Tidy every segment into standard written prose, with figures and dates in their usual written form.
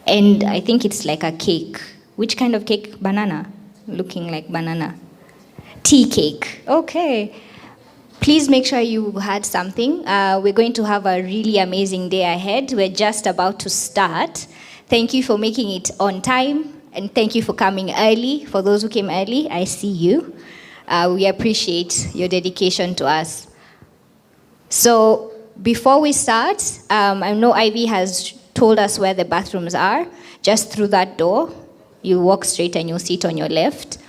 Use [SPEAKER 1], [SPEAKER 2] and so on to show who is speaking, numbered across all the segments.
[SPEAKER 1] And I think it's like a cake. Which kind of cake? Banana. Looking like banana. Tea cake. Okay. Please make sure you had something. We're going to have a really amazing day ahead. We're just about to start. Thank you for making it on time, and thank you for coming early. For those who came early, I see you. We appreciate your dedication to us. So before we start, I know Ivy has told us where the bathrooms are. Just through that door, you walk straight and you'll see it on your left.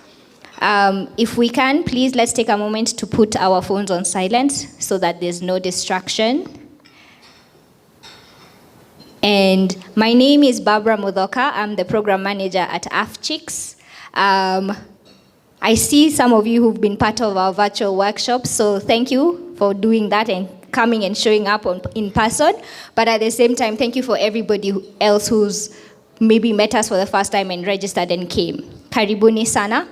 [SPEAKER 1] If we can, please let's take a moment to put our phones on silent so that there's no distraction. And my name is Barbara Mudoka. I'm the program manager at Afchix. I see some of you who've been part of our virtual workshops, so thank you for doing that and coming and showing up in person. But at the same time, thank you for everybody else who's maybe met us for the first time and registered and came. Karibuni sana.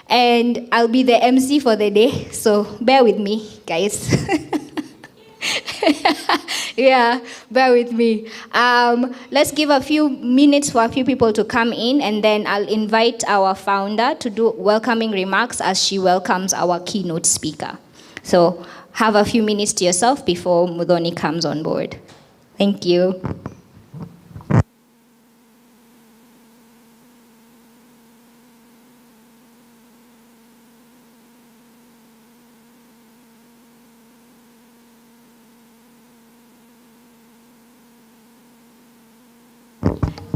[SPEAKER 1] And I'll be the MC for the day, so bear with me, guys. Yeah, bear with me. Let's give a few minutes for a few people to come in, and then I'll invite our founder to do welcoming remarks as she welcomes our keynote speaker. So have a few minutes to yourself before Mudhoni comes on board. Thank you.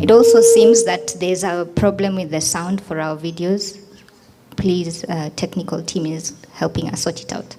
[SPEAKER 1] It also seems that there's a problem with the sound for our videos. Please, technical team is helping us sort it out.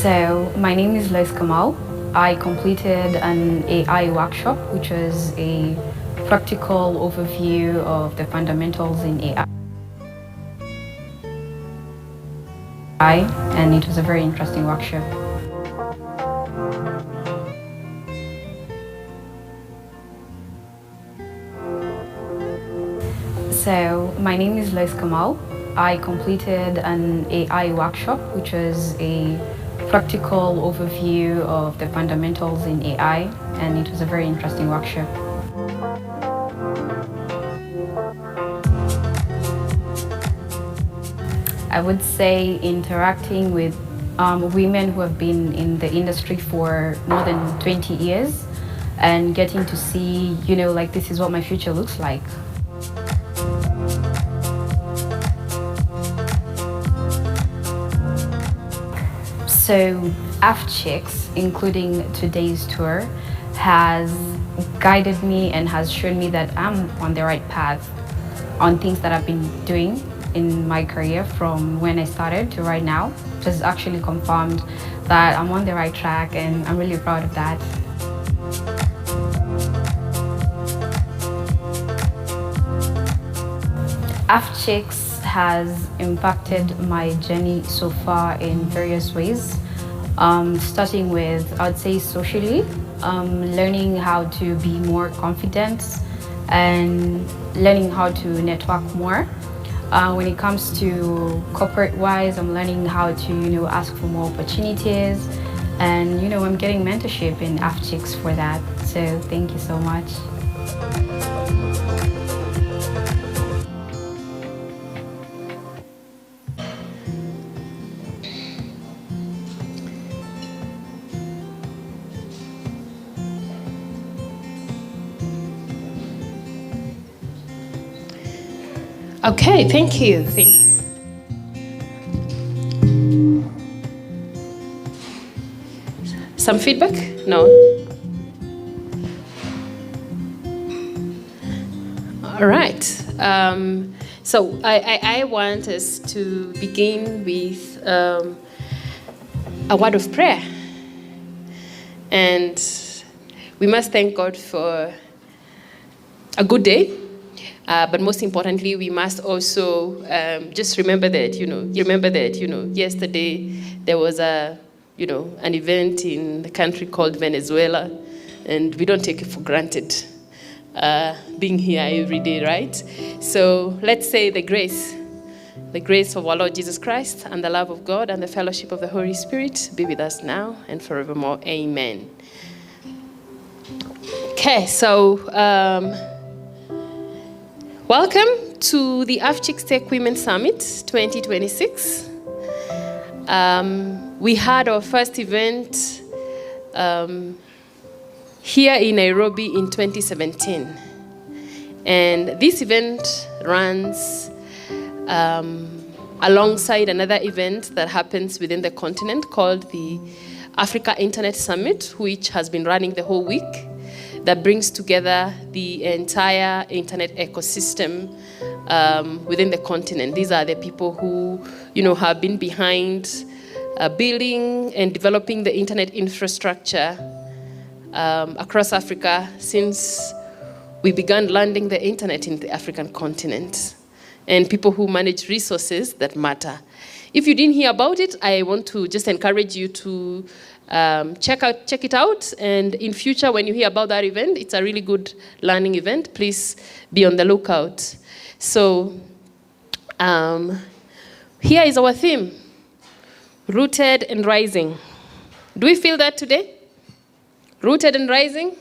[SPEAKER 2] So my name is Les Kamal. I completed an AI workshop, which was a practical overview of the fundamentals in AI. And it was a very interesting workshop. So my name is Les Kamal. I completed an AI workshop, which was a practical overview of the fundamentals in AI, and it was a very interesting workshop. I would say interacting with women who have been in the industry for more than 20 years and getting to see, like this is what my future looks like. So Afchix, including today's tour, has guided me and has shown me that I'm on the right path on things that I've been doing in my career from when I started to right now. It has actually confirmed that I'm on the right track, and I'm really proud of that. Afchix has impacted my journey so far in various ways, starting with, I would say, socially, learning how to be more confident and learning how to network more. When it comes to corporate-wise, I'm learning how to, ask for more opportunities, and I'm getting mentorship in Afchix for that. So thank you so much.
[SPEAKER 3] Okay, thank you. Thank you. Some feedback? No. All right. So I want us to begin with a word of prayer. And we must thank God for a good day. But most importantly, we must also just remember that, yesterday there was an event in the country called Venezuela, and we don't take it for granted being here every day, right? So let's say the grace of our Lord Jesus Christ and the love of God and the fellowship of the Holy Spirit be with us now and forevermore. Amen. Okay, so welcome to the Afchix Tech Women Summit 2026. We had our first event here in Nairobi in 2017. And this event runs alongside another event that happens within the continent called the Africa Internet Summit, which has been running the whole week, that brings together the entire internet ecosystem within the continent. These are the people who, have been behind building and developing the internet infrastructure across Africa since we began landing the internet in the African continent, and people who manage resources that matter. If you didn't hear about it, I want to just encourage you to check it out, and in future when you hear about that event, it's a really good learning event. Please be on the lookout. So here is our theme, rooted and rising. Do we feel that today? Rooted and rising?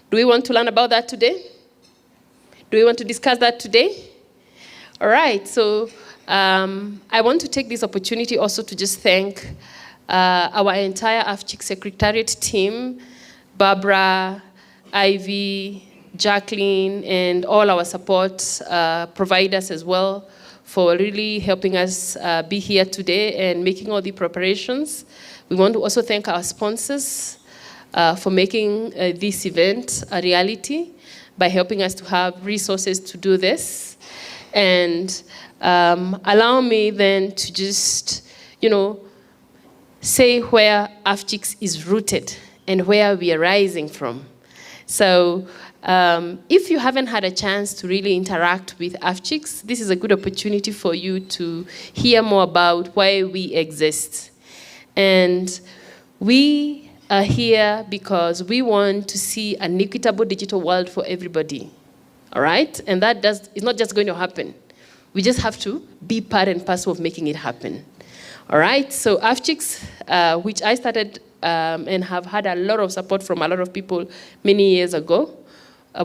[SPEAKER 3] Do we want to learn about that today? Do we want to discuss that today? All right, so I want to take this opportunity also to just thank our entire Afchix Secretariat team, Barbara, Ivy, Jacqueline, and all our support providers as well for really helping us be here today and making all the preparations. We want to also thank our sponsors for making this event a reality by helping us to have resources to do this. And allow me then to just, say where Afchix is rooted and where we are rising from. So if you haven't had a chance to really interact with Afchix, this is a good opportunity for you to hear more about why we exist. And we are here because we want to see an equitable digital world for everybody, all right? And that is not just going to happen. We just have to be part and parcel of making it happen, all right? So Afchix, which I started and have had a lot of support from a lot of people many years ago,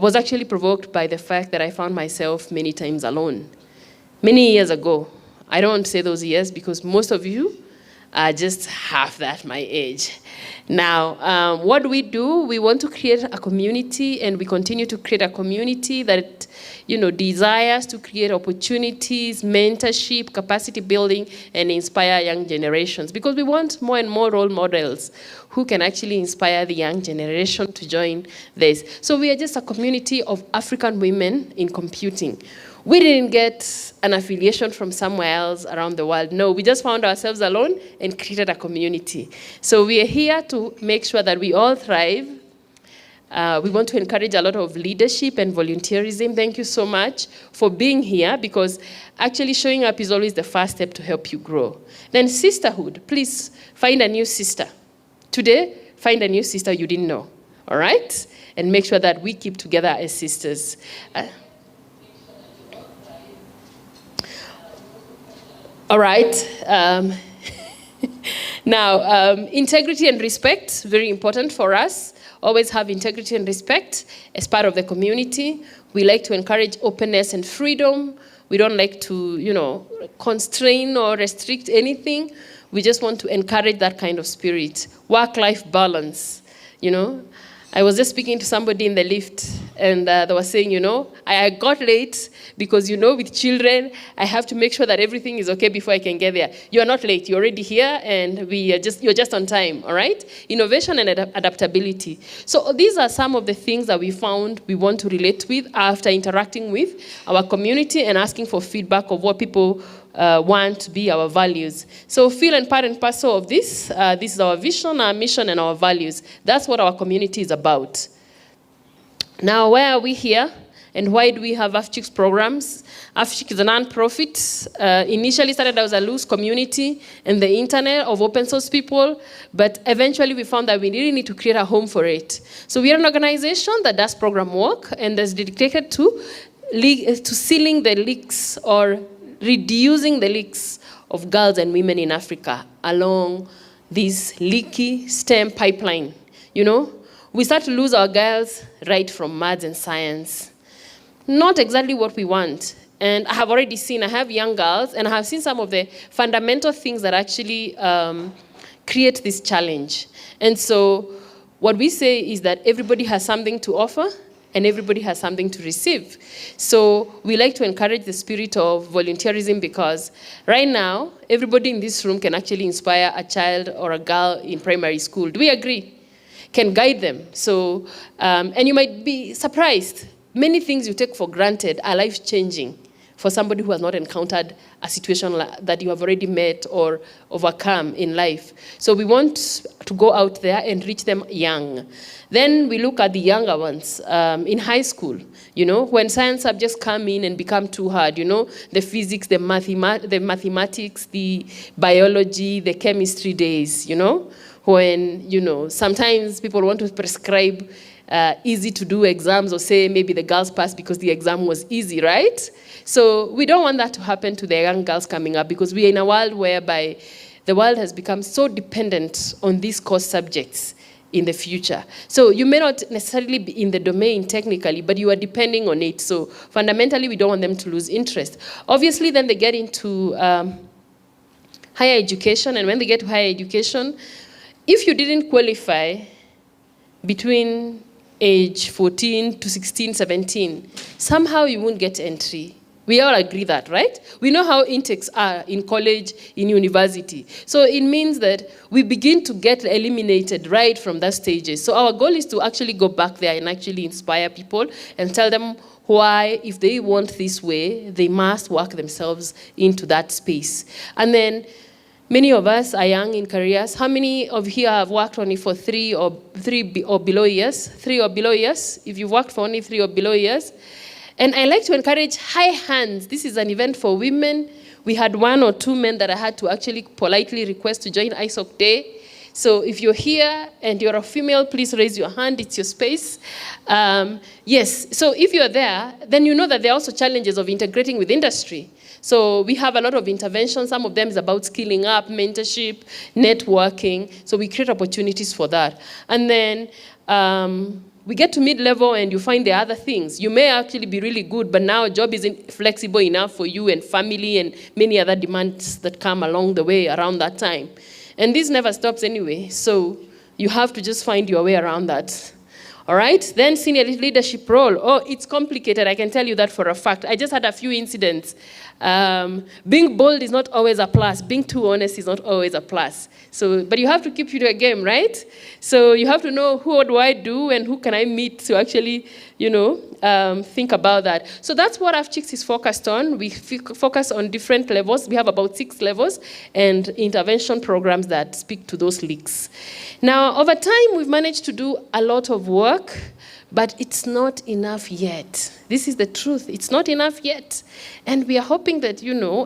[SPEAKER 3] was actually provoked by the fact that I found myself many times alone. Many years ago. I don't want to say those years because most of you are just half that my age. Now, what do? We want to create a community, and we continue to create a community that, desires to create opportunities, mentorship, capacity building, and inspire young generations. Because we want more and more role models who can actually inspire the young generation to join this. So we are just a community of African women in computing. We didn't get an affiliation from somewhere else around the world. No, we just found ourselves alone and created a community. So we are here to make sure that we all thrive. We want to encourage a lot of leadership and volunteerism. Thank you so much for being here, because actually showing up is always the first step to help you grow. Then sisterhood, please find a new sister. Today, find a new sister you didn't know, all right? And make sure that we keep together as sisters. All right. Now, integrity and respect, very important for us. Always have integrity and respect as part of the community. We like to encourage openness and freedom. We don't like to, constrain or restrict anything. We just want to encourage that kind of spirit. Work-life balance, I was just speaking to somebody in the lift, and they were saying, I got late because, with children, I have to make sure that everything is okay before I can get there. You are not late. You're already here, and you're just on time, all right? Innovation and adaptability. So these are some of the things that we found we want to relate with after interacting with our community and asking for feedback of what people want to be our values. So feel and part and parcel of this. This is our vision, our mission, and our values. That's what our community is about. Now, why are we here? And why do we have Afchix programs? Afchix is a non-profit. Initially started as a loose community in the internet of open source people, but eventually we found that we really need to create a home for it. So we are an organization that does program work and is dedicated to sealing the leaks or reducing the leaks of girls and women in Africa along this leaky STEM pipeline. We start to lose our girls right from maths and science. Not exactly what we want. And I have young girls, and I have seen some of the fundamental things that actually create this challenge. And so what we say is that everybody has something to offer, and everybody has something to receive. So we like to encourage the spirit of volunteerism, because right now, everybody in this room can actually inspire a child or a girl in primary school. Do we agree? Can guide them. So, and you might be surprised. Many things you take for granted are life-changing for somebody who has not encountered a situation that you have already met or overcome in life. So we want to go out there and reach them young. Then we look at the younger ones in high school, when science subjects come in and become too hard, the physics, the mathematics, the biology, the chemistry days, when, sometimes people want to prescribe easy to do exams, or say maybe the girls passed because the exam was easy, right? So we don't want that to happen to the young girls coming up, because we are in a world whereby the world has become so dependent on these core subjects in the future. So you may not necessarily be in the domain technically, but you are depending on it. So fundamentally, we don't want them to lose interest. Obviously, then they get into higher education, and when they get to higher education, if you didn't qualify between age 14 to 16, 17, somehow you won't get entry. We all agree that, right? We know how intakes are in college, in university. So it means that we begin to get eliminated right from that stages. So our goal is to actually go back there and actually inspire people and tell them why, if they want this way, they must work themselves into that space. And then Many of us are young in careers. How many of you have worked only for 3 or below years? 3 or below years? If you've worked for only 3 or below years. And I like to encourage high hands. This is an event for women. We had 1 or 2 men that I had to actually politely request to join ISOC Day. So if you're here and you're a female, please raise your hand. It's your space. Yes, so if you're there, then you know that there are also challenges of integrating with industry. So we have a lot of interventions. Some of them is about skilling up, mentorship, networking. So we create opportunities for that. And then we get to mid-level and you find the other things. You may actually be really good, but now job isn't flexible enough for you and family and many other demands that come along the way around that time. And this never stops anyway, so you have to just find your way around that. All right, then senior leadership role. Oh, it's complicated, I can tell you that for a fact. I just had a few incidents. Being bold is not always a plus. Being too honest is not always a plus. So, but you have to keep to your game, right? So you have to know who do I do and who can I meet to actually, think about that. So that's what Afchix is focused on. We focus on different levels. We have about 6 levels and intervention programs that speak to those leaks. Now, over time, we've managed to do a lot of work, but it's not enough yet. This is the truth. It's not enough yet. And we are hoping that,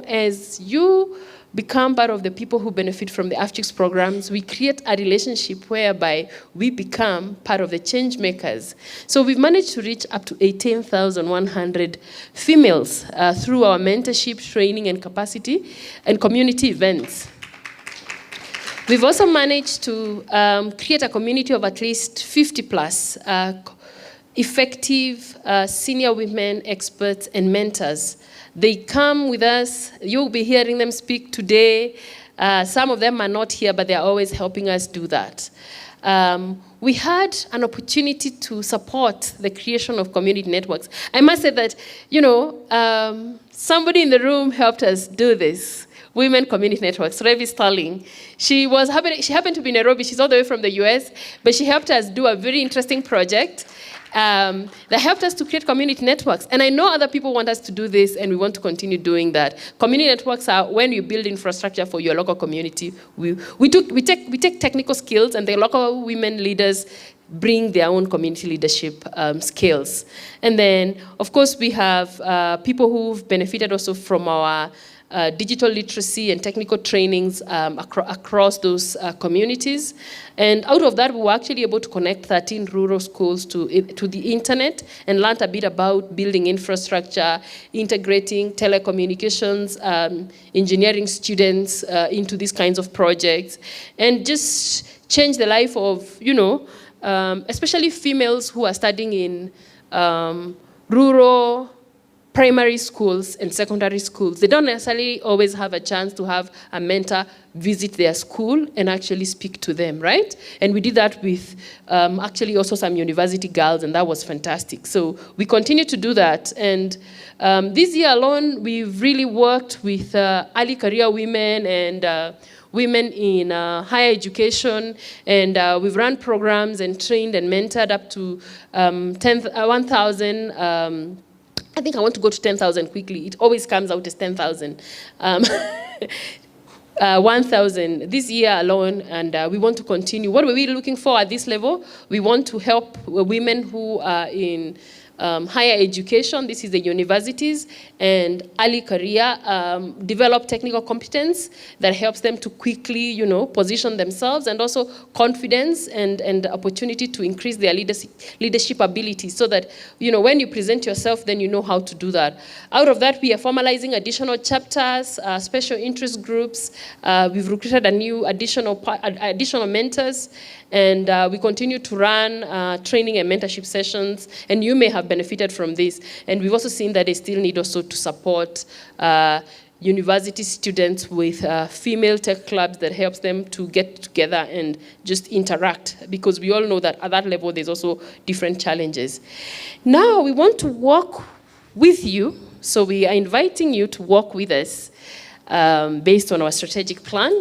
[SPEAKER 3] as you become part of the people who benefit from the Afchix programs, we create a relationship whereby we become part of the change makers. So we've managed to reach up to 18,100 females through our mentorship, training, and capacity and community events. We've also managed to create a community of at least 50 plus effective senior women experts and mentors. They come with us. You'll be hearing them speak today. Some of them are not here, but they're always helping us do that. We had an opportunity to support the creation of community networks. I must say that, somebody in the room helped us do this. Women Community Networks, Revi Starling. She happened to be in Nairobi. She's all the way from the US, but she helped us do a very interesting project that helped us to create community networks. And I know other people want us to do this, and we want to continue doing that. Community networks are when you build infrastructure for your local community. We take technical skills, and the local women leaders bring their own community leadership skills. And then, of course, we have people who've benefited also from our digital literacy and technical trainings across those communities. And out of that, we were actually able to connect 13 rural schools to the internet and learn a bit about building infrastructure, integrating telecommunications, engineering students into these kinds of projects, and just change the life of, especially females who are studying in rural primary schools and secondary schools. They don't necessarily always have a chance to have a mentor visit their school and actually speak to them, right? And we did that with actually also some university girls, and that was fantastic. So we continue to do that. And this year alone, we've really worked with early career women and women in higher education, and we've run programs and trained and mentored up to 1,000. I think I want to go to 10,000 quickly. It always comes out as 10,000. 1,000 this year alone, and we want to continue. What are we looking for at this level? We want to help women who are in higher education, this is the universities, and early career, develop technical competence that helps them to quickly, position themselves, and also confidence and opportunity to increase their leadership abilities, so that, when you present yourself, then you know how to do that. Out of that, we are formalizing additional chapters, special interest groups. We've recruited additional mentors, and we continue to run training and mentorship sessions, and you may have benefited from this. And we've also seen that they still need also to support university students with female tech clubs that helps them to get together and just interact, because we all know that at that level there's also different challenges. Now we want to work with you, so we are inviting you to work with us based on our strategic plan.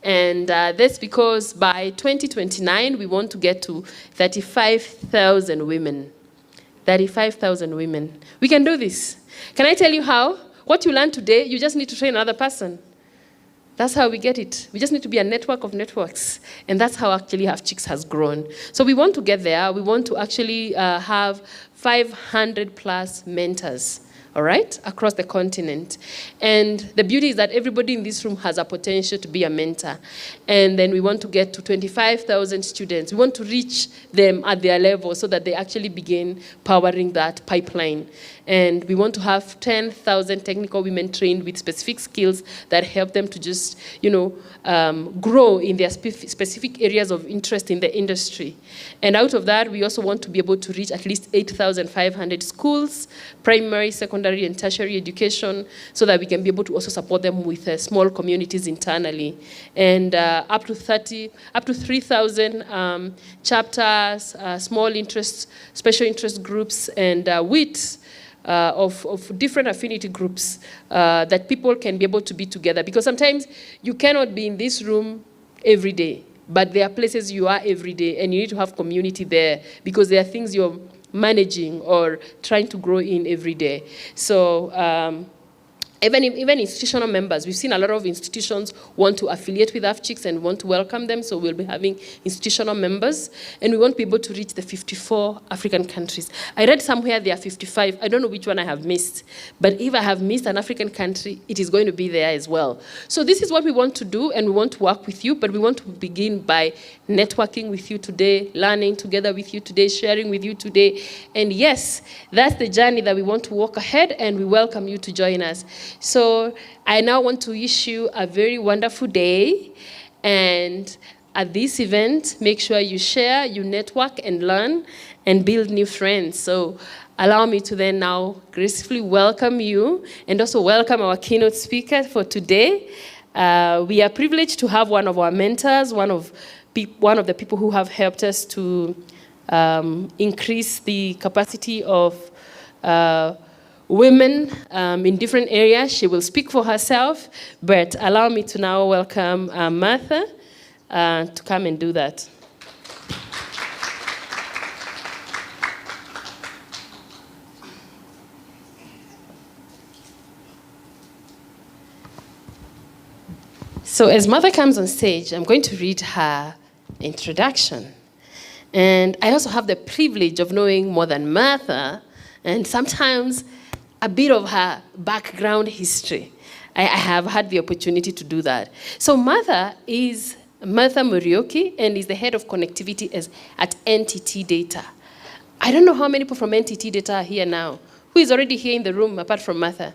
[SPEAKER 3] And that's because by 2029, we want to get to 35,000 women. 35,000 women. We can do this. Can I tell you how? What you learn today, you just need to train another person. That's how we get it. We just need to be a network of networks. And that's how actually Afchix has grown. So we want to get there. We want to actually have 500 plus mentors, all right, across the continent. And the beauty is that everybody in this room has a potential to be a mentor. And then we want to get to 25,000 students. We want to reach them at their level so that they actually begin powering that pipeline. And we want to have 10,000 technical women trained with specific skills that help them to just, grow in their specific areas of interest in the industry. And out of that, we also want to be able to reach at least 8,500 schools, primary, secondary, and tertiary education, so that we can be able to also support them with small communities internally. And up to 3,000 chapters, small interest, special interest groups, and WITs, of different affinity groups that people can be able to be together. Because sometimes you cannot be in this room every day, but there are places you are every day, and you need to have community there because there are things you're managing or trying to grow in every day. So even institutional members, we've seen a lot of institutions want to affiliate with Afchix and want to welcome them, so we'll be having institutional members, and we want to be able to reach the 54 African countries. I read somewhere there are 55. I don't know which one I have missed, but if I have missed an African country, it is going to be there as well. So this is what we want to do, and we want to work with you, but we want to begin by networking with you today, learning together with you today, sharing with you today, and yes, that's the journey that we want to walk ahead, and we welcome you to join us. So I now want to wish you a very wonderful day. And at this event, make sure you share, you network and learn and build new friends. So allow me to then now gracefully welcome you and also welcome our keynote speaker for today. We are privileged to have one of our mentors, one of the people who have helped us to increase the capacity of women in different areas. She will speak for herself, but allow me to now welcome Martha to come and do that. So as Martha comes on stage, I'm going to read her introduction. And I also have the privilege of knowing more than Martha, and sometimes a bit of her background history. I have had the opportunity to do that. So Martha is Martha Murioki and is the head of connectivity at NTT Data. I don't know how many people from NTT Data are here now. Who is already here in the room apart from Martha?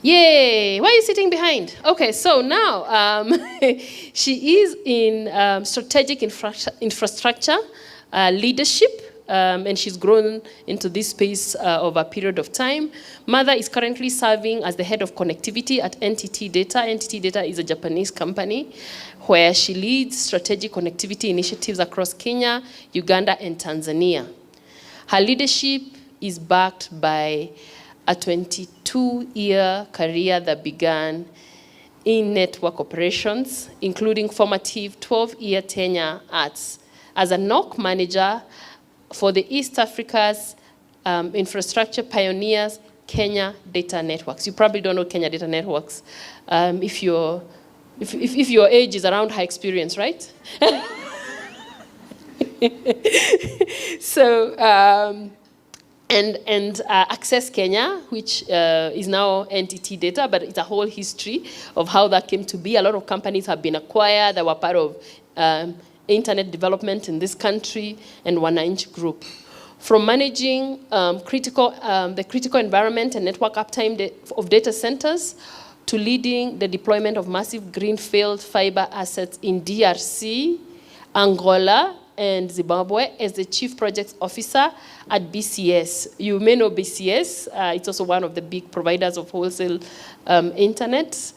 [SPEAKER 3] Yay! Why are you sitting behind? Okay, so now she is in strategic infrastructure leadership. And she's grown into this space over a period of time. Mother is currently serving as the head of connectivity at NTT Data. NTT Data is a Japanese company where she leads strategic connectivity initiatives across Kenya, Uganda, and Tanzania. Her leadership is backed by a 22-year career that began in network operations, including formative 12-year tenure as a NOC manager for the East Africa's infrastructure pioneers, Kenya Data Networks. You probably don't know Kenya Data Networks if your age is around high experience, right? So, Access Kenya, which is now NTT Data, but it's a whole history of how that came to be. A lot of companies have been acquired that were part of internet development in this country, and Wananchi Group. From managing the critical environment and network uptime of data centers to leading the deployment of massive greenfield fiber assets in DRC, Angola, and Zimbabwe as the Chief Projects Officer at BCS. You may know BCS. It's also one of the big providers of wholesale internet.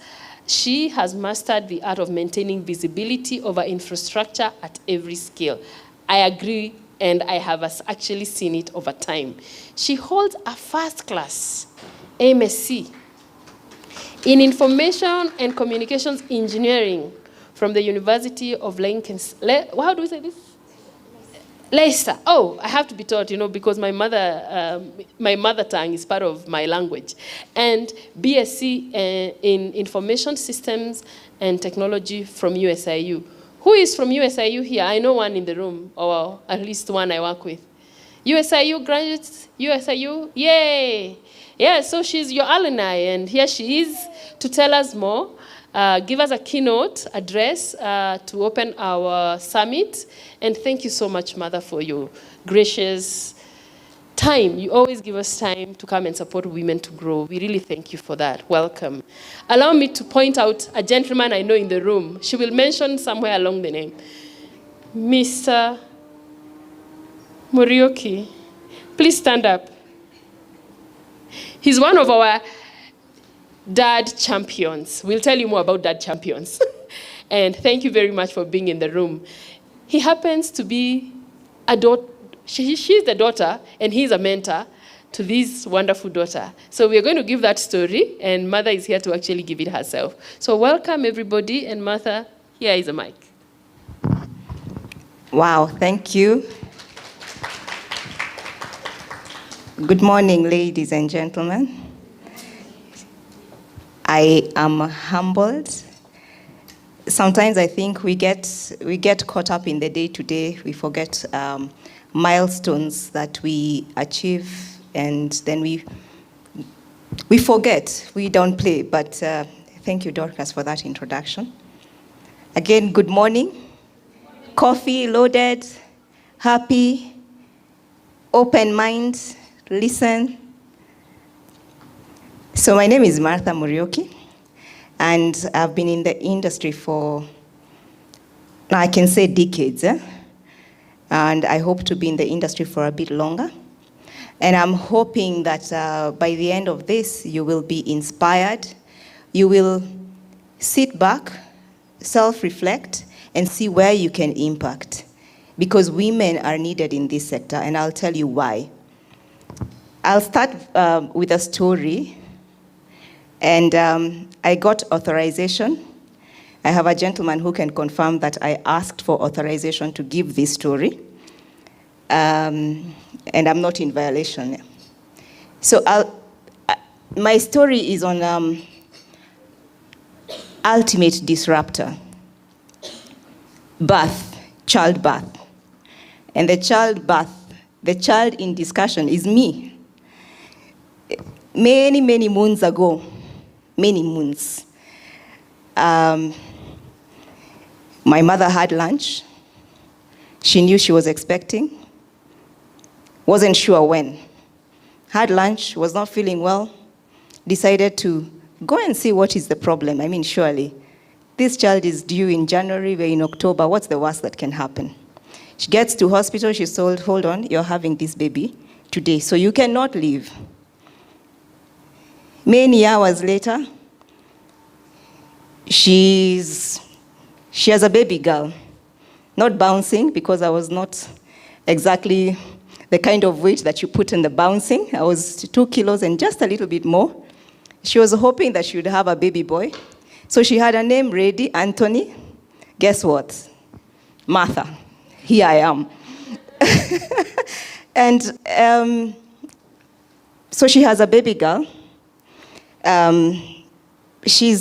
[SPEAKER 3] She has mastered the art of maintaining visibility over infrastructure at every scale. I agree, and I have actually seen it over time. She holds a first-class MSc in Information and Communications Engineering from the University of Lincoln. How do we say this? Leicester. Oh, I have to be taught, because my mother tongue is part of my language. And BSc in Information Systems and Technology from USIU. Who is from USIU here? I know one in the room, or at least one I work with. USIU graduates, USIU, yay! Yeah, so she's your alumni, and here she is to tell us more. Give us a keynote address to open our summit. And thank you so much, Mother, for your gracious time. You always give us time to come and support women to grow. We really thank you for that. Welcome. Allow me to point out a gentleman I know in the room. She will mention somewhere along the name. Mr. Morioki, please stand up. He's one of our dad champions. We'll tell you more about dad champions. And thank you very much for being in the room. He happens to be a daughter. She's the daughter, and he's a mentor to this wonderful daughter. So we're going to give that story, and Mother is here to actually give it herself. So welcome, everybody, and Martha, here is a mic.
[SPEAKER 4] Wow, thank you. Good morning, ladies and gentlemen. I am humbled. Sometimes I think we get caught up in the day-to-day. We forget milestones that we achieve, and then we forget, we don't play. But thank you, Dorcas, for that introduction. Again, good morning. Coffee loaded, happy, open mind, listen. So my name is Martha Morioki, and I've been in the industry for, now I can say decades, and I hope to be in the industry for a bit longer. And I'm hoping that by the end of this, you will be inspired, you will sit back, self-reflect, and see where you can impact. Because women are needed in this sector, and I'll tell you why. I'll start with a story. And I got authorization. I have a gentleman who can confirm that I asked for authorization to give this story. And I'm not in violation. So my story is on ultimate disruptor, childbirth. And the child in discussion is me. Many, many moons ago, many moons. My mother had lunch. She knew she was expecting. Wasn't sure when. Had lunch, was not feeling well. Decided to go and see what is the problem. I mean, surely, this child is due in January, we're in October. What's the worst that can happen? She gets to hospital, she's told, hold on, you're having this baby today, so you cannot leave. Many hours later, she has a baby girl. Not bouncing, because I was not exactly the kind of weight that you put in the bouncing. I was 2 kilos and just a little bit more. She was hoping that she would have a baby boy. So she had a name ready, Anthony. Guess what? Martha. Here I am. And so she has a baby girl. She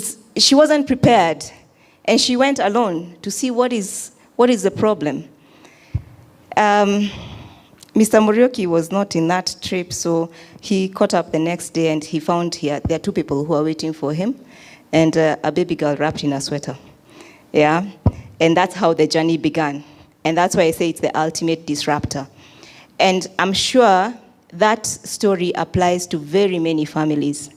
[SPEAKER 4] wasn't prepared, and she went alone to see what is the problem. Mr. Morioki was not in that trip, so he caught up the next day, and he found there are 2 people who are waiting for him, and a baby girl wrapped in a sweater. Yeah, and that's how the journey began, and that's why I say it's the ultimate disruptor. And I'm sure that story applies to very many families.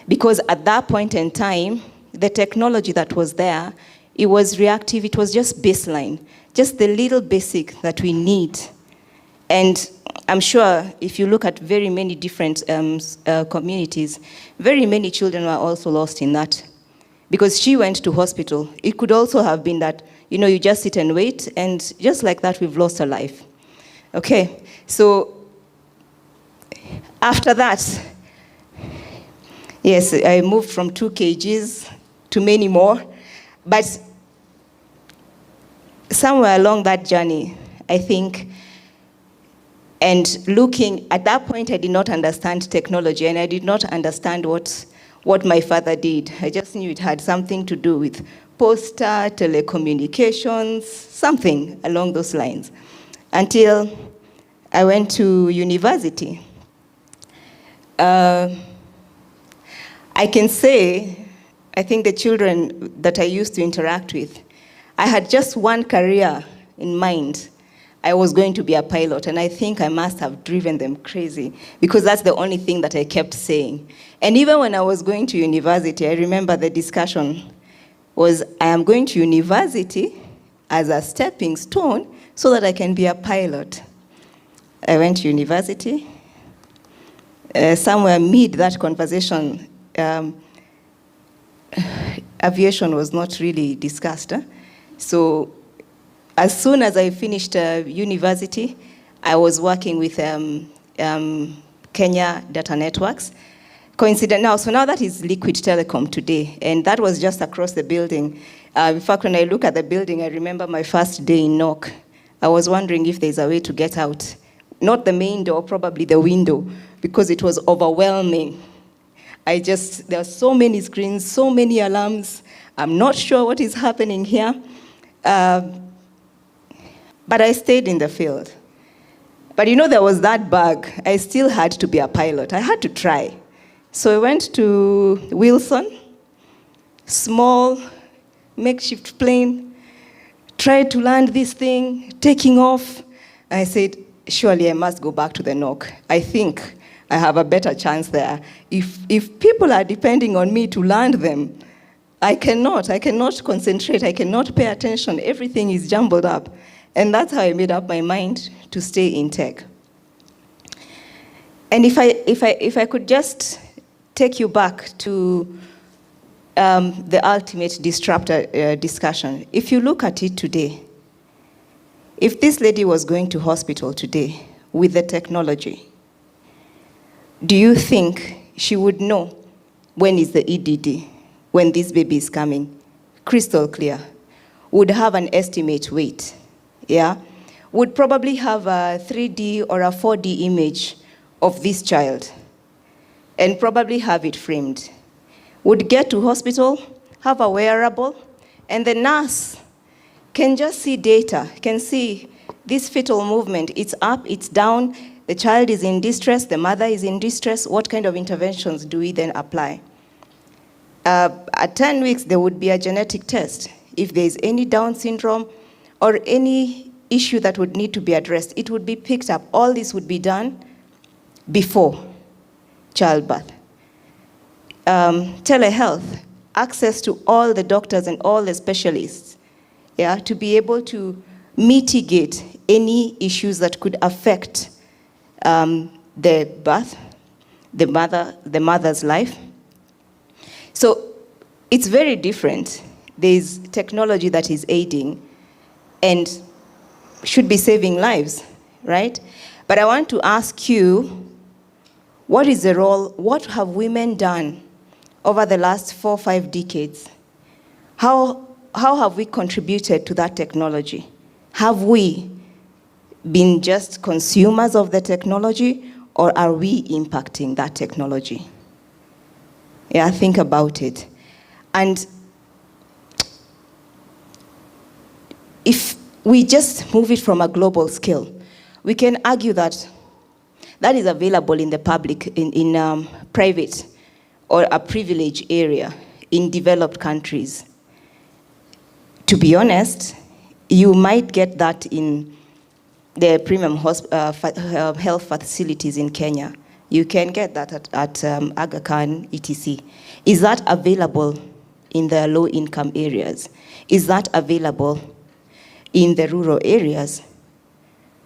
[SPEAKER 4] Because at that point in time, the technology that was there, it was reactive, it was just baseline, just the little basic that we need. And I'm sure if you look at very many different communities, very many children were also lost in that. Because she went to hospital. It could also have been that, you just sit and wait, and just like that, we've lost a life. Okay, so after that, yes, I moved from 2 kgs to many more. But somewhere along that journey, I think And looking, at that point, I did not understand technology, and I did not understand what my father did. I just knew it had something to do with poster, telecommunications, something along those lines, until I went to university. I can say, I think the children that I used to interact with, I had just one career in mind. I was going to be a pilot, and I think I must have driven them crazy because that's the only thing that I kept saying. And even when I was going to university, I remember the discussion was, I am going to university as a stepping stone so that I can be a pilot. I went to university. Somewhere mid that conversation, aviation was not really discussed. So as soon as I finished university, I was working with Kenya Data Networks. Coincident now, so now that is Liquid Telecom today, and that was just across the building. In fact, when I look at the building, I remember my first day in NOC. I was wondering if there's a way to get out. Not the main door, probably the window, because it was overwhelming. There are so many screens, so many alarms. I'm not sure what is happening here. But I stayed in the field. But there was that bug. I still had to be a pilot. I had to try. So I went to Wilson, small makeshift plane, tried to land this thing, taking off. I said, surely I must go back to the NOC. I think I have a better chance there. If people are depending on me to land them, I cannot concentrate, I cannot pay attention. Everything is jumbled up. And that's how I made up my mind to stay in tech. And if I could just take you back to the ultimate disruptor discussion. If you look at it today, if this lady was going to hospital today with the technology, do you think she would know when is the EDD, when this baby is coming? Crystal clear. Would have an estimate weight, yeah? Would probably have a 3D or a 4D image of this child and probably have it framed. Would get to hospital, have a wearable, and the nurse can just see data, can see this fetal movement. It's up, it's down, the child is in distress, the mother is in distress. What kind of interventions do we then apply? At 10 weeks, there would be a genetic test. If there's any Down syndrome or any issue that would need to be addressed, it would be picked up. All this would be done before childbirth. Telehealth, access to all the doctors and all the specialists, yeah, to be able to mitigate any issues that could affect the birth, the mother's life. So it's very different. There's technology that is aiding and should be saving lives, right? But I want to ask you, what is the role, what have women done over the last 4 or 5 decades? How have we contributed to that technology? Have we been just consumers of the technology, or are we impacting that technology? Yeah, think about it. And if we just move it from a global scale, we can argue that that is available in the public, in private or a privileged area in developed countries. To be honest, you might get that in the premium health facilities in Kenya. You can get that at Aga Khan, etc. Is that available in the low-income areas? Is that available in the rural areas?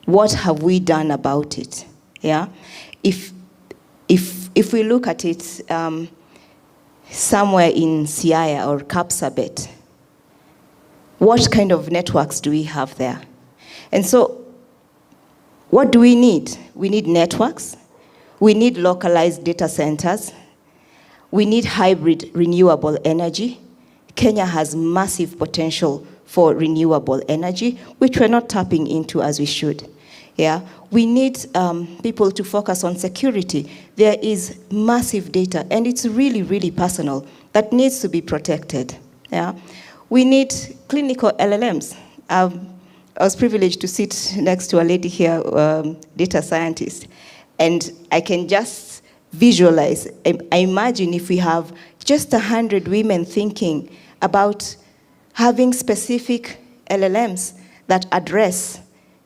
[SPEAKER 4] What have we done about it? Yeah, if we look at it somewhere in Siaya or Kapsabet, what kind of networks do we have there? And so, what do we need? We need networks. We need localized data centers. We need hybrid renewable energy. Kenya has massive potential for renewable energy, which we're not tapping into as we should. Yeah, we need people to focus on security. There is massive data, and it's really, really personal, that needs to be protected. Yeah, we need clinical LLMs. I was privileged to sit next to a lady here, data scientist, and I can just visualize. I imagine if we have just 100 women thinking about having specific LLMs that address,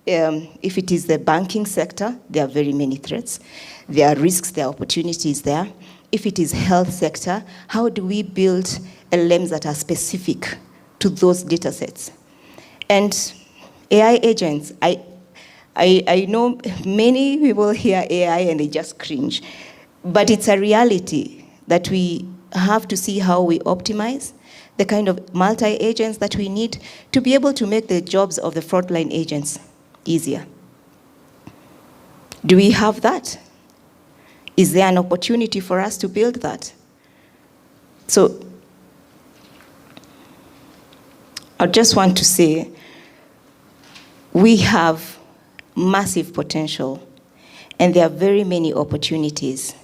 [SPEAKER 4] if it is the banking sector, there are very many threats. There are risks, there are opportunities there. If it is health sector, how do we build LLMs that are specific to those data sets? And AI agents, I know many people hear AI and they just cringe, but it's a reality that we have to see how we optimize the kind of multi-agents that we need to be able to make the jobs of the frontline agents easier. Do we have that? Is there an opportunity for us to build that? So I just want to say, we have massive potential, and there are very many opportunities.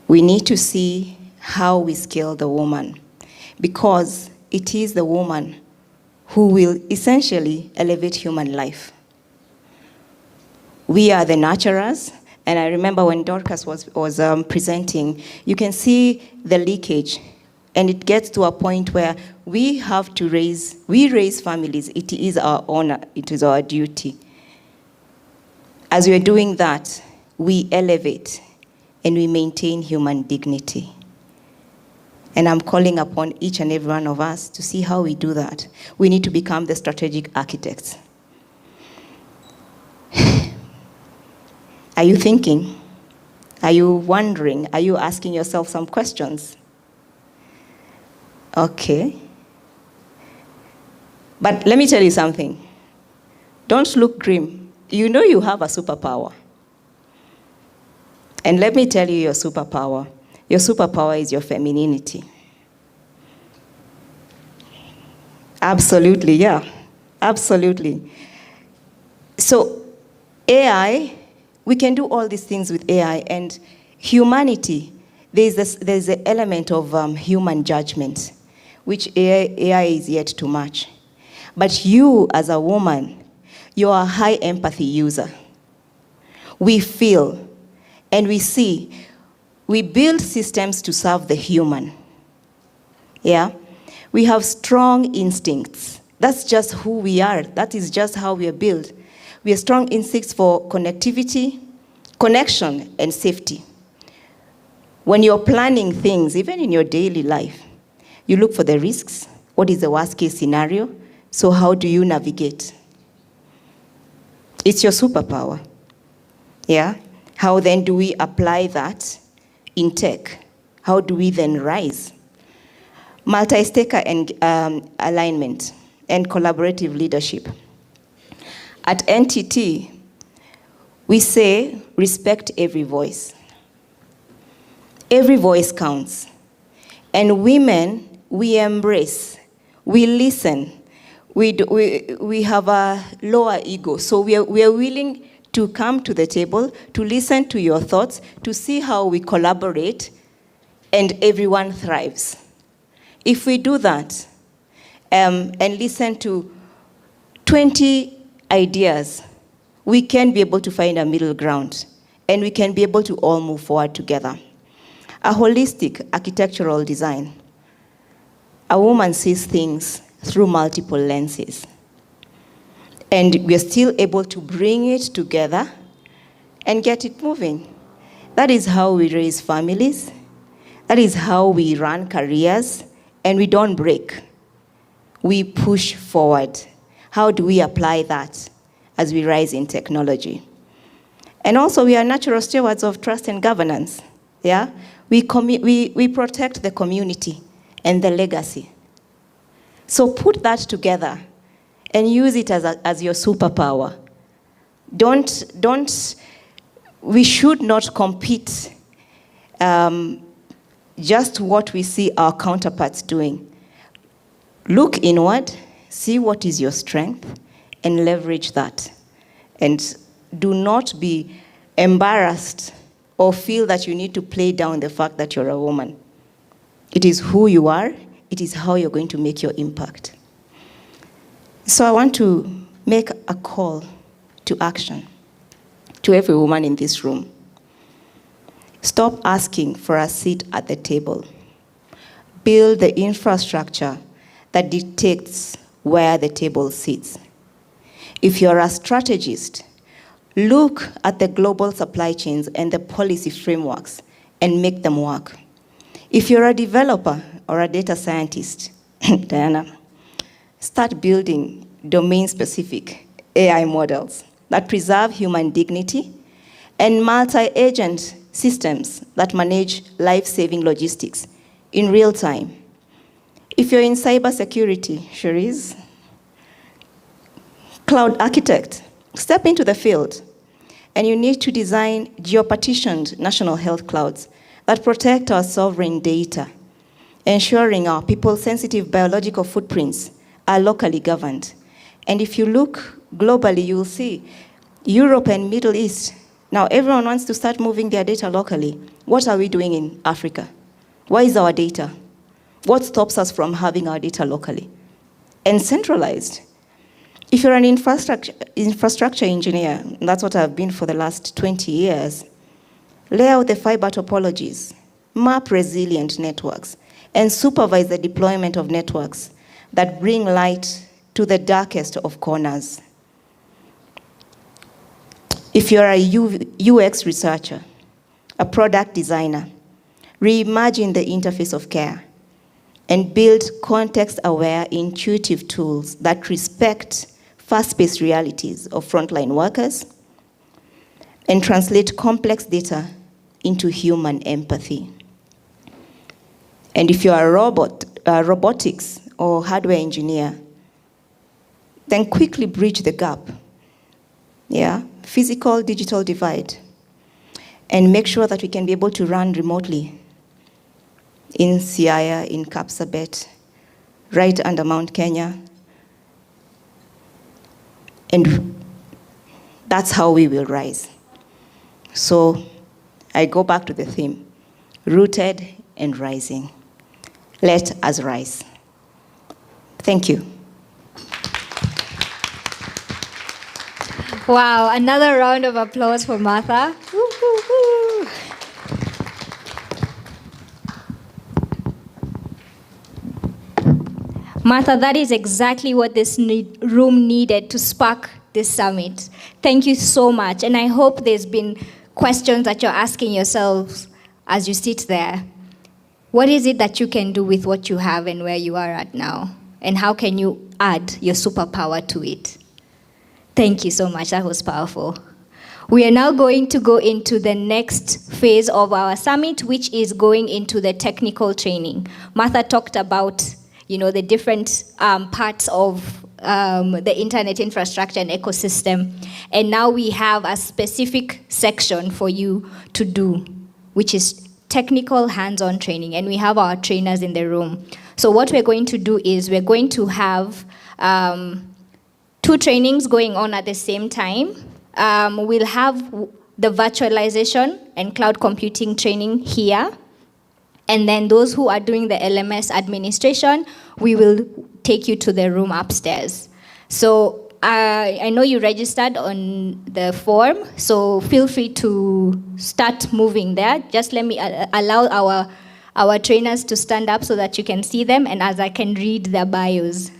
[SPEAKER 4] We need to see how we scale the woman, because it is the woman who will essentially elevate human life. We are the nurturers, and I remember when Dorcas was presenting, you can see the leakage, and it gets to a point where we raise families. It is our honor, it is our duty. As we are doing that, we elevate and we maintain human dignity. And I'm calling upon each and every one of us to see how we do that. We need to become the strategic architects. Are you thinking? Are you wondering? Are you asking yourself some questions? Okay. But let me tell you something. Don't look grim. You know you have a superpower. And let me tell you your superpower. Your superpower is your femininity. Absolutely, yeah. Absolutely. So AI, we can do all these things with AI, and humanity, there's the element of human judgment, which AI is yet to match. But you, as a woman, you are a high empathy user. We feel and we see. We build systems to serve the human. Yeah? We have strong instincts. That's just who we are. That is just how we are built. We have strong instincts for connectivity, connection, and safety. When you're planning things, even in your daily life, you look for the risks. What is the worst case scenario? So how do you navigate? It's your superpower. Yeah? How then do we apply that in tech? How do we then rise? Multi-stakeholder and alignment and collaborative leadership. At NTT, we say respect every voice. Every voice counts. And women, we embrace, we listen, we have a lower ego. So we are willing to come to the table, to listen to your thoughts, to see how we collaborate, and everyone thrives. If we do that, and listen to 20 ideas, we can be able to find a middle ground, and we can be able to all move forward together. A holistic architectural design. A woman sees things through multiple lenses. And we are still able to bring it together and get it moving. That is how we raise families. That is how we run careers, and we don't break. We push forward. How do we apply that as we rise in technology? And also, we are natural stewards of trust and governance. Yeah? We protect the community and the legacy. So put that together and use it as your superpower. We should not compete just what we see our counterparts doing. Look inward, see what is your strength, and leverage that. And do not be embarrassed or feel that you need to play down the fact that you're a woman. It is who you are. It is how you're going to make your impact. So I want to make a call to action to every woman in this room. Stop asking for a seat at the table. Build the infrastructure that dictates where the table sits. If you're a strategist, look at the global supply chains and the policy frameworks and make them work. If you're a developer or a data scientist, Diana, start building domain-specific AI models that preserve human dignity and multi-agent systems that manage life-saving logistics in real time. If you're in cybersecurity, Cherise, cloud architect, step into the field, and you need to design geo-partitioned national health clouds that protect our sovereign data, ensuring our people's sensitive biological footprints are locally governed. And if you look globally, you'll see Europe and Middle East. Now everyone wants to start moving their data locally. What are we doing in Africa? Where is our data? What stops us from having our data locally? And centralized. If you're an infrastructure engineer, that's what I've been for the last 20 years, lay out the fiber topologies, map resilient networks, and supervise the deployment of networks that bring light to the darkest of corners. If you're a UX researcher, a product designer, reimagine the interface of care and build context-aware, intuitive tools that respect fast-paced realities of frontline workers and translate complex data into human empathy. And if you're a robotics or hardware engineer, then quickly bridge the gap, physical-digital divide, and make sure that we can be able to run remotely in Siaya, in Kapsabet, right under Mount Kenya. And that's how we will rise. So I go back to the theme, rooted and rising. Let us rise. Thank you.
[SPEAKER 1] Wow, another round of applause for Martha. Woo, woo, woo. Martha, that is exactly what this room needed to spark this summit. Thank you so much. And I hope there's been questions that you're asking yourselves as you sit there. What is it that you can do with what you have and where you are at now? And how can you add your superpower to it? Thank you so much. That was powerful. We are now going to go into the next phase of our summit, which is going into the technical training. Martha talked about, the different parts of the internet infrastructure and ecosystem. And now we have a specific section for you to do, which is technical hands-on training. And we have our trainers in the room. So what we're going to do is we're going to have 2 trainings going on at the same time. We'll have the virtualization and cloud computing training here. And then those who are doing the LMS administration, we will take you to the room upstairs. So I know you registered on the form, so feel free to start moving there. Just let me allow our trainers to stand up so that you can see them, and as I can read their bios,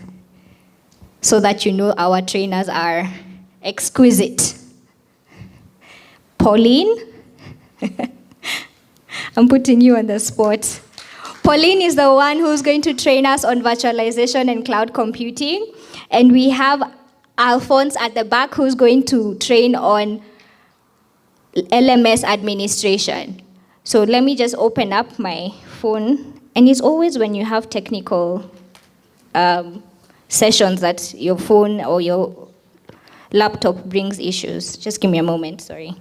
[SPEAKER 1] so that you know our trainers are exquisite. Pauline? I'm putting you on the spot. Pauline is the one who's going to train us on virtualization and cloud computing. And we have Alphonse at the back who's going to train on LMS administration. So let me just open up my phone. And it's always when you have technical sessions that your phone or your laptop brings issues. Just give me a moment, sorry.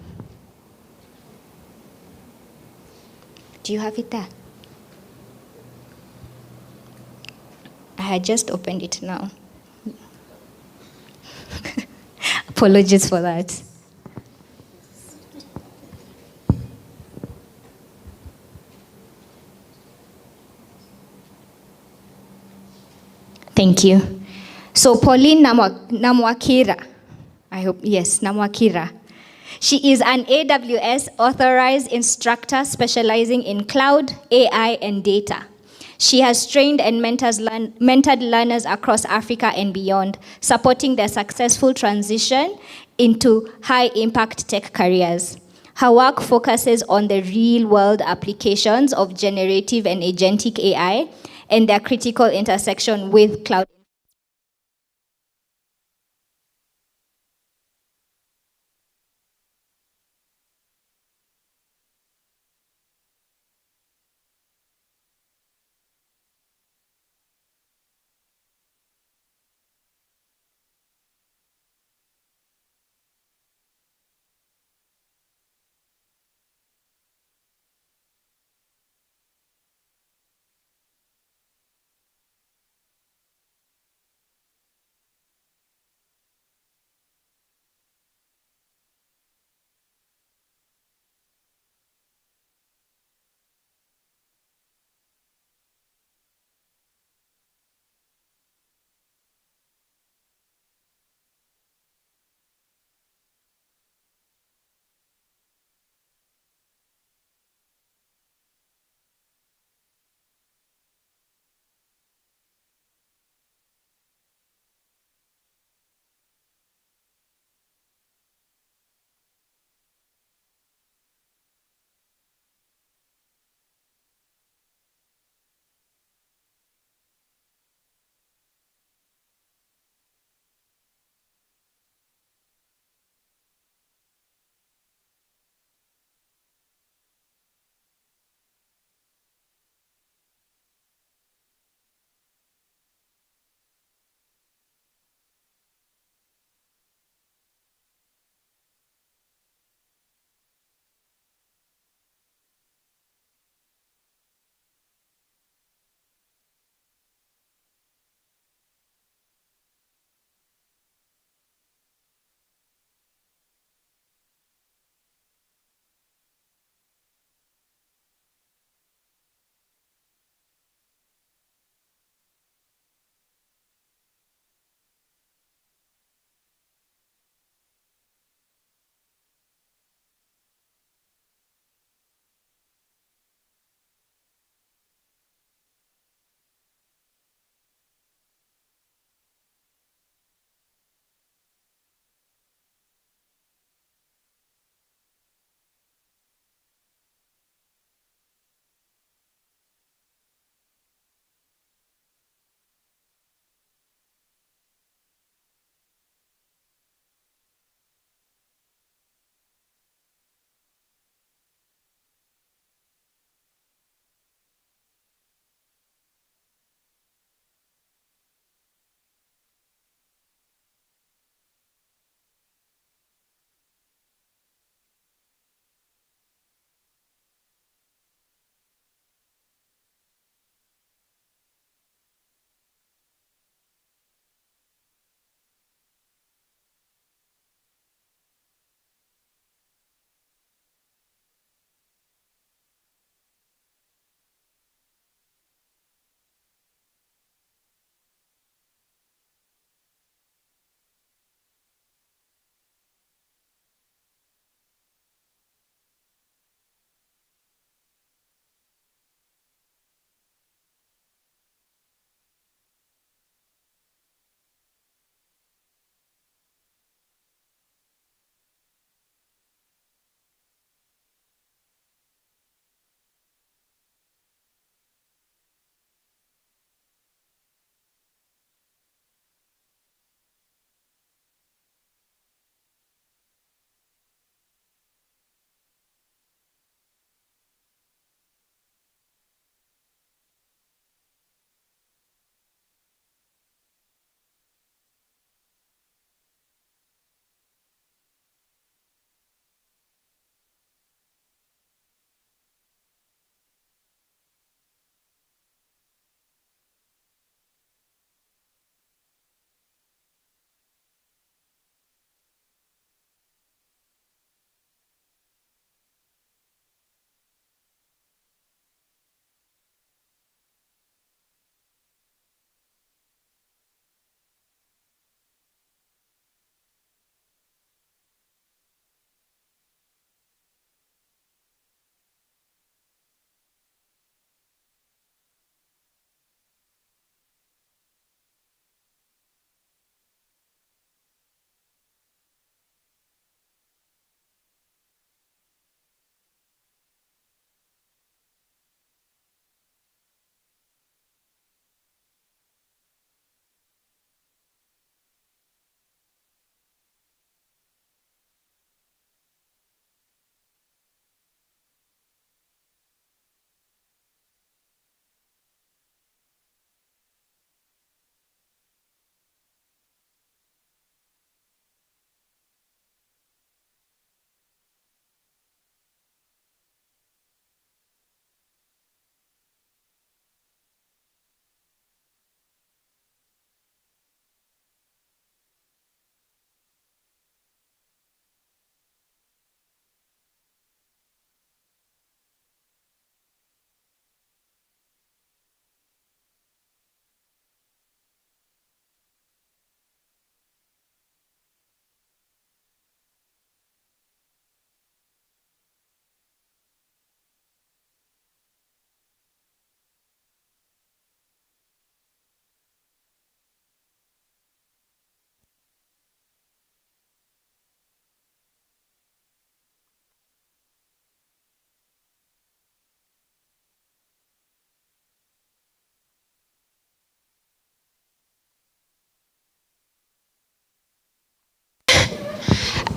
[SPEAKER 1] Do you have it there? I had just opened it now. Apologies for that. Thank you. So Pauline Namwakira, I hope, yes, Namwakira. She is an AWS authorized instructor specializing in cloud, AI, and data. She has trained and mentored learners across Africa and beyond, supporting their successful transition into high-impact tech careers. Her work focuses on the real-world applications of generative and agentic AI and their critical intersection with cloud.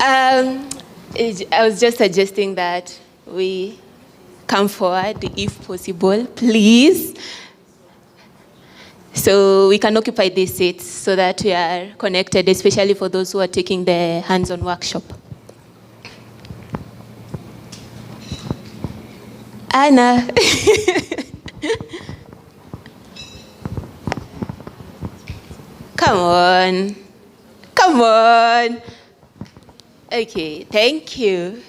[SPEAKER 5] I was just suggesting that we come forward if possible, please. So we can occupy these seats so that we are connected, especially for those who are taking the hands-on workshop. Anna. Come on. Come on. Okay, thank you.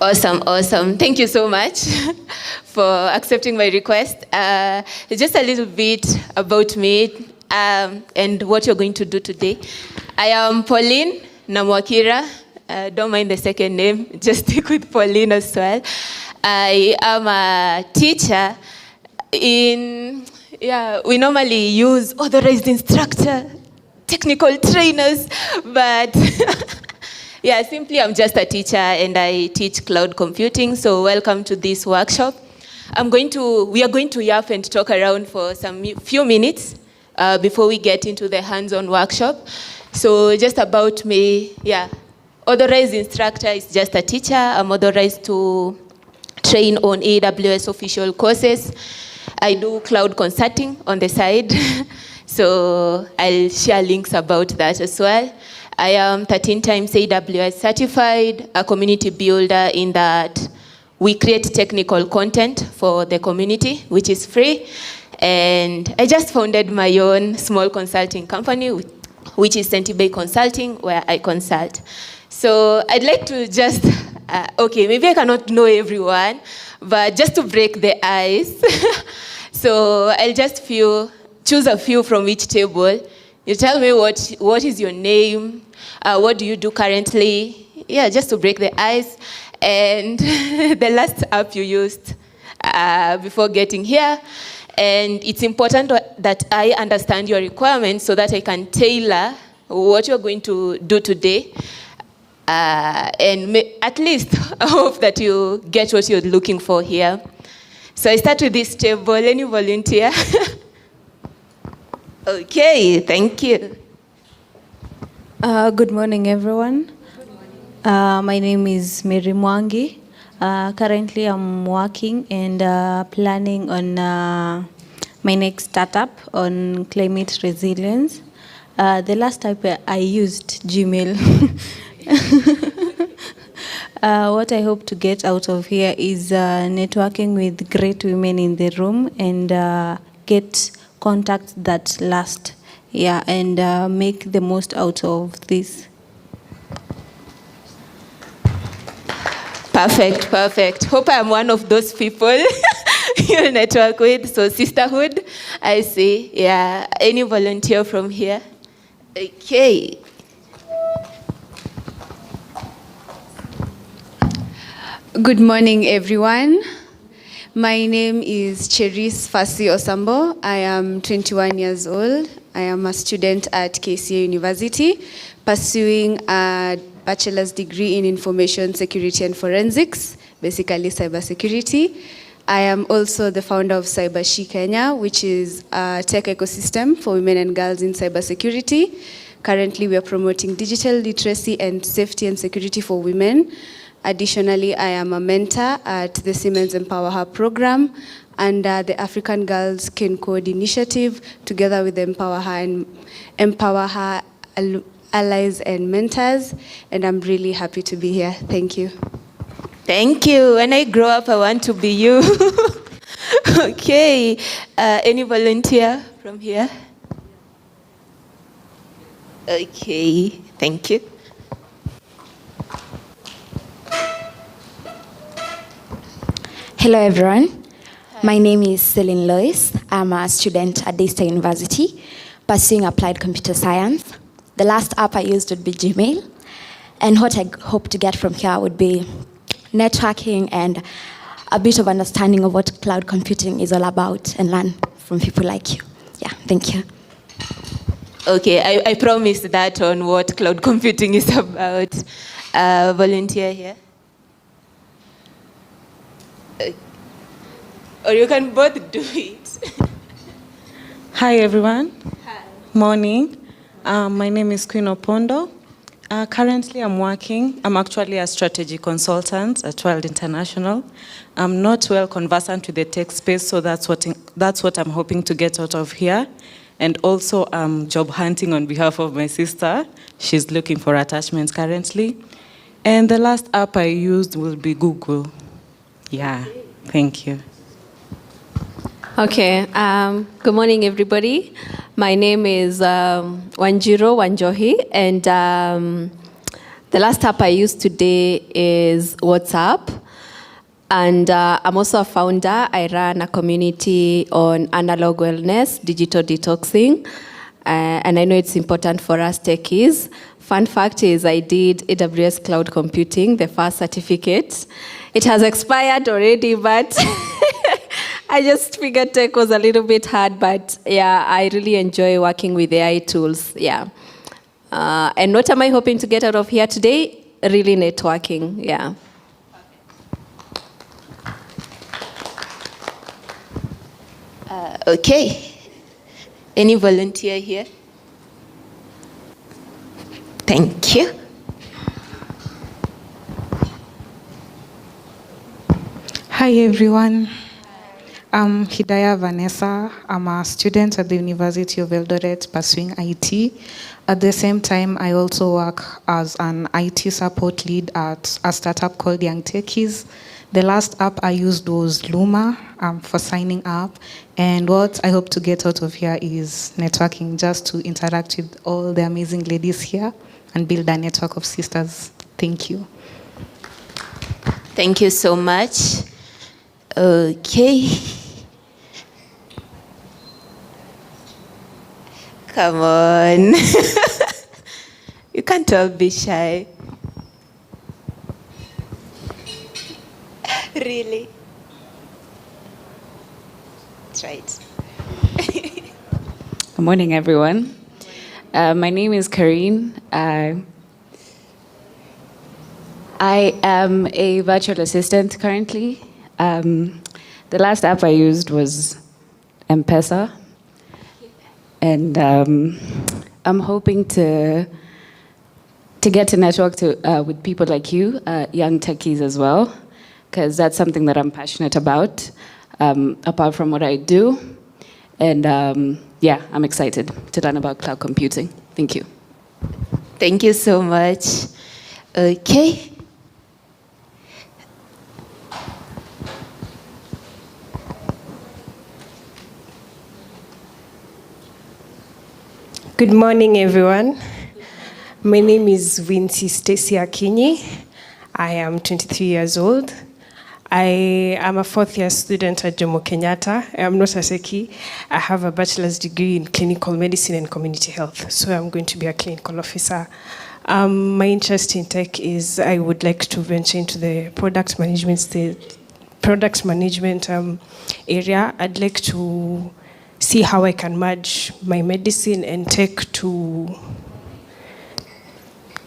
[SPEAKER 5] Awesome, awesome. Thank you so much for accepting my request. Just a little bit about me and what you're going to do today. I am Pauline Namwakira. Don't mind the second name, just stick with Pauline as well. I am a teacher we normally use authorized instructor, technical trainers, but yeah, simply I'm just a teacher and I teach cloud computing, so welcome to this workshop. We are going to yap and talk around for few minutes before we get into the hands-on workshop. So just about me, authorized instructor is just a teacher. I'm authorized to train on AWS official courses. I do cloud consulting on the side, so I'll share links about that as well. I am 13 times AWS certified, a community builder in that we create technical content for the community, which is free. And I just founded my own small consulting company, which is Sentibay Consulting, where I consult. So I'd like to just, maybe I cannot know everyone, but just to break the ice. So I'll just choose a few from each table. You tell me what is your name, what do you do currently? Yeah, just to break the ice. And the last app you used before getting here. And it's important that I understand your requirements so that I can tailor what you're going to do today. And at least I hope that you get what you're looking for here. So I start with this table. Any volunteer? Okay, thank you.
[SPEAKER 6] Good morning, everyone. My name is Mary Mwangi. Currently, I'm working and planning on my next startup on climate resilience. The last time I used Gmail. What I hope to get out of here is networking with great women in the room and get contacts that last. Yeah, and make the most out of this.
[SPEAKER 5] Perfect, perfect. Hope I'm one of those people you network with. So sisterhood, I see. Yeah, any volunteer from here? Okay.
[SPEAKER 7] Good morning, everyone. My name is Cherise Fasi Osambo. I am 21 years old. I am a student at KCA University, pursuing a bachelor's degree in information security and forensics, basically cybersecurity. I am also the founder of CyberShe Kenya, which is a tech ecosystem for women and girls in cybersecurity. Currently, we are promoting digital literacy and safety and security for women. Additionally, I am a mentor at the Siemens Empower Her program under the African Girls Can Code initiative, together with Empower Her and Empower Her allies and mentors. And I'm really happy to be here. Thank you.
[SPEAKER 5] Thank you. When I grow up, I want to be you. Okay. Any volunteer from here? Okay, thank you.
[SPEAKER 8] Hello everyone. My name is Celine Lois. I'm a student at Daystar University pursuing applied computer science. The last app I used would be Gmail. And what I hope to get from here would be networking and a bit of understanding of what cloud computing is all about and learn from people like you. Yeah, thank you.
[SPEAKER 5] Okay, I promised that on what cloud computing is about. Volunteer here. Or you can both do it.
[SPEAKER 9] Hi, everyone. Hi. Morning. My name is Queen Opondo. Currently, I'm actually a strategy consultant at World International. I'm not well conversant with the tech space, so that's what I'm hoping to get out of here. And also, I'm job hunting on behalf of my sister. She's looking for attachments currently. And the last app I used will be Google. Yeah, thank you.
[SPEAKER 10] Okay, good morning, everybody. My name is Wanjiro Wanjohi, and the last app I used today is WhatsApp. And I'm also a founder. I run a community on analog wellness, digital detoxing, and I know it's important for us techies. Fun fact is I did AWS Cloud Computing, the first certificate. It has expired already, but I just figured tech was a little bit hard, but yeah, I really enjoy working with AI tools, yeah. And what am I hoping to get out of here today? Really networking, yeah.
[SPEAKER 5] Okay. Any volunteer here? Thank you.
[SPEAKER 11] Hi, everyone. I'm Hidaya Vanessa. I'm a student at the University of Eldoret pursuing IT. At the same time, I also work as an IT support lead at a startup called Young Techies. The last app I used was Luma for signing up. And what I hope to get out of here is networking, just to interact with all the amazing ladies here and build a network of sisters. Thank you.
[SPEAKER 5] Thank you so much. Okay. Come on. You can't all be shy. Really? Try it.
[SPEAKER 12] Good morning, everyone. My name is Karine. I am a virtual assistant currently. The last app I used was M-Pesa. And I'm hoping to get to network with people like you, young techies as well, because that's something that I'm passionate about, apart from what I do. And yeah, I'm excited to learn about cloud computing. Thank you.
[SPEAKER 5] Thank you so much. Okay.
[SPEAKER 13] Good morning, everyone. My name is Vinci Stacy Akinyi. I am 23 years old. I am a fourth-year student at Jomo Kenyatta. I am not a Seki. I have a bachelor's degree in clinical medicine and community health, so I'm going to be a clinical officer. My interest in tech is I would like to venture into the product management area. I'd like to see how I can merge my medicine and tech to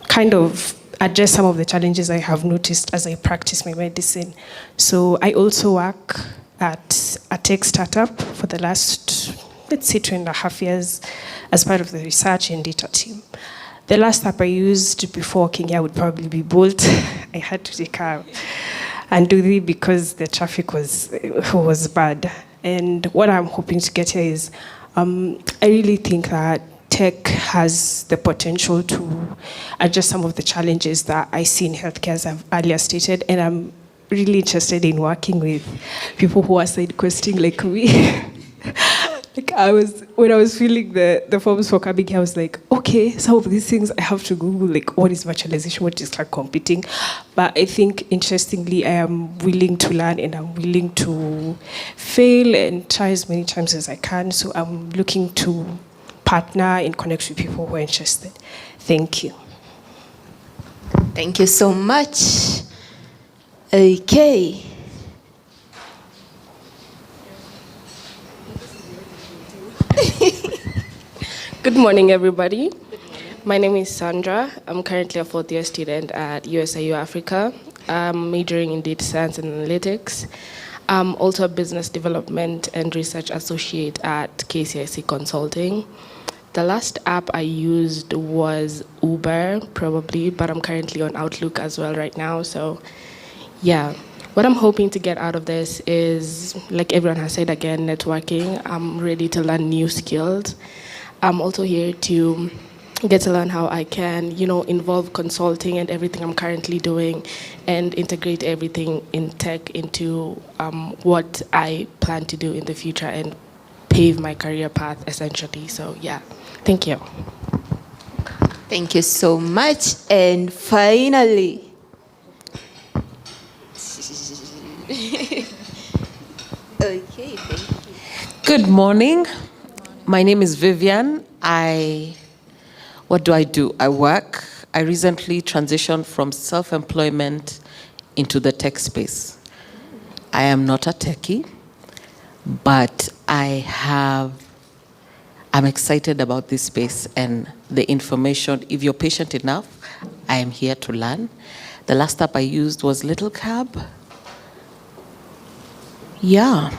[SPEAKER 13] kind of address some of the challenges I have noticed as I practice my medicine. So I also work at a tech startup for the last, let's say, 2.5 years as part of the research and data team. The last app I used before working here would probably be Bolt. I had to take a Anduri because the traffic was bad. And what I'm hoping to get here is, I really think that tech has the potential to address some of the challenges that I see in healthcare, as I've earlier stated, and I'm really interested in working with people who are side questing like me. When I was filling the forms for coming, I was like, okay, some of these things I have to Google, like what is virtualization, what is cloud computing. But I think, interestingly, I am willing to learn and I'm willing to fail and try as many times as I can. So I'm looking to partner and connect with people who are interested. Thank you.
[SPEAKER 5] Thank you so much. Okay.
[SPEAKER 14] Good morning, everybody. My name is Sandra. I'm currently a fourth-year student at USIU Africa. I'm majoring in data science and analytics. I'm also a business development and research associate at KCIC Consulting. The last app I used was Uber, probably, but I'm currently on Outlook as well right now. So, yeah. What I'm hoping to get out of this is, like everyone has said again, networking. I'm ready to learn new skills. I'm also here to get to learn how I can, involve consulting and everything I'm currently doing and integrate everything in tech into what I plan to do in the future and pave my career path, essentially. So, yeah. Thank you.
[SPEAKER 5] Thank you so much. And finally, okay, thank you.
[SPEAKER 15] Good morning. My name is Vivian. What do? I work. I recently transitioned from self-employment into the tech space. I am not a techie, but I'm excited about this space and the information. If you're patient enough, I am here to learn. The last app I used was Little Cab. Yeah.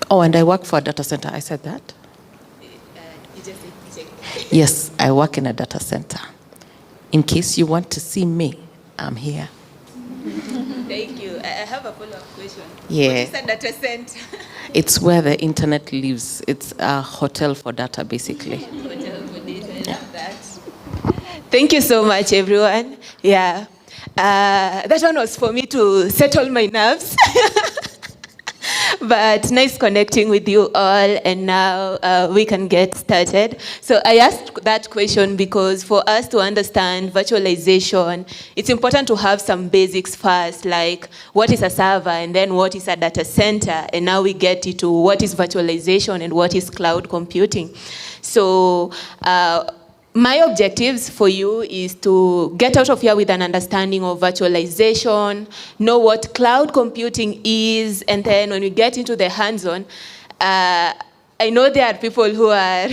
[SPEAKER 15] Oh, and I work for a data center. I said that? Yes, I work in a data center. In case you want to see me, I'm here.
[SPEAKER 5] Thank you. I have a follow-up question.
[SPEAKER 15] Yeah.
[SPEAKER 5] What is a data center?
[SPEAKER 15] It's where the internet lives. It's a hotel for data, basically.
[SPEAKER 5] Hotel for data, I love that. Thank you so much, everyone. Yeah. That one was for me to settle my nerves. But nice connecting with you all, and now we can get started. So I asked that question because for us to understand virtualization, it's important to have some basics first, like what is a server and then what is a data center, and now we get into what is virtualization and what is cloud computing. So my objectives for you is to get out of here with an understanding of virtualization, know what cloud computing is, and then when we get into the hands-on, I know there are people who are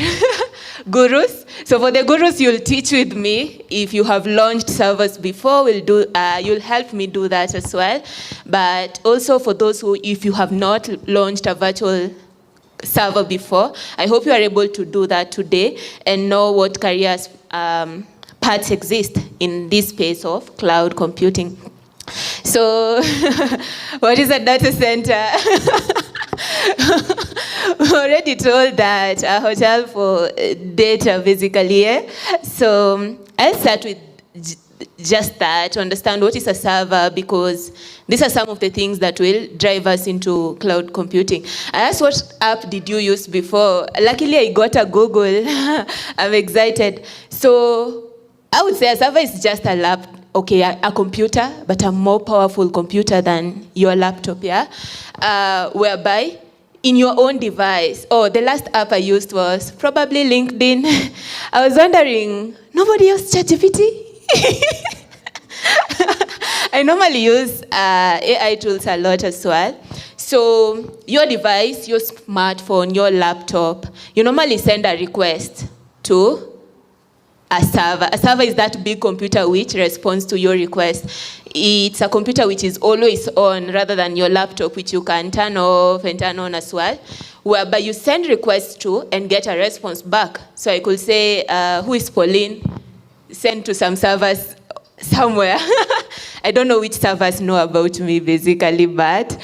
[SPEAKER 5] gurus. So for the gurus, you'll teach with me. If you have launched servers before, you'll help me do that as well. But also for those who, if you have not launched a virtual server before, I hope you are able to do that today and know what careers paths exist in this space of cloud computing. So, what is a data center? We already told that a hotel for data, basically. Yeah? So, I'll start with just that, to understand what is a server, because these are some of the things that will drive us into cloud computing. I asked, what app did you use before? Luckily, I got a Google. I'm excited. So I would say a server is just a a computer, but a more powerful computer than your laptop, yeah? Whereby in your own device, the last app I used was probably LinkedIn. I was wondering, nobody used ChatGPT? I normally use AI tools a lot as well. So your device, your smartphone, your laptop, you normally send a request to a server. A server is that big computer which responds to your request. It's a computer which is always on rather than your laptop, which you can turn off and turn on as well, whereby you send requests to and get a response back. So I could say, who is Pauline? Send to some servers somewhere. I don't know which servers know about me, basically, but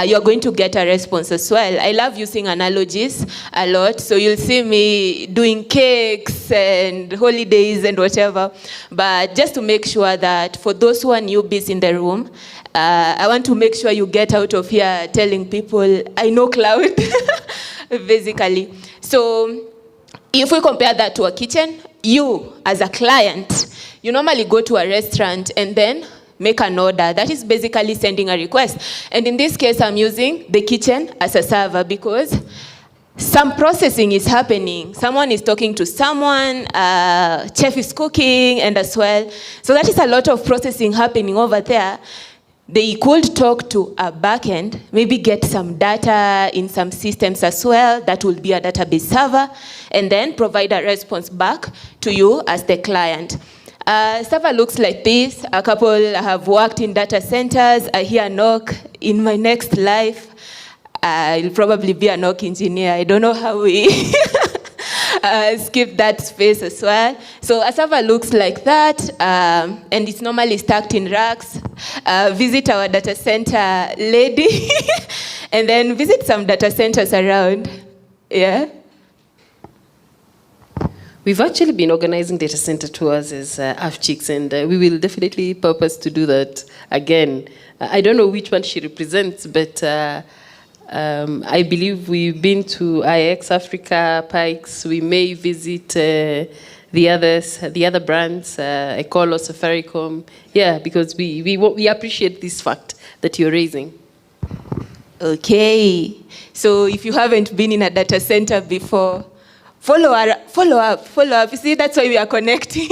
[SPEAKER 5] you're going to get a response as well. I love using analogies a lot, so you'll see me doing cakes and holidays and whatever. But just to make sure that for those who are newbies in the room, I want to make sure you get out of here telling people, I know cloud, basically. So if we compare that to a kitchen, you as a client, you normally go to a restaurant and then make an order. That is basically sending a request. And in this case, I'm using the kitchen as a server because some processing is happening. Someone is talking to someone, chef is cooking, and as well. So that is a lot of processing happening over there. They could talk to a backend, maybe get some data in some systems as well. That will be a database server, and then provide a response back to you as the client. Server looks like this. A couple have worked in data centers. I hear a knock. In my next life, I'll probably be a knock engineer. I don't know how we skip that space as well. So a server looks like that, and it's normally stacked in racks. Visit our data center lady, and then visit some data centers around. Yeah.
[SPEAKER 3] We've actually been organizing data center tours as Afchix, and we will definitely purpose to do that again. I don't know which one she represents, but I believe we've been to IX Africa, Pikes. We may visit the other brands, Ecolo, Safaricom. Yeah, because we appreciate this fact that you're raising.
[SPEAKER 5] Okay. So if you haven't been in a data center before, follow up. You see, that's why we are connecting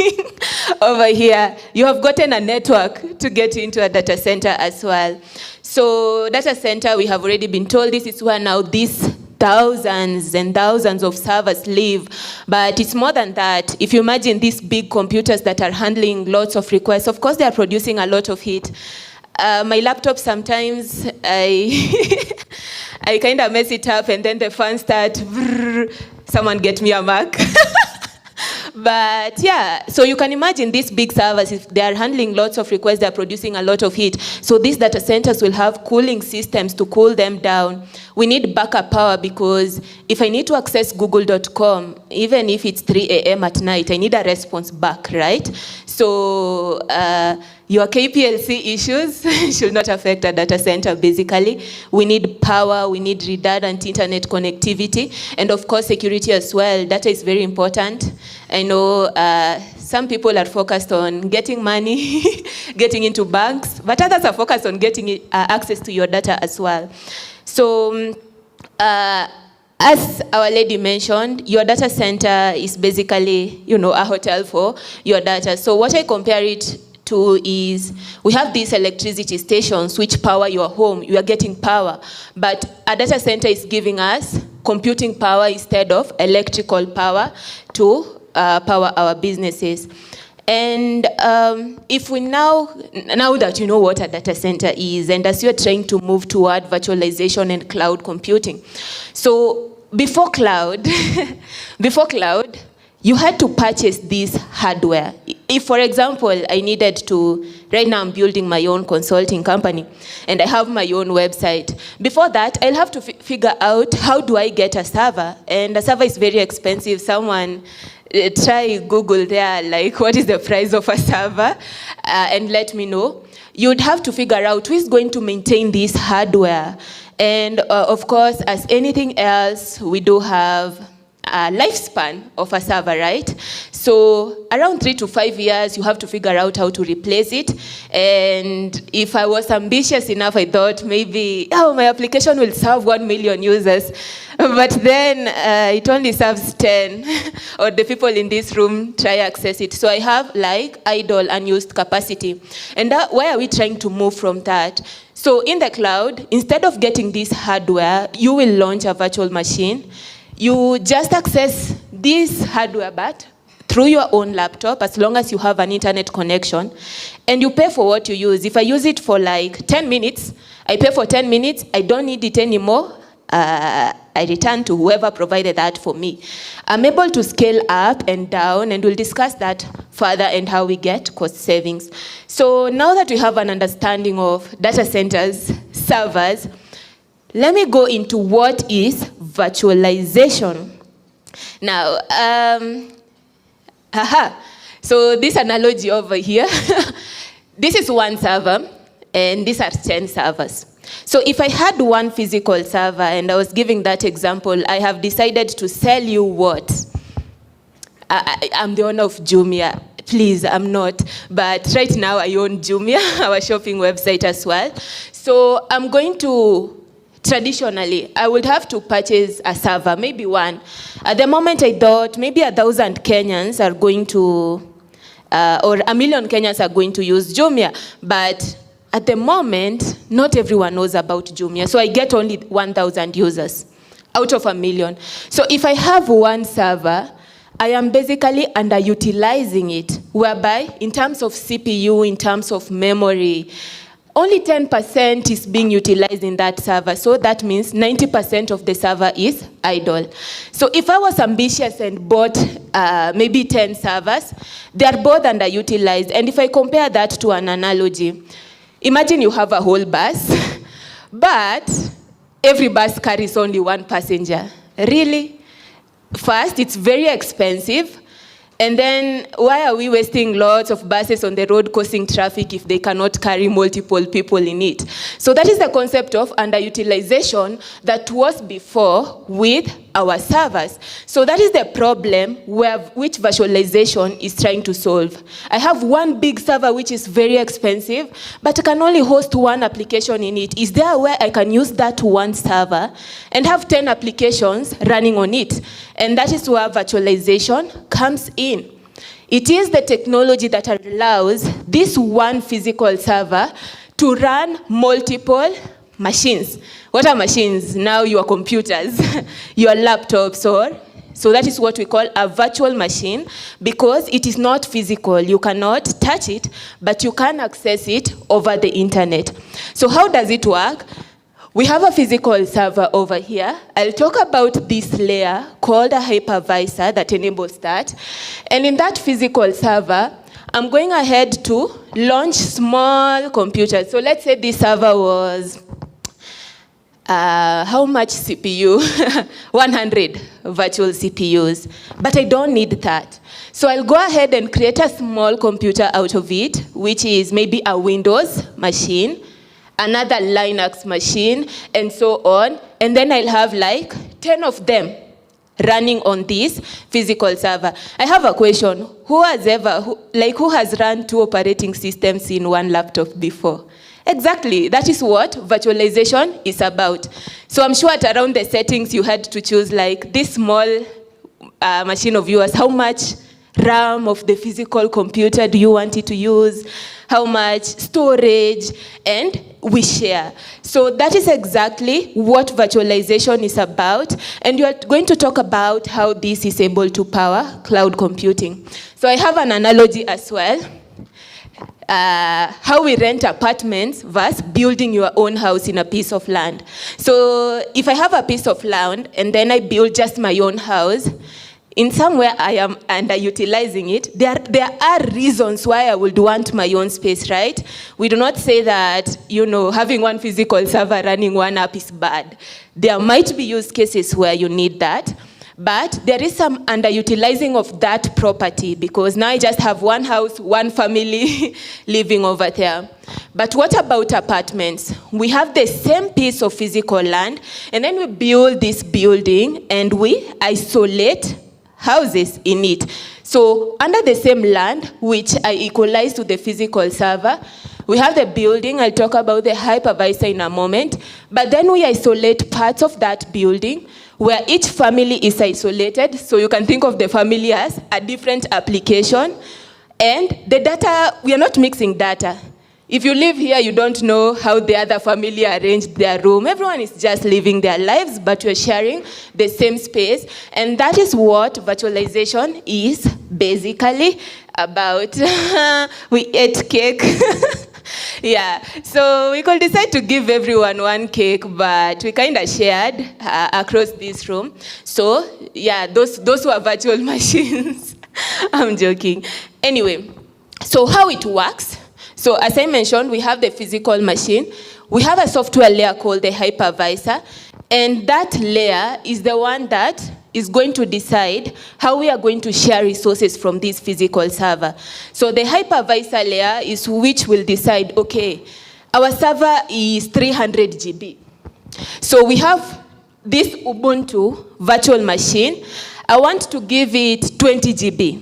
[SPEAKER 5] over here. You have gotten a network to get into a data center as well. So data center, we have already been told this is where now these thousands and thousands of servers live. But it's more than that. If you imagine these big computers that are handling lots of requests, of course they are producing a lot of heat. My laptop sometimes, I kind of mess it up and then the fans start, someone get me a Mac. But yeah, so you can imagine these big servers, if they are handling lots of requests, they are producing a lot of heat. So these data centers will have cooling systems to cool them down. We need backup power because if I need to access google.com, even if it's 3 a.m. at night, I need a response back, right? So your KPLC issues should not affect a data center, basically. We need power, we need redundant internet connectivity, and of course security as well. Data is very important. I know some people are focused on getting money, getting into banks, but others are focused on getting access to your data as well. So as our lady mentioned, your data center is basically, a hotel for your data. So what I compare it to is we have these electricity stations which power your home. You are getting power, but a data center is giving us computing power instead of electrical power to power our businesses. And if we now that you know what a data center is, and as you're trying to move toward virtualization and cloud computing, so before cloud, you had to purchase this hardware. If, for example, I needed to, right now I'm building my own consulting company, and I have my own website. Before that, I'll have to figure out how do I get a server, and a server is very expensive. Someone try Google there, like what is the price of a server, and let me know. You'd have to figure out who is going to maintain this hardware. And of course, as anything else, we do have a lifespan of a server, right? So around 3 to 5 years, you have to figure out how to replace it. And if I was ambitious enough, I thought maybe, my application will serve 1 million users. But then it only serves 10, or the people in this room try access it. So I have like idle unused capacity. And why are we trying to move from that? So in the cloud, instead of getting this hardware, you will launch a virtual machine. You just access this hardware, but through your own laptop, as long as you have an internet connection, and you pay for what you use. If I use it for like 10 minutes, I pay for 10 minutes, I don't need it anymore, I return to whoever provided that for me. I'm able to scale up and down, and we'll discuss that further and how we get cost savings. So now that we have an understanding of data centers, servers, let me go into what is virtualization. Now, so this analogy over here, this is one server, and these are 10 servers. So if I had one physical server, and I was giving that example, I have decided to sell you what? I'm the owner of Jumia. Please, I'm not. But right now I own Jumia, our shopping website as well. So I'm going to, traditionally, I would have to purchase a server, maybe one. At the moment I thought maybe 1,000 Kenyans are going to, or 1 million Kenyans are going to use Jumia. But at the moment, not everyone knows about Jumia. So I get only 1,000 users out of 1 million. So if I have one server, I am basically underutilizing it, whereby in terms of CPU, in terms of memory, only 10% is being utilized in that server. So that means 90% of the server is idle. So if I was ambitious and bought maybe 10 servers, they are both underutilized. And if I compare that to an analogy, imagine you have a whole bus, but every bus carries only one passenger. Really? First, it's very expensive. And then, why are we wasting lots of buses on the road causing traffic if they cannot carry multiple people in it? So that is the concept of underutilization that was before with our servers. So that is the problem which virtualization is trying to solve. I have one big server which is very expensive, but I can only host one application in it. Is there a way I can use that one server and have 10 applications running on it? And that is where virtualization comes in. It is the technology that allows this one physical server to run multiple machines. What are machines? Now your computers, your laptops, so that is what we call a virtual machine, because it is not physical. You cannot touch it, but you can access it over the internet. So how does it work? We have a physical server over here. I'll talk about this layer called a hypervisor that enables that. And in that physical server, I'm going ahead to launch small computers. So let's say this server was, how much CPU? 100 virtual CPUs. But I don't need that. So I'll go ahead and create a small computer out of it, which is maybe a Windows machine, another Linux machine, and so on. And then I'll have like 10 of them running on this physical server. I have a question. Who has run 2 operating systems in one laptop before? Exactly, that is what virtualization is about. So I'm sure at around the settings you had to choose like this small machine of yours, how much RAM of the physical computer do you want it to use, how much storage, and we share. So that is exactly what virtualization is about, and you are going to talk about how this is able to power cloud computing. So I have an analogy as well. How we rent apartments versus building your own house in a piece of land. So if I have a piece of land and then I build just my own house, in somewhere I am underutilizing it. There are reasons why I would want my own space, right? We do not say that, having one physical server running one app is bad. There might be use cases where you need that. But there is some underutilizing of that property because now I just have one house, one family living over there. But what about apartments? We have the same piece of physical land, and then we build this building and we isolate houses in it. So under the same land, which I equalize to the physical server, we have the building. I'll talk about the hypervisor in a moment. But then we isolate parts of that building where each family is isolated. So you can think of the family as a different application. And the data, we are not mixing data. If you live here, you don't know how the other family arranged their room. Everyone is just living their lives, but we're sharing the same space. And that is what virtualization is basically about. We ate cake. Yeah, so we could decide to give everyone one cake, but we kind of shared across this room. So yeah, those were virtual machines. I'm joking. Anyway, so how it works. So as I mentioned, we have the physical machine. We have a software layer called the hypervisor. And that layer is the one that is going to decide how we are going to share resources from this physical server. So the hypervisor layer is which will decide, okay, Our server is 300 GB. So we have this Ubuntu virtual machine. I want to give it 20 GB.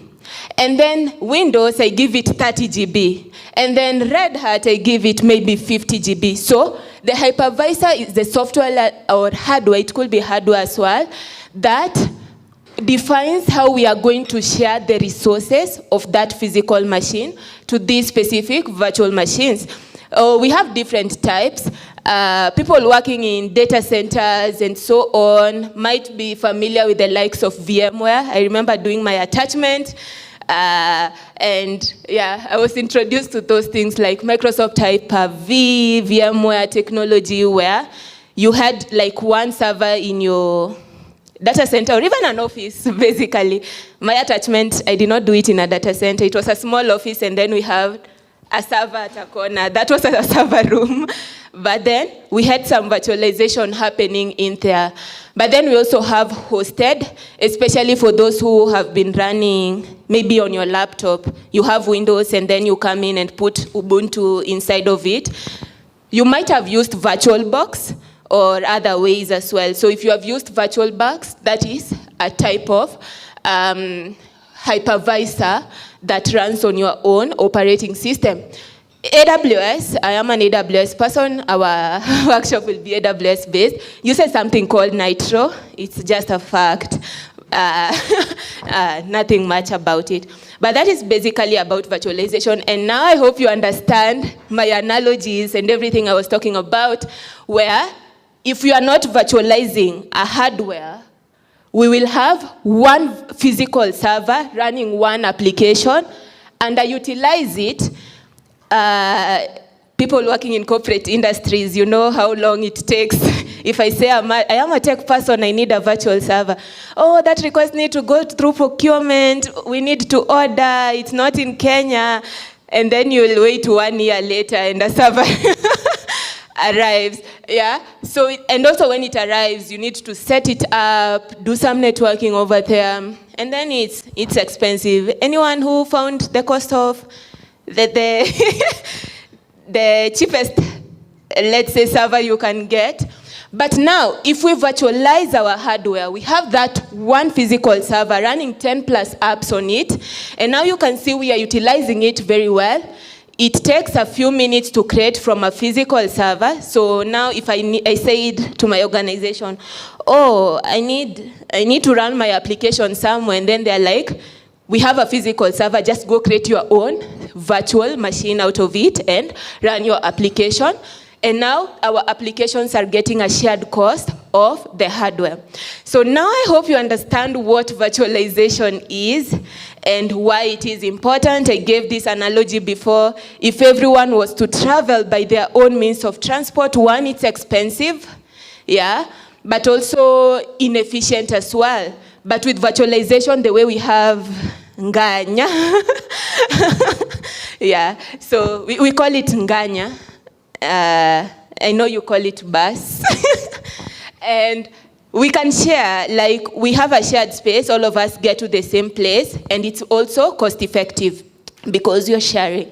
[SPEAKER 5] And then Windows, I give it 30 GB. And then Red Hat, I give it maybe 50 GB. So the hypervisor is the software or hardware, it could be hardware as well, that defines how we are going to share the resources of that physical machine to these specific virtual machines. We have different types. People working in data centers and so on might be familiar with the likes of VMware. I remember doing my attachment. And yeah, I was introduced to those things like Microsoft Hyper-V, VMware technology, where you had like one server in your data center or even an office, basically. My attachment, I did not do it in a data center. It was a small office, and then we have a server at a corner. That was a server room. But then we had some virtualization happening in there. But then we also have hosted, especially for those who have been running maybe on your laptop. You have Windows, and then you come in and put Ubuntu inside of it. You might have used VirtualBox or other ways as well. So if you have used VirtualBox, that is a type of hypervisor that runs on your own operating system. AWS, I am an AWS person. Our workshop will be AWS based. Uses something called Nitro. It's just a fact. Nothing much about it. But that is basically about virtualization. And now I hope you understand my analogies and everything I was talking about, where if we are not virtualizing a hardware, we will have one physical server running one application, and I utilize it. People working in corporate industries, you know how long it takes. If I say I am a tech person, I need a virtual server. Oh, that request needs to go through procurement. We need to order. It's not in Kenya. And then you'll wait 1 year later and the server arrives. Yeah. So, and also when it arrives, you need to set it up, do some networking over there, and then it's expensive. Anyone who found the cost of the cheapest, let's say, server you can get? But now, if we virtualize our hardware, we have that one physical server running 10 plus apps on it, and now you can see we are utilizing it very well. It takes a few minutes to create from a physical server. So now if I said to my organization, oh, I need to run my application somewhere, and then they're like, we have a physical server, just go create your own virtual machine out of it and run your application. And now our applications are getting a shared cost of the hardware. So now I hope you understand what virtualization is and why it is important. I gave this analogy before. If everyone was to travel by their own means of transport, one, it's expensive, yeah, but also inefficient as well. But with virtualization, the way we have nganya, yeah, so we call it nganya. I know you call it bus. And we can share, like we have a shared space, all of us get to the same place, and it's also cost effective because you're sharing.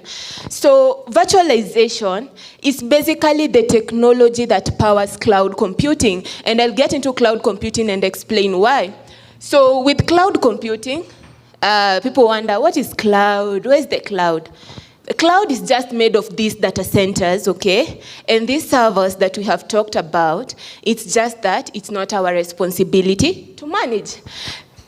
[SPEAKER 5] So virtualization is basically the technology that powers cloud computing, and I'll get into cloud computing and explain why. So with cloud computing, people wonder, what is cloud? Where's the cloud? The cloud is just made of these data centers, okay? And these servers that we have talked about, it's just that it's not our responsibility to manage.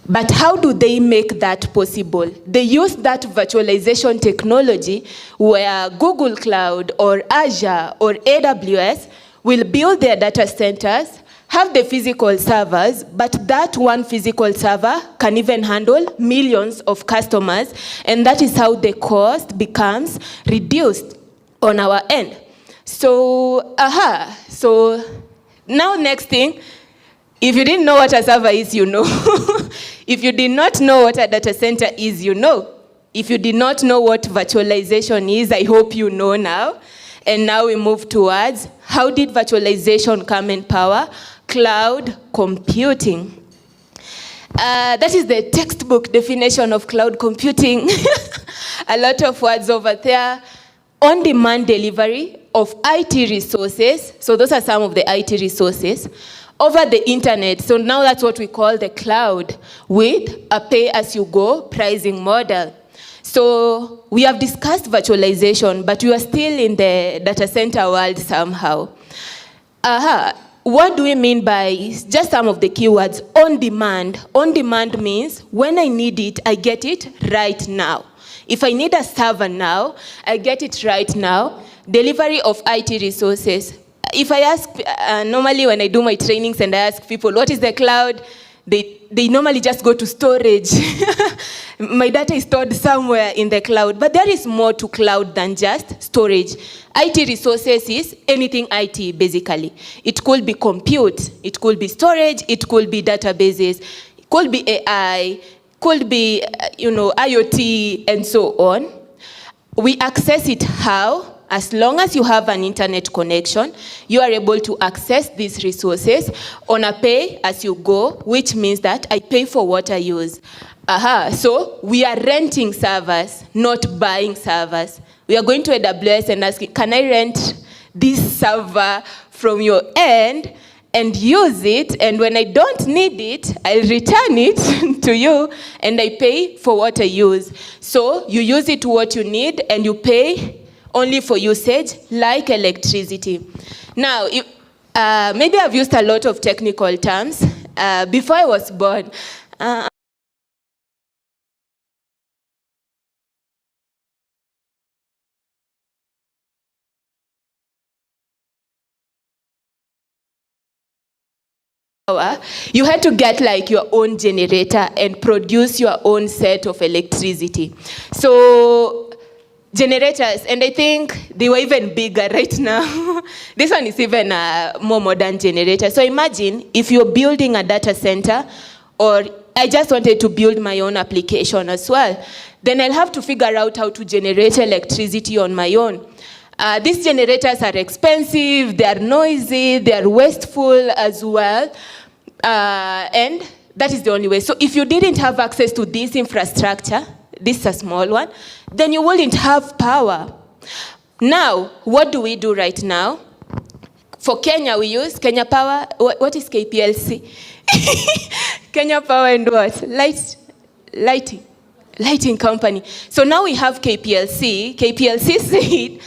[SPEAKER 5] But how do they make that possible? They use that virtualization technology where Google Cloud or Azure or AWS will build their data centers, have the physical servers, but that one physical server can even handle millions of customers, and that is how the cost becomes reduced on our end. So, so now next thing, if you didn't know what a server is, you know. If you did not know what a data center is, you know. If you did not know what virtualization is, I hope you know now. And now we move towards, how did virtualization come in power? Cloud computing. That is the textbook definition of cloud computing. A lot of words over there. On-demand delivery of IT resources, so those are some of the IT resources, over the internet. So now that's what we call the cloud, with a pay-as-you-go pricing model. So we have discussed virtualization, but we are still in the data center world somehow. What do we mean by just some of the keywords? On demand. On demand means when I need it, I get it right now. If I need a server now, I get it right now. Delivery of IT resources. If I ask, normally when I do my trainings and I ask people, what is the cloud? They normally just go to storage. My data is stored somewhere in the cloud, but there is more to cloud than just storage. IT resources is anything IT, basically. It could be compute, it could be storage, it could be databases, it could be AI, could be IoT, and so on. We access it how? As long as you have an internet connection, you are able to access these resources on a pay-as-you-go, which means that I pay for what I use. So we are renting servers, not buying servers. We are going to AWS and asking, can I rent this server from your end and use it? And when I don't need it, I'll return it to you and I pay for what I use. So you use it to what you need and you pay only for usage, like electricity. Now, maybe I've used a lot of technical terms. Before I was born, you had to get like your own generator and produce your own set of electricity. So generators, and I think they were even bigger right now. This one is even a more modern generator. So imagine if you're building a data center, or I just wanted to build my own application as well, then I'll have to figure out how to generate electricity on my own. These generators are expensive, they are noisy, they are wasteful as well, and that is the only way. So if you didn't have access to this infrastructure, this is a small one, then you wouldn't have power. Now, what do we do right now? For Kenya, we use Kenya Power. What is KPLC? Kenya Power and what? Lighting company. So now we have KPLC. KPLC said,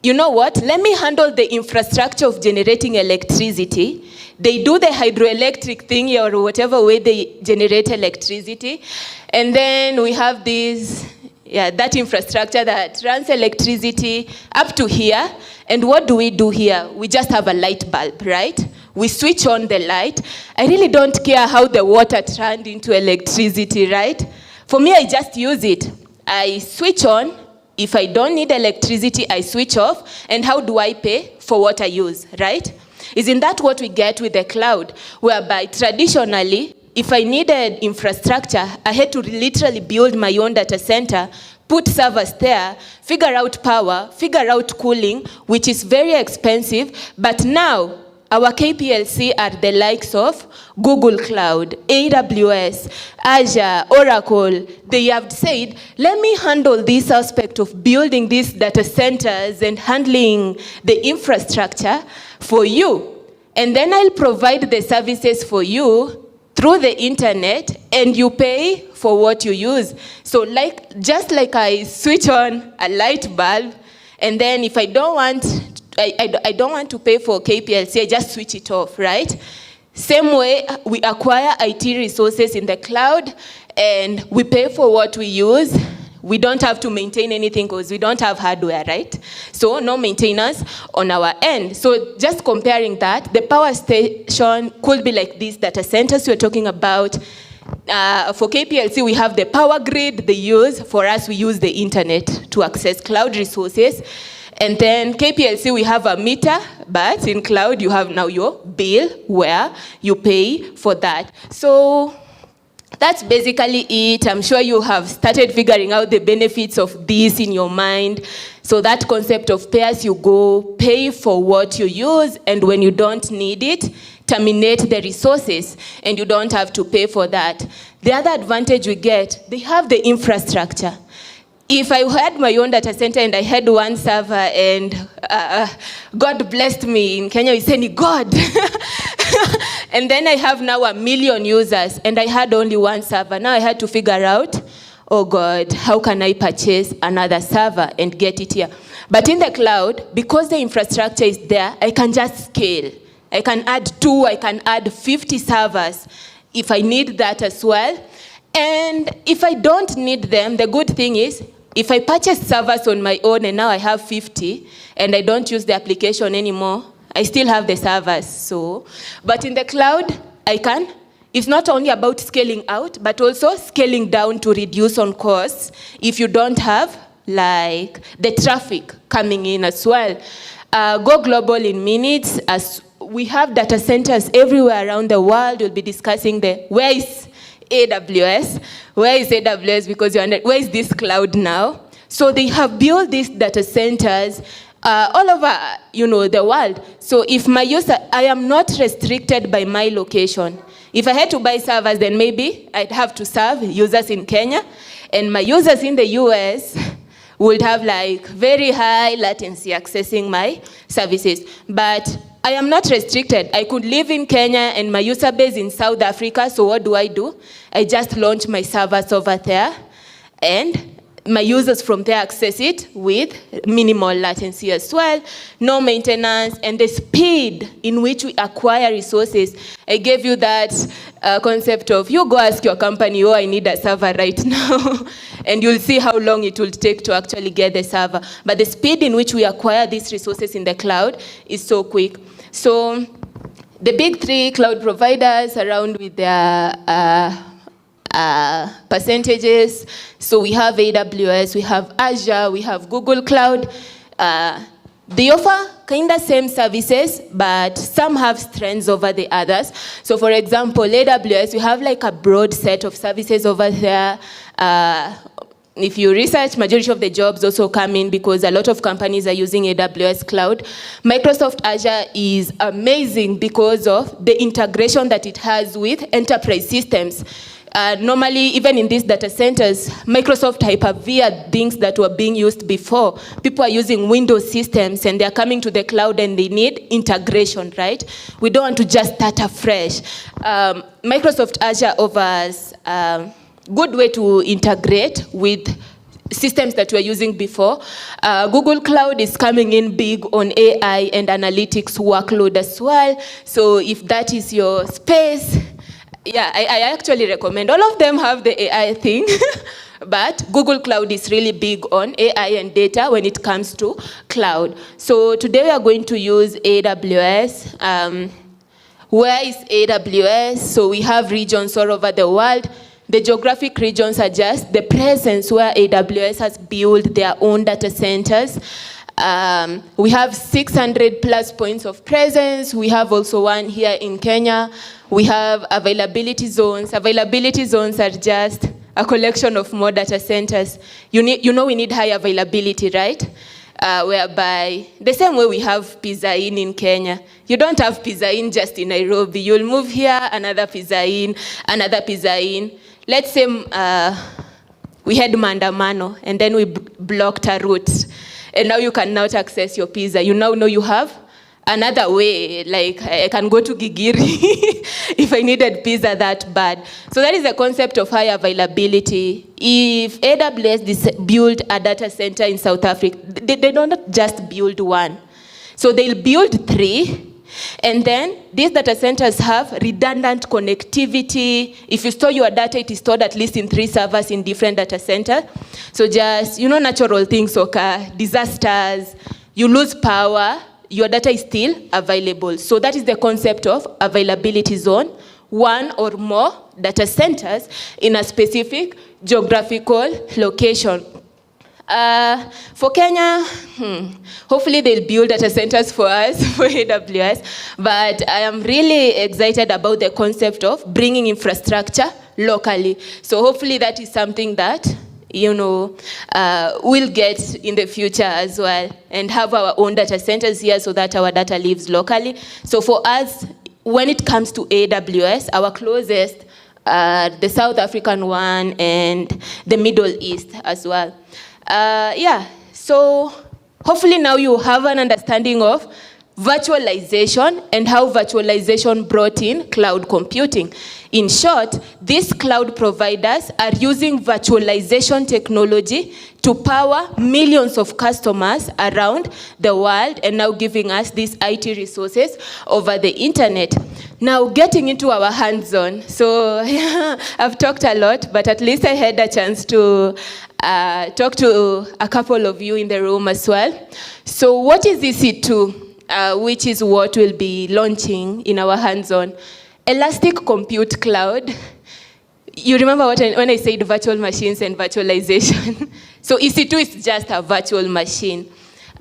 [SPEAKER 5] you know what? Let me handle the infrastructure of generating electricity. They do the hydroelectric thing or whatever way they generate electricity. And then we have that infrastructure that runs electricity up to here. And what do we do here? We just have a light bulb, right? We switch on the light. I really don't care how the water turned into electricity, right? For me, I just use it. I switch on. If I don't need electricity, I switch off. And how do I pay? For what I use, right? Isn't that what we get with the cloud? Whereby traditionally, if I needed infrastructure, I had to literally build my own data center, put servers there, figure out power, figure out cooling, which is very expensive. But now, our KPLC are the likes of Google Cloud, AWS, Azure, Oracle. They have said, let me handle this aspect of building these data centers and handling the infrastructure for you. And then I'll provide the services for you through the internet, and you pay for what you use. So just like I switch on a light bulb, and then if I don't want to pay for KPLC, I just switch it off, right? Same way, we acquire IT resources in the cloud, and we pay for what we use. We don't have to maintain anything because we don't have hardware, right? So no maintenance on our end. So just comparing that, the power station could be like these data centers we're talking about. For KPLC, we have the power grid they use. For us, we use the internet to access cloud resources. And then KPLC, we have a meter, but in cloud, you have now your bill where you pay for that. So that's basically it. I'm sure you have started figuring out the benefits of this in your mind. So that concept of pay as you go, pay for what you use, and when you don't need it, terminate the resources, and you don't have to pay for that. The other advantage we get, they have the infrastructure. if I had my own data center and I had one server and God blessed me, in Kenya we say ni God. And then I have now 1 million users and I had only one server. Now I had to figure out, oh God, how can I purchase another server and get it here? But in the cloud, because the infrastructure is there, I can just scale. I can add 2, I can add 50 servers if I need that as well. And if I don't need them, the good thing is, if I purchase servers on my own and now I have 50 and I don't use the application anymore, I still have the servers. So, but in the cloud, I can. It's not only about scaling out, but also scaling down to reduce on costs if you don't have like the traffic coming in as well. Go global in minutes. As we have data centers everywhere around the world, we'll be discussing where is AWS? Where is AWS? Because where is this cloud now? So they have built these data centers all over, the world. So if my user, I am not restricted by my location. If I had to buy servers, then maybe I'd have to serve users in Kenya, and my users in the US would have like very high latency accessing my services. But I am not restricted. I could live in Kenya and my user base in South Africa, so what do? I just launch my servers over there, and my users from there access it with minimal latency as well, no maintenance, and the speed in which we acquire resources. I gave you that concept of, you go ask your company, oh, I need a server right now, and you'll see how long it will take to actually get the server. But the speed in which we acquire these resources in the cloud is so quick. So the big 3 cloud providers around with their percentages. So we have AWS, we have Azure, we have Google Cloud. They offer kind of same services, but some have strengths over the others. So for example, AWS, we have like a broad set of services over there. If you research, majority of the jobs also come in because a lot of companies are using AWS Cloud. Microsoft Azure is amazing because of the integration that it has with enterprise systems. Normally, even in these data centers, Microsoft Hyper-V are things that were being used before. People are using Windows systems and they're coming to the cloud and they need integration, right? We don't want to just start afresh. Microsoft Azure offers a good way to integrate with systems that we're using before. Google Cloud is coming in big on AI and analytics workload as well. So if that is your space, yeah, I actually recommend. All of them have the AI thing, but Google Cloud is really big on AI and data when it comes to cloud. So today we are going to use AWS. Where is AWS? So we have regions all over the world. The geographic regions are just the presence where AWS has built their own data centers. We have 600 plus points of presence. We have also one here in Kenya. We have availability zones. Availability zones are just a collection of more data centers. We need high availability, right? Whereby, the same way we have Pizza Inn in Kenya. You don't have Pizza Inn just in Nairobi. You'll move here, another Pizza Inn, another Pizza Inn. Let's say we had Mandamano, and then we blocked a route. And now you cannot access your pizza. You now know you have another way, like I can go to Gigiri if I needed pizza that bad. So that is the concept of high availability. If AWS build a data center in South Africa, they don't just build one. So they'll build 3, and then these data centers have redundant connectivity. If you store your data, it is stored at least in 3 servers in different data centers. So just, natural things occur, disasters, you lose power, your data is still available. So that is the concept of availability zone, 1 or more data centers in a specific geographical location. For Kenya, hopefully they'll build data centers for us, for AWS, but I am really excited about the concept of bringing infrastructure locally. So hopefully that is something that, we'll get in the future as well, and have our own data centers here so that our data lives locally. So for us, when it comes to AWS, our closest, the South African one and the Middle East as well. Yeah, so hopefully now you have an understanding of virtualization and how virtualization brought in cloud computing. In short, these cloud providers are using virtualization technology to power millions of customers around the world and now giving us these IT resources over the internet. Now getting into our hands-on. So I've talked a lot, but at least I had a chance to talk to a couple of you in the room as well. So what is EC2? Which is what we'll be launching in our hands-on. Elastic Compute Cloud. You remember when I said virtual machines and virtualization? So EC2 is just a virtual machine,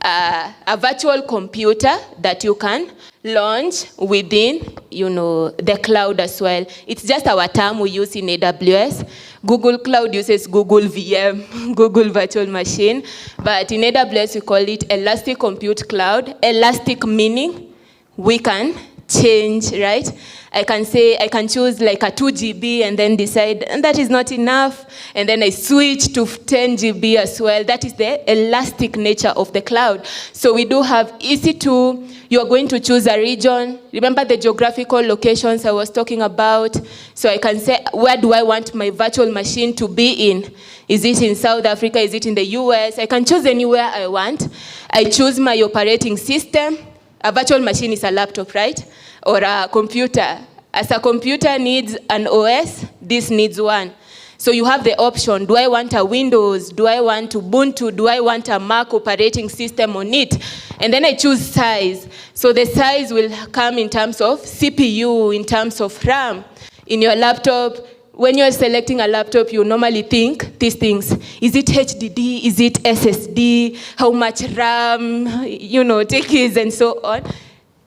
[SPEAKER 5] a virtual computer that you can launch within, the cloud as well. It's just our term we use in AWS. Google Cloud uses Google VM, Google Virtual Machine, but in AWS we call it Elastic Compute Cloud. Elastic meaning we can change, right? I can choose like a 2 GB and then decide, and that is not enough, and then I switch to 10 GB as well. That is the elastic nature of the cloud. So we do have EC2. You are going to choose a region. Remember the geographical locations I was talking about? So I can say, where do I want my virtual machine to be in? Is it in South Africa? Is it in the US? I can choose anywhere I want. I choose my operating system. A virtual machine is a laptop, right? Or a computer. As a computer needs an OS, this needs one. So you have the option, do I want a Windows? Do I want Ubuntu? Do I want a Mac operating system on it? And then I choose size. So the size will come in terms of CPU, in terms of RAM. In your laptop, when you're selecting a laptop, you normally think these things. Is it HDD? Is it SSD? How much RAM? Techies and so on.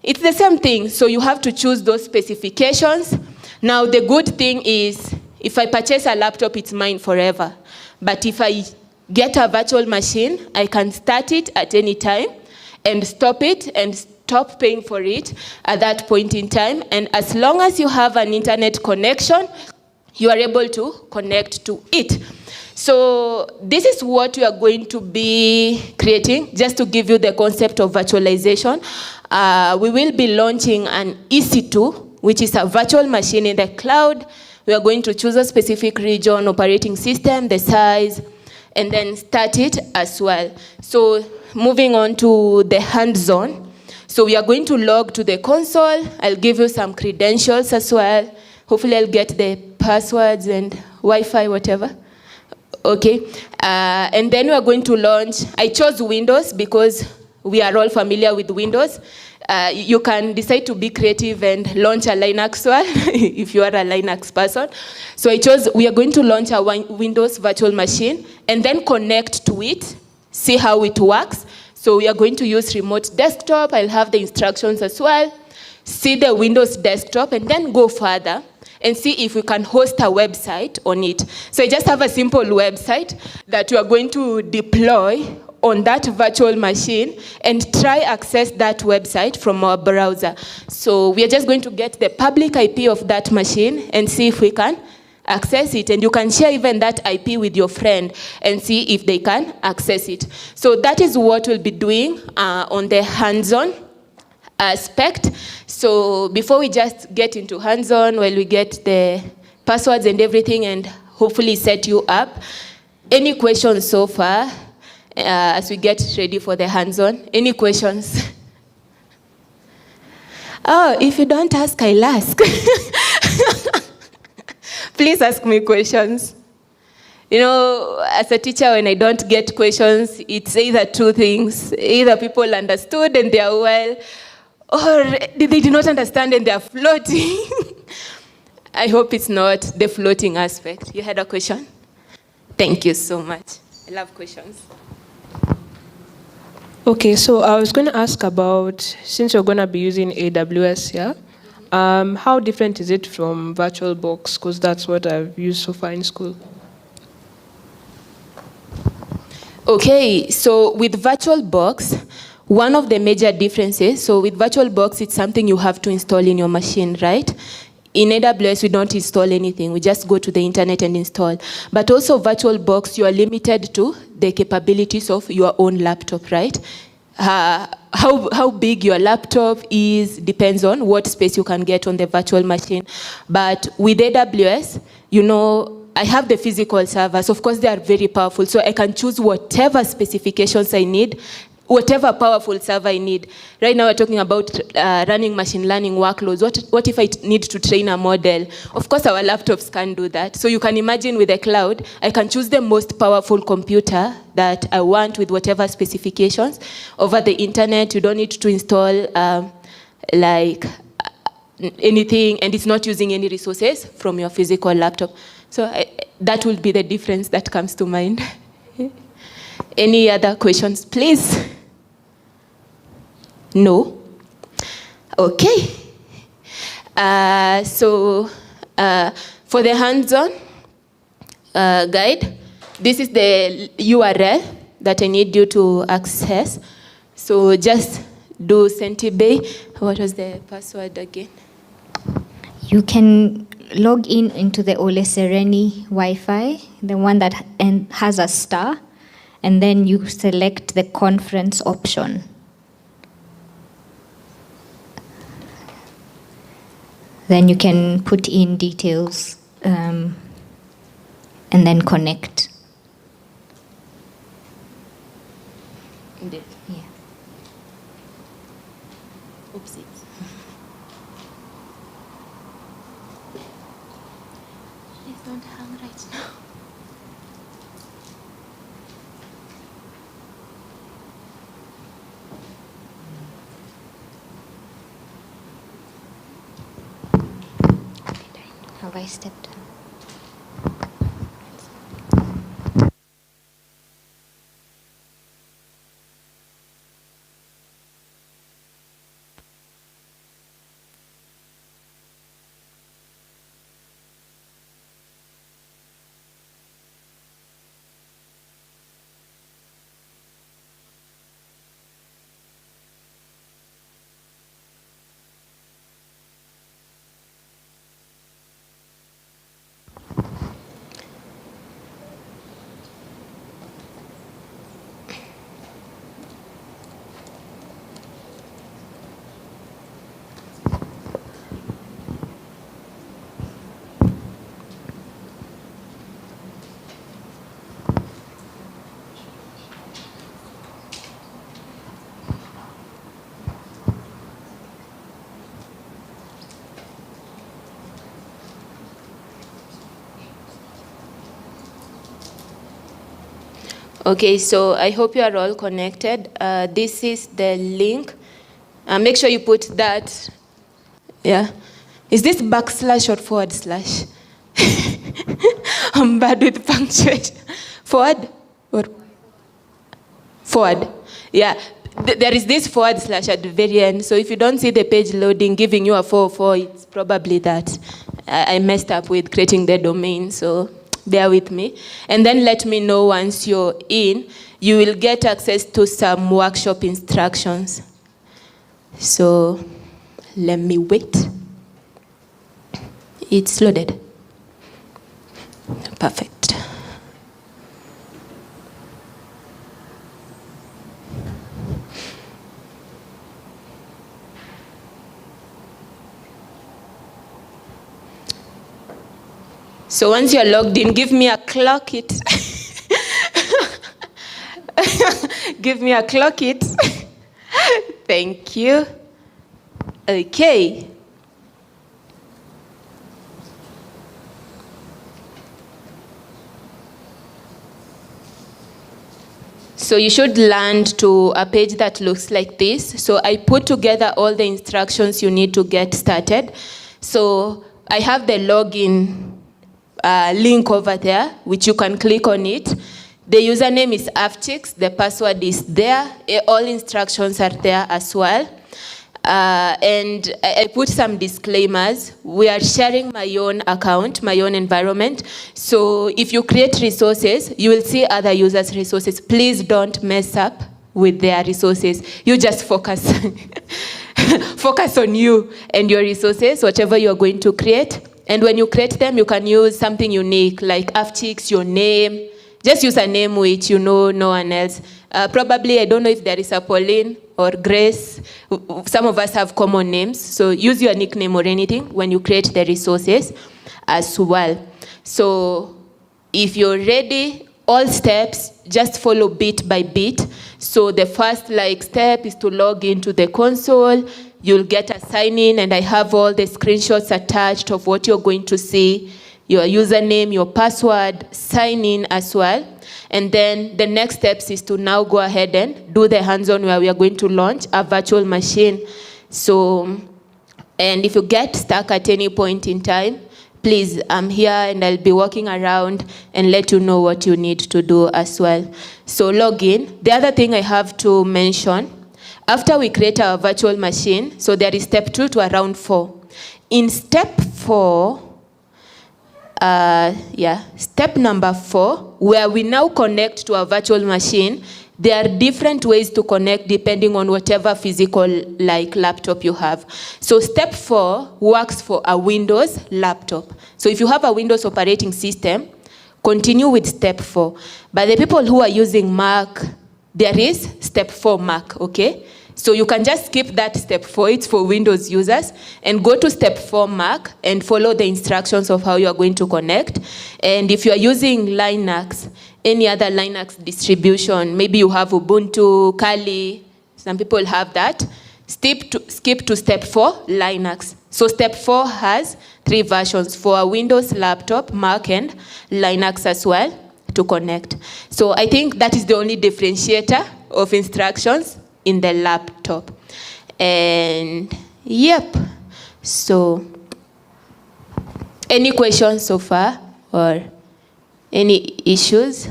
[SPEAKER 5] It's the same thing. So you have to choose those specifications. Now, the good thing is, if I purchase a laptop, it's mine forever. But if I get a virtual machine, I can start it at any time and stop it and stop paying for it at that point in time. And as long as you have an internet connection, you are able to connect to it. So this is what we are going to be creating, just to give you the concept of virtualization. We will be launching an EC2, which is a virtual machine in the cloud. We are going to choose a specific region, operating system, the size, and then start it as well. So moving on to the hands-on. So we are going to log to the console. I'll give you some credentials as well. Hopefully I'll get the passwords and Wi-Fi, whatever. Okay. And then we are going to launch. I chose Windows because we are all familiar with Windows. You can decide to be creative and launch a Linux one if you are a Linux person. So we are going to launch a Windows virtual machine and then connect to it, see how it works. So we are going to use remote desktop. I'll have the instructions as well. See the Windows desktop and then go further and see if we can host a website on it. So I just have a simple website that we are going to deploy on that virtual machine and try access that website from our browser. So we are just going to get the public IP of that machine and see if we can access it. And you can share even that IP with your friend and see if they can access it. So that is what we'll be doing on the hands-on aspect. So before we just get into hands-on, while we get the passwords and everything and hopefully set you up, any questions so far as we get ready for the hands-on? Any questions? Oh, if you don't ask, I'll ask. Please ask me questions. As a teacher, when I don't get questions, it's either two things. Either people understood and they are well, or they did not understand and they are floating. I hope it's not the floating aspect. You had a question? Thank you so much. I love questions.
[SPEAKER 13] Okay, so I was going to ask about, since you're going to be using AWS, yeah? How different is it from VirtualBox? Because that's what I've used so far in school.
[SPEAKER 5] Okay, so with VirtualBox, one of the major differences, so with VirtualBox, it's something you have to install in your machine, right? In AWS, we don't install anything. We just go to the internet and install. But also VirtualBox, you are limited to the capabilities of your own laptop, right? How big your laptop is depends on what space you can get on the virtual machine. But with AWS, you know, I have the physical servers. Of course, they are very powerful, so I can choose whatever specifications I need, whatever powerful server I need. Right now, we're talking about running machine learning workloads. What if I need to train a model? Of course, our laptops can do that. So you can imagine with the cloud, I can choose the most powerful computer that I want with whatever specifications. Over the internet, you don't need to install anything, and it's not using any resources from your physical laptop. So that will be the difference that comes to mind. Any other questions, please? No? Okay. For the hands-on guide, this is the URL that I need you to access. So just do Sentibay. What was the password again?
[SPEAKER 1] You can log in into the Ole Sereni Wi-Fi, the one that has a star, and then you select the conference option. Then you can put in details and then connect.
[SPEAKER 5] Indeed.
[SPEAKER 1] Yeah.
[SPEAKER 5] Oopsies. Please don't hang right now.
[SPEAKER 1] Have I stepped down?
[SPEAKER 5] Okay, so I hope you are all connected. This is the link. Make sure you put that. Yeah. Is this backslash or forward slash? I'm bad with punctuation. Forward? Or forward? Yeah. There is this forward slash at the very end. So if you don't see the page loading giving you a 404, it's probably that I messed up with creating the domain. So bear with me. And then let me know once you're in. You will get access to some workshop instructions. So let me wait. It's loaded. Perfect. So once you're logged in, give me a clock it. Give me a clock it. Thank you. Okay. So you should land to a page that looks like this. So I put together all the instructions you need to get started. So I have the login link over there, which you can click on it. The username is Afchix. The password is there. All instructions are there as well. And I put some disclaimers. We are sharing my own account, my own environment. So if you create resources, you will see other users' resources. Please don't mess up with their resources. You just focus. focus on you and your resources, whatever you are going to create. And when you create them, you can use something unique like Afchix, your name. Just use a name which you know no one else. Probably, I don't know if there is a Pauline or Grace. Some of us have common names. So use your nickname or anything when you create the resources as well. So if you're ready, all steps, just follow bit by bit. So the first step is to log into the console. You'll get a sign in, and I have all the screenshots attached of what you're going to see, your username, your password, sign in as well. And then the next steps is to now go ahead and do the hands-on where we are going to launch a virtual machine. So, and if you get stuck at any point in time, please, I'm here and I'll be walking around and let you know what you need to do as well. So log in. The other thing I have to mention, after we create our virtual machine, so there is step 2 to around 4. In step 4, step number 4, where we now connect to our virtual machine, there are different ways to connect depending on whatever physical laptop you have. So step 4 works for a Windows laptop. So if you have a Windows operating system, continue with step 4. But the people who are using Mac, there is step 4 Mac, okay? So you can just skip that step 4, it's for Windows users, and go to step 4 Mac and follow the instructions of how you are going to connect. And if you are using Linux, any other Linux distribution, maybe you have Ubuntu, Kali, some people have that, skip to step 4, Linux. So step 4 has 3 versions for a Windows laptop, Mac, and Linux as well to connect. So I think that is the only differentiator of instructions in the laptop. And yep, so any questions so far or any issues?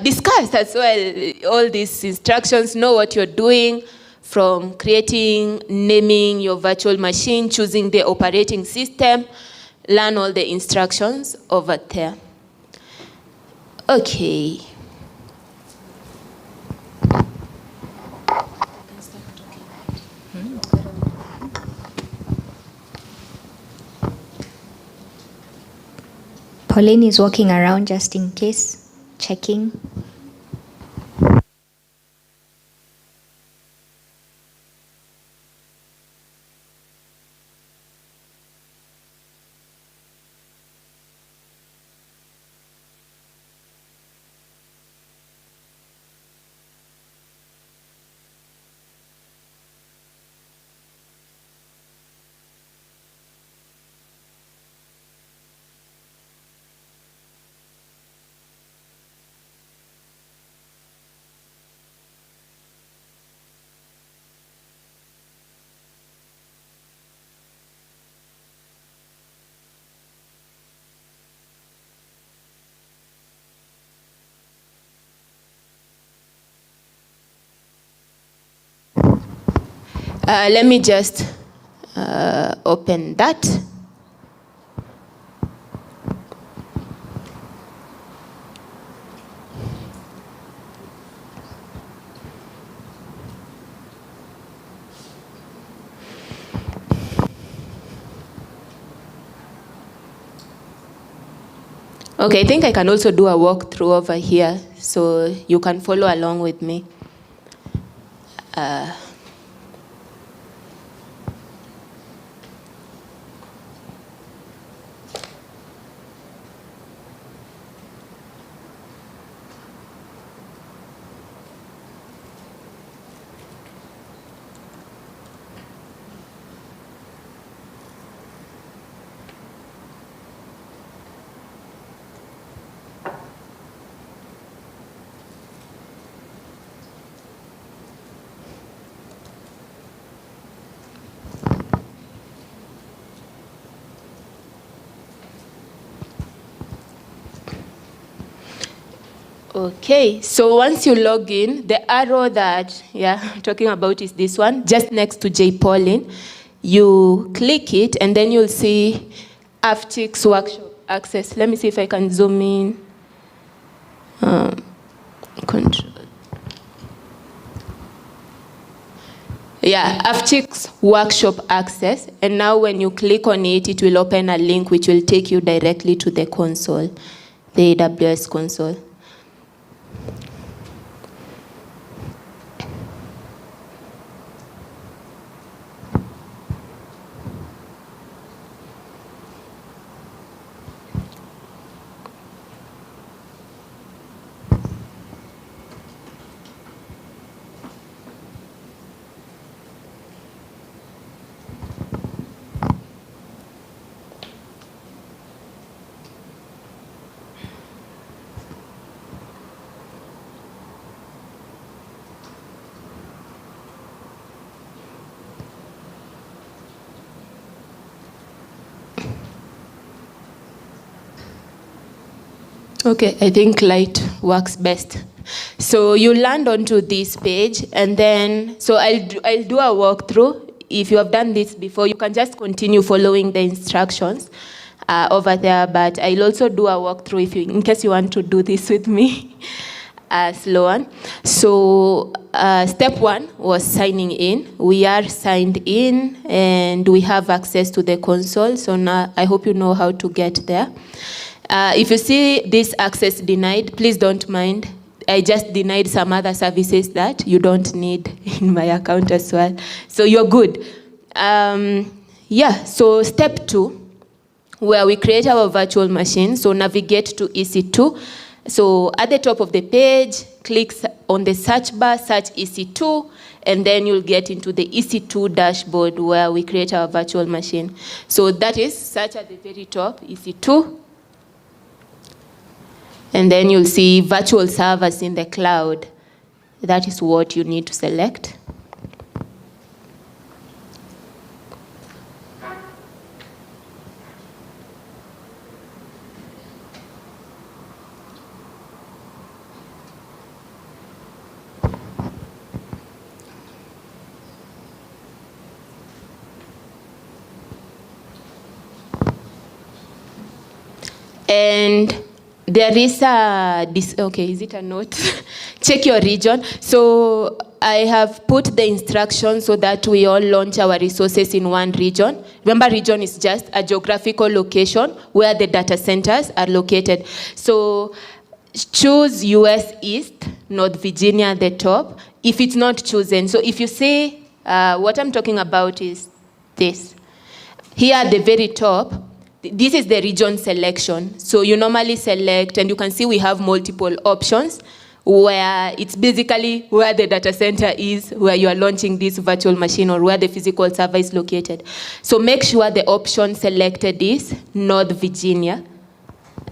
[SPEAKER 5] Discuss as well all these instructions, know what you're doing from creating, naming your virtual machine, choosing the operating system, learn all the instructions over there. Okay.
[SPEAKER 1] Pauline is walking around just in case, checking.
[SPEAKER 5] Let me just open that. Okay, I think I can also do a walkthrough over here, so you can follow along with me. Okay, so once you log in, the arrow that I'm talking about is this one, just next to J. Pauline. You click it, and then you'll see Afchix Workshop Access. Let me see if I can zoom in. Control. Yeah, Afchix workshop access. And now when you click on it, it will open a link which will take you directly to the console, the AWS console. Okay, I think light works best. So you land onto this page, and then, so I'll do a walkthrough. If you have done this before, you can just continue following the instructions over there, but I'll also do a walkthrough if you, in case you want to do this with me. Slow on. So step 1 was signing in. We are signed in, and we have access to the console. So now I hope you know how to get there. If you see this access denied, please don't mind. I just denied some other services that you don't need in my account as well. So you're good. Yeah, so step 2, where we create our virtual machine. So navigate to EC2. So at the top of the page, click on the search bar, search EC2, and then you'll get into the EC2 dashboard where we create our virtual machine. So that is search at the very top, EC2. And then you'll see virtual servers in the cloud. That is what you need to select. And there is okay, is it a note? Check your region. So I have put the instructions so that we all launch our resources in one region. Remember, region is just a geographical location where the data centers are located. So choose US East, North Virginia at the top, if it's not chosen. So if you say, what I'm talking about is this. Here at the very top, this is the region selection. So you normally select, and you can see we have multiple options where it's basically where the data center is, where you are launching this virtual machine, or where the physical server is located. So make sure the option selected is North Virginia,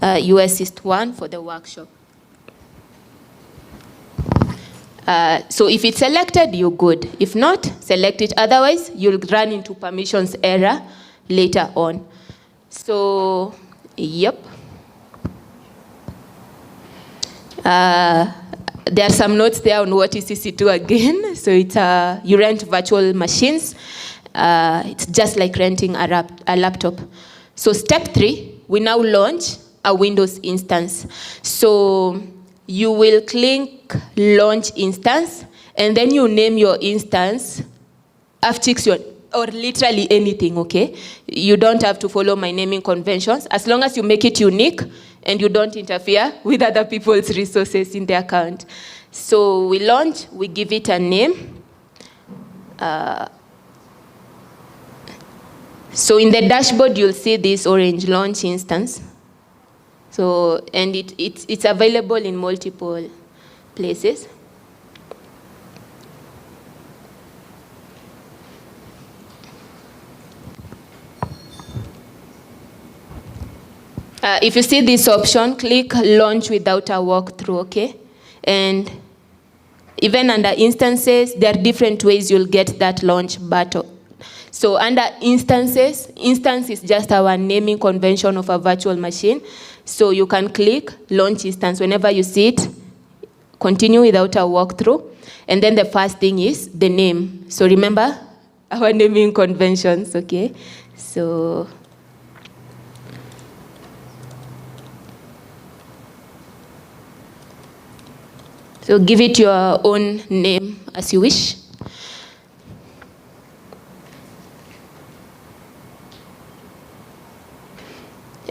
[SPEAKER 5] US East 1 for the workshop. So if it's selected, you're good. If not, select it. Otherwise, you'll run into permissions error later on. So, yep. There are some notes there on what is EC2 again. So it's you rent virtual machines. It's just like renting a laptop. So step 3, we now launch a Windows instance. So you will click launch instance, and then you name your instance Afchix or literally anything, okay? You don't have to follow my naming conventions, as long as you make it unique and you don't interfere with other people's resources in the account. So we launch, we give it a name. So in the dashboard, you'll see this orange launch instance. So, and it's available in multiple places. If you see this option, click launch without a walkthrough, okay? And even under instances, there are different ways you'll get that launch button. So under instances, instance is just our naming convention of a virtual machine. So you can click launch instance whenever you see it, continue without a walkthrough. And then the first thing is the name. So remember our naming conventions, okay? So give it your own name as you wish.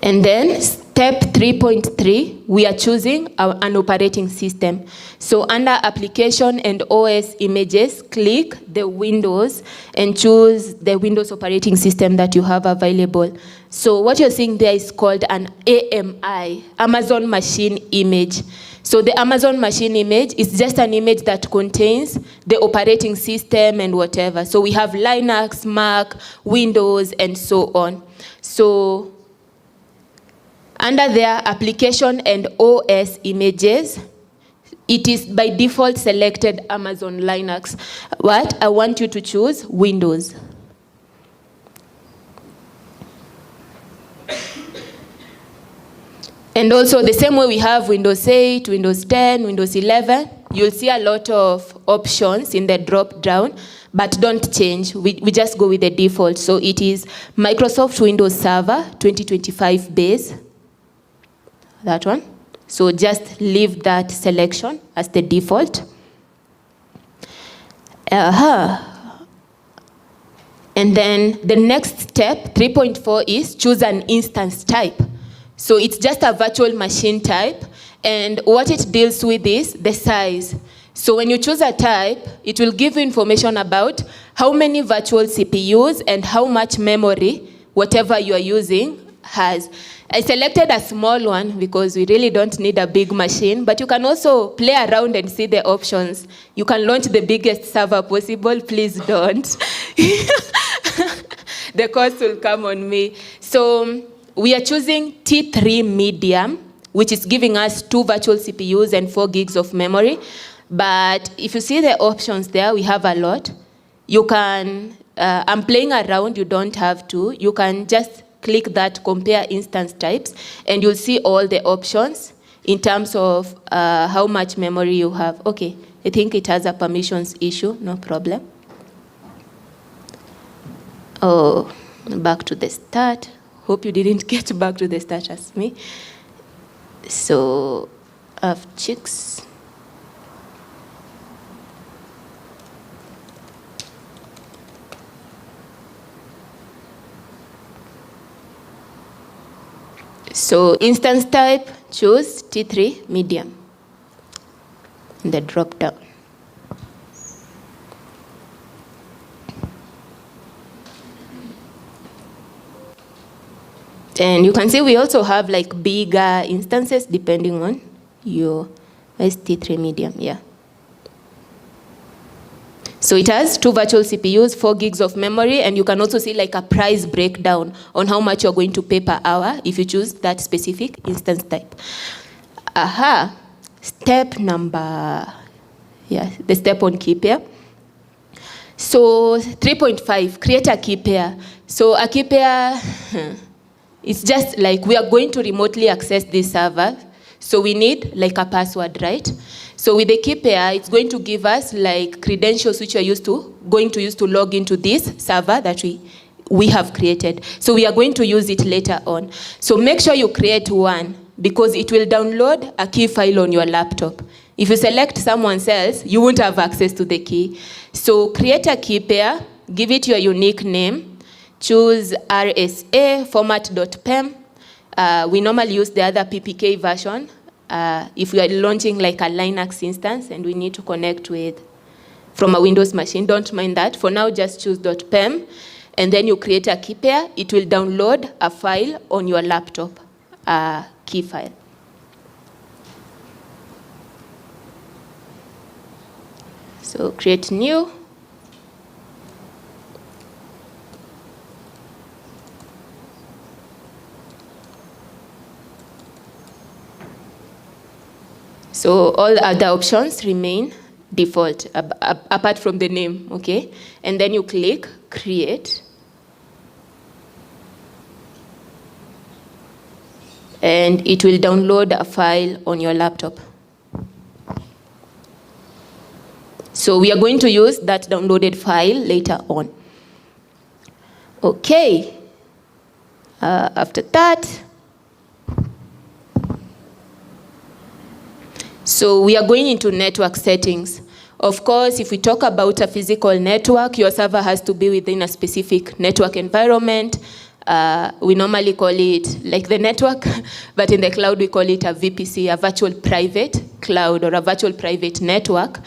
[SPEAKER 5] And then step 3.3, we are choosing an operating system. So under application and OS images, click the Windows and choose the Windows operating system that you have available. So what you're seeing there is called an AMI, Amazon Machine Image. So the Amazon Machine Image is just an image that contains the operating system and whatever. So we have Linux, Mac, Windows, and so on. So under their application and OS images, it is by default selected Amazon Linux. What? I want you to choose Windows. And also the same way we have Windows 8, Windows 10, Windows 11, you'll see a lot of options in the drop down, but don't change. We just go with the default. So it is Microsoft Windows Server 2025 base. That one. So just leave that selection as the default. And then the next step, 3.4, is choose an instance type. So it's just a virtual machine type, and what it deals with is the size. So when you choose a type, it will give you information about how many virtual CPUs and how much memory whatever you are using has. I selected a small one because we really don't need a big machine, but you can also play around and see the options. You can launch the biggest server possible. Please don't. The cost will come on me. So we are choosing T3 medium, which is giving us 2 virtual CPUs and 4 gigs of memory. But if you see the options there, we have a lot. You can, I'm playing around, you don't have to. You can just click that compare instance types, and you'll see all the options in terms of how much memory you have. Okay, I think it has a permissions issue, no problem. Oh, back to the start. Hope you didn't get back to the start as me. So, Afchix. So instance type, choose T3 medium in the drop down. And you can see we also have like bigger instances depending on your T3 medium, yeah. So it has 2 virtual CPUs, 4 gigs of memory, and you can also see like a price breakdown on how much you're going to pay per hour if you choose that specific instance type. Step number, the step on key pair. So 3.5, create a key pair. So a key pair, it's just like we are going to remotely access this server. So we need like a password, right? So with the key pair, it's going to give us like credentials which are going to use to log into this server that we have created. So we are going to use it later on. So make sure you create one because it will download a key file on your laptop. If you select someone else, you won't have access to the key. So create a key pair, give it your unique name, choose RSA format.pem. We normally use the other PPK version. If we are launching like a Linux instance and we need to connect from a Windows machine, don't mind that. For now, just choose .pem, and then you create a key pair. It will download a file on your laptop, a key file. So create new. So all other options remain default, apart from the name, okay? And then you click create. And it will download a file on your laptop. So we are going to use that downloaded file later on. Okay. After that, so we are going into network settings. Of course, if we talk about a physical network, your server has to be within a specific network environment. We normally call it like the network, but in the cloud we call it a VPC, a virtual private cloud or a virtual private network.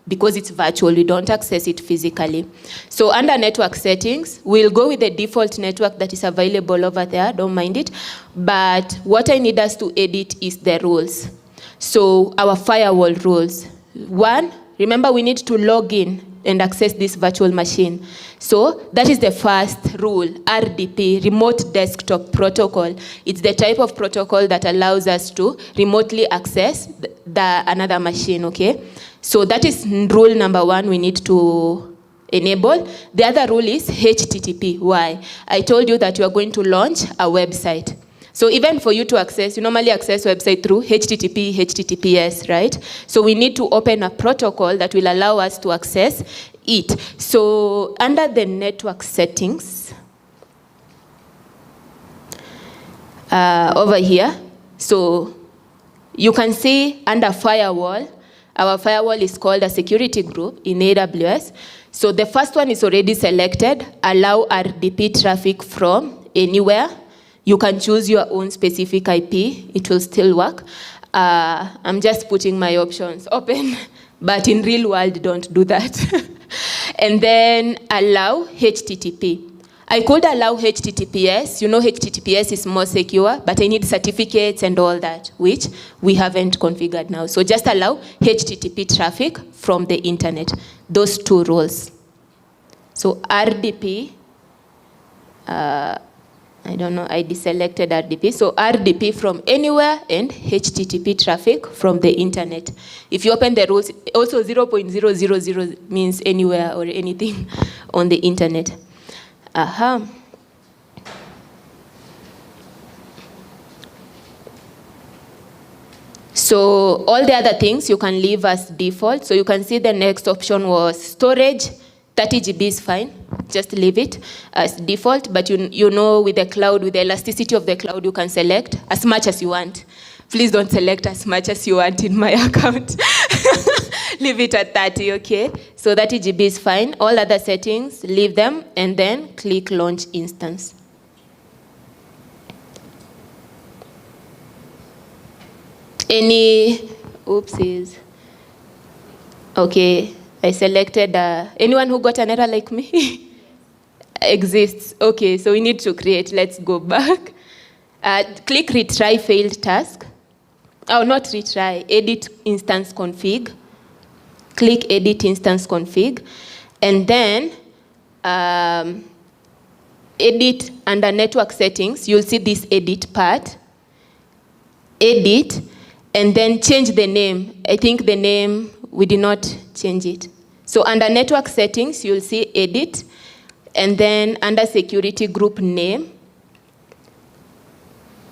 [SPEAKER 5] Because it's virtual, we don't access it physically. So under network settings, we'll go with the default network that is available over there, don't mind it. But what I need us to edit is the rules. So our firewall rules. One, remember we need to log in and access this virtual machine. So that is the first rule, RDP, Remote Desktop Protocol. It's the type of protocol that allows us to remotely access another machine, okay? So that is rule number one we need to enable. The other rule is HTTP. Why? I told you that you are going to launch a website. So even for you to access, you normally access website through HTTP, HTTPS, right? So we need to open a protocol that will allow us to access it. So under the network settings, over here, so you can see under firewall, our firewall is called a security group in AWS. So the first one is already selected, allow RDP traffic from anywhere. You can choose your own specific IP, it will still work. I'm just putting my options open, but in real world, don't do that. And then allow HTTP. I could allow HTTPS. You know HTTPS is more secure, but I need certificates and all that, which we haven't configured now. So just allow HTTP traffic from the internet. Those two rules. So RDP, I don't know, I deselected RDP. So RDP from anywhere and HTTP traffic from the internet. If you open the rules, also 0.000 means anywhere or anything on the internet. So all the other things you can leave as default. So you can see the next option was storage. 30 GB is fine, just leave it as default, but you know with the cloud, with the elasticity of the cloud, you can select as much as you want. Please don't select as much as you want in my account. Leave it at 30, okay? So 30 GB is fine. All other settings, leave them, and then click Launch Instance. Any oopsies? Okay. I selected, anyone who got an error like me? Exists. Okay, so we need to create. Let's go back. Click retry failed task. Oh, not retry. Edit instance config. Click edit instance config. And then edit under network settings. You'll see this edit part. Edit. And then change the name. I think the name, we did not change it. So under network settings, you'll see edit, and then under security group name,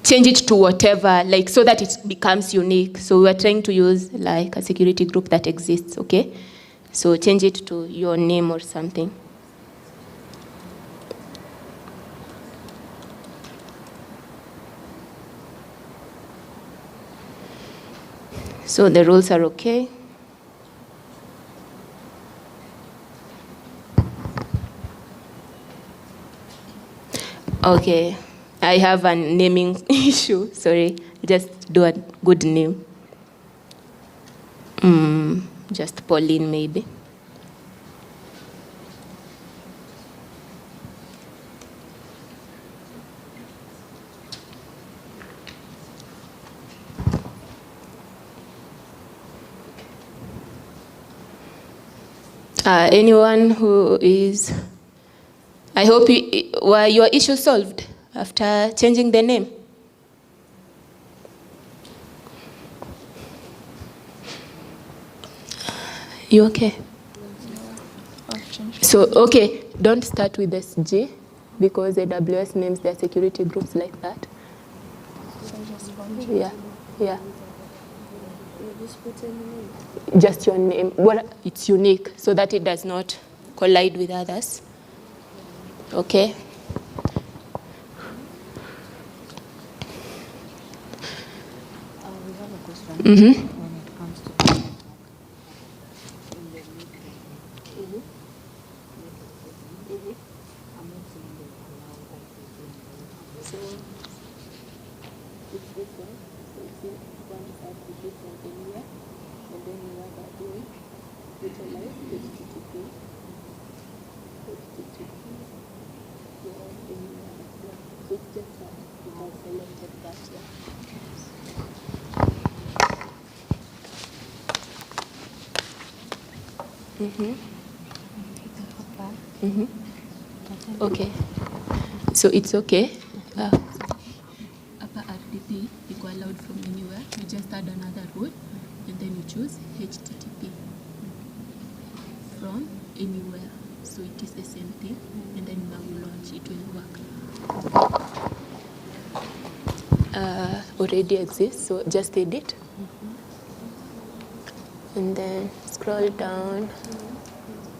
[SPEAKER 5] change it to whatever, like so that it becomes unique. So we're trying to use like a security group that exists, okay? So change it to your name or something. So the rules are okay. Okay, I have a naming issue. Sorry, just do a good name. Just Pauline, maybe. Anyone who is... I hope were your issue solved after changing the name? You okay? So, okay, don't start with SG because AWS names their security groups like that. Yeah, yeah. Just your name. Well, it's unique so that it does not collide with others. Okay. Mm-hmm.
[SPEAKER 16] It's this one. So it's in one side to get from anywhere. And then you have a link, utilize HTTP. Yeah, anywhere. So it's just you have selected that here. Okay. So it's okay. Upper RDP, you go allowed from anywhere. You just add another rule, and then you choose HTTP from anywhere. So it is the same thing, and then now you launch, it will work. Already exists, so just edit. And then scroll down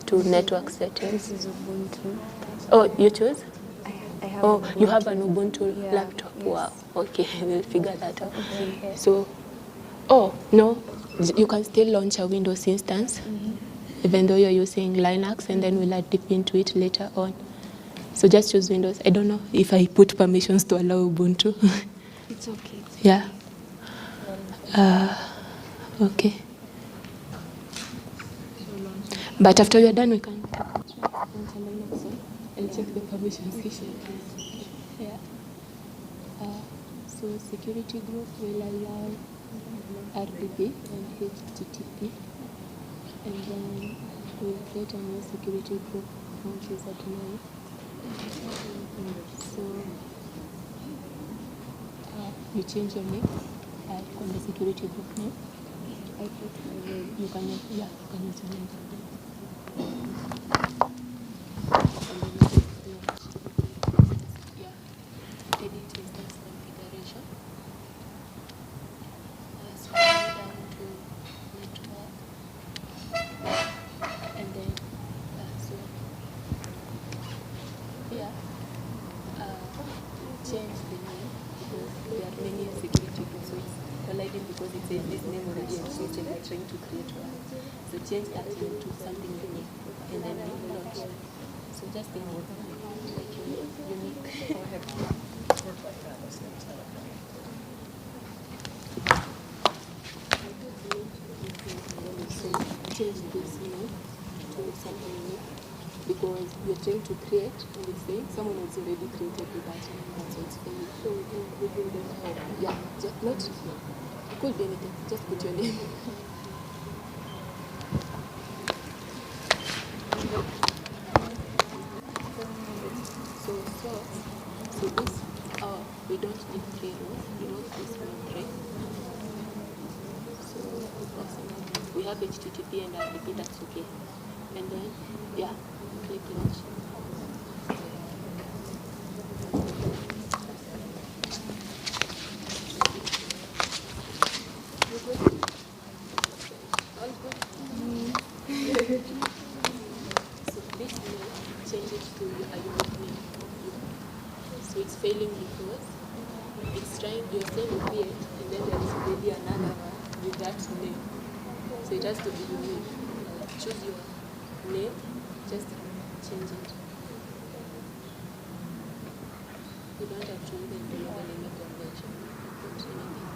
[SPEAKER 16] to network settings. This is Ubuntu. Oh, you choose? I have you have an Ubuntu laptop. Yes. Wow. Okay, we'll figure that out. Okay. So, no, you can still launch a Windows instance, even though you're using Linux, and then we'll add dip into it later on. So just choose Windows. I don't know if I put permissions to allow Ubuntu.
[SPEAKER 17] It's okay.
[SPEAKER 16] Yeah. Okay. But after you're done, we can and check the permissions here. Yeah. So security group will allow RDP and HTTP, and then we'll create a new security group which is at 9. So you change your name on the security group name. I put my name. You can use your name. Edit instance configuration. Scroll down to network, and then change the name because there are many security groups, so it's colliding because it says this name already exists and we're trying to create one. So change that into something unique, and then launch. So just think of like unique. So change this name to something unique because we're trying to create and it's saying someone has already created with that. That's what's failing. So we can review them. Yeah, just not. It could be anything. Just put your name. So this, we don't need 3 rows, we don't this one 3. So we have HTTP and RDP, that's okay. And then, yeah, click launch. So this name, change it to a unique name. So it's failing because it's trying, you're saying create, and then there is already another one with that name. So it has to be unique. Choose your name, just change it. You don't have to even do the naming convention. Put anything.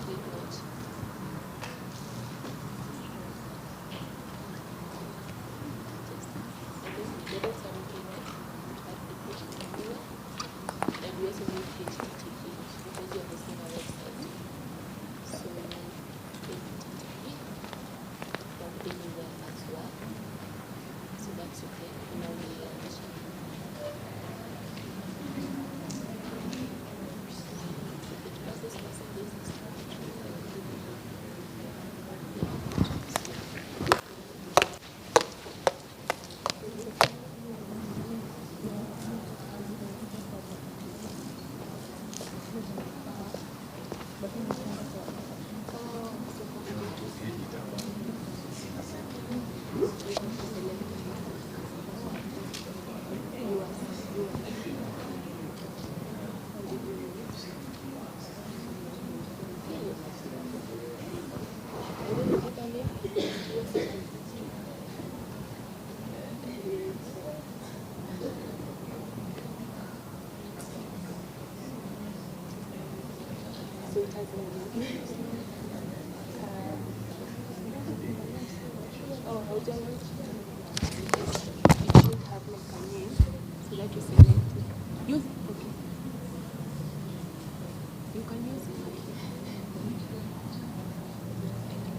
[SPEAKER 16] Click launch. And we also need HTTP because you're hosting a website. So HTTP from anywhere as well. So that's okay. Now we launch. It passes messages.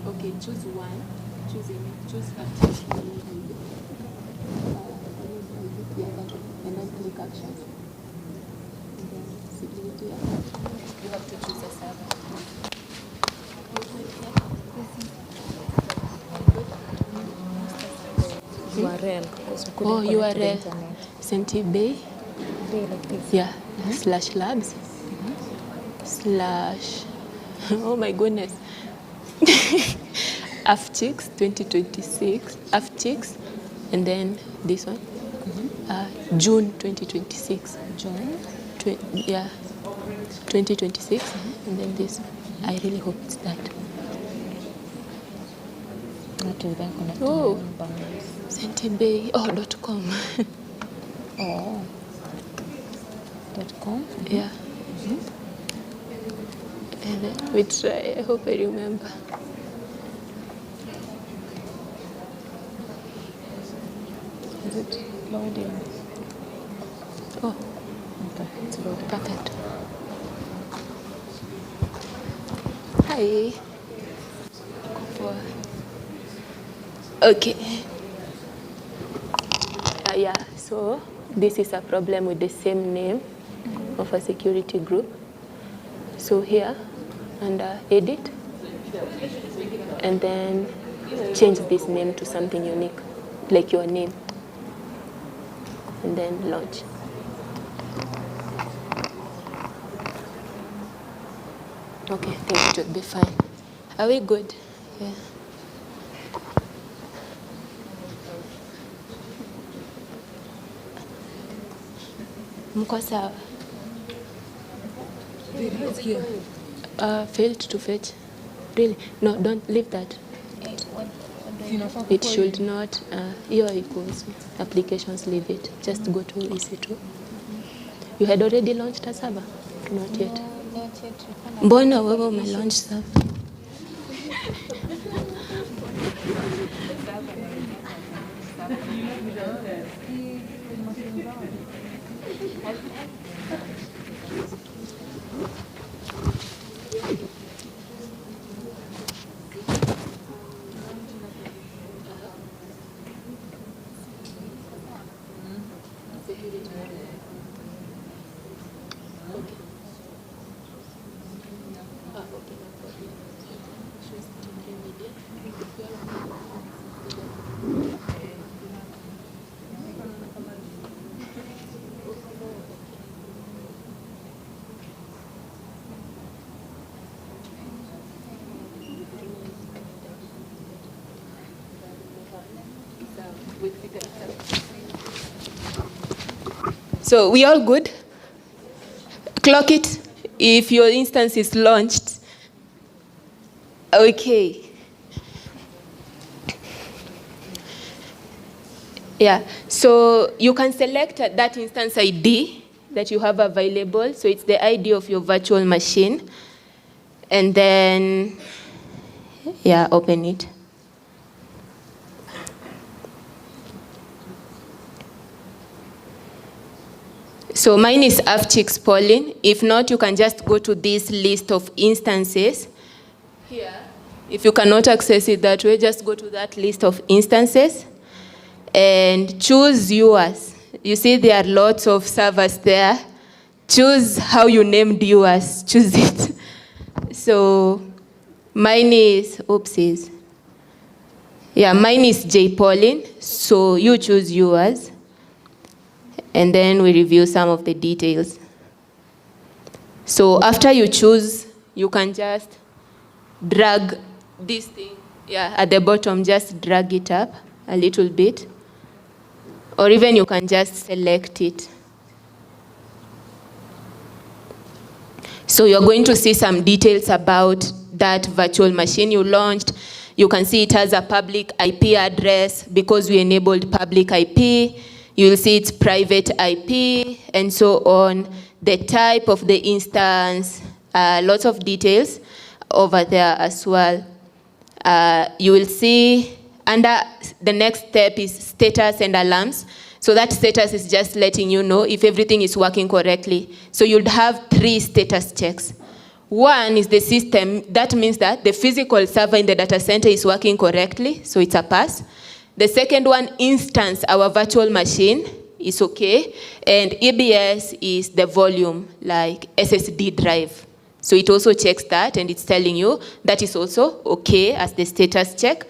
[SPEAKER 16] Okay, choose one. Choose a name. Choose Afchix. And then click actions. And then security. You have to choose a server.
[SPEAKER 17] URL.
[SPEAKER 16] Oh, URL. Sentibay.
[SPEAKER 17] Like this.
[SPEAKER 16] Yeah. Slash labs. Slash. Oh my goodness. Afchix 2026. Afchix. And then this one. June 2026.
[SPEAKER 17] June?
[SPEAKER 16] Yeah. 2026. And then this one. I really hope it's that.
[SPEAKER 17] That will then connect
[SPEAKER 16] Oh.
[SPEAKER 17] to the boundaries.
[SPEAKER 16] Sentibay. Oh, .com.
[SPEAKER 17] Oh. .com?
[SPEAKER 16] Yeah. And then we try. I hope I remember.
[SPEAKER 17] Is it loading?
[SPEAKER 16] Oh.
[SPEAKER 17] Okay, it's loading.
[SPEAKER 16] Perfect. Hi. Okay. Yeah, so this is a problem with the same name of a security group. So here, under edit, and then change this name to something unique, like your name, and then launch. Okay, I think it should be fine. Are we good? Yeah. Mko sawa? Failed to fetch. Really? No, don't leave that. It should not. Here equals applications, leave it. Just go to EC2. You had already launched a server? Not yet.
[SPEAKER 17] Not yet.
[SPEAKER 16] Mbona wewe umelaunch server? So we all good? Clock it if your instance is launched. Okay. Yeah, so you can select that instance ID that you have available. So it's the ID of your virtual machine. And then, yeah, open it. So mine is Afchix Pauline. If not, you can just go to this list of instances. Here, if you cannot access it that way, just go to that list of instances and choose yours. You see there are lots of servers there. Choose how you named yours. Choose it. So mine is, oopsies. Yeah, mine is J Pauline. So you choose yours. And then we review some of the details. So after you choose, you can just drag this thing, yeah, at the bottom, just drag it up a little bit. Or even you can just select it. So you're going to see some details about that virtual machine you launched. You can see it has a public IP address because we enabled public IP. You'll see its private IP and so on. The type of the instance,
[SPEAKER 5] lots of details over there as well. You will see under the next step is status and alarms. So that status is just letting you know if everything is working correctly. So you'd have 3 status checks. One is the system. That means that the physical server in the data center is working correctly, so it's a pass. The second one, instance, our virtual machine, is okay. And EBS is the volume, like SSD drive. So it also checks that, and it's telling you that is also okay as the status check.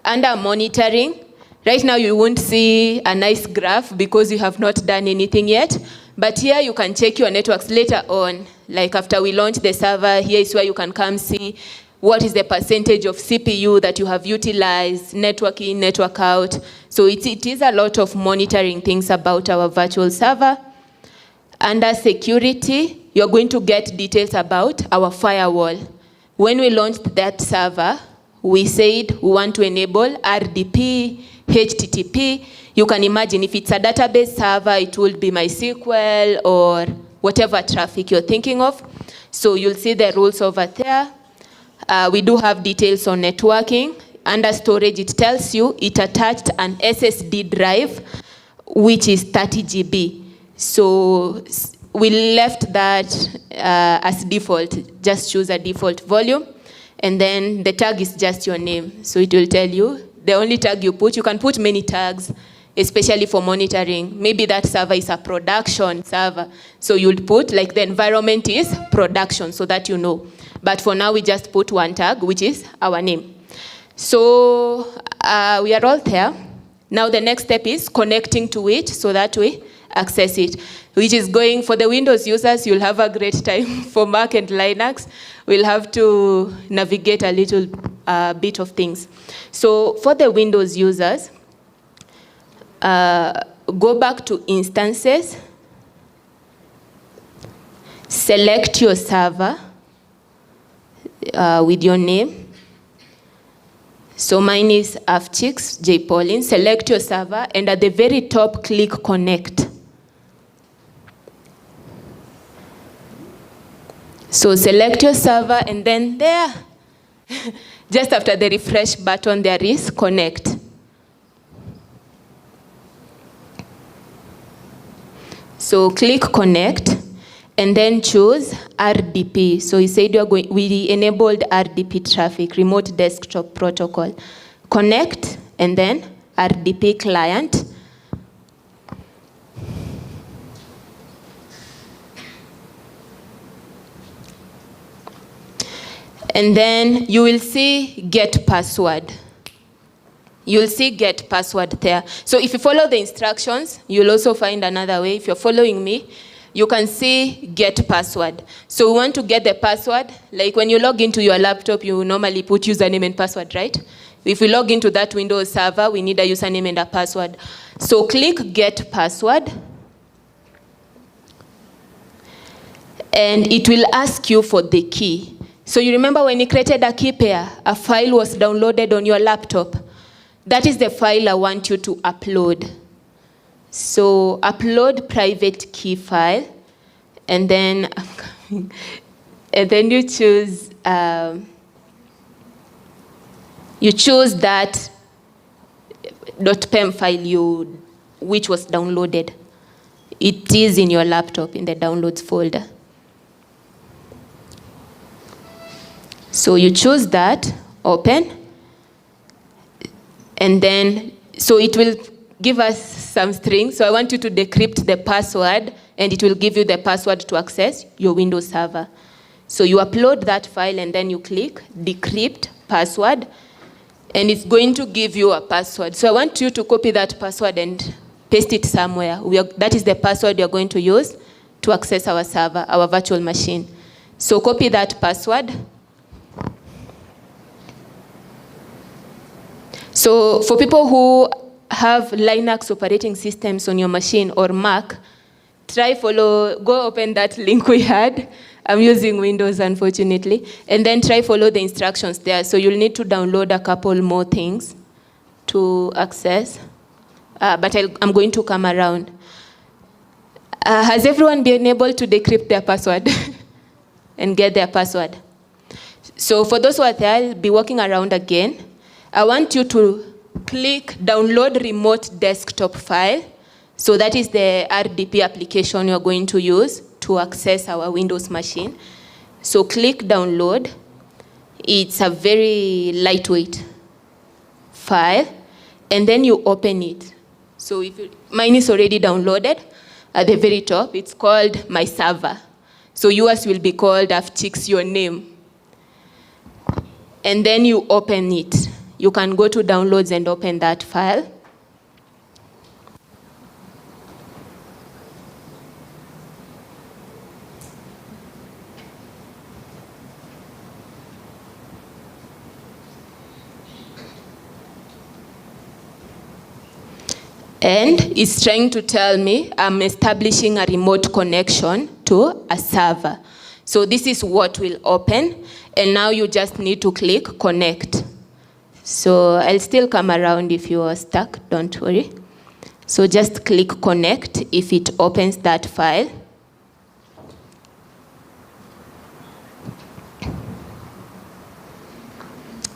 [SPEAKER 5] Under monitoring, right now you won't see a nice graph because you have not done anything yet. But here you can check your networks later on. Like after we launch the server, here is where you can come see what is the percentage of CPU that you have utilized, network in, network out. So it is a lot of monitoring things about our virtual server. Under security, you're going to get details about our firewall. When we launched that server, we said we want to enable RDP, HTTP. You can imagine if it's a database server, it will be MySQL or whatever traffic you're thinking of. So you'll see the rules over there. We do have details on networking. Under storage, it tells you it attached an SSD drive, which is 30 GB. So we left that as default. Just choose a default volume. And then the tag is just your name. So it will tell you the only tag you put. You can put many tags, especially for monitoring. Maybe that server is a production server. So you'll put, like the environment is production, so that you know. But for now, we just put one tag, which is our name. So we are all there. Now the next step is connecting to it so that we access it, which is going for the Windows users. You'll have a great time. For Mac and Linux, we'll have to navigate a little bit of things. So for the Windows users, go back to instances, select your server with your name. So mine is Afchix, J. Pauline. Select your server, and at the very top, click Connect. So select your server, and then there, just after the refresh button, there is Connect. So click Connect, and then choose RDP. So you said we enabled RDP traffic, remote desktop protocol. Connect, and then RDP client. And then you will see get password. You'll see get password there. So if you follow the instructions, you'll also find another way. If you're following me, you can see get password. So we want to get the password. Like when you log into your laptop, you normally put username and password, right? If we log into that Windows server, we need a username and a password. So click get password. And it will ask you for the key. So you remember when you created a key pair, a file was downloaded on your laptop. That is the file I want you to upload. So upload private key file, and then you choose that .pem file which was downloaded. It is in your laptop in the downloads folder. So you choose that, open, and then so it will give us some strings. So I want you to decrypt the password, and it will give you the password to access your Windows server. So you upload that file, and then you click decrypt password, and it's going to give you a password. So I want you to copy that password and paste it somewhere. That is the password you're going to use to access our server, our virtual machine. So copy that password. So for people who have Linux operating systems on your machine or Mac, go open that link we had. I'm using Windows, unfortunately. And then try follow the instructions there. So you'll need to download a couple more things to access. But I'm going to come around. Has everyone been able to decrypt their password? and get their password. So for those who are there, I'll be walking around again. I want you to click download remote desktop file. So that is the RDP application you're going to use to access our Windows machine. So click download. It's a very lightweight file, and then you open it. So mine is already downloaded at the very top. It's called My Server. So yours will be called Afchix, your name. And then you open it. You can go to downloads and open that file. And it's trying to tell me I'm establishing a remote connection to a server. So this is what will open, and now you just need to click connect. So I'll still come around if you are stuck, don't worry. So just click connect if it opens that file.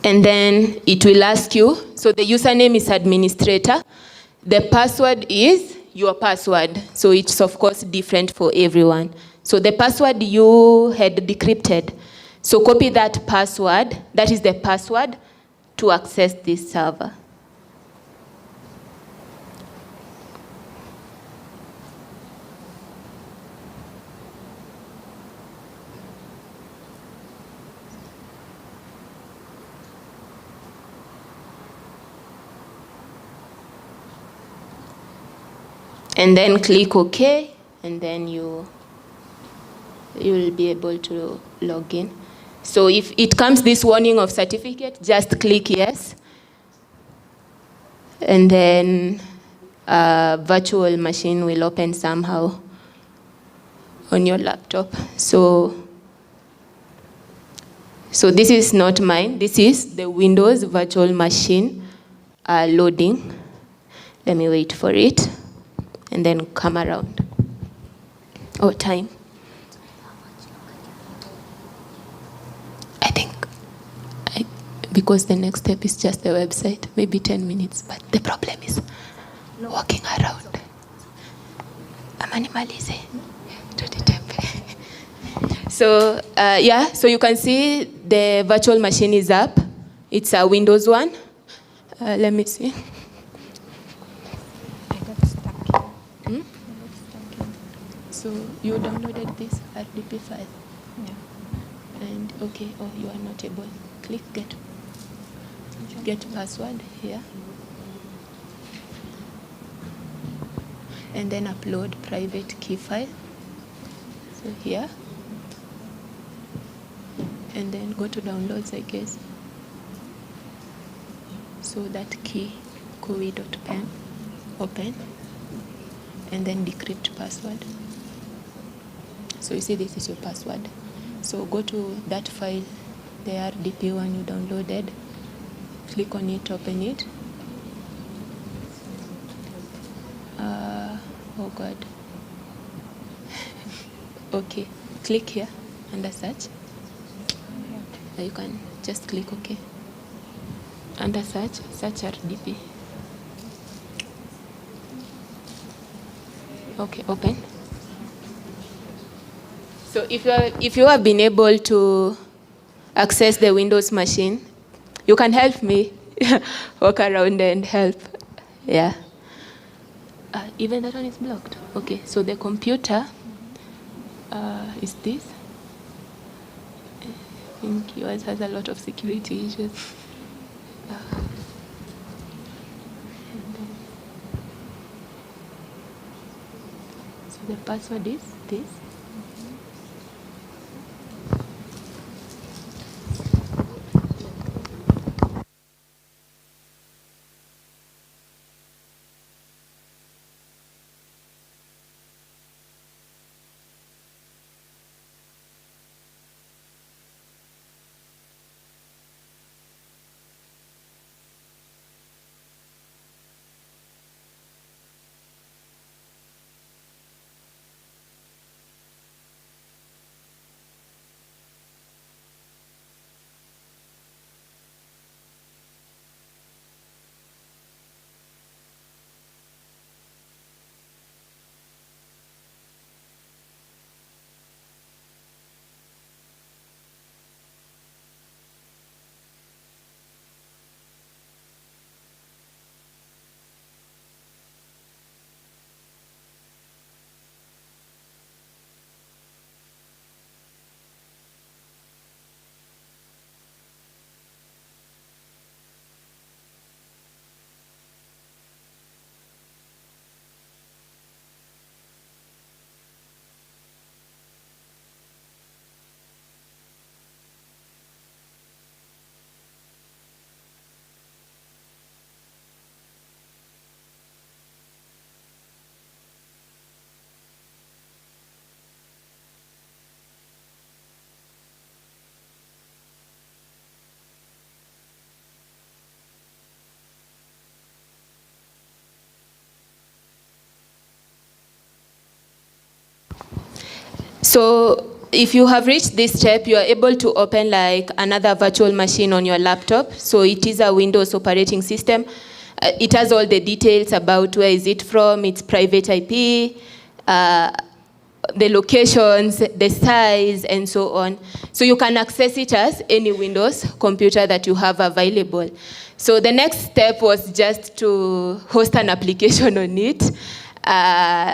[SPEAKER 5] And then it will ask you, so the username is administrator. The password is your password. So it's of course different for everyone. So the password you had decrypted. So copy that password, that is the password to access this server. And then click OK, and then you will be able to log in. So if it comes this warning of certificate, just click yes. And then a virtual machine will open somehow on your laptop. So this is not mine. This is the Windows virtual machine loading. Let me wait for it and then come around. Oh, time. Because the next step is just the website, maybe 10 minutes, but the problem is walking around. Amanimalize to the temple. So, so you can see the virtual machine is up. It's a Windows one. Let me see.
[SPEAKER 16] I got stuck here.
[SPEAKER 5] So you downloaded this RDP file?
[SPEAKER 16] Yeah.
[SPEAKER 5] And okay, you are not able. Click get password here. And then upload private key file. So here. And then go to downloads, I guess. So that key, kowi.pem, open. And then decrypt password. So you see this is your password. So go to that file, the RDP one you downloaded. Click on it, open it. Oh God. Okay, click here under search. You can just click OK. Under search RDP. Okay, open. So if you have been able to access the Windows machine, you can help me walk around and help. Yeah. Even that one is blocked. Okay, so the computer is this. I think yours has a lot of security issues. So the password is this. So if you have reached this step, you are able to open like another virtual machine on your laptop. So it is a Windows operating system. It has all the details about where is it from, its private IP, the locations, the size, and so on. So you can access it as any Windows computer that you have available. So the next step was just to host an application on it,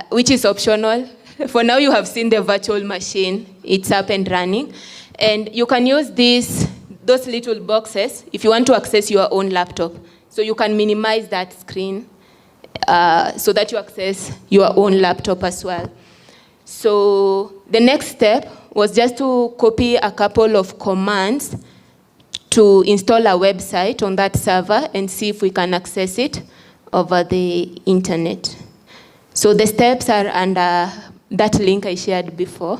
[SPEAKER 5] which is optional. For now, you have seen the virtual machine. It's up and running. And you can use those little boxes if you want to access your own laptop. So you can minimize that screen so that you access your own laptop as well. So the next step was just to copy a couple of commands to install a website on that server and see if we can access it over the internet. So the steps are under that link I shared before.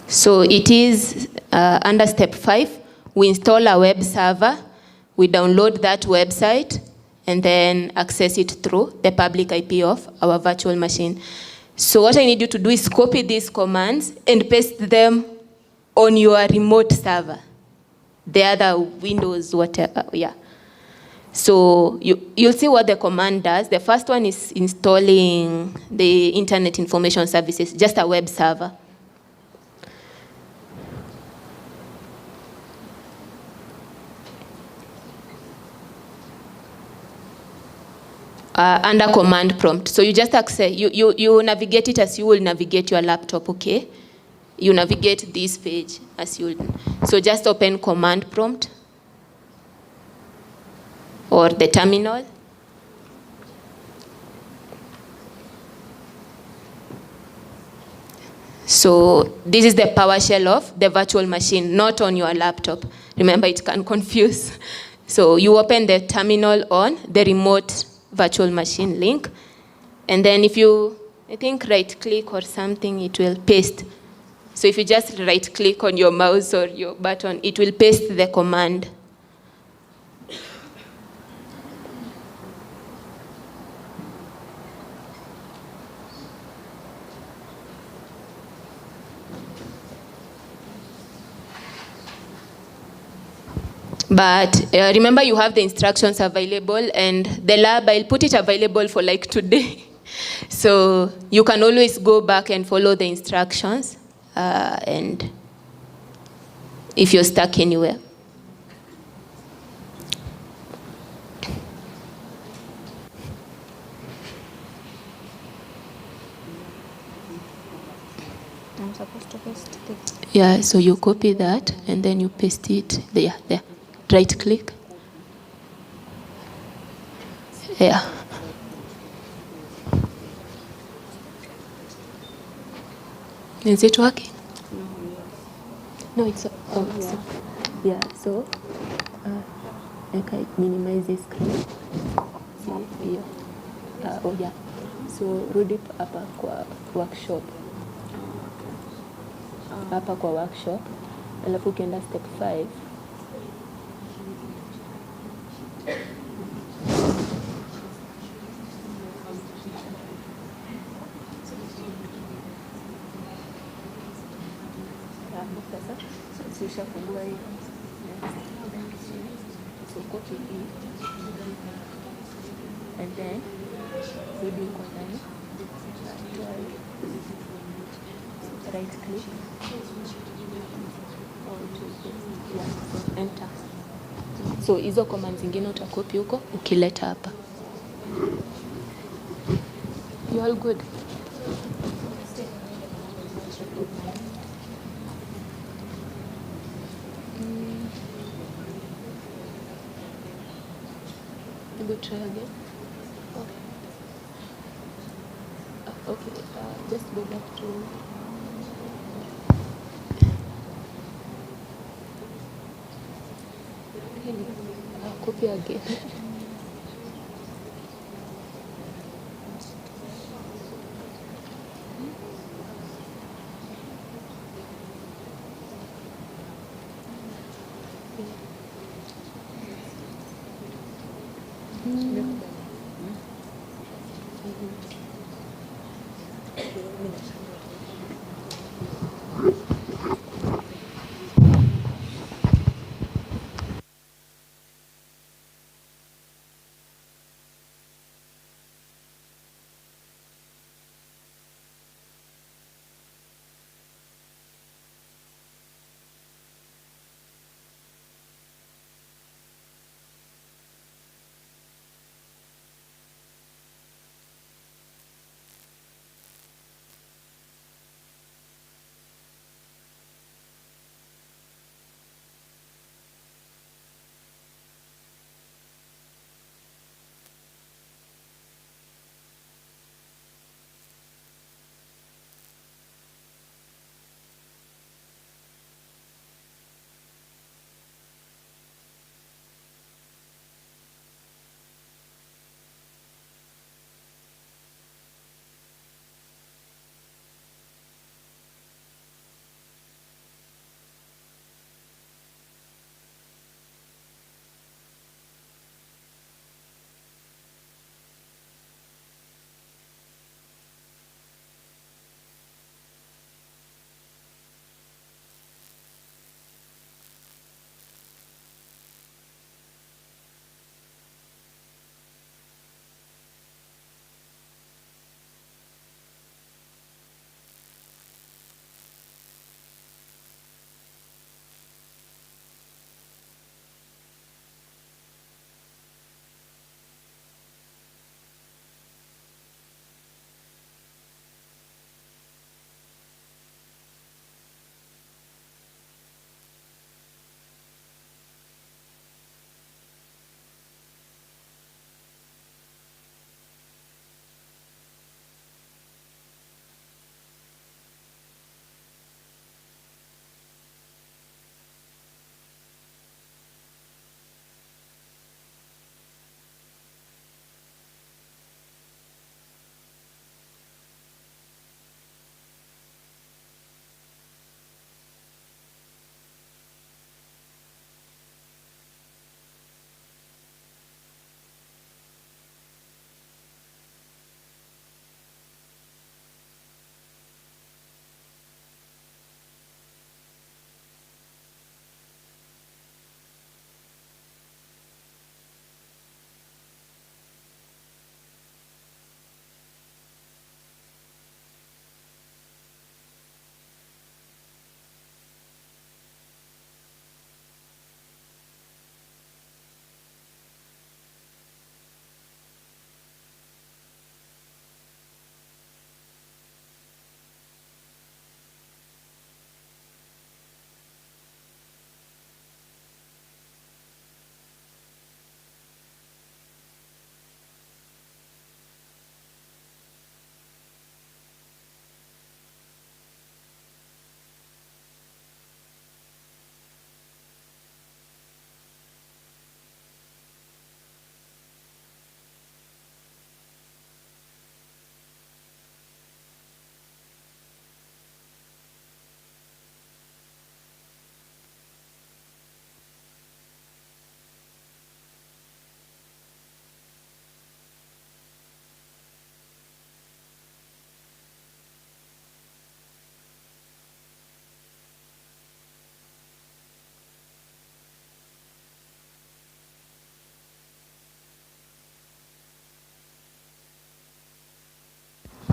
[SPEAKER 5] So it is under step 5. We install a web server, we download that website, and then access it through the public IP of our virtual machine. So what I need you to do is copy these commands and paste them on your remote server, the other Windows, whatever, yeah. So you'll see what the command does. The first one is installing the Internet Information Services, just a web server. Under command prompt. So you just access, you navigate it as you will navigate your laptop, okay? You navigate this page as you will. So just open command prompt or the terminal. So this is the PowerShell of the virtual machine, not on your laptop. Remember, it can confuse. So you open the terminal on the remote virtual machine link, and then if you, I think, right click or something, it will paste. So if you just right click on your mouse or your button, it will paste the command. But remember, you have the instructions available, and the lab, I'll put it available for like today. So you can always go back and follow the instructions, and if you're stuck anywhere.
[SPEAKER 16] I'm supposed to paste it.
[SPEAKER 5] Yeah, so you copy that, and then you paste it there. Right click. Yeah. Is it working?
[SPEAKER 16] No, it's yeah. So I minimize this screen. See here. Oh yeah. So rudi hapa kwa workshop. Hapa kwa workshop. Alafu ukienda step 5. Ukishafungua hii so copy hii and then rudi huko ndani, right click, enter. So hizo commands zingine utakopi huko ukileta hapa. You all good? Go try again. Okay. Just go back to. Copy again.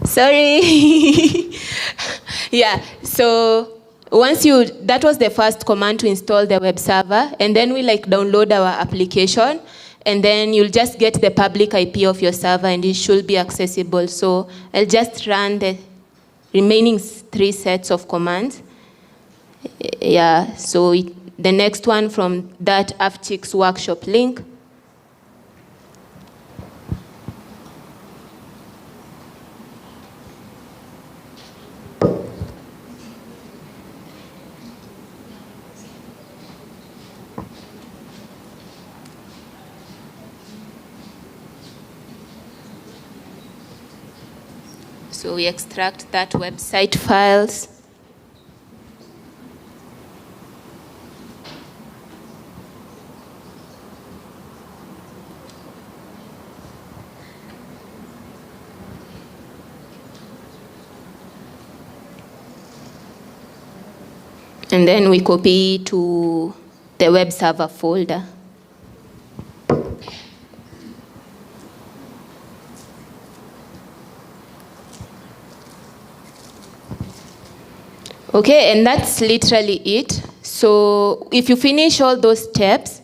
[SPEAKER 5] Sorry. Yeah, so that was the first command to install the web server, and then we download our application, and then you'll just get the public IP of your server and it should be accessible. So I'll just run the remaining 3 sets of commands. Yeah, so the next one from that Afchix workshop link. So we extract that website files.
[SPEAKER 1] And then we copy to the web server folder. Okay, and that's literally it. So if you finish all those steps,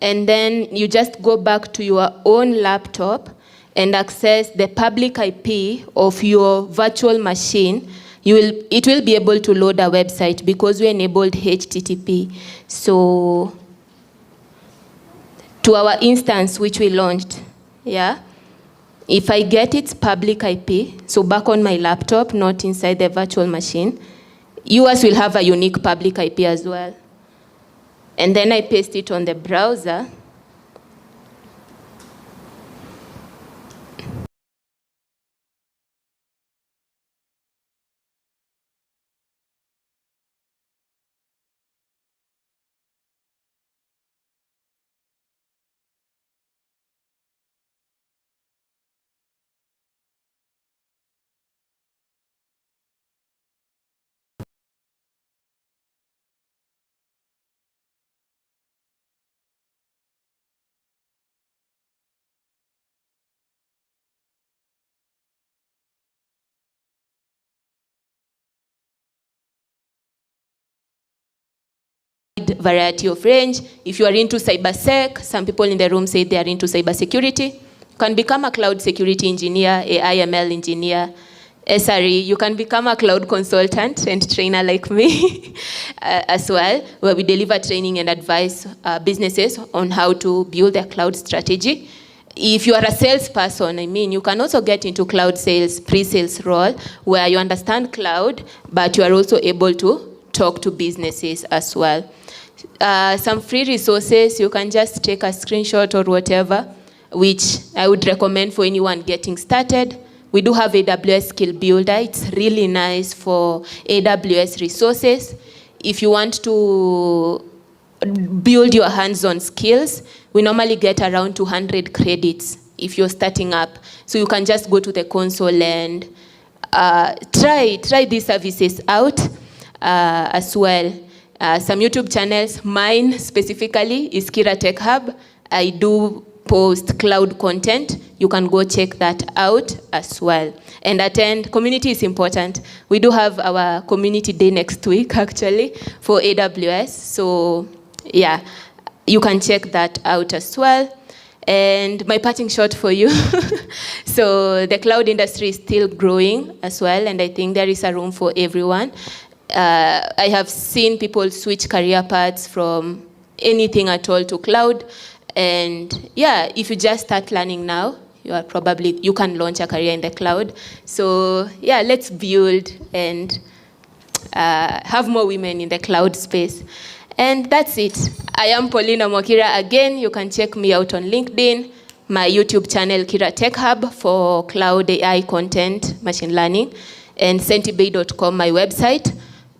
[SPEAKER 1] and then you just go back to your own laptop and access the public IP of your virtual machine, it will be able to load a website because we enabled HTTP. So to our instance, which we launched, yeah? If I get its public IP, so back on my laptop, not inside the virtual machine, yours will have a unique public IP as well. And then I paste it on the browser. Variety of range. If you are into cybersec, some people in the room say they are into cybersecurity. You can become a cloud security engineer, AI ML engineer, SRE. You can become a cloud consultant and trainer like me as well, where we deliver training and advise businesses on how to build their cloud strategy. If you are a salesperson, you can also get into cloud sales, pre-sales role, where you understand cloud, but you are also able to talk to businesses as well. Some free resources, you can just take a screenshot or whatever, which I would recommend for anyone getting started. We do have AWS Skill Builder. It's really nice for AWS resources. If you want to build your hands-on skills, we normally get around 200 credits if you're starting up. So you can just go to the console and try these services out as well. Some YouTube channels, mine specifically is Kira Tech Hub. I do post cloud content. You can go check that out as well. And attend, community is important. We do have our community day next week actually for AWS. So yeah, you can check that out as well. And my parting shot for you. So the cloud industry is still growing as well, and I think there is a room for everyone. I have seen people switch career paths from anything at all to cloud. And yeah, if you just start learning now, you can launch a career in the cloud. So yeah, let's build and have more women in the cloud space. And that's it. I am Paulina Mwakira again. You can check me out on LinkedIn, my YouTube channel, Kira Tech Hub, for cloud AI content, machine learning, and sentibay.com, my website,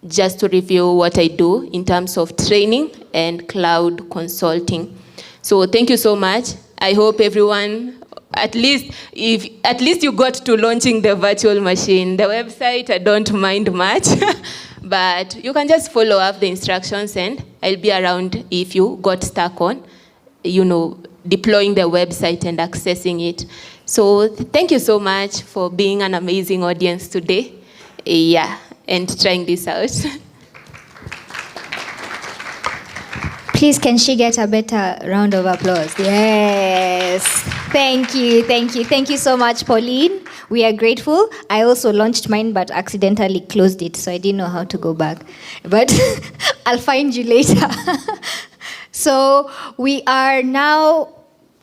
[SPEAKER 1] just to review what I do in terms of training and cloud consulting. So thank you so much. I hope everyone, at least you got to launching the virtual machine. The website, I don't mind much, but you can just follow up the instructions and I'll be around if you got stuck on, deploying the website and accessing it. So thank you so much for being an amazing audience today. Yeah, and trying this out. Please, can she get a better round of applause? Yes. Thank you, thank you. Thank you so much, Pauline. We are grateful. I also launched mine, but accidentally closed it, so I didn't know how to go back. But I'll find you later. So we are now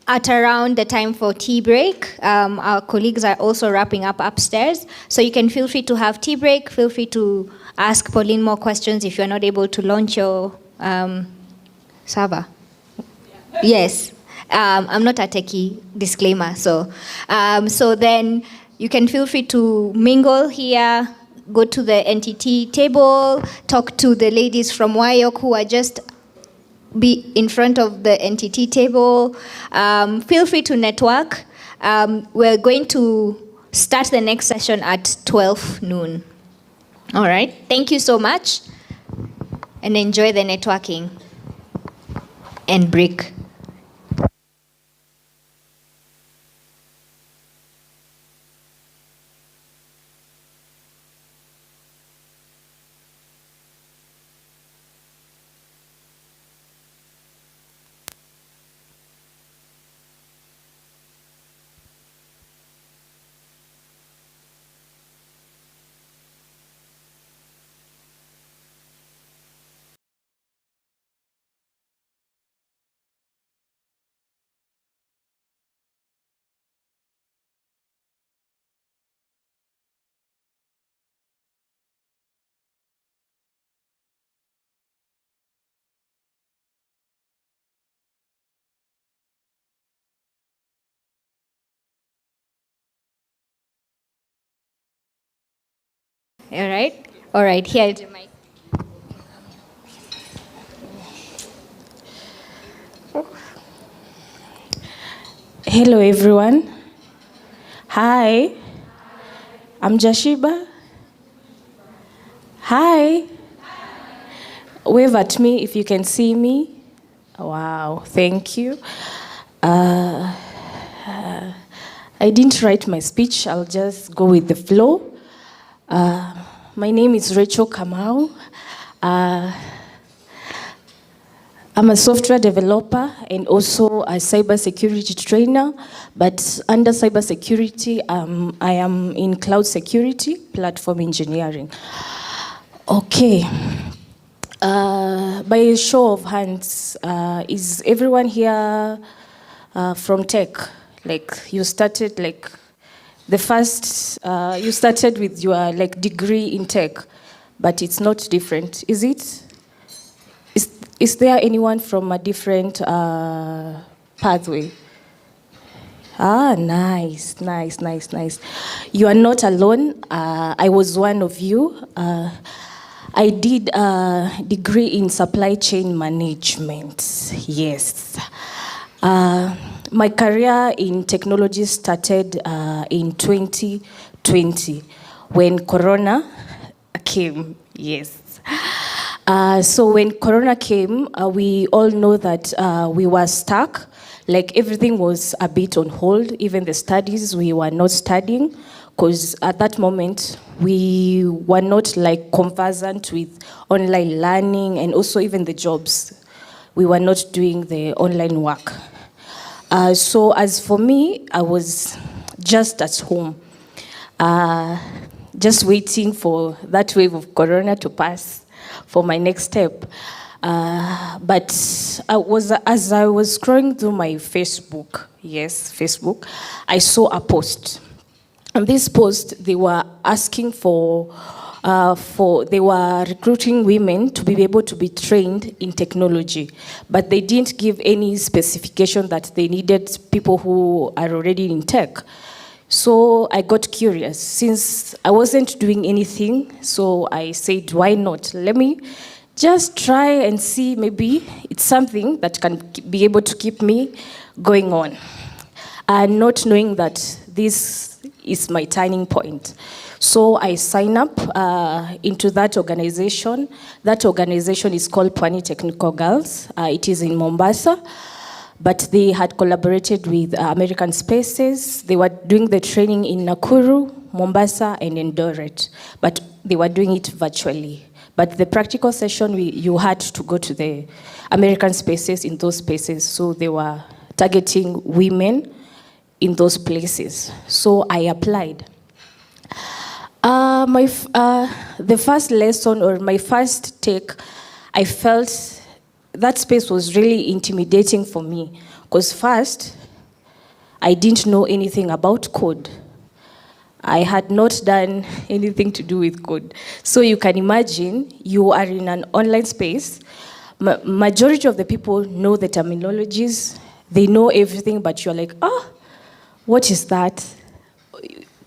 [SPEAKER 1] at around the time for tea break. Our colleagues are also wrapping up upstairs. So you can feel free to have tea break. Feel free to ask Pauline more questions if you're not able to launch your server. Yes. I'm not a techie, disclaimer. So then you can feel free to mingle here, go to the NTT table, talk to the ladies from WIOC who are just be in front of the NTT table. Feel free to network. We're going to start the next session at 12 noon. All right. Thank you so much. and enjoy the networking and break. All right? All right, here.
[SPEAKER 18] Hello, everyone. Hi. I'm Jashiba. Hi. Wave at me if you can see me. Wow, thank you. I didn't write my speech. I'll just go with the flow. My name is Rachel Kamau. I'm a software developer and also a cybersecurity trainer, but under cybersecurity, I am in cloud security, platform engineering. Okay. By a show of hands, is everyone here from tech? Like you started like the first, you started with your like degree in tech, but it's not different, is it? Is there anyone from a different pathway? Ah, nice, nice, nice, nice. You are not alone. I was one of you. I did a degree in supply chain management. Yes. My career in technology started in 2020 when Corona came. Yes. So when Corona came, we all know that we were stuck. Like everything was a bit on hold, even the studies, we were not studying because at that moment we were not like conversant with online learning and also even the jobs. We were not doing the online work. So as for me, I was just at home, just waiting for that wave of Corona to pass for my next step. But as I was scrolling through my Facebook, yes, Facebook, I saw a post. On this post, they were asking they were recruiting women to be able to be trained in technology, but they didn't give any specification that they needed people who are already in tech. So I got curious. Since I wasn't doing anything, so I said, why not? Let me just try and see, maybe it's something that can be able to keep me going on. And not knowing that this is my turning point. So I signed up into that organization. That organization is called Pwani Technical Girls. It is in Mombasa. But they had collaborated with American Spaces. They were doing the training in Nakuru, Mombasa, and Eldoret. But they were doing it virtually. But the practical session, you had to go to the American Spaces in those spaces. So they were targeting women in those places. So I applied. The first lesson or my first take, I felt that space was really intimidating for me because first, I didn't know anything about code. I had not done anything to do with code. So you can imagine you are in an online space. Majority of the people know the terminologies. They know everything, but you're like, what is that?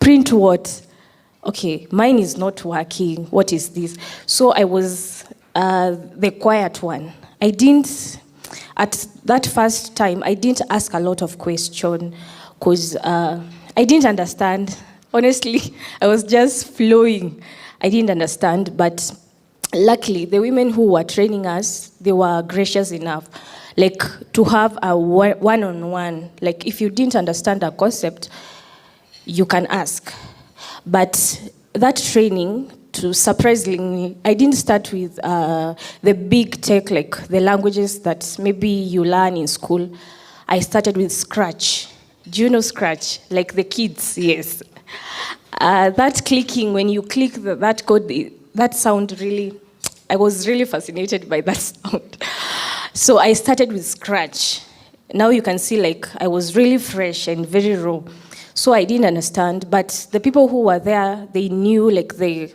[SPEAKER 18] Print what? Okay, mine is not working. What is this? So I was the quiet one. At that first time, I didn't ask a lot of questions because I didn't understand. Honestly, I was just flowing. I didn't understand, but luckily, the women who were training us, they were gracious enough, like to have a one-on-one. Like if you didn't understand a concept, you can ask. But that training, to surprisingly, I didn't start with the big tech, like the languages that maybe you learn in school. I started with Scratch. Do you know Scratch? Like the kids, yes. That clicking, when you click that code, that sound really, I was really fascinated by that sound. So I started with Scratch. Now you can see like I was really fresh and very raw. So I didn't understand, but the people who were there, they knew like the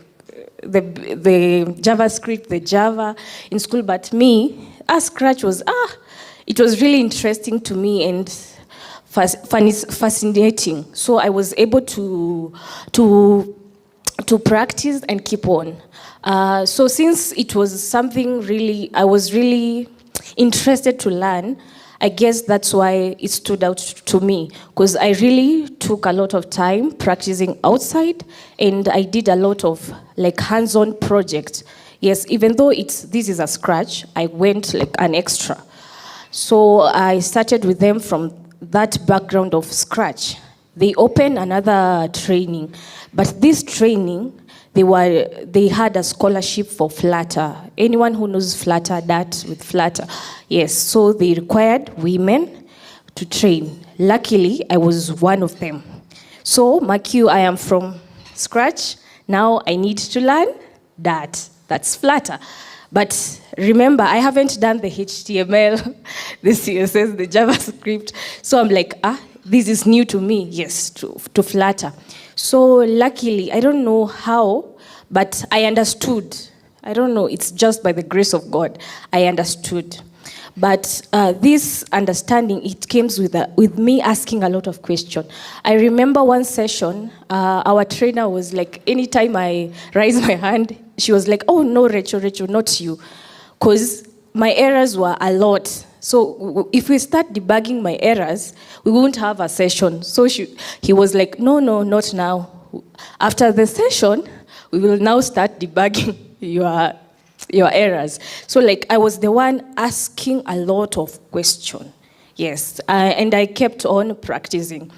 [SPEAKER 18] JavaScript, the Java in school, but me, Scratch was, it was really interesting to me and fascinating. So I was able to practice and keep on. So since it was something really, I was really interested to learn, I guess that's why it stood out to me, because I really took a lot of time practicing outside, and I did a lot of like hands-on projects. Yes, even though this is a Scratch, I went like an extra. So I started with them from that background of Scratch. They opened another training, but this training, they had a scholarship for Flutter. Anyone who knows Flutter, that with Flutter, yes. So they required women to train. Luckily, I was one of them. So, mark you, I am from Scratch. Now I need to learn that. That's Flutter. But remember, I haven't done the HTML, the CSS, the JavaScript. So I'm like, this is new to me, yes, to Flutter. So luckily, I don't know how, but I understood. I don't know, it's just by the grace of God, I understood. But this understanding, it came with me asking a lot of questions. I remember one session, our trainer was like, anytime I raise my hand, she was like, oh no, Rachel, not you. Because my errors were a lot. So if we start debugging my errors, we won't have a session. So he was like, no, not now. After the session, we will now start debugging your errors. So like I was the one asking a lot of questions. Yes, and I kept on practicing.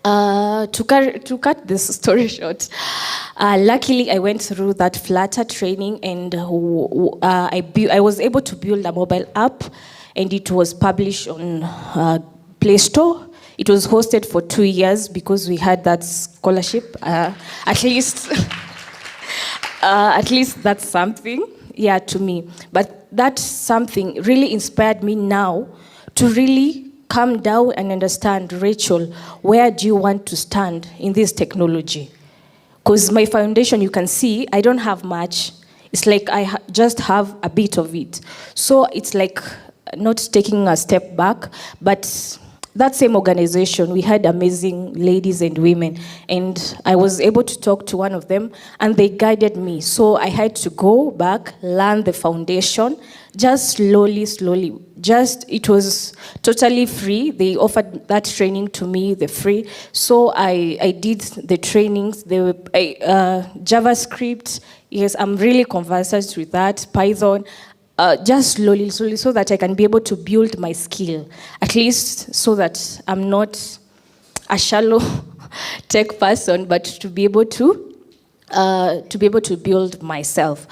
[SPEAKER 18] To cut this story short, luckily I went through that Flutter training, and I was able to build a mobile app, and it was published on Play Store. It was hosted for 2 years because we had that scholarship. At least that's something, yeah, to me. But that something really inspired me now to really come down and understand, Rachel, where do you want to stand in this technology? Because my foundation, you can see, I don't have much. It's like I just have a bit of it. So it's like not taking a step back, but that same organization, we had amazing ladies and women, and I was able to talk to one of them, and they guided me. So I had to go back, learn the foundation, just slowly. It was totally free. They offered that training to me, the free. So I did the trainings, the JavaScript. Yes, I'm really conversant with that, Python. Just slowly, so that I can be able to build my skill, at least so that I'm not a shallow tech person, but to be able to build myself.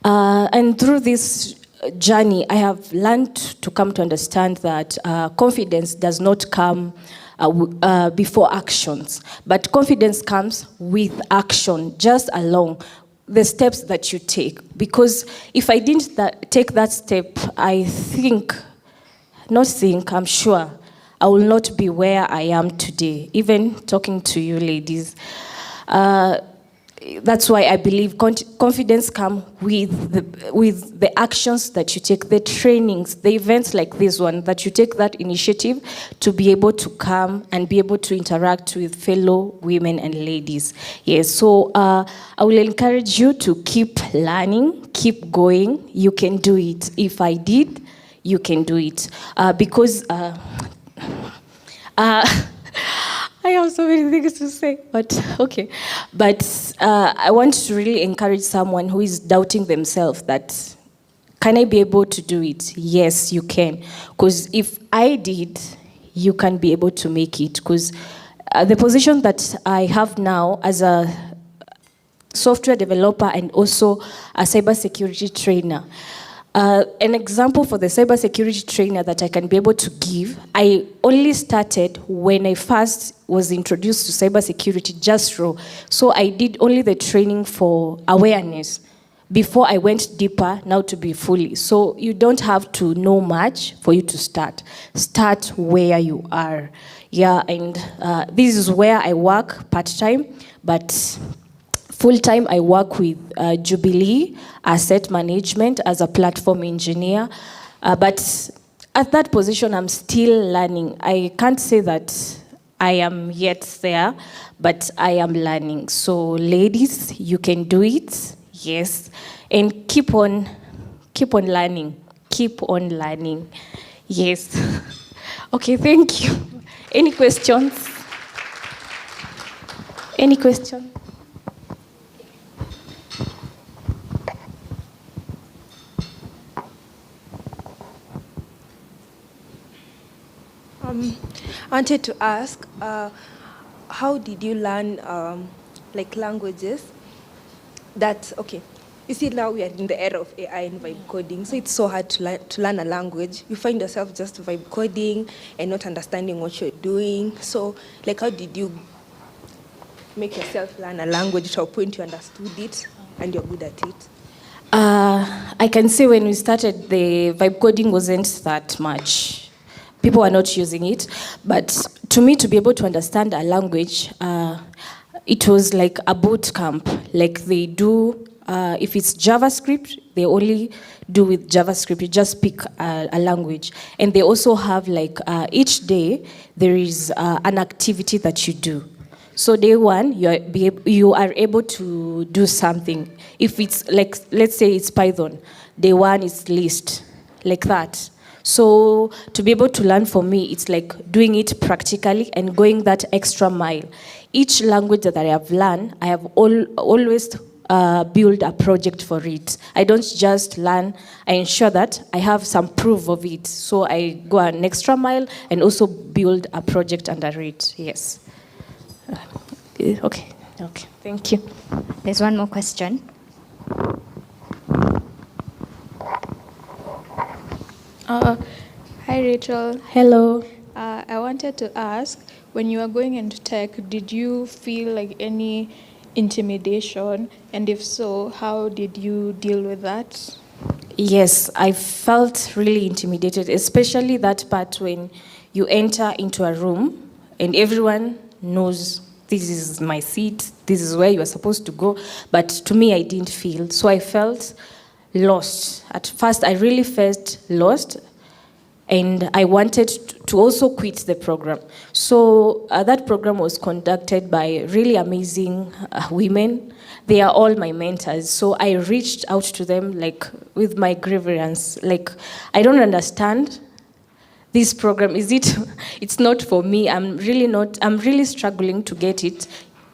[SPEAKER 18] And through this journey, I have learned to come to understand that confidence does not come before actions, but confidence comes with action, just along the steps that you take. Because if I didn't take that step, I'm sure I will not be where I am today, even talking to you ladies. That's why I believe confidence comes with the actions that you take, the trainings, the events like this one, that you take that initiative to be able to come and be able to interact with fellow women and ladies. Yes, so I will encourage you to keep learning, keep going. You can do it. If I did, you can do it. Because I am have so many things to say, but okay. But I want to really encourage someone who is doubting themselves that, can I be able to do it? Yes, you can. Because if I did, you can be able to make it. Because the position that I have now as a software developer and also a cybersecurity trainer. An example for the cybersecurity trainer that I can be able to give, I only started when I first was introduced to cybersecurity, just raw. So I did only the training for awareness before I went deeper now to be fully. So you don't have to know much for you to start. Start where you are. Yeah, and this is where I work part-time, but full-time, I work with Jubilee Asset Management as a platform engineer. But at that position, I'm still learning. I can't say that I am yet there, but I am learning. So ladies, you can do it, yes. And keep on learning. Keep on learning, yes. Okay, thank you. Any questions? Any questions?
[SPEAKER 19] I wanted to ask, how did you learn like languages that, okay, you see now we are in the era of AI and vibe coding, so it's so hard to learn a language. You find yourself just vibe coding and not understanding what you're doing. So like how did you make yourself learn a language to a point you understood it and you're good at it?
[SPEAKER 18] I can say when we started, the vibe coding wasn't that much. People are not using it. But to me, to be able to understand a language, it was like a boot camp. Like they do, if it's JavaScript, they only do with JavaScript. You just pick a language. And they also have like, each day, there is an activity that you do. So day one, you are able to do something. If it's like, let's say it's Python, day one is list, like that. So to be able to learn for me, it's like doing it practically and going that extra mile. Each language that I have learned, I have always build a project for it. I don't just learn, I ensure that I have some proof of it. So I go an extra mile and also build a project under it, yes. Okay, thank you.
[SPEAKER 1] There's one more question.
[SPEAKER 20] Hi, Rachel.
[SPEAKER 18] Hello.
[SPEAKER 20] I wanted to ask, when you were going into tech, did you feel like any intimidation? And if so, how did you deal with that?
[SPEAKER 18] Yes, I felt really intimidated, especially that part when you enter into a room and everyone knows this is my seat, this is where you are supposed to go. But to me, I didn't feel. So I felt lost. At first, I really felt lost, and I wanted to also quit the program. So that program was conducted by really amazing women. They are all my mentors. So I reached out to them like with my grievance. Like, I don't understand this program. It's not for me. I'm really struggling to get it.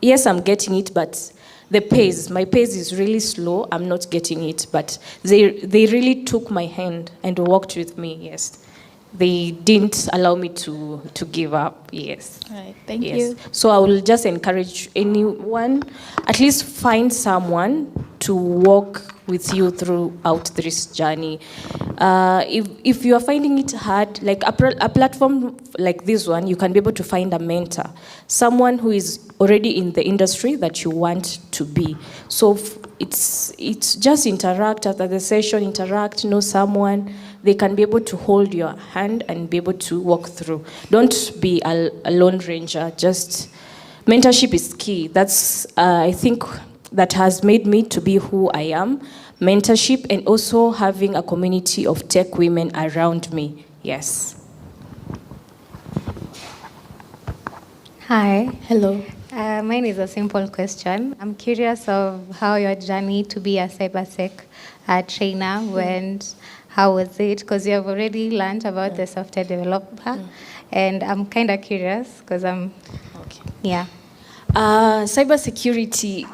[SPEAKER 18] Yes, I'm getting it, but my pace is really slow. I'm not getting it, but they really took my hand and walked with me, yes. They didn't allow me to give up, yes.
[SPEAKER 20] All right, thank
[SPEAKER 18] yes.
[SPEAKER 20] you.
[SPEAKER 18] So I will just encourage anyone, at least find someone to walk with you throughout this journey. If you are finding it hard, like a platform like this one, you can be able to find a mentor, someone who is already in the industry that you want to be. So it's just interact after the session, know someone. They can be able to hold your hand and be able to walk through. Don't be a lone ranger. Just mentorship is key. That's I think that has made me to be who I am. Mentorship and also having a community of tech women around me. Yes.
[SPEAKER 1] Hi.
[SPEAKER 18] Hello.
[SPEAKER 1] Mine is a simple question. I'm curious of how your journey to be a cybersec trainer went. How was it? Because you have already learned about the software developer, and I'm kind of curious because I'm.
[SPEAKER 18] Okay.
[SPEAKER 1] Yeah.
[SPEAKER 18] Cybersecurity,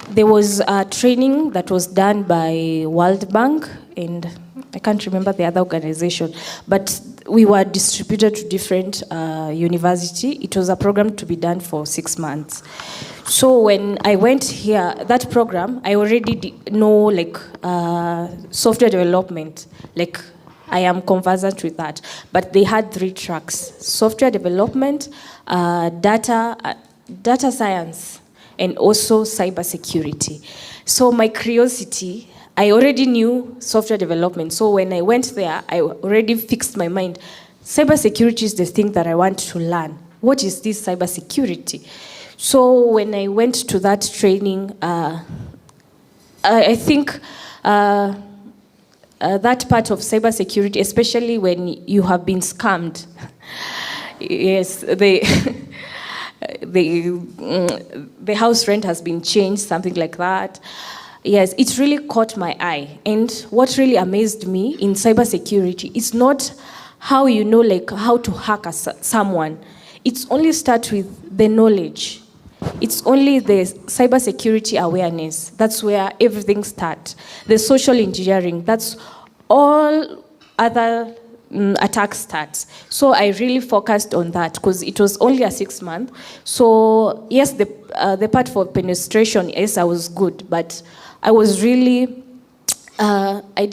[SPEAKER 18] there was a training that was done by World Bank, and I can't remember the other organization, but we were distributed to different university. It was a program to be done for 6 months. So when I went here, that program, I already know like software development, like I am conversant with that. But they had 3 tracks: software development, data science, and also cybersecurity. So my curiosity, I already knew software development. So when I went there, I already fixed my mind. Cybersecurity is the thing that I want to learn. What is this cybersecurity? So when I went to that training, I think that part of cybersecurity, especially when you have been scammed, yes, the house rent has been changed, something like that. Yes, it really caught my eye. And what really amazed me in cybersecurity is not how you know like how to hack someone. It's only start with the knowledge. It's only the cybersecurity awareness. That's where everything starts. The social engineering, that's all other attack starts. So I really focused on that because it was only a 6 month. So yes, the part for penetration, yes, I was good, but I was really, really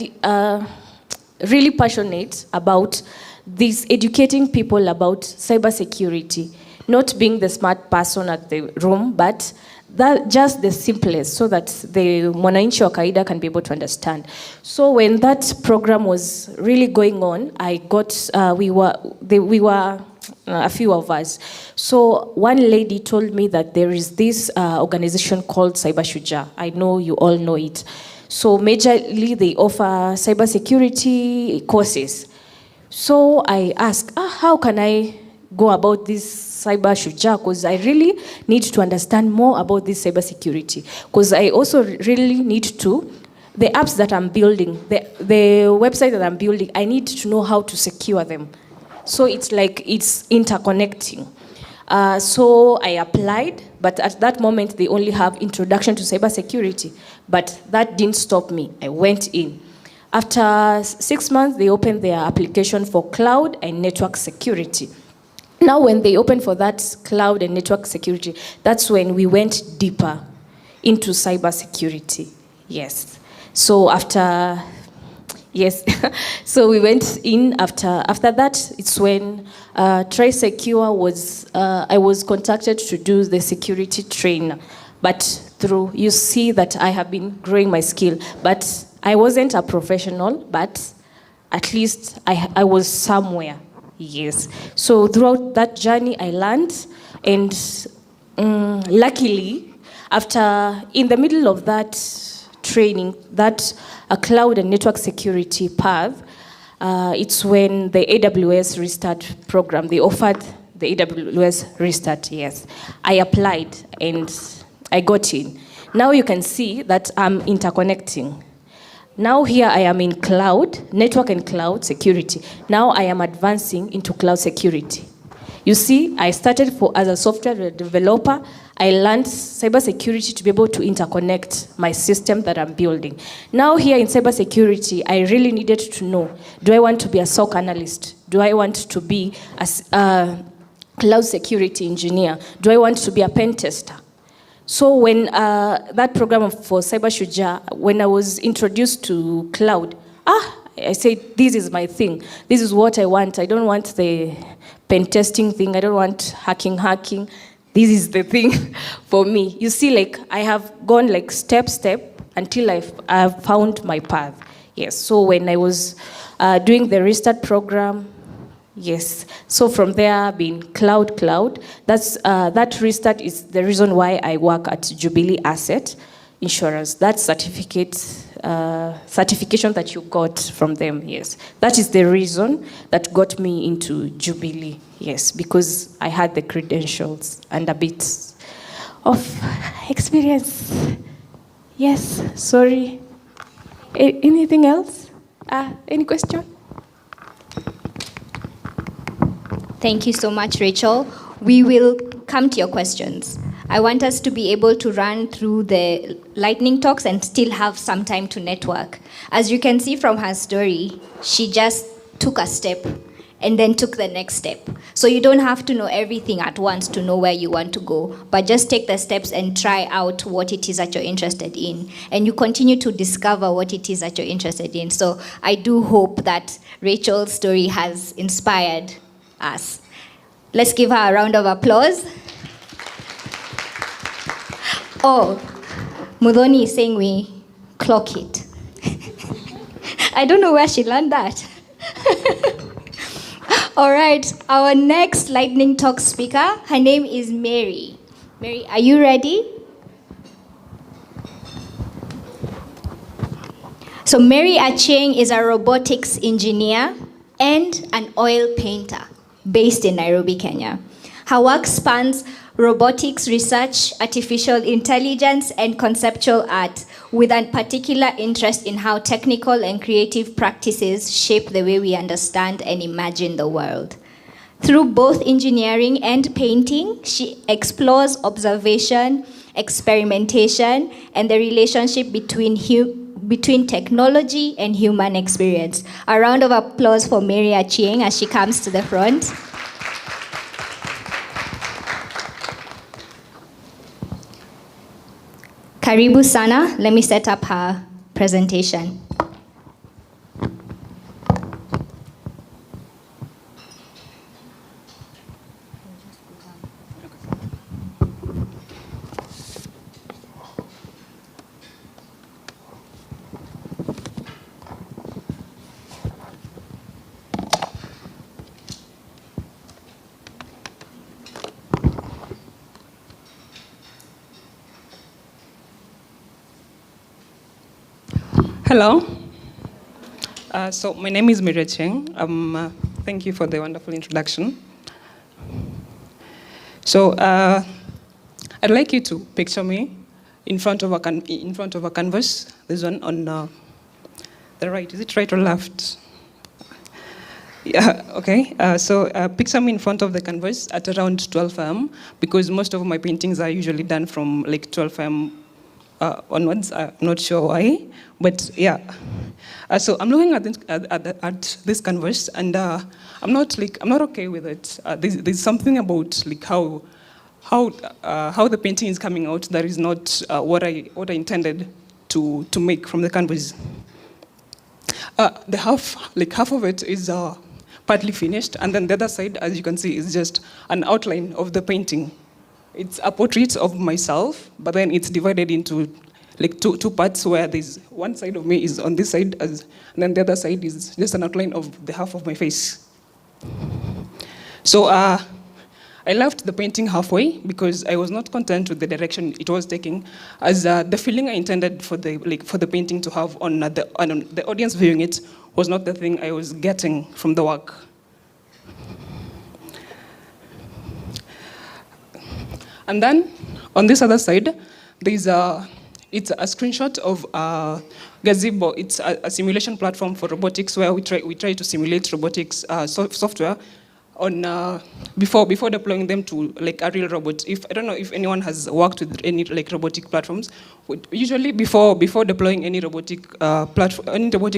[SPEAKER 18] passionate about this, educating people about cybersecurity, not being the smart person at the room, but that just the simplest, so that the mwananchi wa kawaida can be able to understand. So when that program was really going on, I got, we were a few of us. So one lady told me that there is this organization called Cyber Shuja. I know you all know it. So majorly they offer cybersecurity courses. So I asked, how can I go about this Cyber Shuja? Because I really need to understand more about this cybersecurity. Because I also really need to, the apps that I'm building, the website that I'm building, I need to know how to secure them. So it's like it's interconnecting. So I applied, but at that moment they only have introduction to cybersecurity. But that didn't stop me. I went in. After 6 months, they opened their application for cloud and network security. Now when they opened for that cloud and network security, that's when we went deeper into cybersecurity. Yes. So after, yes, so we went in after that, it's when TriSecure was, I was contacted to do the security trainer. But through, you see that I have been growing my skill. But I wasn't a professional, but at least I was somewhere. Yes. So throughout that journey, I learned, and luckily, in the middle of that training, that cloud and network security path, it's when the AWS Restart program, they offered the AWS Restart, yes. I applied and I got in. Now you can see that I'm interconnecting. Now here I am in cloud, network and cloud security. Now I am advancing into cloud security. You see, I started as a software developer. I learned cybersecurity to be able to interconnect my system that I'm building. Now here in cybersecurity, I really needed to know, do I want to be a SOC analyst? Do I want to be a cloud security engineer? Do I want to be a pen tester? So when that program for Cyber Shuja, when I was introduced to cloud, I said, this is my thing. This is what I want. I don't want the pen testing thing. I don't want hacking. This is the thing for me. You see, like, I have gone like step until I've found my path. Yes, so when I was doing the Restart program, yes. So from there, being cloud, that's, that Restart is the reason why I work at Jubilee Asset Insurance. That certification that you got from them, yes. That is the reason that got me into Jubilee, yes, because I had the credentials and a bit of experience. Yes, sorry. Anything else? Any question?
[SPEAKER 1] Thank you so much, Rachel. We will come to your questions. I want us to be able to run through the lightning talks and still have some time to network. As you can see from her story, she just took a step and then took the next step. So you don't have to know everything at once to know where you want to go, but just take the steps and try out what it is that you're interested in. And you continue to discover what it is that you're interested in. So I do hope that Rachel's story has inspired us. Let's give her a round of applause. Oh, Mudhoni is saying we clock it. I don't know where she learned that. All right, our next lightning talk speaker, her name is Mary. Mary, are you ready? So Mary Achieng is a robotics engineer and an oil painter based in Nairobi, Kenya. Her work spans robotics research, artificial intelligence, and conceptual art, with a particular interest in how technical and creative practices shape the way we understand and imagine the world. Through both engineering and painting, she explores observation, experimentation, and the relationship between technology and human experience. A round of applause for Mary Achieng as she comes to the front. Karibu sana. Let me set up her presentation.
[SPEAKER 21] Hello. So my name is Mary Cheng. Thank you for the wonderful introduction. So I'd like you to picture me in front of a canvas. This one on the right. Is it right or left? Yeah. Okay. So picture me in front of the canvas at around 12 am, because most of my paintings are usually done from like 12 am. Onwards. I'm not sure why, but yeah. So I'm looking at this canvas, and I'm not okay with it. There's something about like how the painting is coming out that is not what I intended to make from the canvas. The half of it is partly finished, and then the other side, as you can see, is just an outline of the painting. It's a portrait of myself, but then it's divided into like two parts, where there's one side of me is on this side, and then the other side is just an outline of the half of my face. So I left the painting halfway because I was not content with the direction it was taking, as the feeling I intended for the painting to have on the audience viewing it was not the thing I was getting from the work. And then, on this other side, it's a screenshot of Gazebo. It's a simulation platform for robotics, where we try to simulate robotics software on before deploying them to like a real robot. I don't know if anyone has worked with any like robotic platforms. Usually, before deploying any robotic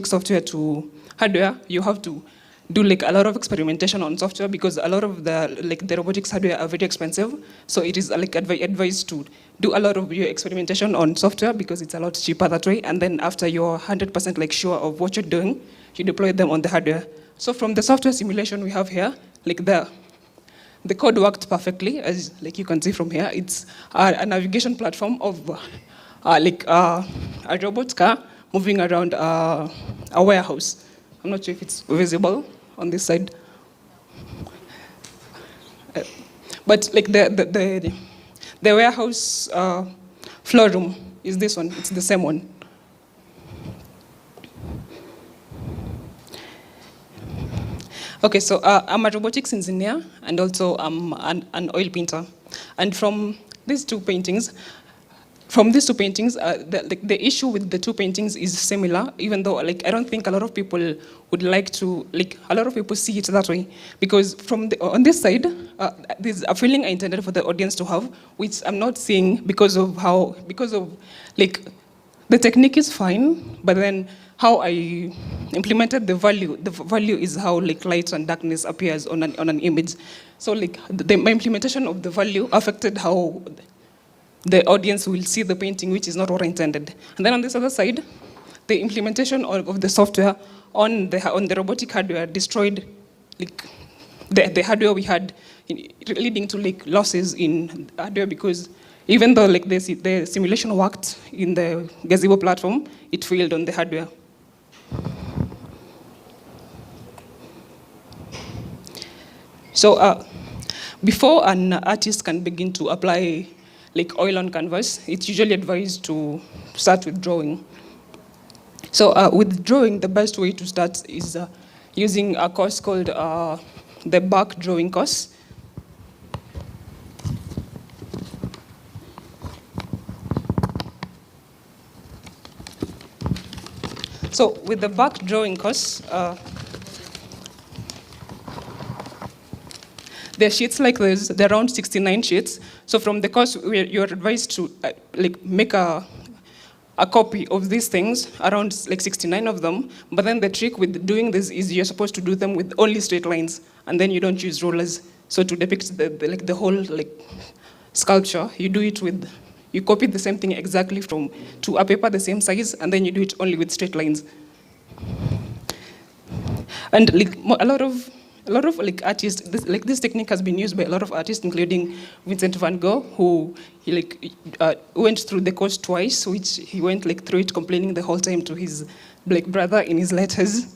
[SPEAKER 21] software to hardware, you have to do like a lot of experimentation on software, because a lot of the robotics hardware are very expensive. So it is like advised to do a lot of your experimentation on software, because it's a lot cheaper that way. And then after you're 100% like sure of what you're doing, you deploy them on the hardware. So from the software simulation we have here, like the code worked perfectly, as like you can see from here. It's a navigation platform of a robot car moving around a warehouse. I'm not sure if it's visible on this side. But like the warehouse floor room is this one. It's the same one. Okay, so I'm a robotics engineer, and also I'm an oil painter. And from these two paintings, from these two paintings, the issue with the two paintings is similar, even though I don't think a lot of people would like to, a lot of people see it that way. Because on this side, there's a feeling I intended for the audience to have, which I'm not seeing because of the technique is fine, but then how I implemented the value is how light and darkness appears on an image. So my implementation of the value affected how the audience will see the painting, which is not what I intended. And then on this other side, the implementation of the software on the robotic hardware destroyed the hardware we had, leading to losses in hardware, because even though the simulation worked in the gazebo platform, it failed on the hardware. So before an artist can begin to apply oil on canvas, it's usually advised to start with drawing. So with drawing, the best way to start is using a course called the back drawing course. So with the back drawing course, there are sheets like this. There are around 69 sheets. So from the course, you're advised to make a copy of these things, around 69 of them. But then the trick with doing this is you're supposed to do them with only straight lines, and then you don't use rulers. So to depict the whole sculpture, you copy the same thing exactly to a paper the same size, and then you do it only with straight lines. And a lot of artists, this technique has been used by a lot of artists, including Vincent van Gogh, who went through the course twice, which he went through it complaining the whole time to his brother in his letters.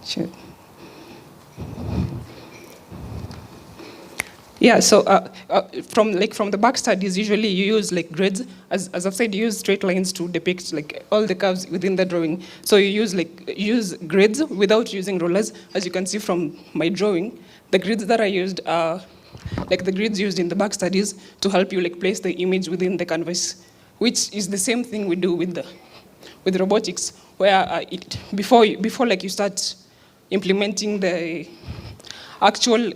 [SPEAKER 21] Sure. Yeah, so from the back studies, usually you use grids. As I've said, you use straight lines to depict all the curves within the drawing. So you use grids without using rulers. As you can see from my drawing, the grids that I used are the grids used in the back studies to help you place the image within the canvas, which is the same thing we do with robotics, where before you start implementing the actual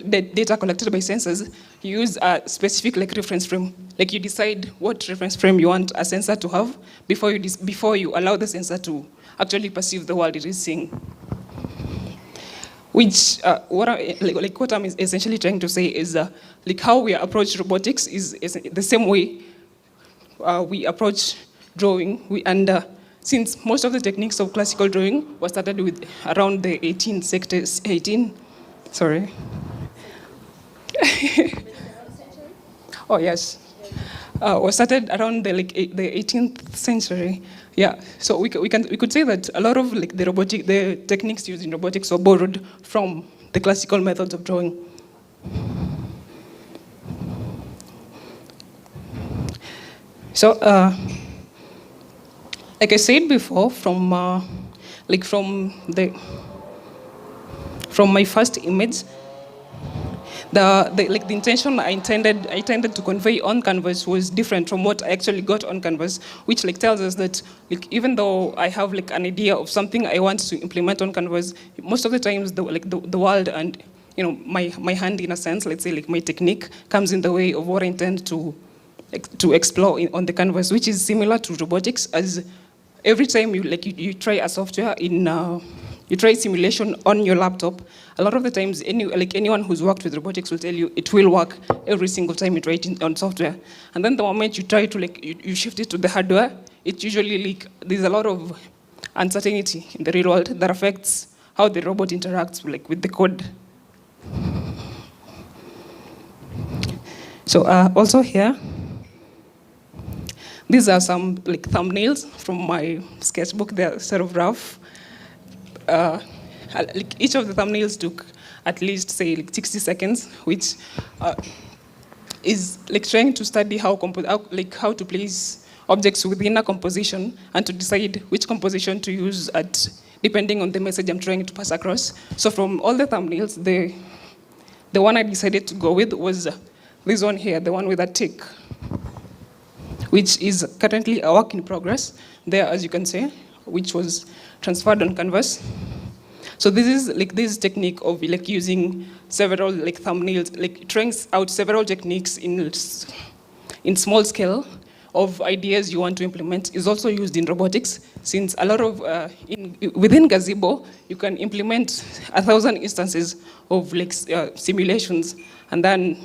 [SPEAKER 21] data collected by sensors, you use a specific reference frame. You decide what reference frame you want a sensor to have before you allow the sensor to actually perceive the world it is seeing. Which what I'm essentially trying to say is how we approach robotics is the same way we approach drawing. Since most of the techniques of classical drawing were started with around the 18. Sorry. Oh yes, was started around the 18th century. Yeah, so we could say that a lot of the techniques used in robotics were borrowed from the classical methods of drawing. So, like I said before, from my first image, the intention I intended to convey on canvas was different from what I actually got on canvas, which tells us that even though I have an idea of something I want to implement on canvas, most of the times the world and my hand, in a sense, let's say my technique, comes in the way of what I intend to explore on the canvas, which is similar to robotics. As every time you try a software you try simulation on your laptop, a lot of the times anyone who's worked with robotics will tell you it will work every single time you try it on software. And then the moment you try to you shift it to the hardware, it usually there's a lot of uncertainty in the real world that affects how the robot interacts with the code. So also here, these are some thumbnails from my sketchbook. They're sort of rough. Each of the thumbnails took at least, say, 60 seconds, which is trying to study how to place objects within a composition and to decide which composition to use depending on the message I'm trying to pass across. So from all the thumbnails, the one I decided to go with was this one here, the one with a tick. which is currently a work in progress there, as you can see, which was transferred on canvas. So this is like this technique of like using several like thumbnails, like trying out several techniques in small scale of ideas you want to implement is also used in robotics, since a lot of, within Gazebo, you can implement 1,000 instances of like simulations, and then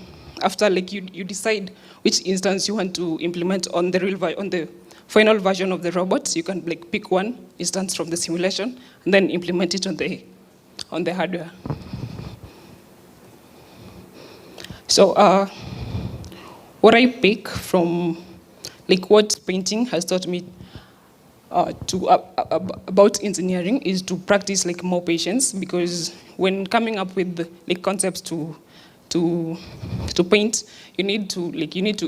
[SPEAKER 21] after like you decide which instance you want to implement on the final version of the robot, you can like pick one instance from the simulation and then implement it on the hardware. So what I pick from like what painting has taught me about engineering is to practice like more patience, because when coming up with like concepts to paint, you need to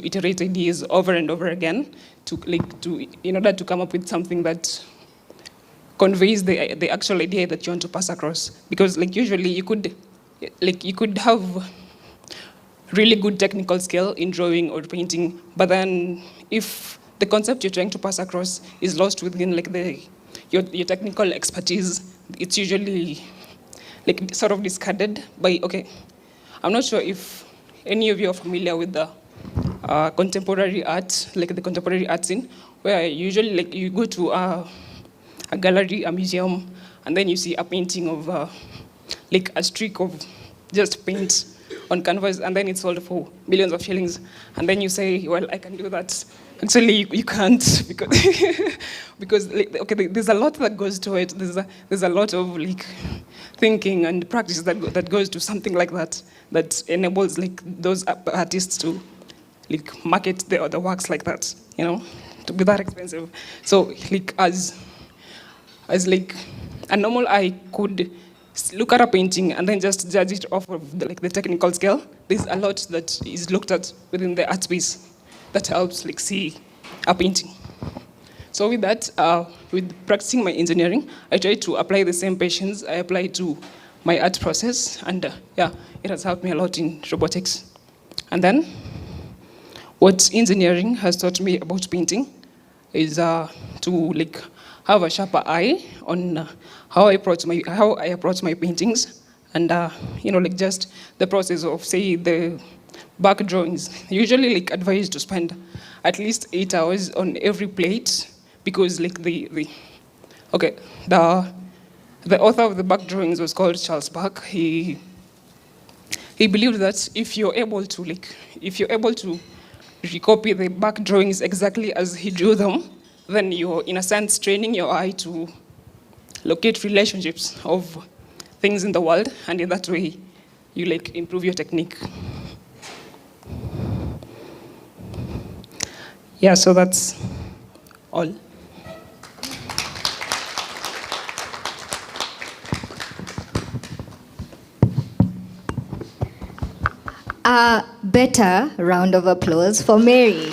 [SPEAKER 21] iterate ideas over and over again in order to come up with something that conveys the actual idea that you want to pass across. Because like usually you could have really good technical skill in drawing or painting, but then if the concept you're trying to pass across is lost within like your technical expertise, it's usually like sort of discarded by, okay, I'm not sure if any of you are familiar with the contemporary art, like the contemporary art scene, where usually like you go to a gallery, a museum, and then you see a painting of like a streak of just paint on canvas, and then it's sold for millions of shillings. And then you say, well, I can do that. Actually, you can't, because like, okay, there's a lot that goes to it. There's a lot of like thinking and practice that goes to something like that enables like those artists to like market the works like that, you know, to be that expensive. So like as like a normal eye could look at a painting and then just judge it off of the technical scale, there's a lot that is looked at within the art space that helps like see a painting. So with that, with practicing my engineering, I try to apply the same patience I apply to my art process, and yeah, it has helped me a lot in robotics. And then, what engineering has taught me about painting is to like have a sharper eye on how I approach my paintings, and you know, like just the process of, say, the back drawings. Usually like advise to spend at least 8 hours on every plate, because like the author of the back drawings was called Charles Bach. He believed that if you're able to recopy the back drawings exactly as he drew them, then you're in a sense training your eye to locate relationships of things in the world, and in that way you like improve your technique. Yeah, so that's all.
[SPEAKER 1] A better round of applause for Mary.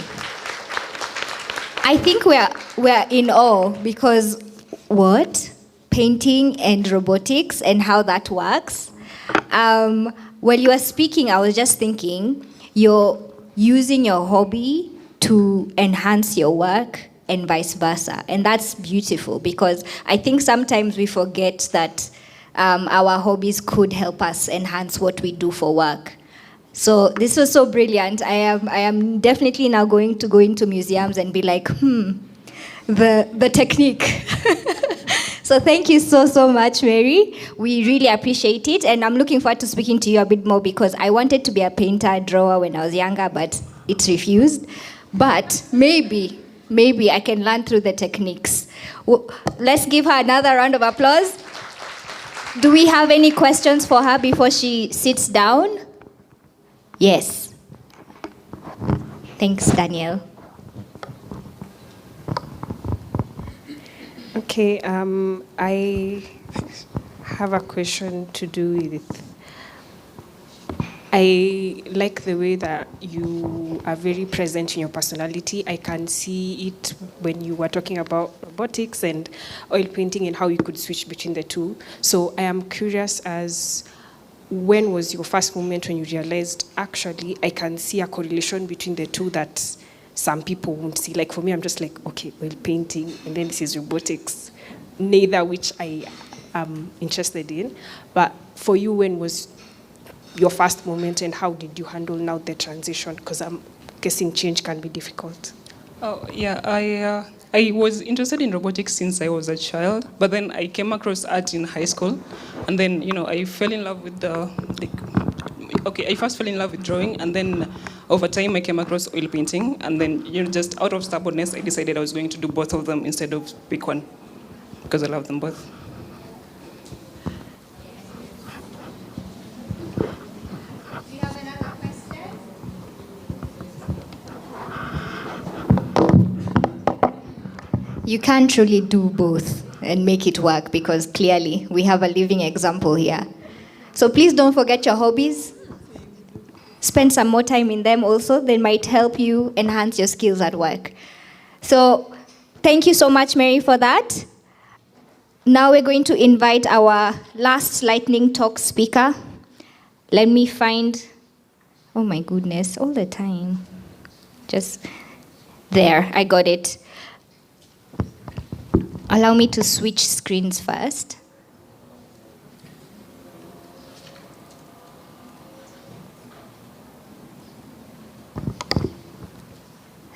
[SPEAKER 1] I think we're in awe, because what? Painting and robotics and how that works. While you were speaking, I was just thinking, you're using your hobby to enhance your work and vice versa. And that's beautiful, because I think sometimes we forget that our hobbies could help us enhance what we do for work. So this was so brilliant. I am definitely now going to go into museums and be like, the technique. So thank you so much, Mary. We really appreciate it. And I'm looking forward to speaking to you a bit more, because I wanted to be a painter, drawer when I was younger, but it's refused. But maybe I can learn through the techniques. Let's give her another round of applause. Do we have any questions for her before she sits down? Yes. Thanks, Daniel.
[SPEAKER 13] Okay, I have a question to do with, I like the way that you are very present in your personality. I can see it when you were talking about robotics and oil painting and how you could switch between the two. So I am curious as, when was your first moment when you realized, actually, I can see a correlation between the two, that some people won't see. Like for me, I'm just like, okay, oil painting, and then this is robotics, neither which I am interested in. But for you, when was your first moment, and how did you handle now the transition? Because I'm guessing change can be difficult.
[SPEAKER 21] Oh, yeah, I was interested in robotics since I was a child, but then I came across art in high school, and then, I fell in love with I first fell in love with drawing, and then over time I came across oil painting, and then, just out of stubbornness, I decided I was going to do both of them instead of pick one, because I love them both.
[SPEAKER 1] You can't truly do both and make it work, because clearly we have a living example here. So please don't forget your hobbies. Spend some more time in them also. They might help you enhance your skills at work. So thank you so much, Mary, for that. Now we're going to invite our last lightning talk speaker. Let me find, oh my goodness, all the time. Just there, I got it. Allow me to switch screens first.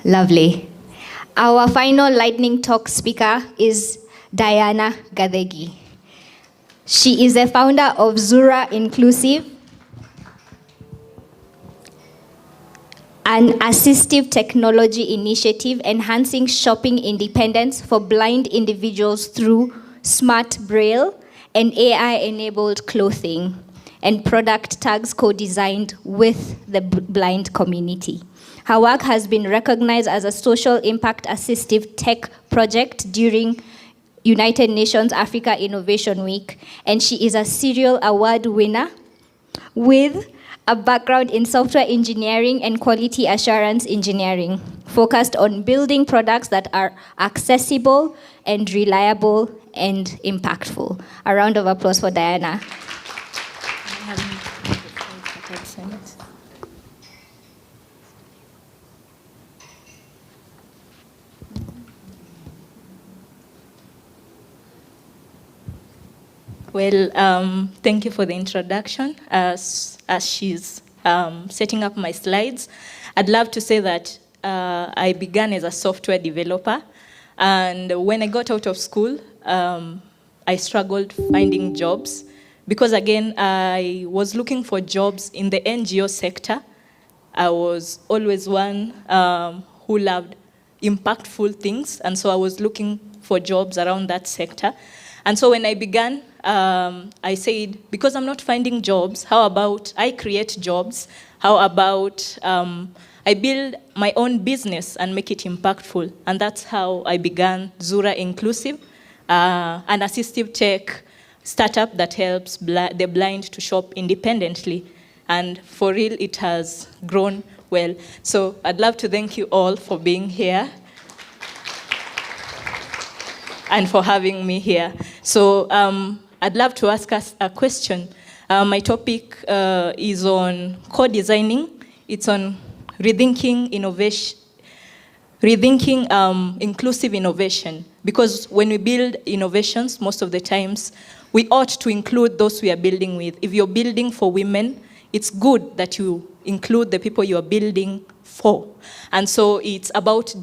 [SPEAKER 1] Lovely. Our final lightning talk speaker is Diana Gadegi. She is the founder of Zura Inclusive, an assistive technology initiative enhancing shopping independence for blind individuals through smart braille and AI-enabled clothing and product tags co-designed with the blind community. Her work has been recognized as a social impact assistive tech project during United Nations Africa Innovation Week, and she is a serial award winner with a background in software engineering and quality assurance engineering, focused on building products that are accessible and reliable and impactful. A round of applause for Diana.
[SPEAKER 2] Well, thank you for the introduction. As she's setting up my slides, I'd love to say that I began as a software developer, and when I got out of school, I struggled finding jobs because, again, I was looking for jobs in the NGO sector. I was always one who loved impactful things, and so I was looking for jobs around that sector. And so when I began, I said, because I'm not finding jobs, how about I create jobs? How about I build my own business and make it impactful? And that's how I began Zura Inclusive, an assistive tech startup that helps the blind to shop independently. And for real, it has grown well. So I'd love to thank you all for being here and for having me here. So I'd love to ask us a question. My topic is on co-designing. It's on rethinking innovation, inclusive innovation. Because when we build innovations, most of the times, we ought to include those we are building with. If you're building for women, it's good that you include the people you are building for. And so it's about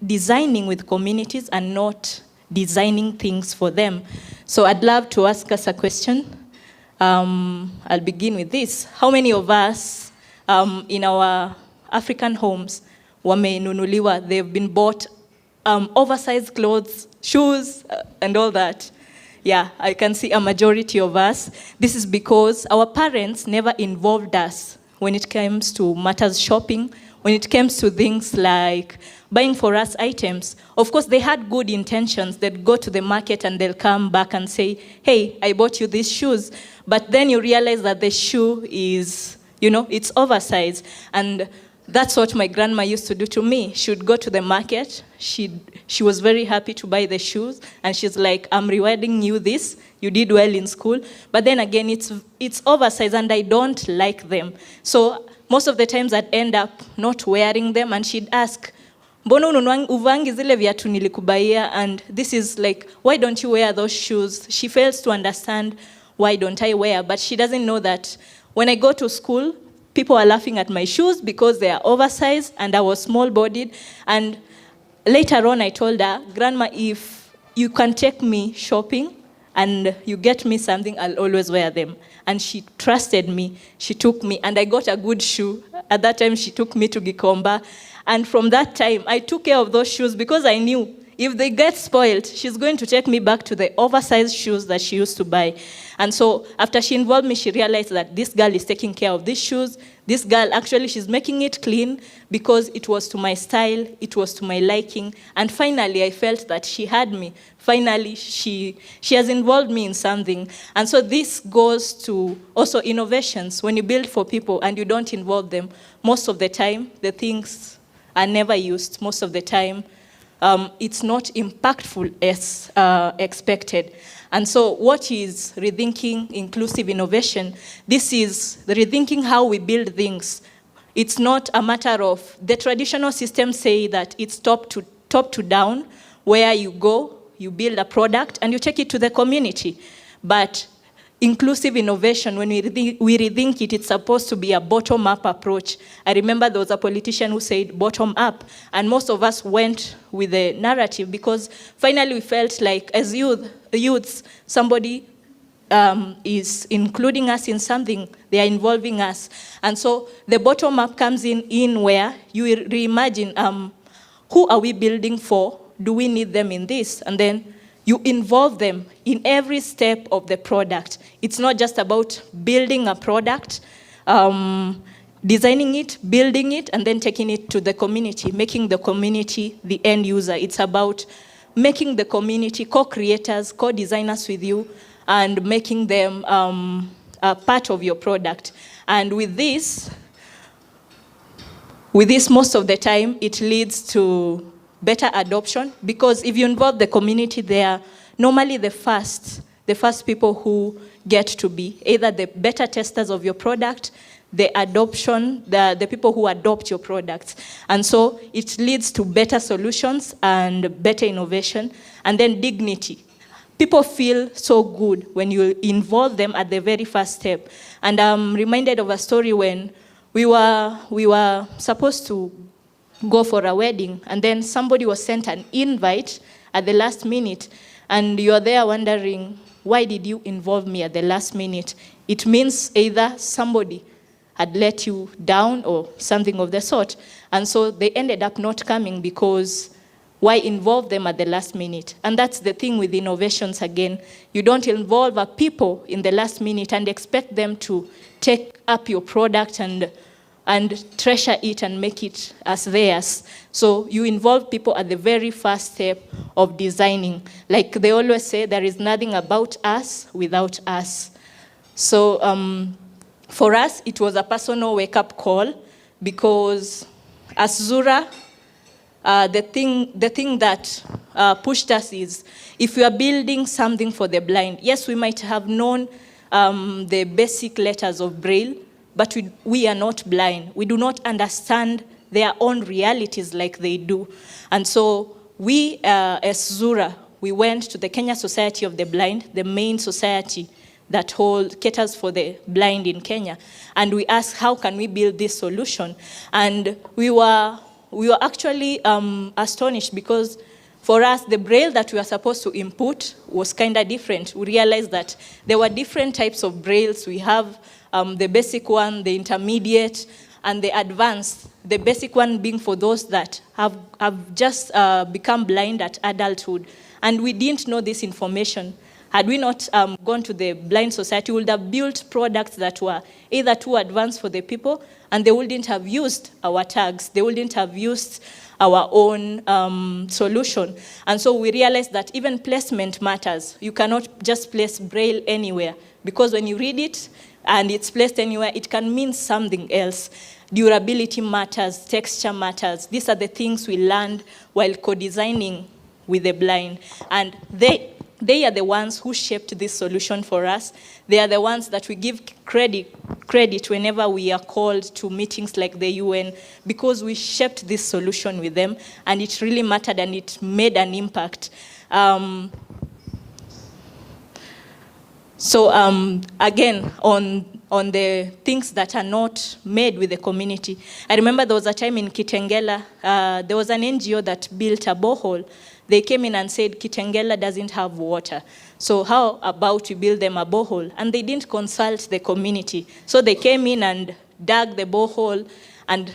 [SPEAKER 2] designing with communities and not designing things for them. So I'd love to ask us a question. I'll begin with this. How many of us in our African homes, wamenunuliwa, they've been bought oversized clothes, shoes, and all that? Yeah, I can see a majority of us. This is because our parents never involved us when it comes to matters shopping, when it comes to things like buying for us items. Of course, they had good intentions. They'd go to the market and they'll come back and say, hey, I bought you these shoes. But then you realize that the shoe is, it's oversized. And that's what my grandma used to do to me. She would go to the market. She was very happy to buy the shoes. And she's like, I'm rewarding you this. You did well in school. But then again, it's oversized and I don't like them. So most of the times I'd end up not wearing them. And she'd ask, mbona uvangi zile viatu nilikubaia, and this is like, why don't you wear those shoes? She fails to understand why don't I wear, but she doesn't know that when I go to school, people are laughing at my shoes because they are oversized and I was small-bodied. And later on I told her, Grandma, if you can take me shopping and you get me something, I'll always wear them. And she trusted me. She took me, and I got a good shoe. At that time, she took me to Gikomba. And from that time, I took care of those shoes because I knew if they get spoiled, she's going to take me back to the oversized shoes that she used to buy. And so after she involved me, she realized that this girl is taking care of these shoes. This girl, actually, she's making it clean because it was to my style, it was to my liking. And finally, I felt that she had me. Finally, she has involved me in something. And so this goes to also innovations. When you build for people and you don't involve them, most of the time, the things are never used. Most of the time, it's not impactful as expected. And so what is rethinking inclusive innovation? This is rethinking how we build things. It's not a matter of, the traditional systems say that it's top to down, where you go, you build a product, and you take it to the community. But inclusive innovation, when we rethink it, it's supposed to be a bottom-up approach. I remember there was a politician who said bottom-up, and most of us went with the narrative because finally we felt like as youths, somebody is including us in something, they are involving us. And so the bottom-up comes in where you reimagine, who are we building for? Do we need them in this? And then you involve them in every step of the product. It's not just about building a product, designing it, building it, and then taking it to the community, making the community the end user. It's about making the community co-creators, co-designers with you, and making them a part of your product. And with this, most of the time, it leads to better adoption, because if you involve the community, they are normally the first people who get to be either the beta testers of your product, the adoption, the people who adopt your products. And so it leads to better solutions and better innovation, and then dignity. People feel so good when you involve them at the very first step. And I'm reminded of a story when we were supposed to go for a wedding, and then somebody was sent an invite at the last minute, and you're there wondering, why did you involve me at the last minute? It means either somebody had let you down or something of the sort. And so they ended up not coming because why involve them at the last minute? And that's the thing with innovations again. You don't involve a people in the last minute and expect them to take up your product and treasure it and make it as theirs. So you involve people at the very first step of designing. Like they always say, there is nothing about us without us. So for us, it was a personal wake-up call, because as Zura, the thing that pushed us is, if we are building something for the blind, yes, we might have known the basic letters of Braille, but we are not blind. We do not understand their own realities like they do. And so we, as Zura, we went to the Kenya Society of the Blind, the main society that caters for the blind in Kenya. And we asked, how can we build this solution? And we were actually astonished, because for us, the Braille that we were supposed to input was kind of different. We realized that there were different types of Brailles. We have the basic one, the intermediate, and the advanced. The basic one being for those that have just become blind at adulthood. And we didn't know this information. Had we not gone to the Blind Society, we would have built products that were either too advanced for the people, and they wouldn't have used our tags. They wouldn't have used our own solution. And so we realized that even placement matters. You cannot just place Braille anywhere, because when you read it and it's placed anywhere, it can mean something else. Durability matters, texture matters. These are the things we learned while co-designing with the blind. And they are the ones who shaped this solution for us. They are the ones that we give credit credit whenever we are called to meetings like the UN, because we shaped this solution with them, and it really mattered and it made an impact. Again, on the things that are not made with the community. I remember there was a time in Kitengela, there was an NGO that built a borehole. They came in and said, Kitengela doesn't have water. So how about we build them a borehole? And they didn't consult the community. So they came in and dug the borehole. And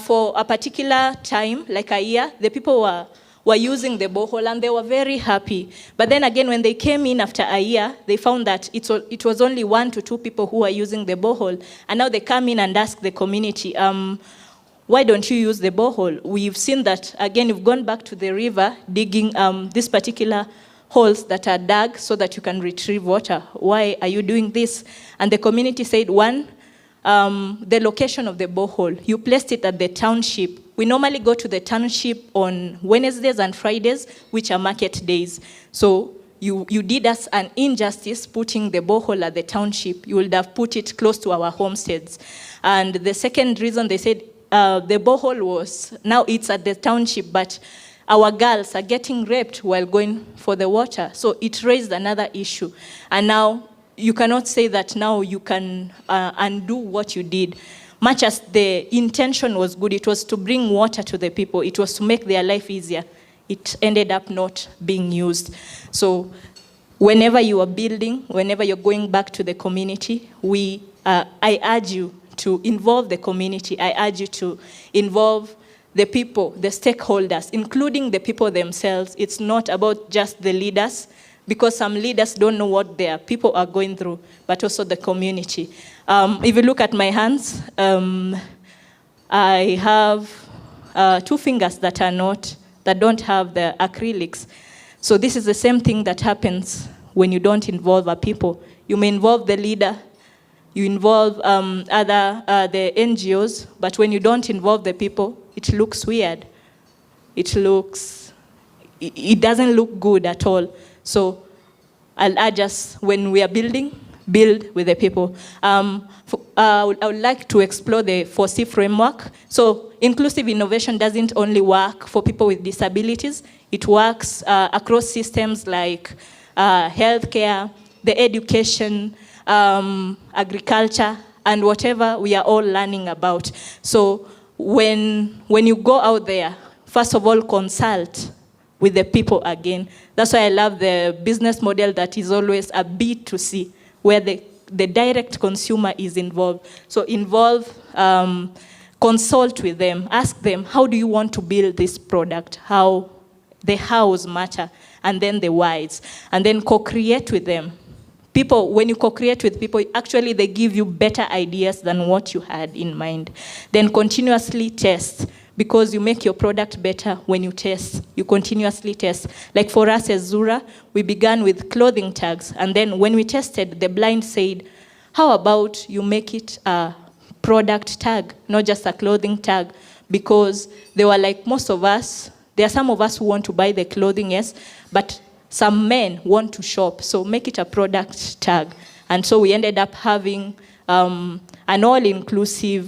[SPEAKER 2] for a particular time, like a year, the people were using the borehole and they were very happy. But then again, when they came in after a year, they found that it was only 1 to 2 people who were using the borehole. And now they come in and ask the community, why don't you use the borehole? We've seen that, again, you've gone back to the river, digging these particular holes that are dug so that you can retrieve water. Why are you doing this? And the community said, one, the location of the borehole. You placed it at the township. We normally go to the township on Wednesdays and Fridays, which are market days. So you did us an injustice putting the borehole at the township. You would have put it close to our homesteads. And the second reason, they said, the borehole was, now it's at the township, but our girls are getting raped while going for the water. So it raised another issue. And now you cannot say that now you can undo what you did. Much as the intention was good, it was to bring water to the people. It was to make their life easier. It ended up not being used. So whenever you are building, whenever you're going back to the community, I urge you to involve the community. I urge you to involve the people, the stakeholders, including the people themselves. It's not about just the leaders, because some leaders don't know what their people are going through, but also the community. If you look at my hands, I have 2 fingers that don't have the acrylics. So this is the same thing that happens when you don't involve a people. You may involve the leader, you involve the NGOs, but when you don't involve the people, it looks weird. It doesn't look good at all. So I'll urge us, when we are building, build with the people. I would like to explore the 4C framework. So inclusive innovation doesn't only work for people with disabilities. It works across systems like healthcare, the education, agriculture, and whatever we are all learning about. So when you go out there, first of all, consult with the people again. That's why I love the business model that is always a B2C, where the direct consumer is involved. So involve, consult with them, ask them, how do you want to build this product? How the hows matter, and then the whys, and then co-create with them. People, when you co-create with people, actually they give you better ideas than what you had in mind. Then continuously test, because you make your product better when you test. You continuously test. Like for us as Zura, we began with clothing tags, and then when we tested, the blind said, how about you make it a product tag, not just a clothing tag? Because they were like, most of us, there are some of us who want to buy the clothing, yes, but some men want to shop, so make it a product tag. And so we ended up having an all-inclusive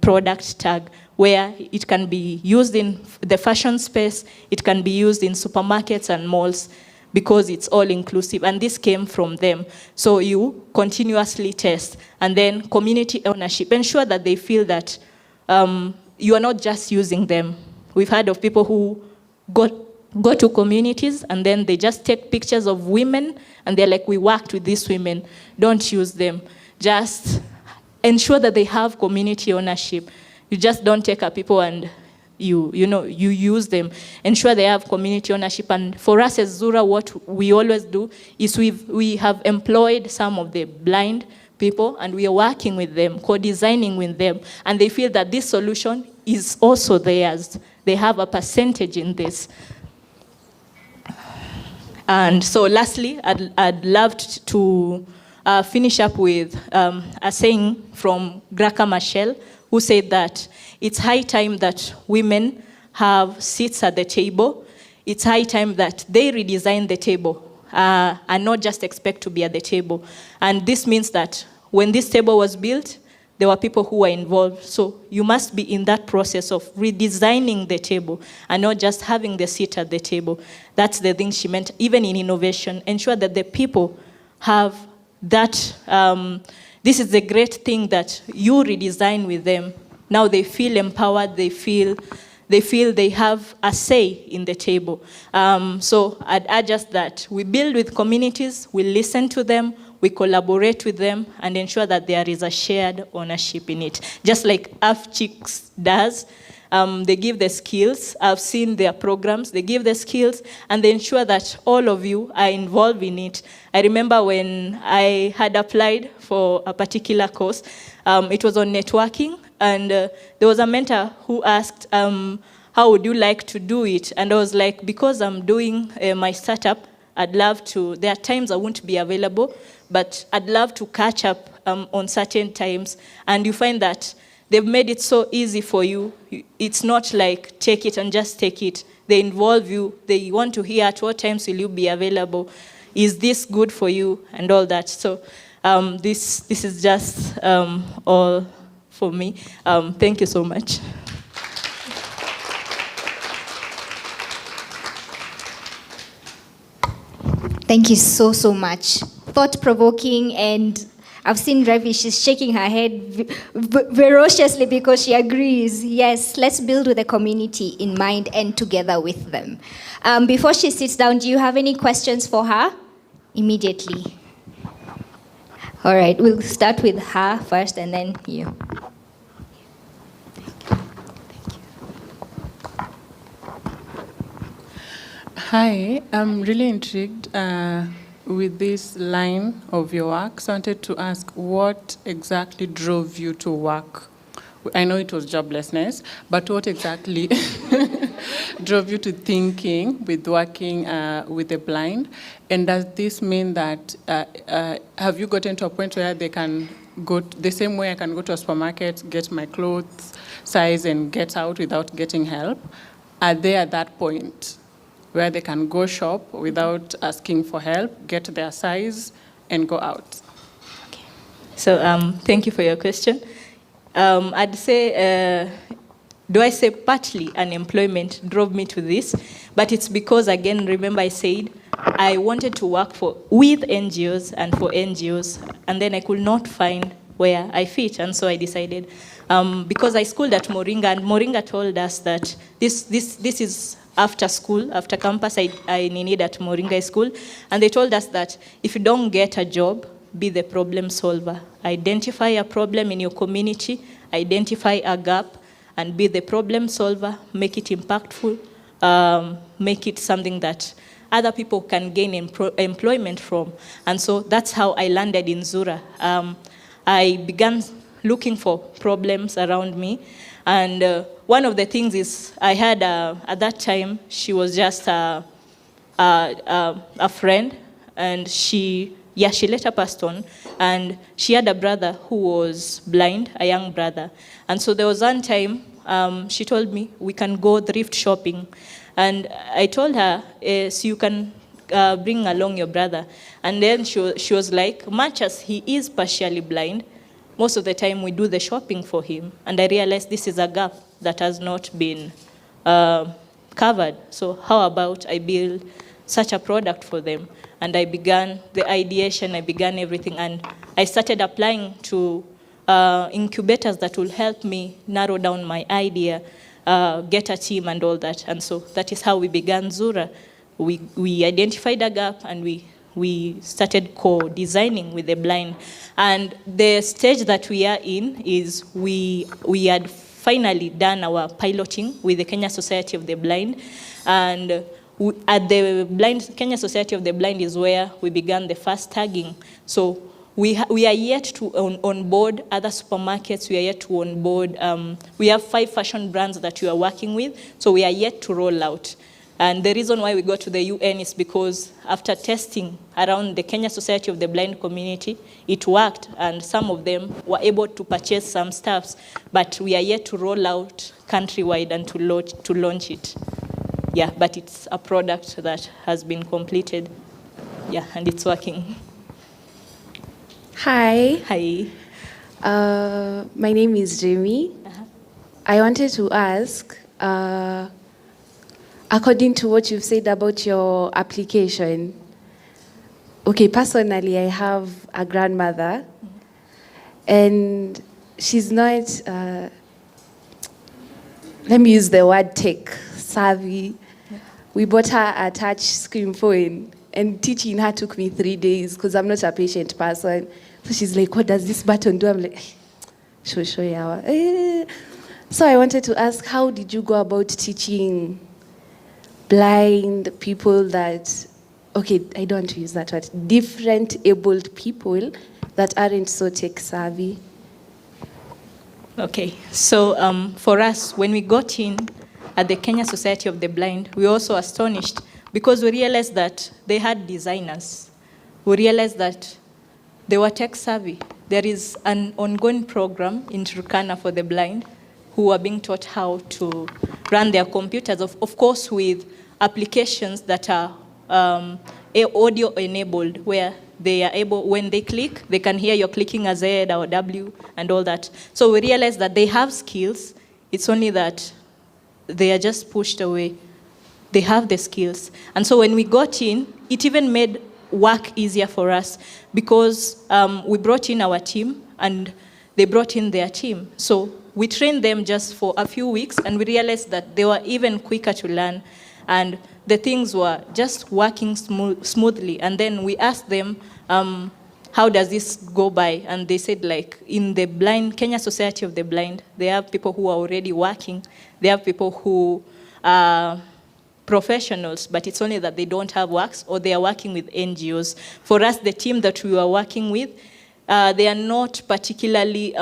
[SPEAKER 2] product tag, where it can be used in the fashion space, it can be used in supermarkets and malls, because it's all-inclusive. And this came from them. So you continuously test. And then community ownership. Ensure that they feel that you are not just using them. We've heard of people who go to communities and then they just take pictures of women and they're like, we worked with these women. Don't use them. Just ensure that they have community ownership. You just don't take a people and you use them. Ensure they have community ownership. And for us as Zura, what we always do is we have employed some of the blind people and we are working with them, co-designing with them. And they feel that this solution is also theirs. They have a percentage in this. And so lastly, I'd love to finish up with a saying from Graca Machel, who said that it's high time that women have seats at the table. It's high time that they redesign the table and not just expect to be at the table. And this means that when this table was built, there were people who were involved. So you must be in that process of redesigning the table and not just having the seat at the table. That's the thing she meant. Even in innovation, ensure that the people have that. This is the great thing that you redesign with them. Now they feel empowered. They feel they have a say in the table. So I'd add just that. We build with communities, we listen to them, we collaborate with them, and ensure that there is a shared ownership in it. Just like Afchix does, they give the skills. I've seen their programs. They give the skills, and they ensure that all of you are involved in it. I remember when I had applied for a particular course, it was on networking, and there was a mentor who asked, how would you like to do it? And I was like, because I'm doing my startup, I'd love to, there are times I won't be available, but I'd love to catch up on certain times. And you find that they've made it so easy for you. It's not like take it and just take it. They involve you. They want to hear at what times will you be available. Is this good for you? And all that. So this is just all for me. Thank you so much.
[SPEAKER 1] Thank you so, so much. Thought-provoking, and I've seen Ravi, she's shaking her head ferociously because she agrees. Yes, let's build with the community in mind and together with them. Before she sits down, do you have any questions for her? Immediately. All right, we'll start with her first and then you.
[SPEAKER 4] Hi, I'm really intrigued with this line of your work. So I wanted to ask, what exactly drove you to work? I know it was joblessness, but what exactly drove you to thinking with working with the blind? And does this mean that, have you gotten to a point where they can go, the same way I can go to a supermarket, get my clothes size and get out without getting help? Are they at that point where they can go shop without asking for help, get their size, and go out?
[SPEAKER 2] Okay. So thank you for your question. I'd say, do I say partly unemployment drove me to this? But it's because, again, remember I said, I wanted to work with NGOs and for NGOs, and then I could not find where I fit, and so I decided, because I schooled at Moringa, and Moringa told us that this is after school, after campus, I needed at Moringa School. And they told us that if you don't get a job, be the problem solver. Identify a problem in your community, identify a gap, and be the problem solver, make it impactful, make it something that other people can gain employment from. And so that's how I landed in Zura. I began looking for problems around me. And one of the things is I had, at that time, she was just a friend, and she later passed on, and she had a brother who was blind, a young brother. And so there was one time she told me, we can go thrift shopping. And I told her, so you can bring along your brother. And then she was like, much as he is partially blind, most of the time we do the shopping for him. And I realized this is a gap that has not been covered. So how about I build such a product for them? And I began the ideation, I began everything, and I started applying to incubators that will help me narrow down my idea, get a team and all that. And so that is how we began Zura. We identified a gap, and we started co-designing with the blind. And the stage that we are in is we had finally done our piloting with the Kenya Society of the Blind. And at the Kenya Society of the Blind is where we began the first tagging. So we are yet to onboard other supermarkets. We are yet to onboard. We have 5 fashion brands that we are working with. So we are yet to roll out. And the reason why we go to the UN is because after testing around the Kenya Society of the Blind community, it worked, and some of them were able to purchase some stuffs, but we are yet to roll out countrywide and to launch it. Yeah, but it's a product that has been completed. Yeah, and it's working.
[SPEAKER 6] Hi.
[SPEAKER 2] Hi.
[SPEAKER 6] My name is Jamie. I wanted to ask, according to what you've said about your application, okay, personally, I have a grandmother, and she's not, let me use the word tech savvy. We bought her a touch screen phone, and teaching her took me 3 days because I'm not a patient person. So she's like, what does this button do? I'm like, show yawa. So I wanted to ask, how did you go about teaching blind people that, okay, I don't want to use that word, different abled people that aren't so tech savvy?
[SPEAKER 2] Okay, so for us, when we got in at the Kenya Society of the Blind, we were also astonished because we realized that they had designers. We realized that they were tech savvy. There is an ongoing program in Turkana for the blind who are being taught how to run their computers, of course with applications that are audio enabled, where they are able, when they click, they can hear you're clicking a Z or W and all that. So we realized that they have skills, it's only that they are just pushed away. They have the skills. And so when we got in, it even made work easier for us because we brought in our team and they brought in their team. So we trained them just for a few weeks and we realized that they were even quicker to learn and the things were just working smoothly. And then we asked them, how does this go by? And they said, like, in the blind, Kenya Society of the Blind, they have people who are already working. They have people who are professionals, but it's only that they don't have works or they are working with NGOs. For us, the team that we were working with, they are not particularly,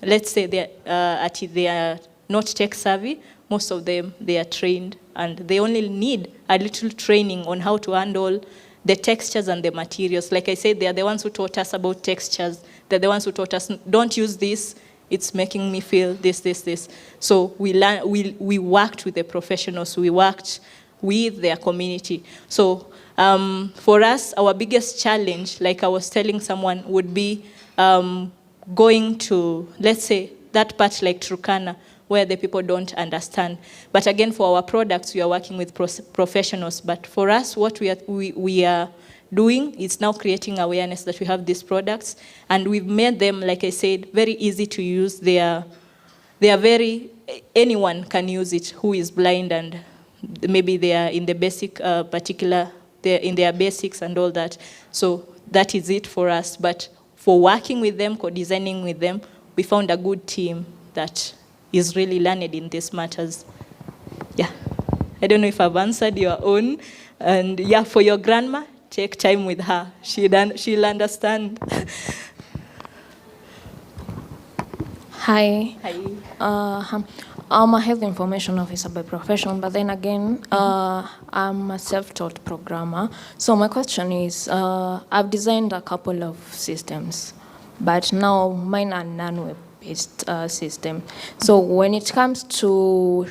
[SPEAKER 2] let's say they are not tech savvy. Most of them, they are trained and they only need a little training on how to handle the textures and the materials. Like I said, they are the ones who taught us about textures. They're the ones who taught us, don't use this, it's making me feel this. So we worked with the professionals, we worked with their community. So for us, our biggest challenge, like I was telling someone, would be going to, let's say, that part like Turkana, where the people don't understand. But again, for our products, we are working with professionals. But for us, what we are doing is now creating awareness that we have these products. And we've made them, like I said, very easy to use. They are very, anyone can use it who is blind and maybe they are in the basic, they're in their basics and all that. So that is it for us. But for working with them, co-designing with them, we found a good team that is really learned in these matters. Yeah. I don't know if I've answered your own. And yeah, for your grandma, take time with her. She'll understand.
[SPEAKER 22] Hi. Hi. I'm a health information officer by profession, but then again, I'm a self-taught programmer. So my question is, I've designed a couple of systems, but now mine are non-web-based system. So when it comes to,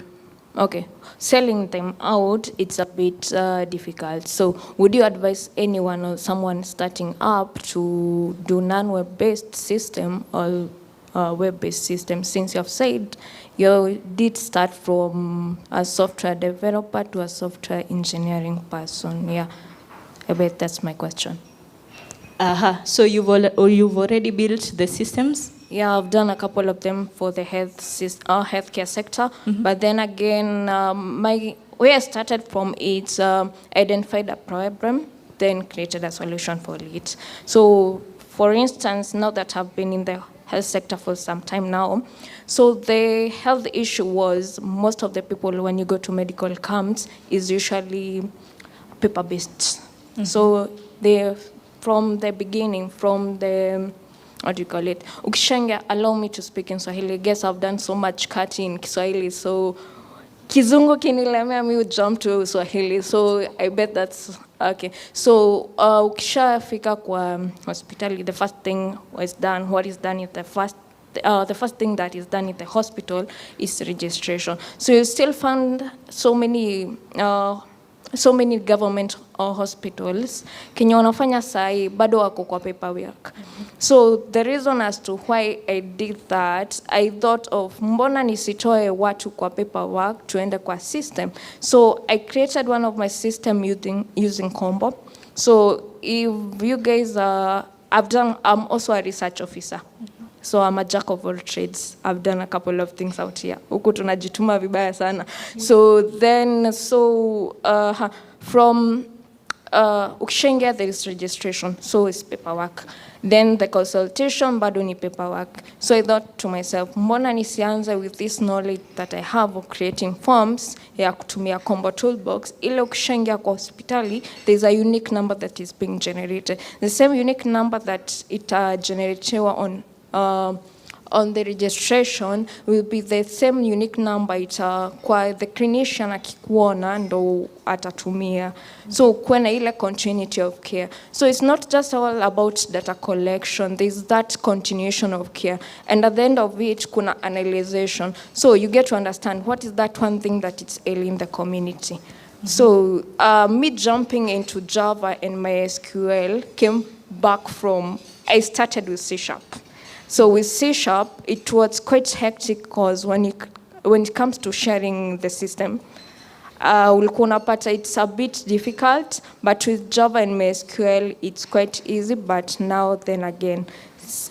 [SPEAKER 22] selling them out, it's a bit difficult. So would you advise anyone or someone starting up to do non-web-based system or web-based system, since you have said you did start from a software developer to a software engineering person? Yeah, I bet that's my question.
[SPEAKER 2] So you've already built the systems?
[SPEAKER 22] Yeah, I've done a couple of them for the healthcare sector. But then again, where I started from is identified a problem, then created a solution for it. So, for instance, now that I've been in the health sector for some time now, so the health issue was most of the people when you go to medical camps is usually paper-based. So from the beginning, from the, what do you call it? Ukishangia, allow me to speak in Swahili. I guess I've done so much cutting in Kiswahili, so Kizungu kinilemea mi would jump to Swahili, so I bet that's okay. So ukishafika kwa hospitali, the first thing was done. What is done is the first thing that is done in the hospital is registration. So you still find so many so many government hospitals kenye wanafanya sahi bado wako kwa paperwork. So the reason as to why I did that, I thought of mbona nisitoe watu kwa paperwork tuende kwa system. So I created one of my system using Combo. So if you guys I'm also a research officer. So I'm a jack of all trades. I've done a couple of things out here. Huku tunajituma vibaya sana. So then, from ukishaingia there is registration. So it's paperwork. Then the consultation bado ni paperwork. So I thought to myself, mbona nisianze with this knowledge that I have of creating forms ya kutumia Combo Toolbox. Ile ukishaingia kwa hospitali, there's a unique number that is being generated. The same unique number that it generated on the registration will be the same unique number kwa the clinician akikuona ndo atatumia. So kuna ile continuity of care. So it's not just all about data collection, there's that continuation of care. And at the end of it, kuna analyzation. So you get to understand what is that one thing that it's ailing the community. So me jumping into Java and MySQL came back from, I started with C#. So with C#, it was quite hectic because when it comes to sharing the system, it's a bit difficult, but with Java and MySQL, it's quite easy, but now then again,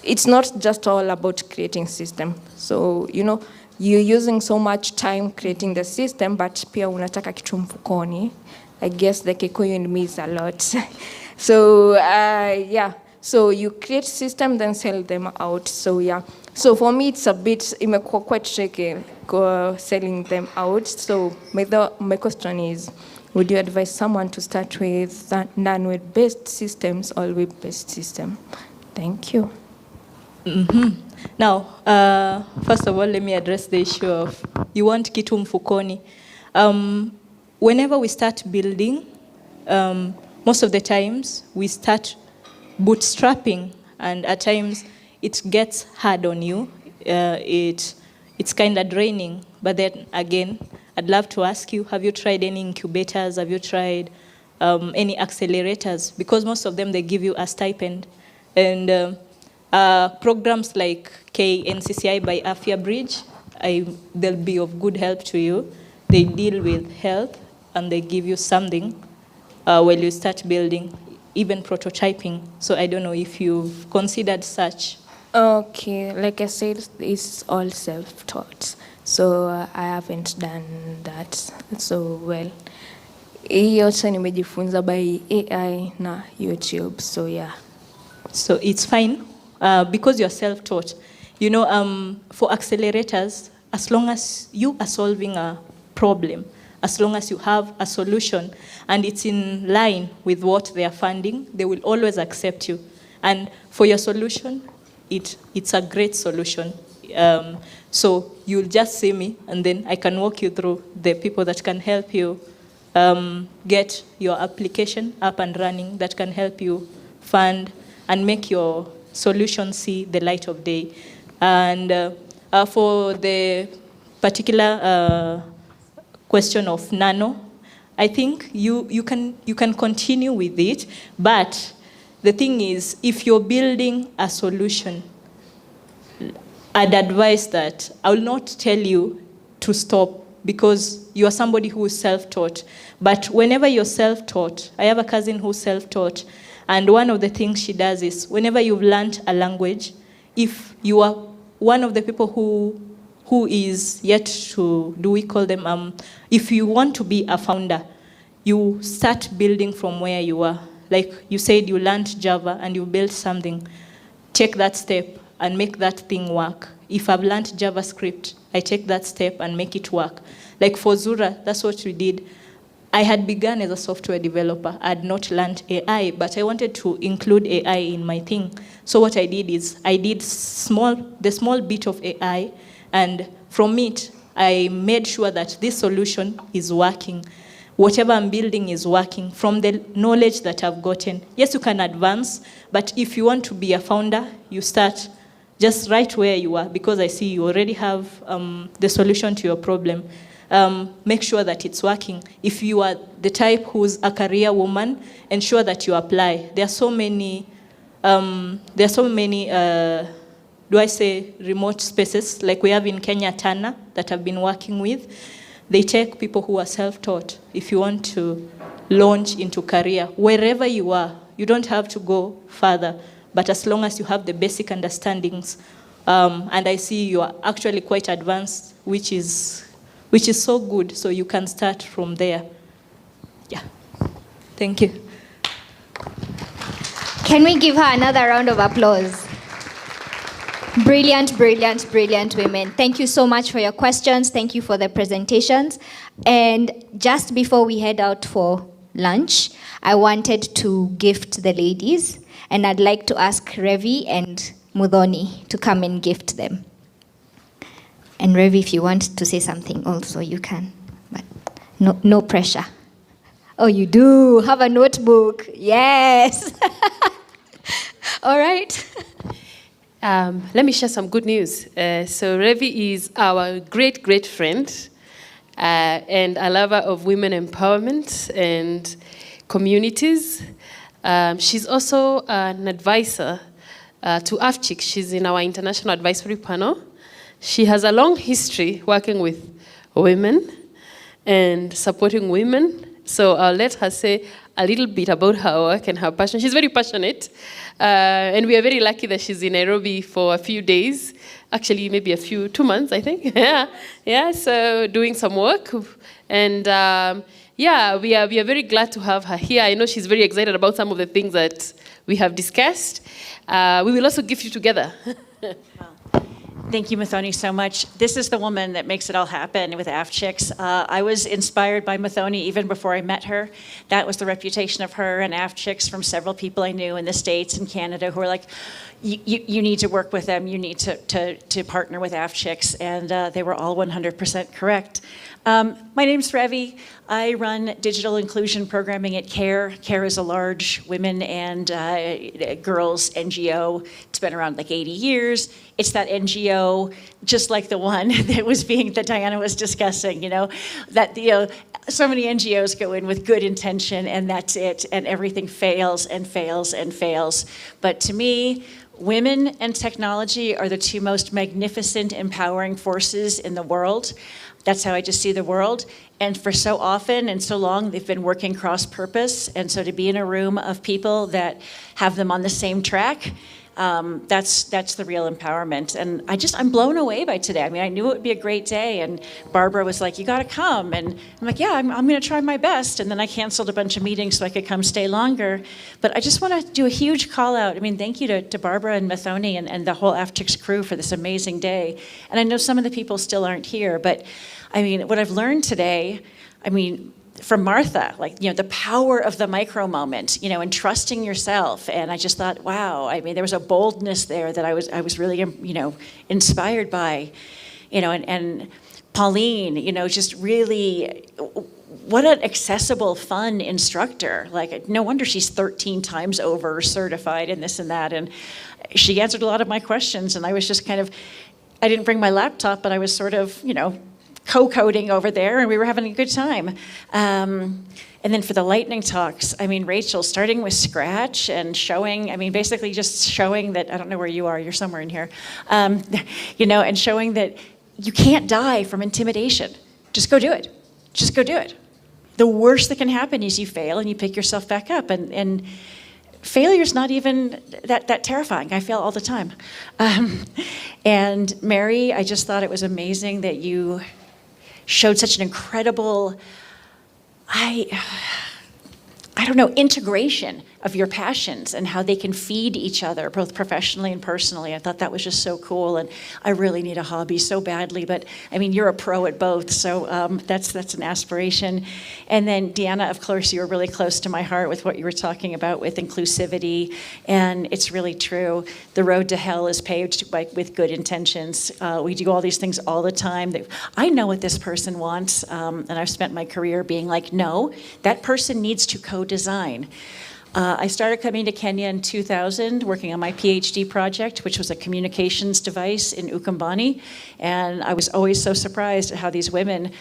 [SPEAKER 22] it's not just all about creating system. So, you're using so much time creating the system, but pia unataka kitu mfukoni. I guess the Kikuyu in me is a lot. So, yeah. So you create system, then sell them out. So yeah. So for me, it's a bit quite tricky selling them out. So my question is, would you advise someone to start with non-web-based systems or web-based system? Thank you.
[SPEAKER 2] Now, first of all, let me address the issue of you want kitu mfukoni. Whenever we start building, most of the times we start bootstrapping, and at times it gets hard on you. It's kind of draining. But then again, I'd love to ask you, have you tried any incubators? Have you tried any accelerators? Because most of them, they give you a stipend. And programs like KNCCI by Afia Bridge, they'll be of good help to you. They deal with health, and they give you something while you start building, even prototyping. So I don't know if you've considered such.
[SPEAKER 22] Okay, like I said, it's all self-taught. So I haven't done that so well. Yote nimejifunza by AI na YouTube, so yeah.
[SPEAKER 2] So it's fine because you're self-taught. For accelerators, as long as you are solving a problem, as long as you have a solution and it's in line with what they are funding, they will always accept you. And for your solution, it's a great solution. So you'll just see me, and then I can walk you through the people that can help you get your application up and running, that can help you fund and make your solution see the light of day. And for the particular question of nano, I think you can continue with it, but the thing is, if you're building a solution, I'd advise that I will not tell you to stop because you are somebody who is self-taught. But whenever you're self-taught, I have a cousin who's self-taught, and one of the things she does is whenever you've learned a language, if you are one of the people who is yet to, do we call them, if you want to be a founder, you start building from where you are. Like you said, you learned Java and you built something. Take that step and make that thing work. If I've learned JavaScript, I take that step and make it work. Like for Zura, that's what we did. I had begun as a software developer. I had not learned AI, but I wanted to include AI in my thing. So what I did is I did the small bit of AI, and from it, I made sure that this solution is working. Whatever I'm building is working from the knowledge that I've gotten. Yes, you can advance, but if you want to be a founder, you start just right where you are, because I see you already have the solution to your problem. make sure that it's working. If you are the type who's a career woman, ensure that you apply. There are so many, do I say remote spaces, like we have in Kenya, Tana, that I've been working with. They take people who are self-taught. If you want to launch into career, wherever you are, you don't have to go further, but as long as you have the basic understandings, and I see you are actually quite advanced, which is so good, so you can start from there. Yeah, thank you.
[SPEAKER 1] Can we give her another round of applause? Brilliant, brilliant, brilliant women. Thank you so much for your questions. Thank you for the presentations. And just before we head out for lunch, I wanted to gift the ladies, and I'd like to ask Revi and Mudhoni to come and gift them. And Revi, if you want to say something also, you can, but no pressure. Oh, you do have a notebook. Yes. All right.
[SPEAKER 3] Let me share some good news. So Revi is our great, great friend and a lover of women empowerment and communities. She's also an advisor to Afchix. She's in our international advisory panel. She has a long history working with women and supporting women. So I'll let her say a little bit about her work and her passion. She's very passionate. And we are very lucky that she's in Nairobi for a few days. Actually, maybe 2 months, I think. Yeah, so doing some work. And yeah, we are very glad to have her here. I know she's very excited about some of the things that we have discussed. We will also gift you together.
[SPEAKER 7] Thank you, Muthoni, so much. This is the woman that makes it all happen with Afchix. I was inspired by Muthoni even before I met her. That was the reputation of her and Afchix from several people I knew in the States and Canada who were like, you need to work with them, you need to partner with Afchix, and they were all 100% correct. My name's Revi. I run digital inclusion programming at CARE. CARE is a large women and girls NGO. It's been around like 80 years. It's that NGO, just like the one that Diana was discussing, that so many NGOs go in with good intention and that's it, and everything fails and fails and fails. But to me, women and technology are the two most magnificent, empowering forces in the world. That's how I just see the world. And for so often and so long, they've been working cross-purpose. And so to be in a room of people that have them on the same track, that's the real empowerment. And I'm blown away by today. I mean, I knew it would be a great day. And Barbara was like, you got to come. And I'm like, yeah, I'm going to try my best. And then I canceled a bunch of meetings so I could come stay longer. But I just want to do a huge call out. I mean, thank you to Barbara and Muthoni and the whole Afchix crew for this amazing day. And I know some of the people still aren't here, but I mean, what I've learned today, from Martha, the power of the micro moment, and trusting yourself. And I just thought, wow, there was a boldness there that I was really, inspired by, and Pauline, just really, what an accessible, fun instructor. No wonder she's 13 times over certified in this and that. And she answered a lot of my questions. And I was just I didn't bring my laptop, but I was sort of, co-coding over there, and we were having a good time. And then for the lightning talks, Rachel, starting with scratch and showing, basically just showing that, I don't know where you are, you're somewhere in here, and showing that you can't die from intimidation. Just go do it. Just go do it. The worst that can happen is you fail and you pick yourself back up. And failure's not even that terrifying. I fail all the time. And Mary, I just thought it was amazing that you showed such an incredible, integration of your passions and how they can feed each other, both professionally and personally. I thought that was just so cool, and I really need a hobby so badly, but you're a pro at both, so that's an aspiration. And then Deanna, of course, you were really close to my heart with what you were talking about with inclusivity, and it's really true. The road to hell is paved with good intentions. We do all these things all the time. I know what this person wants, and I've spent my career being like, no, that person needs to co-design. I started coming to Kenya in 2000, working on my PhD project, which was a communications device in Ukambani. And I was always so surprised at how these women,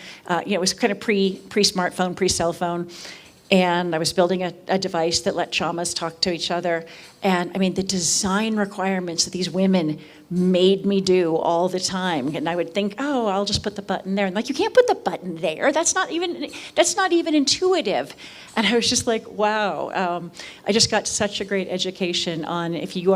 [SPEAKER 7] it was kind of pre-smartphone, pre-cell phone. And I was building a device that let chamas talk to each other. And I mean, the design requirements that these women made me do all the time. And I would think, oh, I'll just put the button there. And like, you can't put the button there. That's not even intuitive. And I was just like, wow. I just got such a great education on if we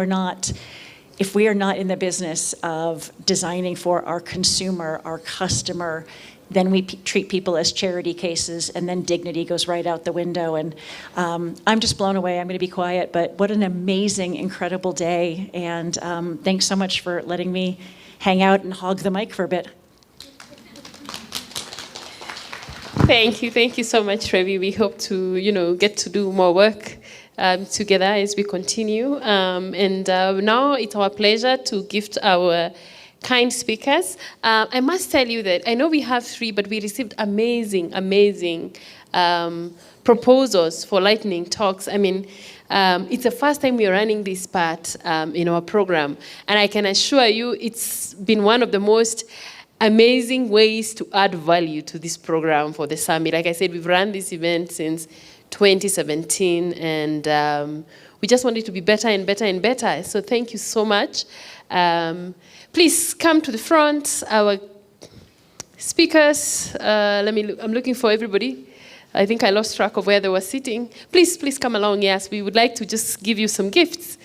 [SPEAKER 7] are not in the business of designing for our consumer, our customer, then we treat people as charity cases, and then dignity goes right out the window. And I'm just blown away. I'm going to be quiet, but what an amazing, incredible day. And thanks so much for letting me hang out and hog the mic for a bit.
[SPEAKER 3] Thank you so much, Trevi. We hope to, get to do more work together as we continue. And now it's our pleasure to gift our kind speakers. I must tell you that I know we have 3, but we received amazing proposals for lightning talks. I mean, it's the first time we're running this part in our program, and I can assure you it's been one of the most amazing ways to add value to this program for the summit. Like I said, we've run this event since 2017, and we just want it to be better and better and better. So thank you so much. Please come to the front. Our speakers, I'm looking for everybody. I think I lost track of where they were sitting. Please come along. Yes, we would like to just give you some gifts.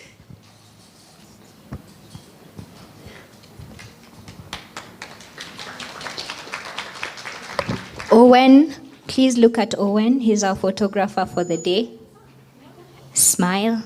[SPEAKER 1] Owen, please look at Owen. He's our photographer for the day. Smile.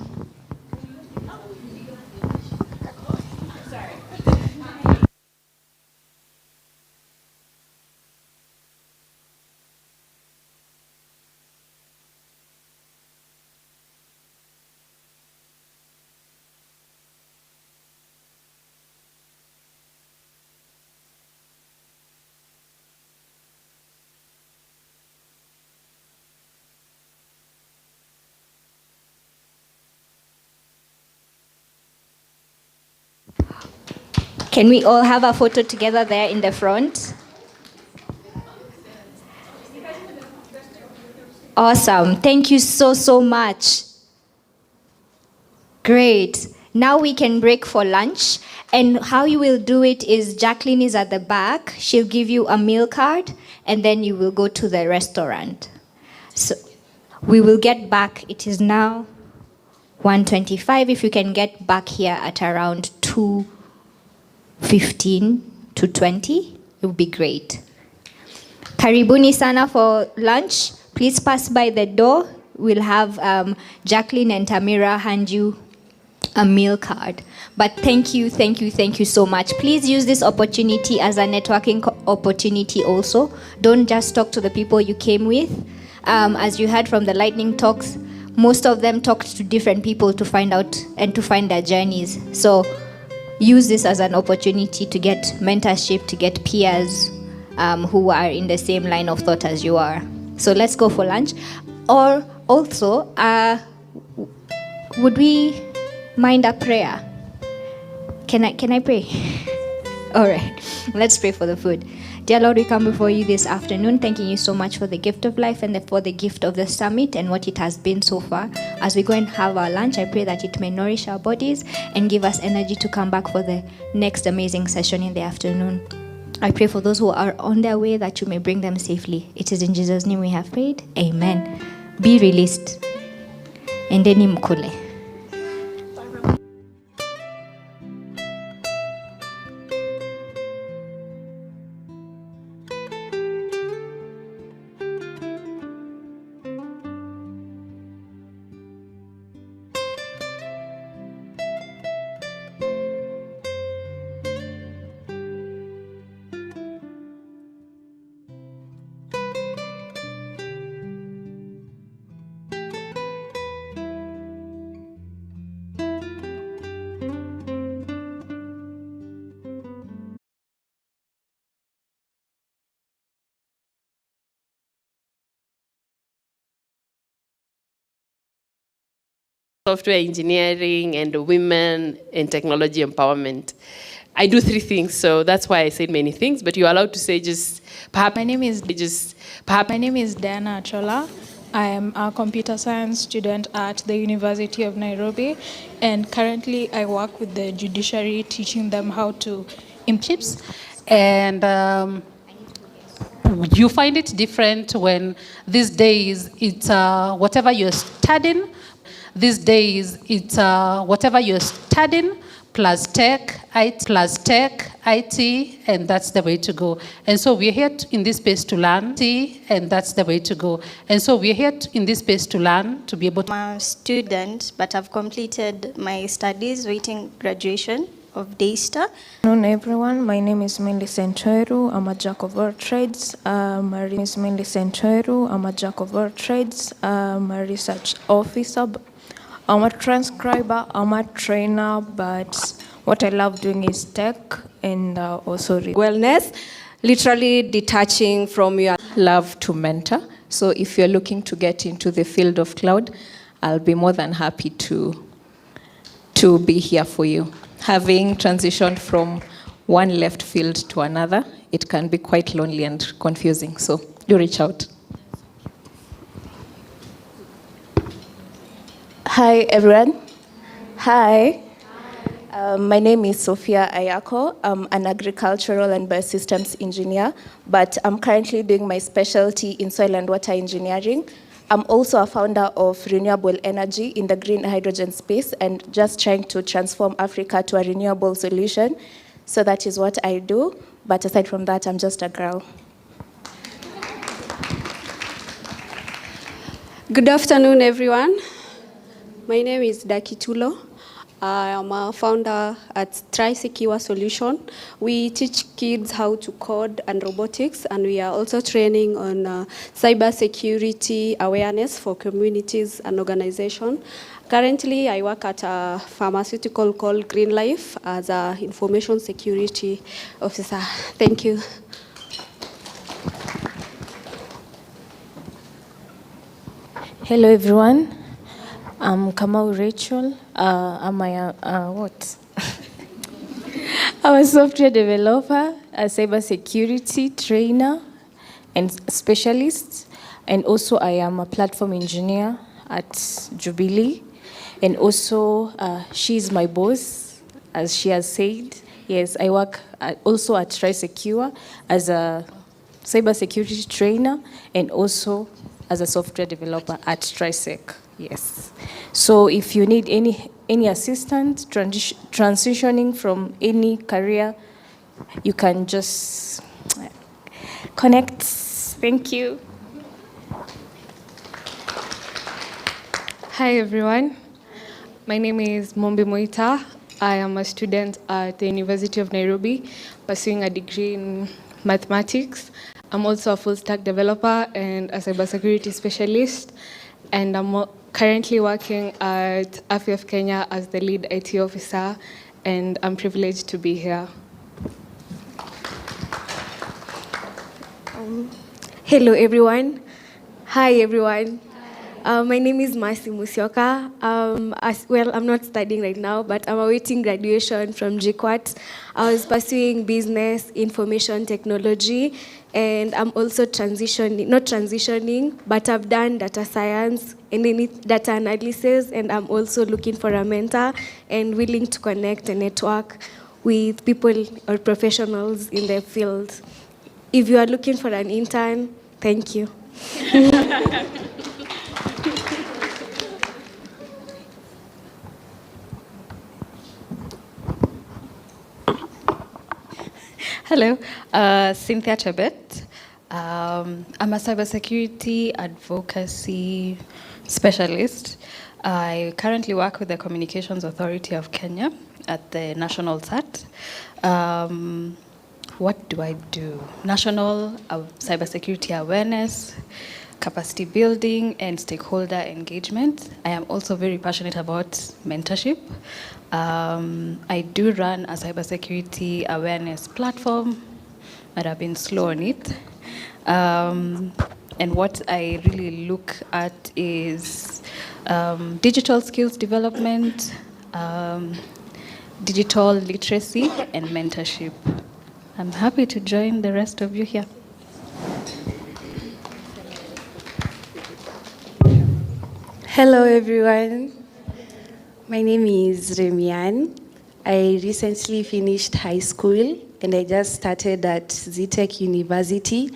[SPEAKER 1] Can we all have a photo together there in the front? Awesome. Thank you so much. Great. Now we can break for lunch. And how you will do it is Jacqueline is at the back. She'll give you a meal card, and then you will go to the restaurant. So we will get back. It is now 1:25. If you can get back here at around 2:15 to 20, it would be great. Karibuni sana for lunch. Please pass by the door. We'll have Jacqueline and Tamira hand you a meal card. But thank you so much. Please use this opportunity as a networking opportunity also. Don't just talk to the people you came with. As you heard from the lightning talks, most of them talked to different people to find out and to find their journeys. So use this as an opportunity to get mentorship, to get peers who are in the same line of thought as you are. So let's go for lunch. Or also, would we mind a prayer? Can I pray? All right, let's pray for the food. Dear Lord, we come before you this afternoon, thanking you so much for the gift of life and for the gift of the summit and what it has been so far. As we go and have our lunch, I pray that it may nourish our bodies and give us energy to come back for the next amazing session in the afternoon. I pray for those who are on their way that you may bring them safely. It is in Jesus' name we have prayed. Amen. Be released. Endeni mkule.
[SPEAKER 3] software engineering, and women in technology empowerment. I do 3 things, so that's why I said many things, but you're allowed to say just perhaps.
[SPEAKER 20] My name is Diana Achola. I am a computer science student at the University of Nairobi, and currently I work with the judiciary, teaching them how to
[SPEAKER 8] chips. And you find it different when these days it's whatever you're studying. These days it's whatever you're studying plus tech, IT, and that's the way to go. And so we're here in this space to learn, and that's the way to go. And so we're here in this space to learn, to be able to.
[SPEAKER 9] I'm a student, but I've completed my studies waiting graduation of Daystar.
[SPEAKER 22] Good afternoon, everyone. My name is Millicent Choiru. I'm a jack of all trades. My name is Millicent Choiru. I'm a jack of all trades. I'm a research officer. I'm a transcriber. I'm a trainer, but what I love doing is tech and also
[SPEAKER 23] wellness, literally detaching from your
[SPEAKER 24] love to mentor. So if you're looking to get into the field of cloud, I'll be more than happy to be here for you. Having transitioned from one left field to another, it can be quite lonely and confusing. So do reach out.
[SPEAKER 22] Hi, everyone. Hi. My name is Sophia Ayako. I'm an agricultural and biosystems engineer, but I'm currently doing my specialty in soil and water engineering. I'm also a founder of renewable energy in the green hydrogen space and just trying to transform Africa to a renewable solution. So that is what I do. But aside from that, I'm just a girl.
[SPEAKER 23] Good afternoon, everyone. My name is Daki Tulo. I am a founder at Try Secure Solution. We teach kids how to code and robotics, and we are also training on cyber security awareness for communities and organizations. Currently, I work at a pharmaceutical called Green Life as an information security officer. Thank you.
[SPEAKER 22] Hello, everyone. I'm Kamau Rachel. I'm what? I'm a software developer, a cybersecurity trainer, and specialist. And also, I am a platform engineer at Jubilee. And also, she's my boss, as she has said. Yes, I work also at TriSecure as a cybersecurity trainer and also as a software developer at TriSec. Yes. So if you need any assistance transitioning from any career, you can just connect. Thank you.
[SPEAKER 25] Hi, everyone. My name is Mombi Moita. I am a student at the University of Nairobi, pursuing a degree in mathematics. I'm also a full-stack developer and a cybersecurity specialist. And I'm currently working at AFF Kenya as the lead IT officer, and I'm privileged to be here.
[SPEAKER 26] Hello, everyone. Hi, everyone. My name is Masi Musyoka. I'm not studying right now, but I'm awaiting graduation from GQuat. I was pursuing business, information technology, and I'm also not transitioning, but I've done data science and data analysis, and I'm also looking for a mentor and willing to connect and network with people or professionals in their field. If you are looking for an intern, thank you.
[SPEAKER 27] Hello, Cynthia Chebet. I'm a cybersecurity advocacy specialist. I currently work with the Communications Authority of Kenya at the National SAT. What do I do? National cybersecurity awareness, capacity building, and stakeholder engagement. I am also very passionate about mentorship. I do run a cybersecurity awareness platform, but I've been slow on it. And what I really look at is digital skills development, digital literacy, and mentorship. I'm happy to join the rest of you here.
[SPEAKER 6] Hello, everyone. My name is Remian. I recently finished high school and I just started at ZTech University.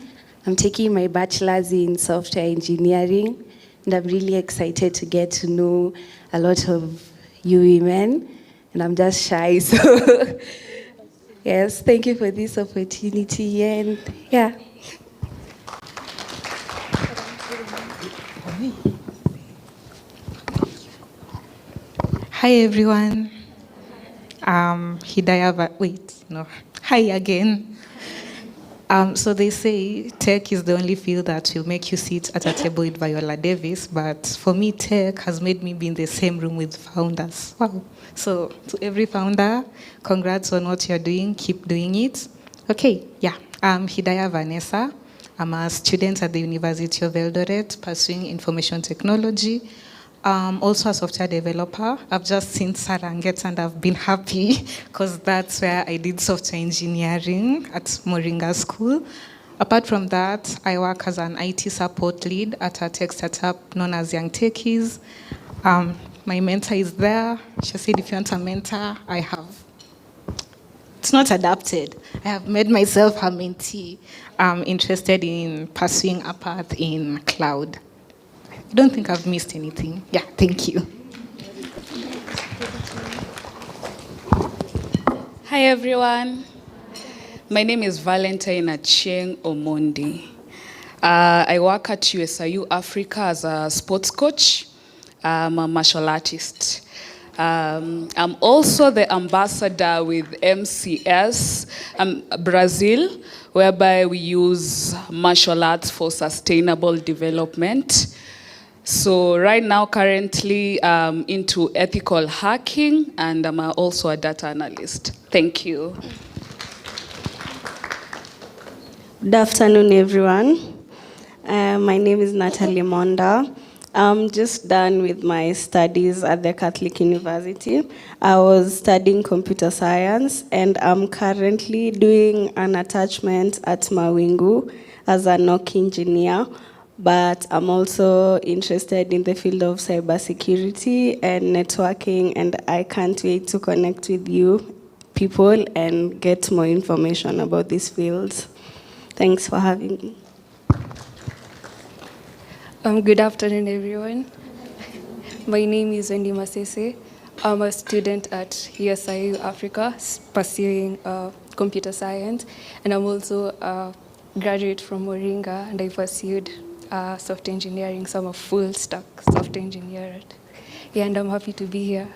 [SPEAKER 6] I'm taking my bachelor's in software engineering and I'm really excited to get to know a lot of you women. And I'm just shy, so yes, thank you for this opportunity and yeah.
[SPEAKER 10] Hi everyone. Hi again. So they say tech is the only field that will make you sit at a table with Viola Davis, but for me, tech has made me be in the same room with founders. Wow. So to every founder, congrats on what you're doing. Keep doing it. Okay, yeah. I'm Hidaya Vanessa. I'm a student at the University of Eldoret pursuing information technology. Also a software developer. I've just seen Saranget and I've been happy because that's where I did software engineering at Moringa School. Apart from that, I work as an IT support lead at a tech startup known as Young Techies. My mentor is there. She said, if you want a mentor, I have. It's not adapted. I have made myself a mentee. I'm interested in pursuing a path in cloud. I don't think I've missed anything. Yeah, thank you.
[SPEAKER 11] Hi, everyone. My name is Valentine Achieng Omondi. I work at USIU Africa as a sports coach. I'm a martial artist. I'm also the ambassador with MCS Brazil, whereby we use martial arts for sustainable development. So right now, currently, into ethical hacking, and I'm also a data analyst. Thank you.
[SPEAKER 12] Good afternoon, everyone. My name is Natalie Monda. I'm just done with my studies at the Catholic University. I was studying computer science, and I'm currently doing an attachment at Mawingu as a NOC engineer. But I'm also interested in the field of cybersecurity and networking, and I can't wait to connect with you people and get more information about these fields. Thanks for having me.
[SPEAKER 23] Good afternoon, everyone. My name is Wendy Masese. I'm a student at USIU Africa pursuing computer science, and I'm also a graduate from Moringa, and I pursued software engineering, so I'm a full stack software engineer. Yeah, and I'm happy to be here.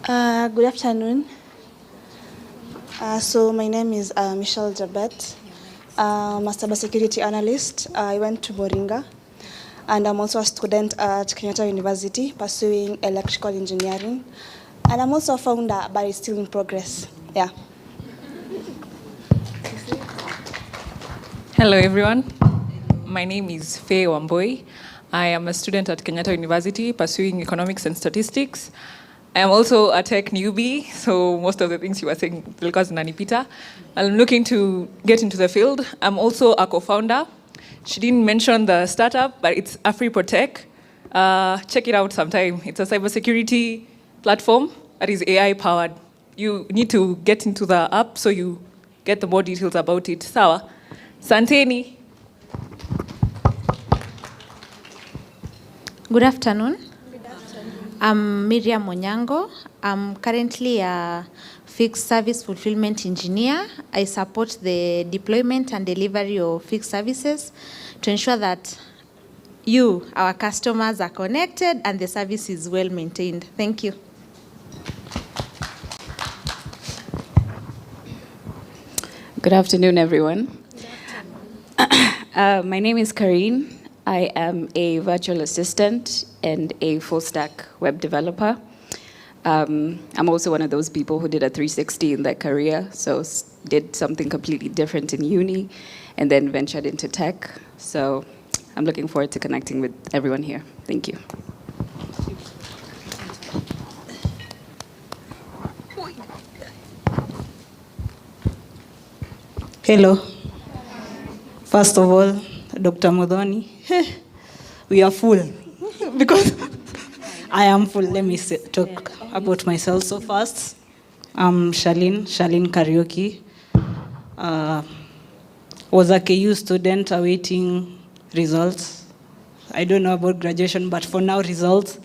[SPEAKER 14] Good afternoon. So my name is Michelle Jabet. I'm a cybersecurity analyst. I went to Moringa, and I'm also a student at Kenyatta University pursuing electrical engineering. And I'm also a founder, but it's still in progress. Yeah.
[SPEAKER 15] Hello, everyone. My name is Faye Wamboi. I am a student at Kenyatta University pursuing economics and statistics. I am also a tech newbie, so most of the things you were saying, Lucas Nanipita. I'm looking to get into the field. I'm also a co-founder. She didn't mention the startup, but it's AfriProtech. Check it out sometime. It's a cybersecurity platform that is AI powered. You need to get into the app so you get the more details about it. Sawa. Santeni.
[SPEAKER 16] Good afternoon. I'm Miriam Onyango. I'm currently a fixed service fulfillment engineer. I support the deployment and delivery of fixed services to ensure that you, our customers, are connected and the service is well maintained. Thank you.
[SPEAKER 17] Good afternoon, everyone. My name is Karine. I am a virtual assistant and a full-stack web developer. I'm also one of those people who did a 360 in their career, so did something completely different in uni, and then ventured into tech. So I'm looking forward to connecting with everyone here. Thank you.
[SPEAKER 2] Hello. First of all, Dr. Modoni, we are full because I am full. Let me talk about myself. So first, I'm Shalin Karaoke. Was a KU student awaiting results. I don't know about graduation, but for now, results.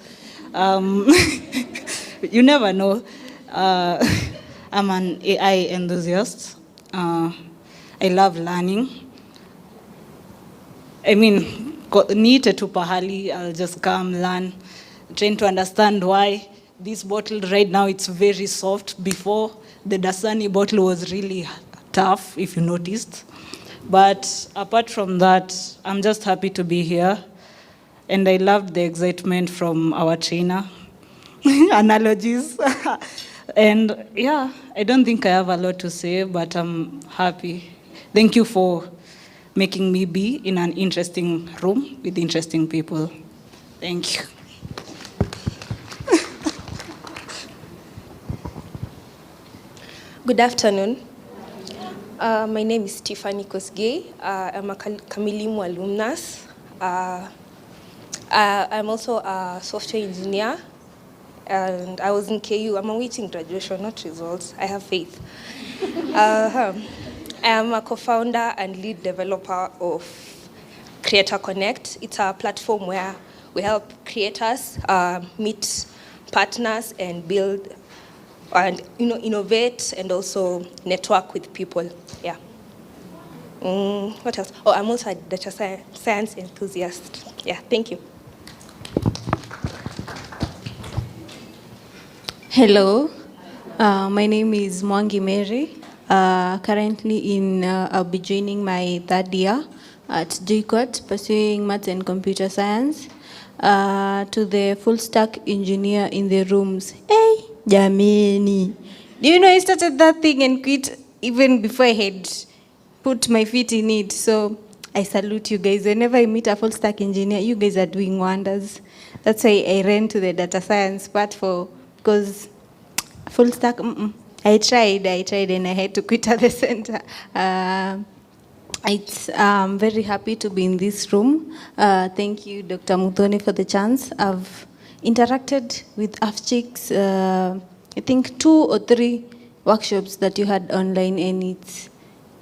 [SPEAKER 2] You never know. I'm an AI enthusiast. I love learning. I mean, niite tu pahali, I'll just come learn, trying to understand why this bottle right now it's very soft. Before, the Dasani bottle was really tough, if you noticed. But apart from that, I'm just happy to be here. And I loved the excitement from our trainer. Analogies. And yeah, I don't think I have a lot to say, but I'm happy. Thank you for making me be in an interesting room with interesting people. Thank you.
[SPEAKER 4] Good afternoon. My name is Tiffany Kosgei. I'm a Kamilimu alumnus. I'm also a software engineer, and I was in KU. I'm awaiting graduation, not results. I have faith. I am a co-founder and lead developer of Creator Connect. It's a platform where we help creators meet partners and build and innovate and also network with people. Yeah. What else? Oh, I'm also a data science enthusiast. Yeah, thank you.
[SPEAKER 23] Hello, my name is Mwangi Mary. Currently I'll be joining my third year at GCOT, pursuing maths and computer science. To the full stack engineer in the rooms, hey, Jamini. Do you know I started that thing and quit even before I had put my feet in it? So I salute you guys. Whenever I meet a full stack engineer, you guys are doing wonders. That's why I ran to the data science part because full stack, I tried and I had to quit at the center. I'm very happy to be in this room. Thank you, Dr. Muthoni, for the chance. I've interacted with Afchix, I think 2 or 3 workshops that you had online, and it's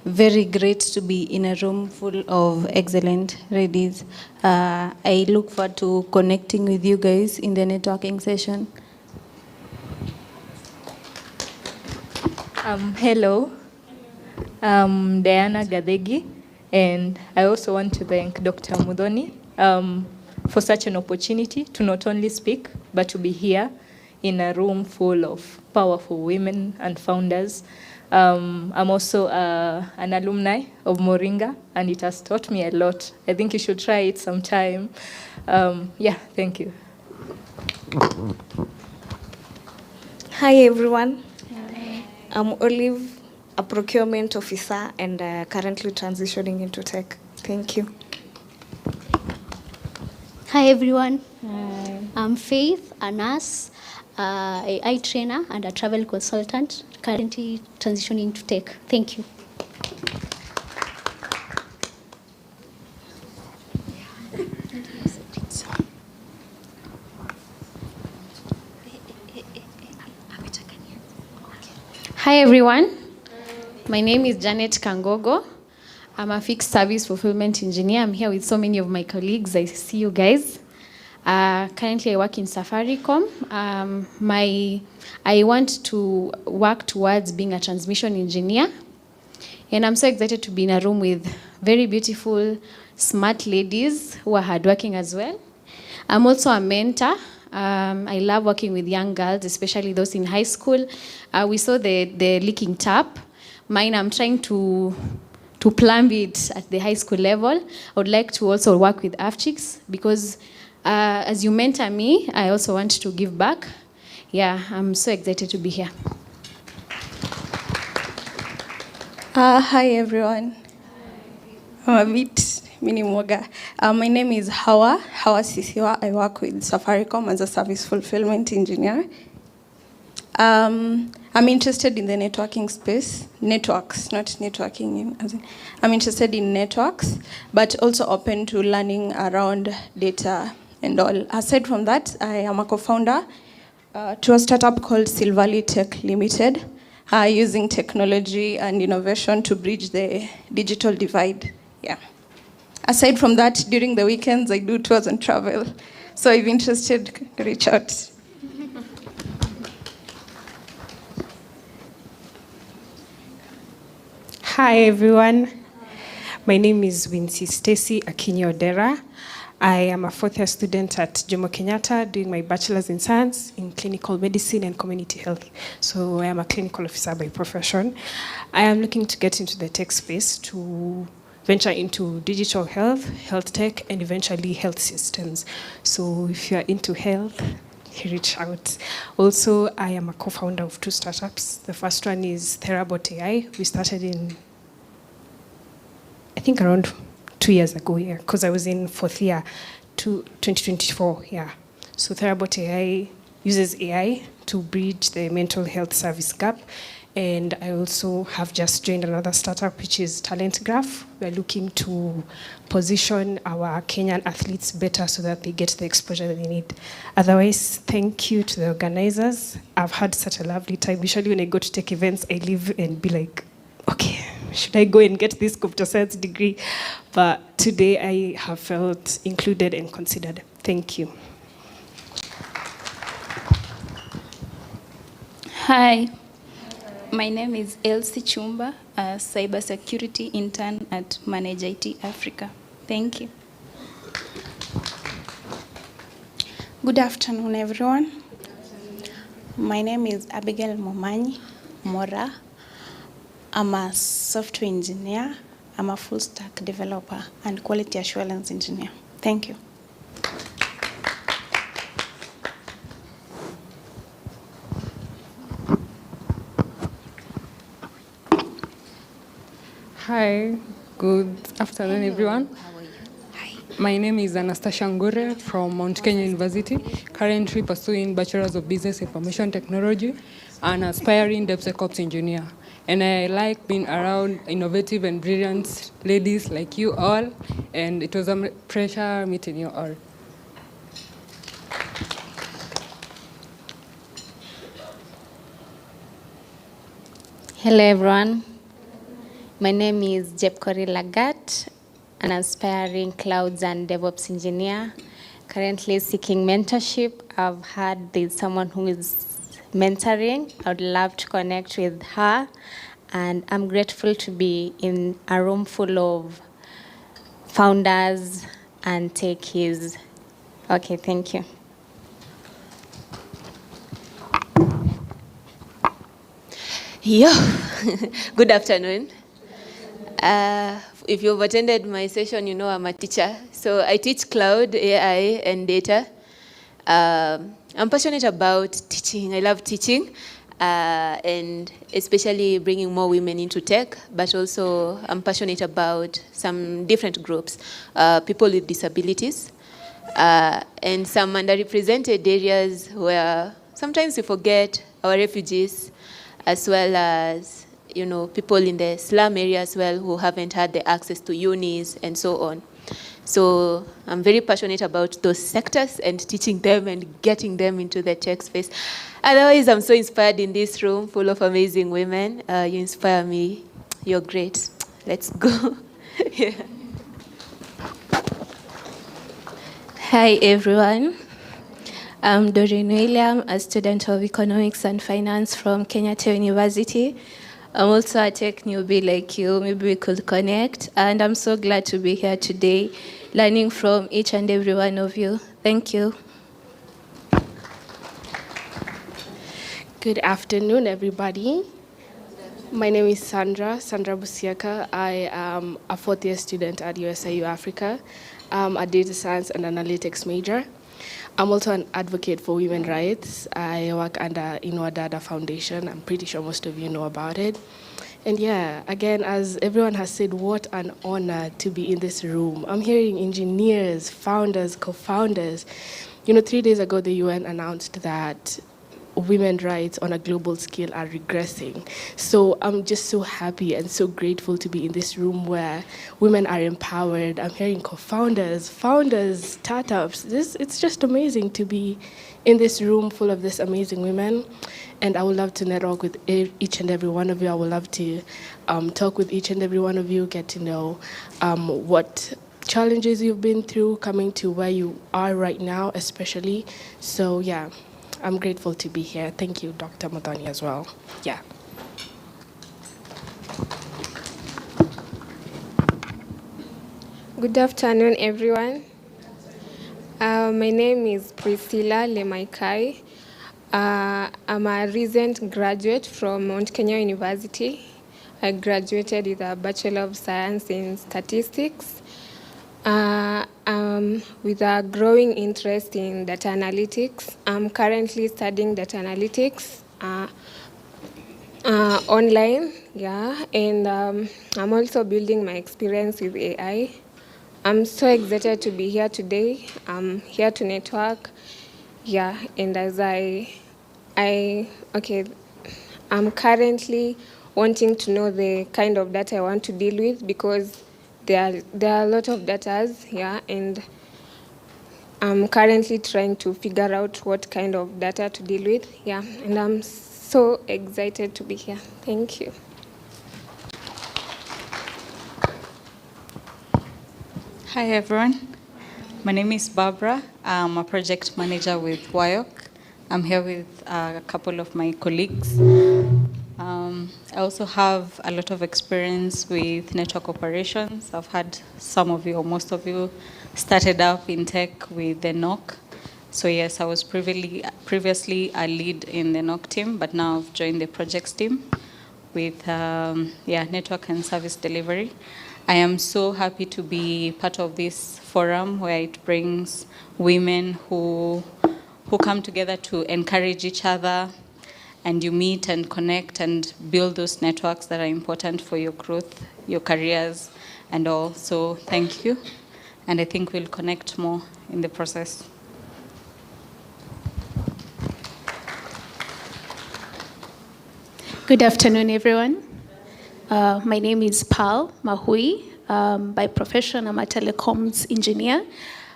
[SPEAKER 23] very great to be in a room full of excellent ladies. I look forward to connecting with you guys in the networking session.
[SPEAKER 5] Hello, I'm Diana Gadegi, and I also want to thank Dr. Muthoni for such an opportunity to not only speak, but to be here in a room full of powerful women and founders. I'm also an alumni of Moringa, and it has taught me a lot. I think you should try it sometime. Yeah, thank you.
[SPEAKER 26] Hi, everyone. I'm Olive, a procurement officer, and currently transitioning into tech. Thank you.
[SPEAKER 13] Hi, everyone. I'm Faith, a nurse, a AI trainer, and a travel consultant, currently transitioning to tech. Thank you.
[SPEAKER 18] Hi everyone, my name is Janet Kangogo. I'm a fixed service fulfillment engineer. I'm here with so many of my colleagues. I see you guys. Currently I work in Safaricom. I want to work towards being a transmission engineer. And I'm so excited to be in a room with very beautiful, smart ladies who are hardworking as well. I'm also a mentor. I love working with young girls, especially those in high school. We saw the leaking tap. Mine, I'm trying to plumb it at the high school level. I would like to also work with Afchix because as you mentor me, I also want to give back. Yeah, I'm so excited to be here.
[SPEAKER 1] Hi everyone. I'm a bit mini moga. My name is Hawa Sisiwa. I work with Safaricom as a service fulfillment engineer. I'm interested in the networking space, networks, not networking. I'm interested in networks, but also open to learning around data and all. Aside from that, I am a co-founder to a startup called Silvally Tech Limited, using technology and innovation to bridge the digital divide. Yeah. Aside from that, during the weekends, I do tours and travel. So if interested, reach out.
[SPEAKER 3] Hi everyone, my name is Wincy Stacy Akinyi-Odera. I am a fourth-year student at Jomo Kenyatta doing my bachelor's in science in clinical medicine and community health. So I am a clinical officer by profession. I am looking to get into the tech space to venture into digital health, health tech, and eventually health systems. So if you are into health, reach out. Also, I am a co-founder of 2 startups. The first one is Therabot AI. We started in, I think around 2 years ago, yeah, because I was in 4th year, 2024, yeah. So Therabot AI uses AI to bridge the mental health service gap. And I also have just joined another startup, which is Talent Graph. We're looking to position our Kenyan athletes better so that they get the exposure that they need. Otherwise, thank you to the organizers. I've had such a lovely time. Usually when I go to tech events, I leave and be like, okay, should I go and get this computer science degree? But today I have felt included and considered. Thank you.
[SPEAKER 7] Hi, my name is Elsie Chumba, a cybersecurity intern at Manage IT Africa. Thank you.
[SPEAKER 8] Good afternoon, everyone. My name is Abigail Momanyi Mora. I'm a software engineer. I'm a full stack developer and quality assurance engineer. Thank you.
[SPEAKER 19] Hi, good afternoon, everyone. How are you? Hi. My name is Anastasia Ngure from Mount Kenya University, currently pursuing Bachelor's of Business Information Technology and aspiring DevSecOps engineer. And I like being around innovative and brilliant ladies like you all, and it was a pleasure meeting you all.
[SPEAKER 20] Hello, everyone. My name is Jepkori Lagat, an aspiring clouds and DevOps engineer, currently seeking mentorship. I've heard there's someone who is mentoring. I would love to connect with her, and I'm grateful to be in a room full of founders and techies. Okay, thank you.
[SPEAKER 21] Yo, good afternoon. If you've attended my session, you know I'm a teacher. So I teach cloud, AI, and data. I'm passionate about teaching. I love teaching, and especially bringing more women into tech, but also I'm passionate about some different groups, people with disabilities, and some underrepresented areas where sometimes we forget, our refugees, as well as people in the slum area as well who haven't had the access to unis and so on. So I'm very passionate about those sectors and teaching them and getting them into the tech space. Otherwise, I'm so inspired in this room full of amazing women. You inspire me. You're great. Let's go. Yeah.
[SPEAKER 28] Hi, everyone. I'm Doreen William, a student of Economics and Finance from Kenyatta University. I'm also a tech newbie like you. Maybe we could connect. And I'm so glad to be here today, learning from each and every one of you. Thank you.
[SPEAKER 29] Good afternoon, everybody. My name is Sandra Busiaka. I am a fourth-year student at USIU Africa. I'm a data science and analytics major. I'm also an advocate for women's rights. I work under Inua Dada Foundation. I'm pretty sure most of you know about it. And yeah, again, as everyone has said, what an honor to be in this room. I'm hearing engineers, founders, co-founders. 3 days ago, the UN announced that women's rights on a global scale are regressing. So I'm just so happy and so grateful to be in this room where women are empowered. I'm hearing co-founders, founders, startups. It's just amazing to be in this room full of these amazing women. And I would love to network with each and every one of you. I would love to talk with each and every one of you, get to know what challenges you've been through, coming to where you are right now, especially. So yeah, I'm grateful to be here. Thank you, Dr. Muthoni, as well. Yeah.
[SPEAKER 6] Good afternoon, everyone. My name is Priscilla Lemaikai. I'm a recent graduate from Mount Kenya University. I graduated with a Bachelor of Science in Statistics. With a growing interest in data analytics. I'm currently studying data analytics online, yeah, and I'm also building my experience with AI. I'm so excited to be here today. I'm here to network, yeah, and as I'm currently wanting to know the kind of data I want to deal with because there are a lot of data, yeah, and I'm currently trying to figure out what kind of data to deal with, yeah, and I'm so excited to be here. Thank you.
[SPEAKER 9] Hi, everyone. My name is Barbara. I'm a project manager with WIOC. I'm here with a couple of my colleagues. I also have a lot of experience with network operations. I've had some of you, or most of you, started up in tech with the NOC. So yes, I was previously a lead in the NOC team, but now I've joined the projects team with network and service delivery. I am so happy to be part of this forum where it brings women who come together to encourage each other, and you meet and connect and build those networks that are important for your growth, your careers, and all. So thank you. And I think we'll connect more in the process.
[SPEAKER 10] Good afternoon, everyone. My name is Pal Mahui. By profession, I'm a telecoms engineer.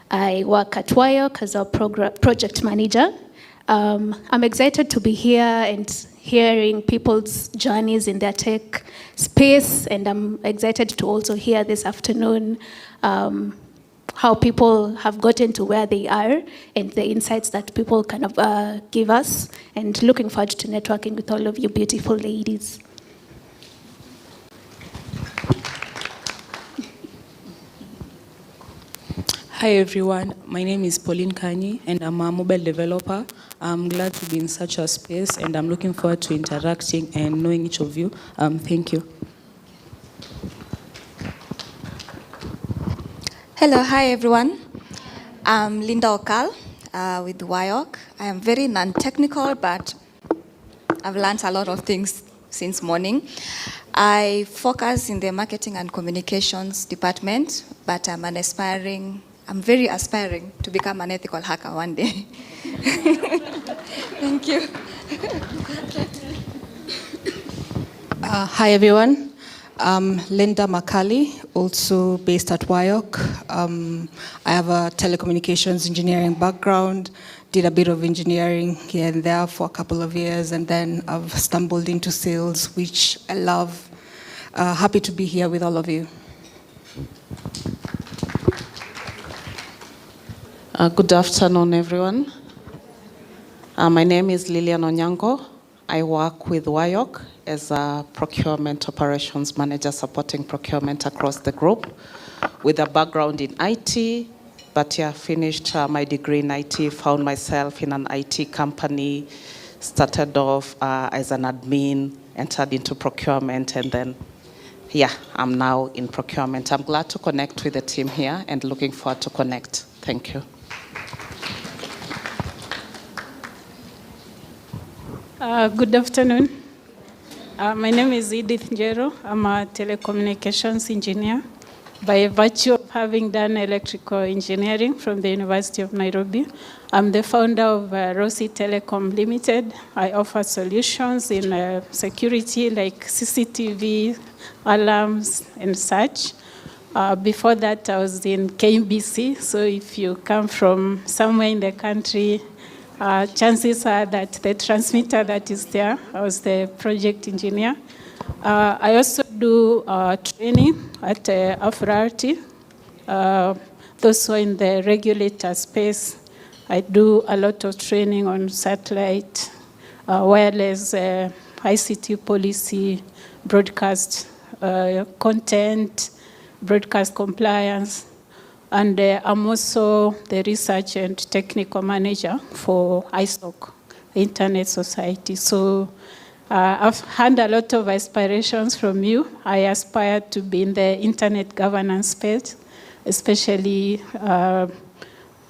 [SPEAKER 10] I work at WIOC as a project manager. I'm excited to be here and hearing people's journeys in their tech space, and I'm excited to also hear this afternoon how people have gotten to where they are and the insights that people kind of give us, and looking forward to networking with all of you beautiful ladies.
[SPEAKER 11] Hi everyone, my name is Pauline Kanyi and I'm a mobile developer. I'm glad to be in such a space and I'm looking forward to interacting and knowing each of you. Thank you.
[SPEAKER 12] Hello, hi everyone. I'm Linda Okal with WIOC. I am very non-technical, but I've learned a lot of things since morning. I focus in the marketing and communications department, but I'm very aspiring to become an ethical hacker one day. Thank you.
[SPEAKER 22] Hi everyone. I'm Linda Makali, also based at WIOC. I have a telecommunications engineering background, did a bit of engineering here and there for a couple of years, and then I've stumbled into sales, which I love. Happy to be here with all of you.
[SPEAKER 24] Good afternoon, everyone. My name is Lilian Onyango. I work with WIOC as a procurement operations manager supporting procurement across the group with a background in IT, but yeah, finished my degree in IT, found myself in an IT company, started off as an admin, entered into procurement, and then yeah, I'm now in procurement. I'm glad to connect with the team here and looking forward to connect. Thank you.
[SPEAKER 25] Good afternoon.
[SPEAKER 2] My name is Edith Njero. I'm a telecommunications engineer by virtue of having done electrical engineering from the University of Nairobi. I'm the founder of Rossi Telecom Limited. I offer solutions in security like CCTV, alarms, and such. Before that, I was in KBC. So if you come from somewhere in the country, chances are that the transmitter that is there, I was the project engineer. I also do training at Afchix. Those who are in the regulator space, I do a lot of training on satellite, wireless, ICT policy, broadcast content, broadcast compliance. And I'm also the research and technical manager for ISOC, the Internet Society. So I've had a lot of aspirations from you. I aspire to be in the internet governance space, especially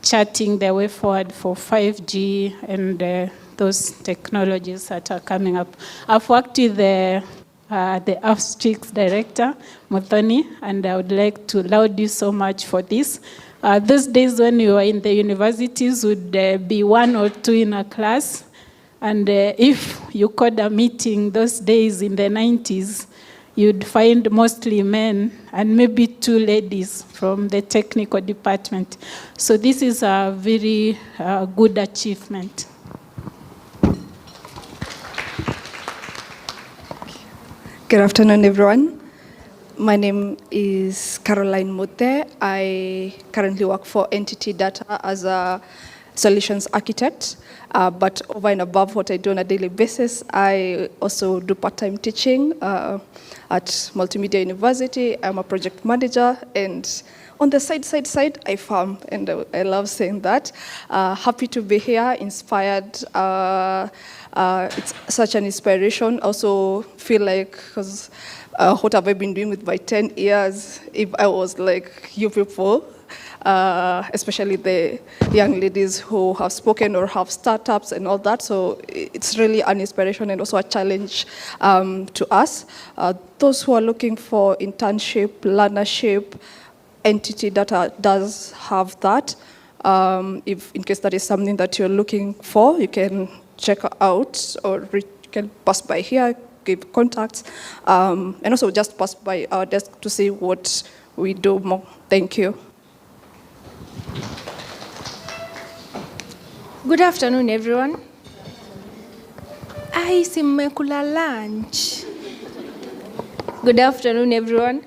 [SPEAKER 2] charting the way forward for 5G and those technologies that are coming up. I've worked with the Afchix director, Muthoni, and I would like to laud you so much for this. Those days when you were in the universities would be 1 or 2 in a class, and if you called a meeting those days in the 90s, you'd find mostly men and maybe 2 ladies from the technical department. So this is a very good achievement.
[SPEAKER 4] Good afternoon, everyone. My name is Caroline Mute. I currently work for Entity Data as a solutions architect. But over and above what I do on a daily basis, I also do part-time teaching at Multimedia University. I'm a project manager, and on the side, I farm, and I love saying that. Happy to be here, inspired. It's such an inspiration. Also feel like, because what have I been doing with my 10 years if I was like you people, especially the young ladies who have spoken or have startups and all that. So it's really an inspiration and also a challenge to us. Those who are looking for internship, learnership, Entity Data does have that. If in case that is something that you're looking for, you can check out, or you can pass by here, give contacts, and also just pass by our desk to see what we do more. Thank you.
[SPEAKER 14] Good afternoon, everyone. I see mmekula lunch. Good afternoon, everyone.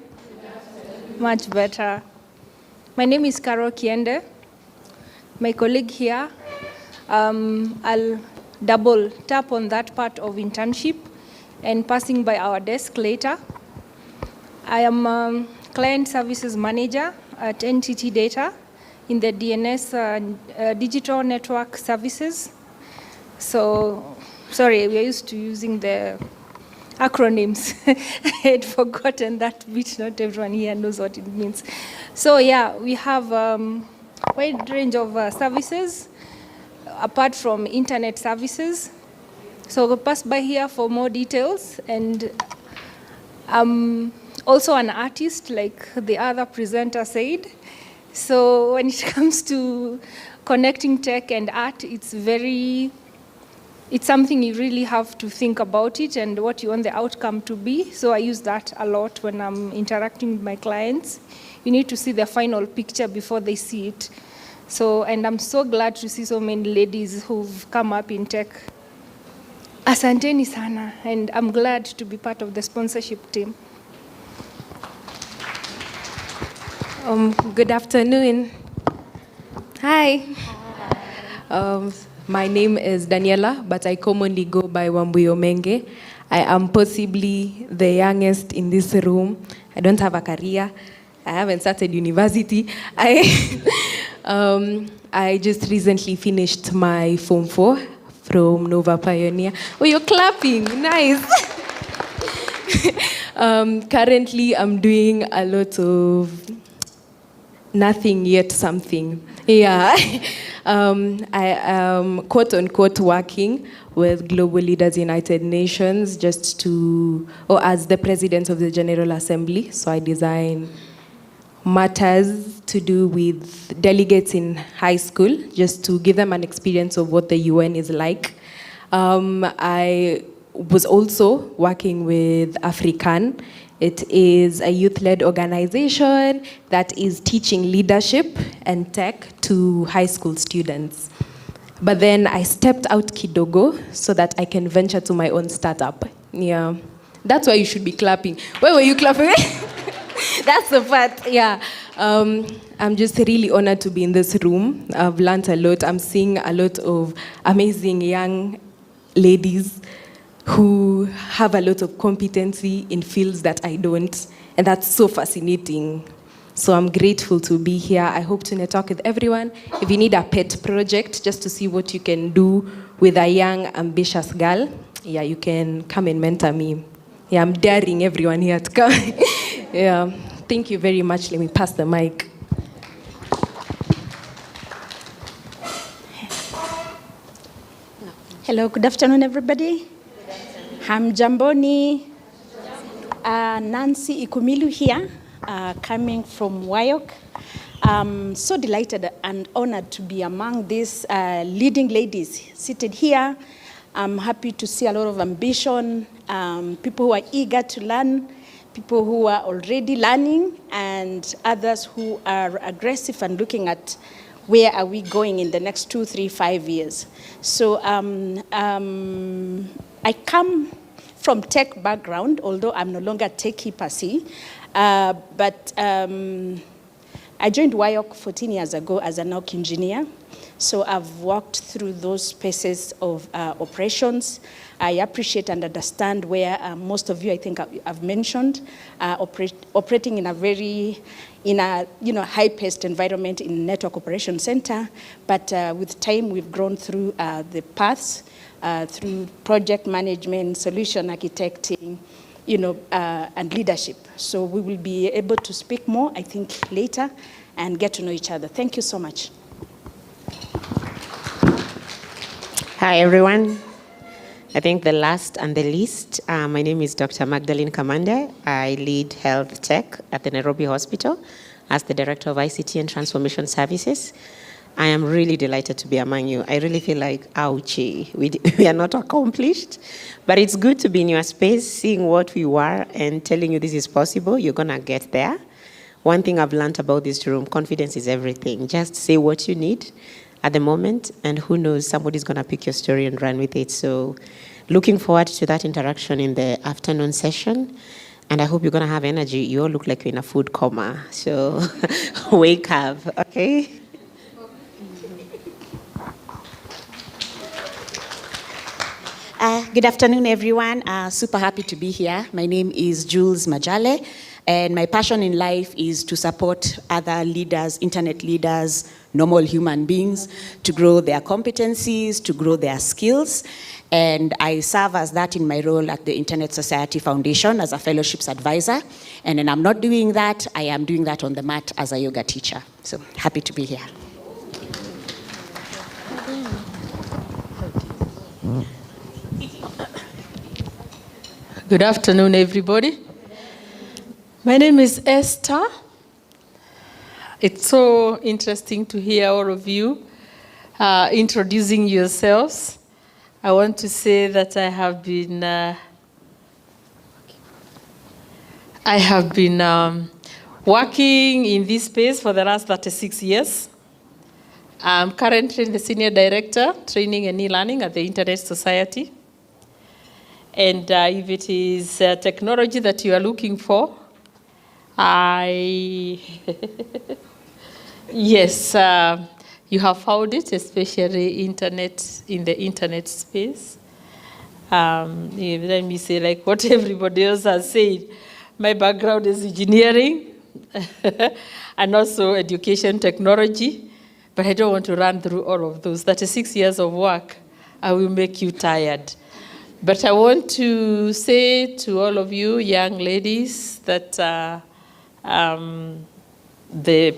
[SPEAKER 14] Much better. My name is Carol Kiende. My colleague here, I'll double tap on that part of internship and passing by our desk later. I am client services manager at NTT Data in the DNS digital network services. So, sorry, we are used to using the acronyms. I had forgotten that bit. Not everyone here knows what it means. So yeah, we have a wide range of services apart from internet services. So we'll pass by here for more details. And I'm also an artist, like the other presenter said. So when it comes to connecting tech and art, it's something you really have to think about it and what you want the outcome to be. So I use that a lot when I'm interacting with my clients. You need to see the final picture before they see it. So, and I'm so glad to see so many ladies who've come up in tech. Asanteni sana, and I'm glad to be part of the sponsorship team.
[SPEAKER 15] Good afternoon. Hi. My name is Daniela, but I commonly go by Wambuyo Menge. I am possibly the youngest in this room. I don't have a career. I haven't started university. I just recently finished my Form 4 from Nova Pioneer. Oh, you're clapping. Nice. Currently, I'm doing a lot of nothing yet something. Yeah. I am quote unquote working with global leaders, United Nations, or as the president of the General Assembly. So I design matters to do with delegates in high school, just to give them an experience of what the UN is like. I was also working with African. It is a youth-led organization that is teaching leadership and tech to high school students. But then I stepped out kidogo so that I can venture to my own startup. Yeah, that's why you should be clapping. Where were you clapping? That's the part, yeah. I'm just really honored to be in this room. I've learned a lot. I'm seeing a lot of amazing young ladies who have a lot of competency in fields that I don't, and that's so fascinating. So I'm grateful to be here. I hope to network with everyone. If you need a pet project just to see what you can do with a young, ambitious girl, yeah, you can come and mentor me. Yeah, I'm daring everyone here to come. Yeah, thank you very much. Let me pass the mic.
[SPEAKER 5] Hello, good afternoon, everybody. Hamjamboni. Nancy Ikumilu here, coming from Wayok. I'm so delighted and honored to be among these leading ladies seated here. I'm happy to see a lot of ambition, people who are eager to learn, people who are already learning, and others who are aggressive and looking at where are we going in the next 2, 3, 5 years. So I come from tech background, although I'm no longer techie per se, but I joined WIOC 14 years ago as a NOC engineer. So I've walked through those spaces of operations. I appreciate and understand where most of you, I think I've mentioned, operating in a very, high-paced environment in Network Operations Center. But with time, we've grown through the paths, through project management, solution architecting, and leadership. So we will be able to speak more, I think, later and get to know each other. Thank you so much.
[SPEAKER 13] Hi, everyone. I think the last and the least, my name is Dr. Magdalene Kamande. I lead health tech at the Nairobi Hospital as the Director of ICT and Transformation Services. I am really delighted to be among you. I really feel like, ouchie, we are not accomplished, but it's good to be in your space, seeing what we were and telling you this is possible. You're gonna get there. One thing I've learned about this room, confidence is everything. Just say what you need at the moment, and who knows, somebody's gonna pick your story and run with it. So looking forward to that interaction in the afternoon session. And I hope you're gonna have energy. You all look like you're in a food coma. So wake up, okay?
[SPEAKER 16] Good afternoon, everyone. Super happy to be here. My name is Jules Majale, and my passion in life is to support other leaders, internet leaders, normal human beings, to grow their competencies, to grow their skills. And I serve as that in my role at the Internet Society Foundation as a fellowships advisor. And when I'm not doing that, I am doing that on the mat as a yoga teacher. So happy to be here.
[SPEAKER 17] Good afternoon, everybody. My name is Esther. It's so interesting to hear all of you introducing yourselves. I want to say that I have been working in this space for the last 36 years. I'm currently the Senior Director, Training and E-Learning at the Internet Society. And if it is technology that you are looking for, yes, you have found it, especially in the internet space. Let me say, like what everybody else has said, my background is engineering and also education technology, but I don't want to run through all of those. 36 years of work, I will make you tired. But I want to say to all of you young ladies that the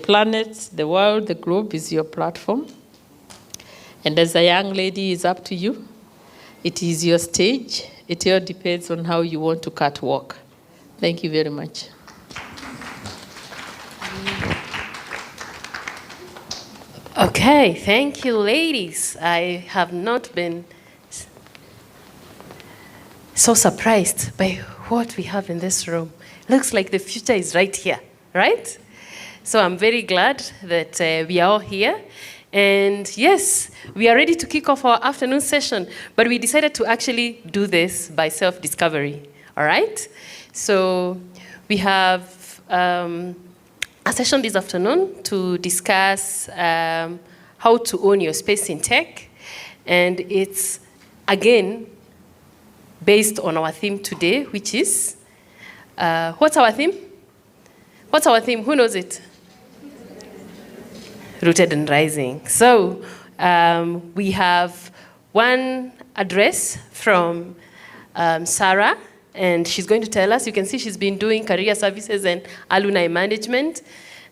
[SPEAKER 17] planet, the world, the globe is your platform. And as a young lady, it's up to you. it is your stage. It all depends on how you want to catwalk. Thank you very much.
[SPEAKER 1] Okay, thank you, ladies. I have not been so surprised by what we have in this room. Looks like the future is right here, right? So I'm very glad that we are all here. And yes, we are ready to kick off our afternoon session, but we decided to actually do this by self-discovery, all right? So we have a session this afternoon to discuss how to own your space in tech. And it's, again, based on our theme today, which is, what's our theme? What's our theme? Who knows it? Rooted and Rising. So we have one address from Sarah, and she's going to tell us. You can see she's been doing career services and alumni management.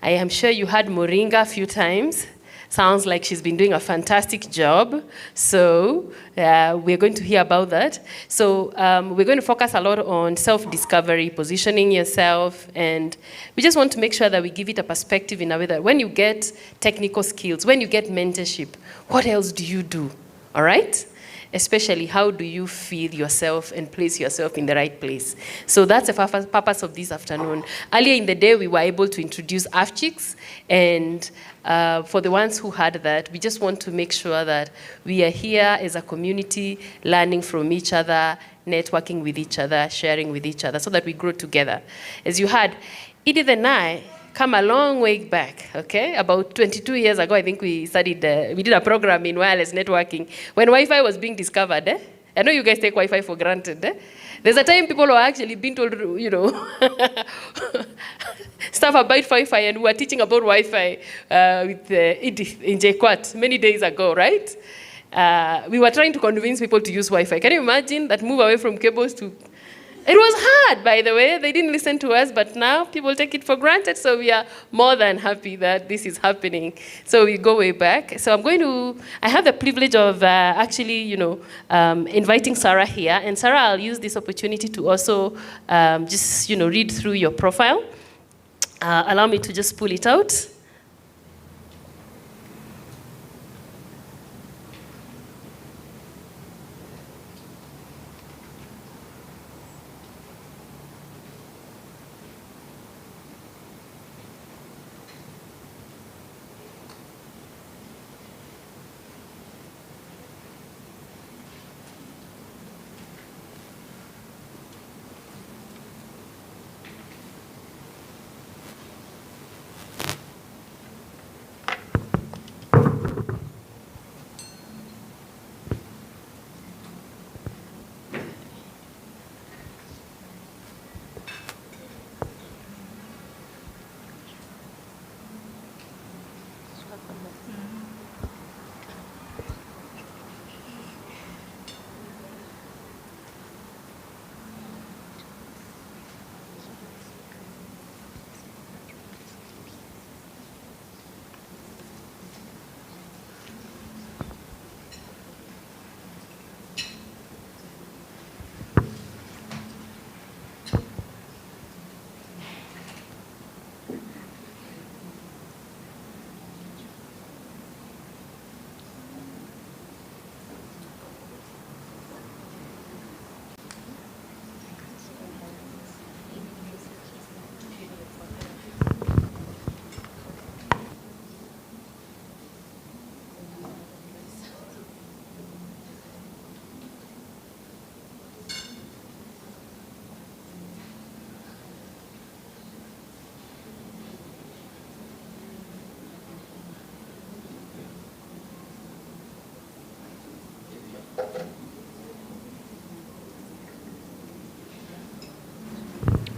[SPEAKER 1] I am sure you heard Moringa a few times. Sounds like she's been doing a fantastic job. So we're going to hear about that. So we're going to focus a lot on self-discovery, positioning yourself, and we just want to make sure that we give it a perspective in a way that when you get technical skills, when you get mentorship, what else do you do, all right? Especially, how do you feel yourself and place yourself in the right place? So that's the purpose of this afternoon. Earlier in the day, we were able to introduce Afchix, and for the ones who heard that, we just want to make sure that we are here as a community, learning from each other, networking with each other, sharing with each other, so that we grow together. As you heard, Edith and I come a long way back, okay? About 22 years ago, I think we studied, we did a program in wireless networking when Wi-Fi was being discovered, eh? I know you guys take Wi-Fi for granted, eh? There's a time people were actually being told, you know, stuff about Wi-Fi, and we were teaching about Wi-Fi with Edith in JQuat many days ago, right? We were trying to convince people to use Wi-Fi. Can you imagine that move away from cables to... It was hard, by the way. They didn't listen to us, but now people take it for granted, so we are more than happy that this is happening. So we go way back. So I have the privilege of actually, you know, inviting Sarah here. And Sarah, I'll use this opportunity to also just, you know, read through your profile. Allow me to just pull it out.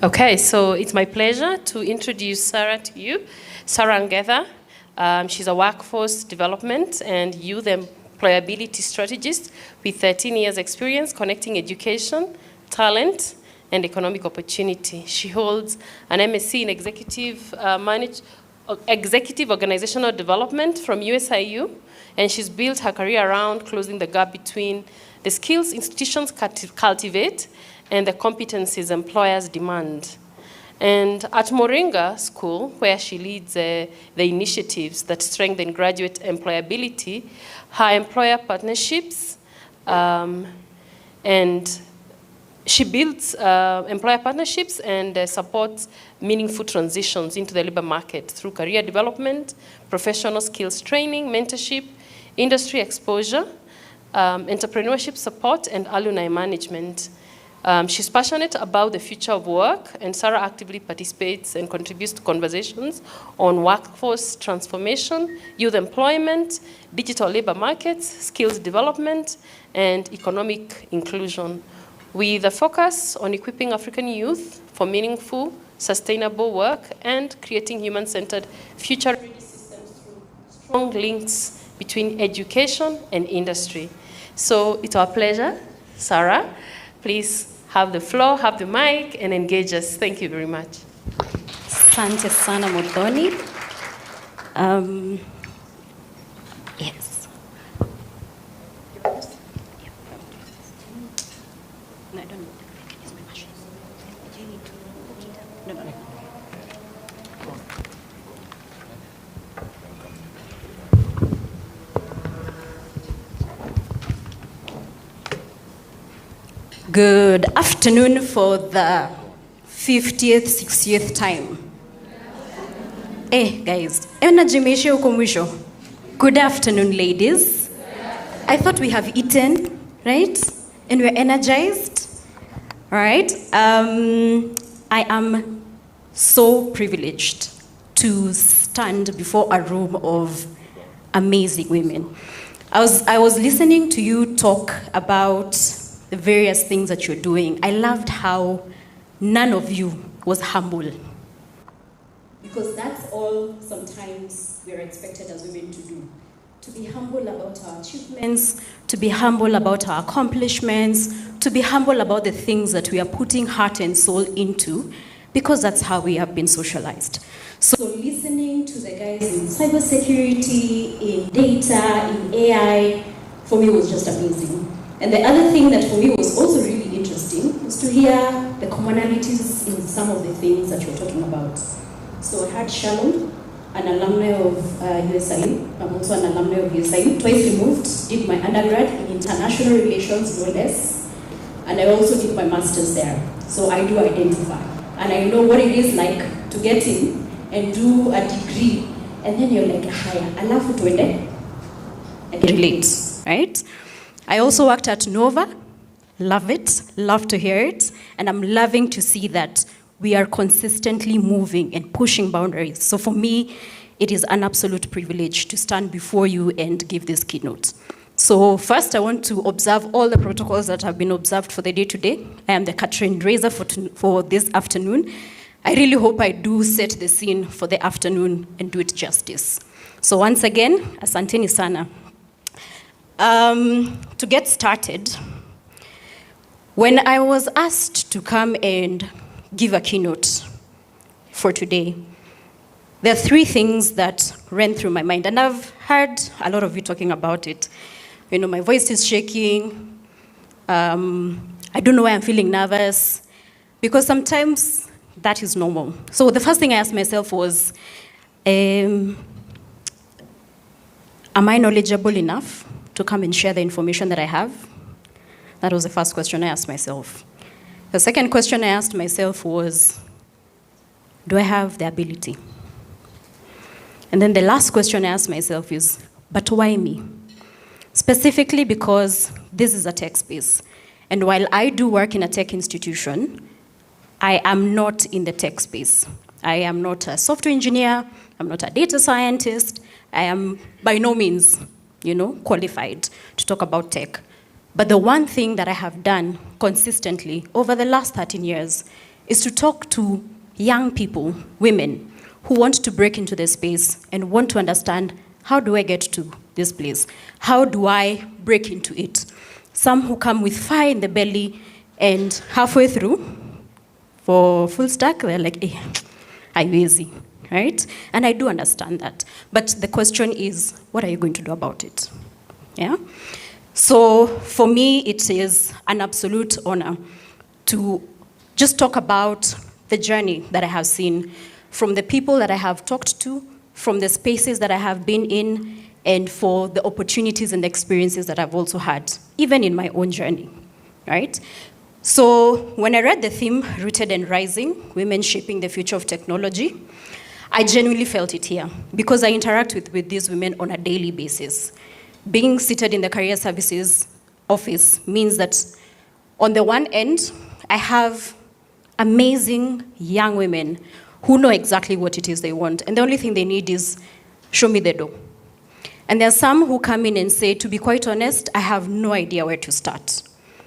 [SPEAKER 1] Okay, so it's my pleasure to introduce Sarah to you. Sarah Ngetha. She's a workforce development and youth employability strategist with 13 years experience connecting education, talent, and economic opportunity. She holds an MSc in executive organizational development from USIU, and she's built her career around closing the gap between the skills institutions cultivate, and the competencies employers demand. And at Moringa School, where she leads the initiatives that strengthen graduate employability, her employer partnerships, and she builds employer partnerships and supports meaningful transitions into the labor market through career development, professional skills training, mentorship, industry exposure, entrepreneurship support, and alumni management. She's passionate about the future of work, and Sarah actively participates and contributes to conversations on workforce transformation, youth employment, digital labor markets, skills development, and economic inclusion, with a focus on equipping African youth for meaningful, sustainable work and creating human-centered, future-ready systems through strong links between education and industry. So it's our pleasure, Sarah. Please have the floor, have the mic, and engage us. Thank you very much.
[SPEAKER 3] Asante sana Muthoni. Yes. No, I don't need that. It's my machine. Do you need to put it up? No. Good afternoon for the 50th, 60th time. Guys, energy imeisha huko mwisho. Good afternoon, ladies. I thought we have eaten, right? And we're energized, right? I am so privileged to stand before a room of amazing women. I was listening to you talk about the various things that you're doing. I loved how none of you was humble. Because that's all sometimes we're expected as women to do. To be humble about our achievements, to be humble about our accomplishments, to be humble about the things that we are putting heart and soul into, because that's how we have been socialized. So listening to the guys in cybersecurity, in data, in AI, for me was just amazing. And the other thing that for me was also really interesting was to hear the commonalities in some of the things that you're talking about. So I heard Shalom, an alumni of USIU. I'm also an alumni of USIU, twice removed, did my undergrad in international relations, no less. And I also did my master's there. So I do identify. And I know what it is like to get in and do a degree. And then you're like, higher, I love to it. I can relate, right? I also worked at Nova, love it, love to hear it, and I'm loving to see that we are consistently moving and pushing boundaries. So for me, it is an absolute privilege to stand before you and give this keynote. So first, I want to observe all the protocols that have been observed for the day today. I am the curtain raiser for this afternoon. I really hope I do set the scene for the afternoon and do it justice. So once again, asanteni sana. To get started, when I was asked to come and give a keynote for today, there are three things that ran through my mind, and I've heard a lot of you talking about it. You know, my voice is shaking. I don't know why I'm feeling nervous, because sometimes that is normal. So the first thing I asked myself was, am I knowledgeable enough to come and share the information that I have? That was the first question I asked myself. The second question I asked myself was, do I have the ability? And then the last question I asked myself is, but why me? Specifically because this is a tech space. And while I do work in a tech institution, I am not in the tech space. I am not a software engineer. I'm not a data scientist. I am by no means qualified to talk about tech. But the one thing that I have done consistently over the last 13 years is to talk to young people, women, who want to break into this space and want to understand, how do I get to this place? How do I break into it? Some who come with fire in the belly and halfway through, for full stack, they're like, I'm easy, right? And I do understand that. But the question is, what are you going to do about it? Yeah? So for me, it is an absolute honor to just talk about the journey that I have seen from the people that I have talked to, from the spaces that I have been in, and for the opportunities and experiences that I've also had, even in my own journey, right? So when I read the theme, Rooted and Rising, Women Shaping the Future of Technology, I genuinely felt it here because I interact with these women on a daily basis. Being seated in the Career Services office means that on the one end, I have amazing young women who know exactly what it is they want, and the only thing they need is show me the door. And there are some who come in and say, to be quite honest, I have no idea where to start.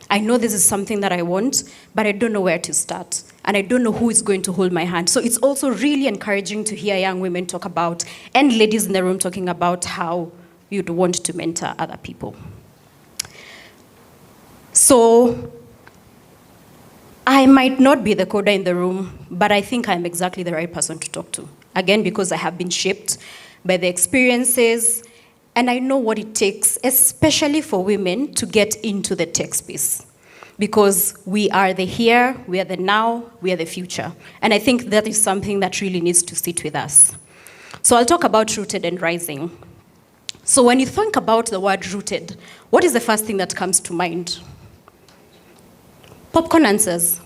[SPEAKER 3] I know this is something that I want, but I don't know where to start. And I don't know who is going to hold my hand. So it's also really encouraging to hear young women talk about, and ladies in the room talking about how you'd want to mentor other people. So I might not be the coder in the room, but I think I'm exactly the right person to talk to. Again, because I have been shaped by the experiences, and I know what it takes, especially for women, to get into the tech space. Because we are the here, we are the now, we are the future. And I think that is something that really needs to sit with us. So I'll talk about rooted and rising. So when you think about the word rooted, what is the first thing that comes to mind? Popcorn answers.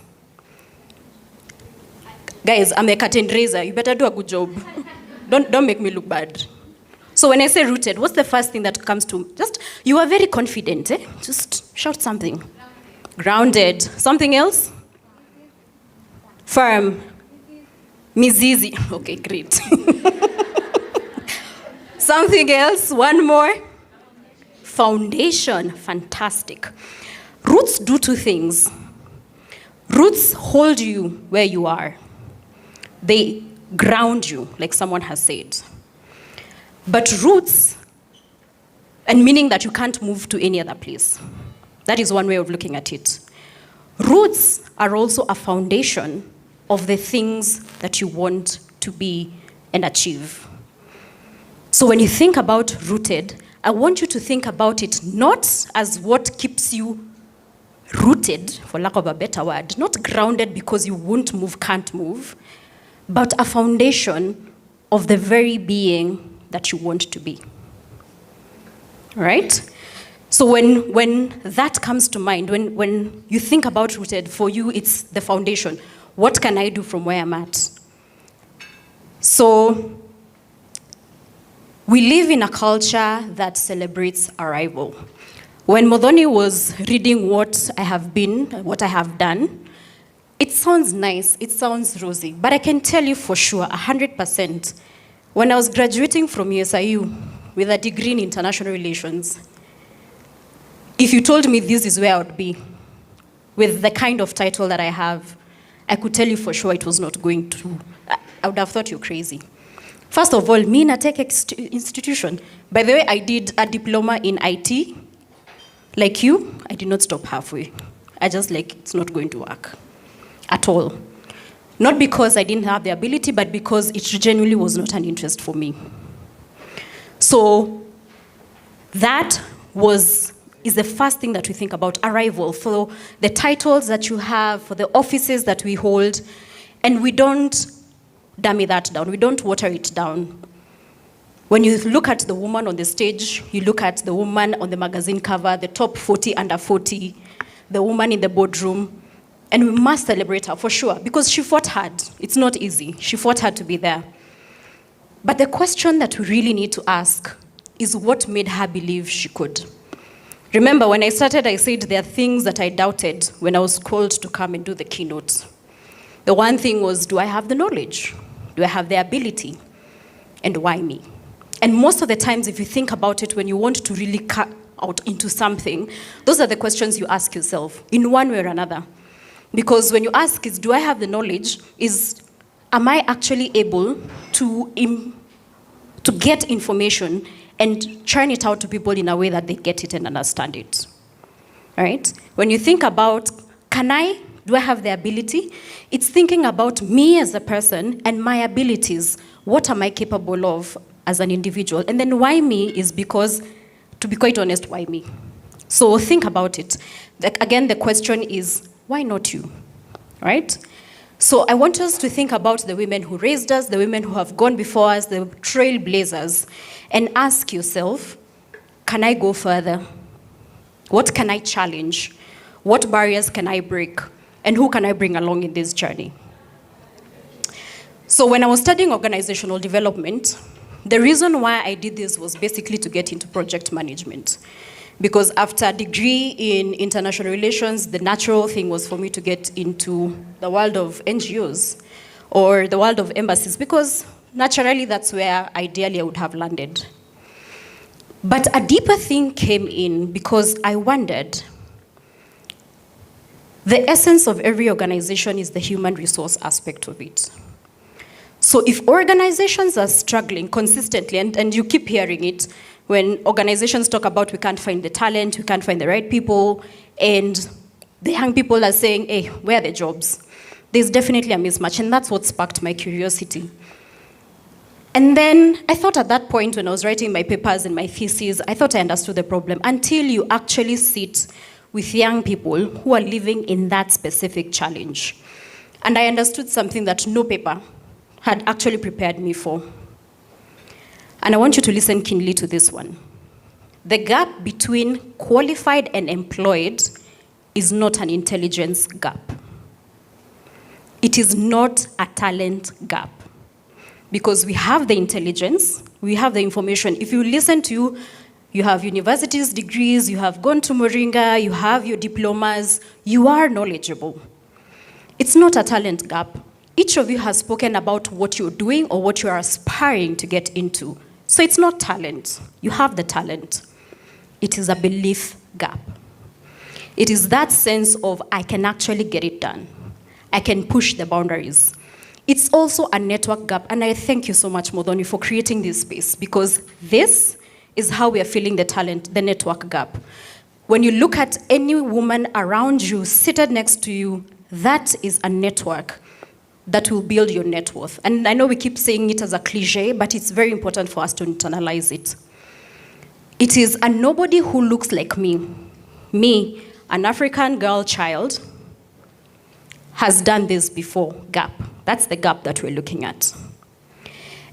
[SPEAKER 3] Guys, I'm a curtain raiser. You better do a good job. Don't make me look bad. So when I say rooted, what's the first thing that comes to? Just, you are very confident, eh? Just shout something. Grounded. Something else? Firm. Mizizi. Okay, great. Something else? One more? Foundation. Fantastic. Roots do two things. Roots hold you where you are. They ground you, like someone has said. But roots, and meaning that you can't move to any other place. That is one way of looking at it. Roots are also a foundation of the things that you want to be and achieve. So when you think about rooted, I want you to think about it not as what keeps you rooted, for lack of a better word, not grounded because you won't move, can't move, but a foundation of the very being that you want to be. Right? So when that comes to mind, when you think about rooted, for you it's the foundation. What can I do from where I'm at? So we live in a culture that celebrates arrival. When Modoni was reading what I have been, what I have done, it sounds nice, it sounds rosy, but I can tell you for sure, 100%, when I was graduating from USIU with a degree in international relations, if you told me this is where I would be, with the kind of title that I have, I could tell you for sure it was not going to. I would have thought you're crazy. First of all, me in a tech institution. By the way, I did a diploma in IT. Like you, I did not stop halfway. I just it's not going to work at all. Not because I didn't have the ability, but because it genuinely was not an interest for me. So that is the first thing that we think about, arrival, for the titles that you have, for the offices that we hold, and we don't dummy that down, we don't water it down. When you look at the woman on the stage, you look at the woman on the magazine cover, the top 40 under 40, the woman in the boardroom, and we must celebrate her for sure, because she fought hard. It's not easy. She fought hard to be there. But the question that we really need to ask is what made her believe she could? Remember, when I started, I said there are things that I doubted when I was called to come and do the keynote. The one thing was, do I have the knowledge? Do I have the ability? And why me? And most of the times, if you think about it, when you want to really cut out into something, those are the questions you ask yourself in one way or another. Because when you ask is, do I have the knowledge, am I actually able to get information and churn it out to people in a way that they get it and understand it, right? When you think about, do I have the ability? It's thinking about me as a person and my abilities. What am I capable of as an individual? And then why me is because, to be quite honest, why me? So think about it. Again, the question is, why not you, right? So I want us to think about the women who raised us, the women who have gone before us, the trailblazers, and ask yourself, can I go further? What can I challenge? What barriers can I break? And who can I bring along in this journey? So when I was studying organizational development, the reason why I did this was basically to get into project management. Because after a degree in international relations, the natural thing was for me to get into the world of NGOs or the world of embassies, because naturally that's where ideally I would have landed. But a deeper thing came in because I wondered, the essence of every organization is the human resource aspect of it. So if organizations are struggling consistently, and you keep hearing it, when organizations talk about we can't find the talent, we can't find the right people, and the young people are saying, hey, where are the jobs? There's definitely a mismatch, and that's what sparked my curiosity. And then I thought at that point when I was writing my papers and my thesis, I thought I understood the problem until you actually sit with young people who are living in that specific challenge. And I understood something that no paper had actually prepared me for. And I want you to listen keenly to this one. The gap between qualified and employed is not an intelligence gap. It is not a talent gap. Because we have the intelligence, we have the information. If you listen to, you have universities degrees, you have gone to Moringa, you have your diplomas, you are knowledgeable. It's not a talent gap. Each of you has spoken about what you're doing or what you're aspiring to get into. So it's not talent. You have the talent. It is a belief gap. It is that sense of, I can actually get it done. I can push the boundaries. It's also a network gap, and I thank you so much, Modoni, for creating this space, because this is how we are feeling the talent, the network gap. When you look at any woman around you, seated next to you, that is a network that will build your net worth. And I know we keep saying it as a cliche, but it's very important for us to internalize it. It is a nobody who looks like me, an African girl child, has done this before, gap. That's the gap that we're looking at.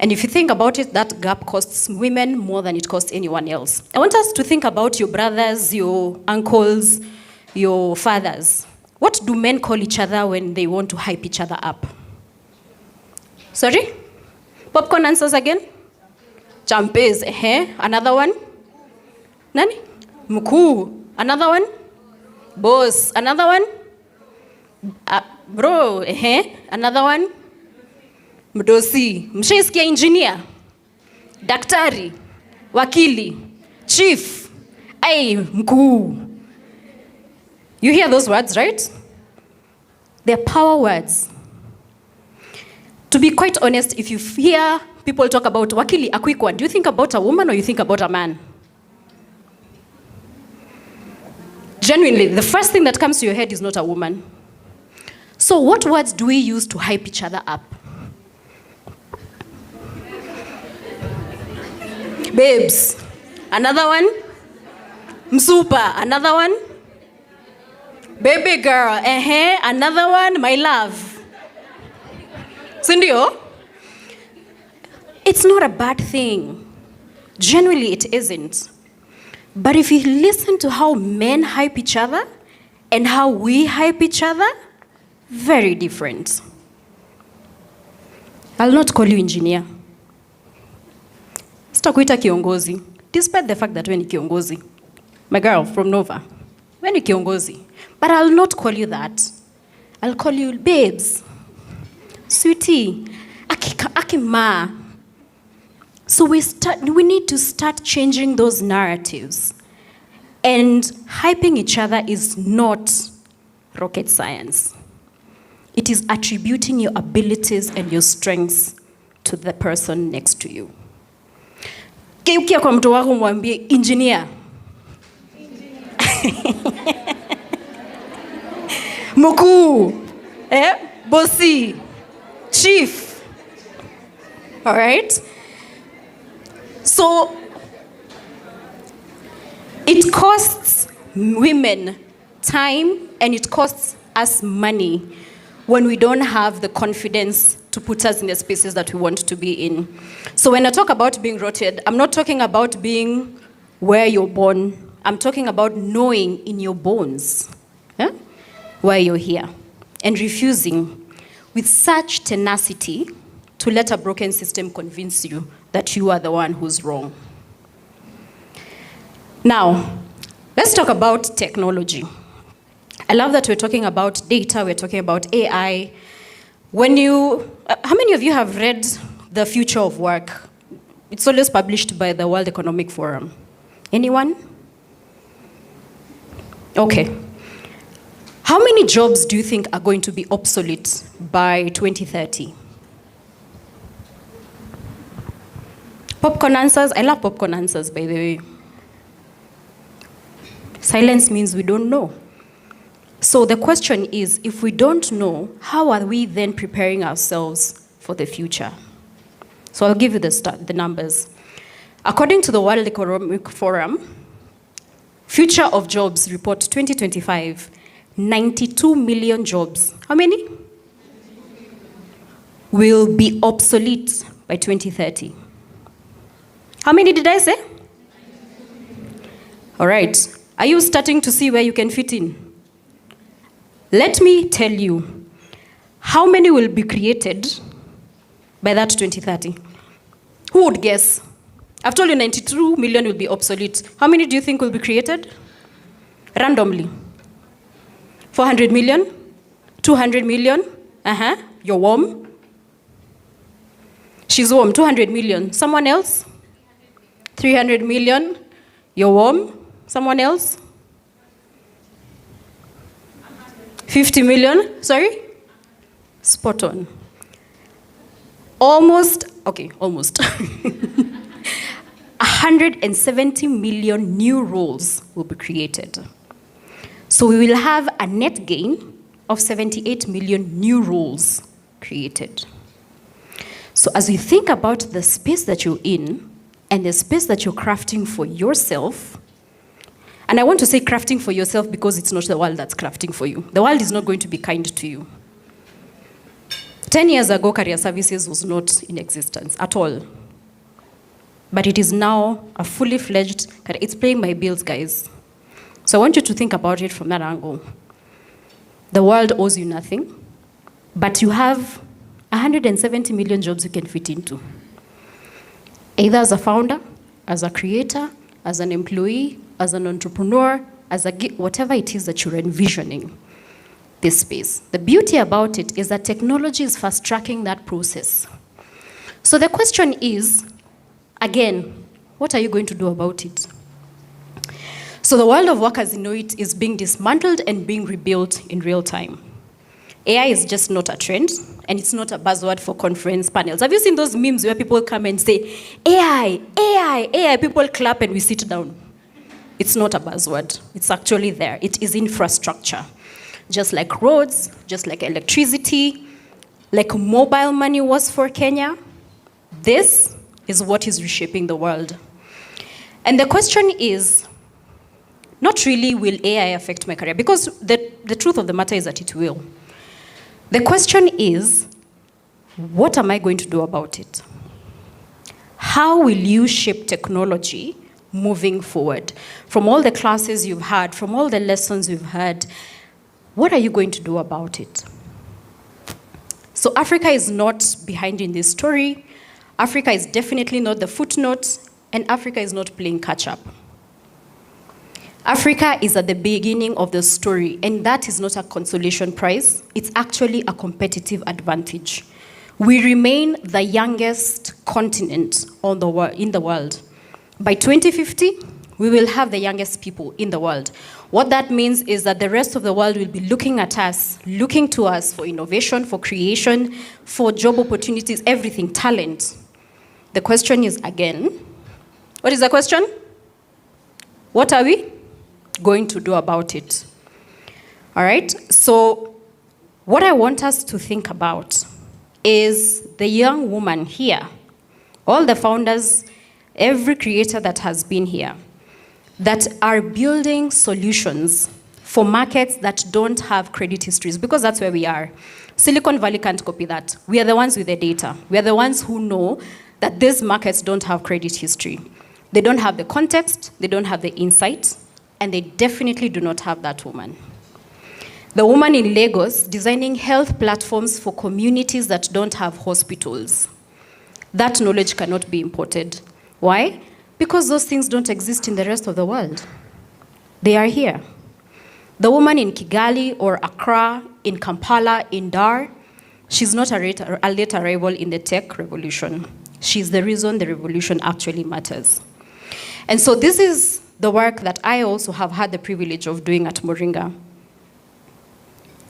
[SPEAKER 3] And if you think about it, that gap costs women more than it costs anyone else. I want us to think about your brothers, your uncles, your fathers. What do men call each other when they want to hype each other up? Sorry? Popcorn answers again? Champes, Another one? Nani? Mkuu. Another one? Boss. Another one? Bro, Another one? Mdosi. Mshaisikia engineer? Daktari. Wakili. Chief. Mkuu. You hear those words, right? They're power words. To be quite honest, if you hear people talk about wakili, a quick one, do you think about a woman or you think about a man? Genuinely, the first thing that comes to your head is not a woman. So what words do we use to hype each other up? Babes. Another one? Msupa. Another one? Baby girl. Another one? My love. Sindio? It's not a bad thing. Genuinely, it isn't. But if you listen to how men hype each other and how we hype each other, very different. I'll not call you engineer. Sitakuita kiongozi, despite the fact that wewe ni kiongozi. My girl from Nova, wewe ni kiongozi. But I'll not call you that. I'll call you babes. Sweetie, akima. So we need to start changing those narratives. And hyping each other is not rocket science. It is attributing your abilities and your strengths to the person next to you. Ukia kwa mtu wako mwambie engineer. Mkuu. Bossy. Chief. All right? So, it costs women time and it costs us money when we don't have the confidence to put us in the spaces that we want to be in. So when I talk about being rooted, I'm not talking about being where you're born. I'm talking about knowing in your bones why you're here and refusing with such tenacity to let a broken system convince you that you are the one who's wrong. Now, let's talk about technology. I love that we're talking about data, we're talking about AI. How many of you have read The Future of Work? It's always published by the World Economic Forum. Anyone? Okay. How many jobs do you think are going to be obsolete by 2030? Popcorn answers. I love popcorn answers, by the way. Silence means we don't know. So the question is, if we don't know, how are we then preparing ourselves for the future? So I'll give you the numbers. According to the World Economic Forum, Future of Jobs Report 2025, 92 million jobs. How many? Will be obsolete by 2030. How many did I say? All right. Are you starting to see where you can fit in? Let me tell you, how many will be created by that 2030? Who would guess? I've told you 92 million will be obsolete. How many do you think will be created? Randomly. 400 million? 200 million? You're warm. She's warm. 200 million. Someone else? 300 million? You're warm. Someone else? 50 million? Sorry? Spot on. Almost. 170 million new roles will be created. So we will have a net gain of 78 million new roles created. So as you think about the space that you're in and the space that you're crafting for yourself, and I want to say crafting for yourself because it's not the world that's crafting for you. The world is not going to be kind to you. 10 years ago, career services was not in existence at all. But it is now a fully fledged, it's paying my bills, guys. So I want you to think about it from that angle. The world owes you nothing, but you have 170 million jobs you can fit into. Either as a founder, as a creator, as an employee, as an entrepreneur, as whatever it is that you're envisioning this space. The beauty about it is that technology is fast-tracking that process. So the question is, again, what are you going to do about it? So the world of work as you know it is being dismantled and being rebuilt in real time. AI is just not a trend, and it's not a buzzword for conference panels. Have you seen those memes where people come and say, AI, AI, AI, people clap and we sit down? It's not a buzzword. It's actually there. It is infrastructure. Just like roads, just like electricity, like mobile money was for Kenya, this is what is reshaping the world. And the question is, not really will AI affect my career, because the truth of the matter is that it will. The question is, what am I going to do about it? How will you shape technology moving forward? From all the classes you've had, from all the lessons you've had, what are you going to do about it? So Africa is not behind in this story. Africa is definitely not the footnote, and Africa is not playing catch-up. Africa is at the beginning of the story, and that is not a consolation prize. It's actually a competitive advantage. We remain the youngest continent in the world. By 2050, we will have the youngest people in the world. What that means is that the rest of the world will be looking at us, looking to us for innovation, for creation, for job opportunities, everything, talent. The question is, again, what is the question? What are we going to do about it? All right, so what I want us to think about is the young woman here, all the founders, every creator that has been here. that are building solutions for markets that don't have credit histories, because that's where we are. Silicon Valley can't copy that. We are the ones with the data. We are the ones who know that these markets don't have credit history. They don't have the context, they don't have the insight, and they definitely do not have that woman. The woman in Lagos designing health platforms for communities that don't have hospitals. That knowledge cannot be imported. Why? Because those things don't exist in the rest of the world. They are here. The woman in Kigali or Accra, in Kampala, in Dar, she's not a late arrival in the tech revolution. She's the reason the revolution actually matters. And so this is the work that I also have had the privilege of doing at Moringa.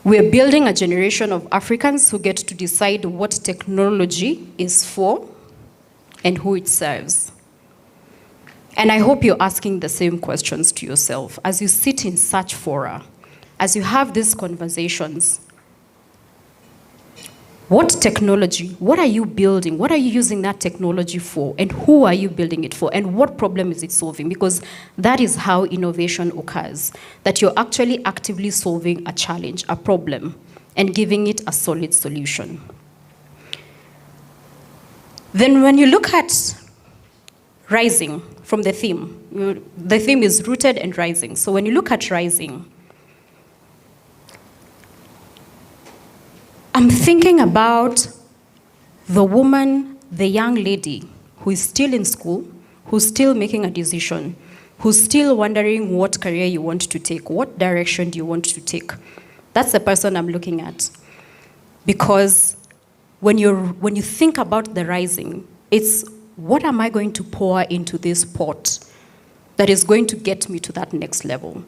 [SPEAKER 3] We're building a generation of Africans who get to decide what technology is for and who it serves. And I hope you're asking the same questions to yourself as you sit in such fora, as you have these conversations. What technology, what are you building? What are you using that technology for? And who are you building it for? And what problem is it solving? Because that is how innovation occurs, that you're actually actively solving a challenge, a problem, and giving it a solid solution. Then when you look at rising from the theme is rooted and rising. So when you look at rising, I'm thinking about the woman, the young lady who is still in school, who's still making a decision, who's still wondering what career you want to take, what direction do you want to take. That's the person I'm looking at. Because when you think about the rising, it's what am I going to pour into this pot that is going to get me to that next level,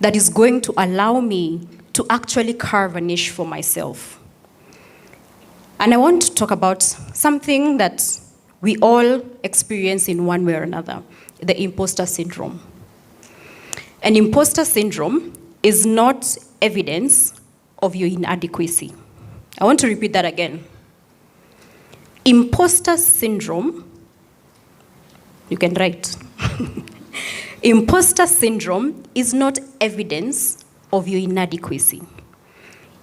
[SPEAKER 3] that is going to allow me to actually carve a niche for myself. And I want to talk about something that we all experience in one way or another, the imposter syndrome. And imposter syndrome is not evidence of your inadequacy. I want to repeat that again. Imposter syndrome, you can write. Imposter syndrome is not evidence of your inadequacy.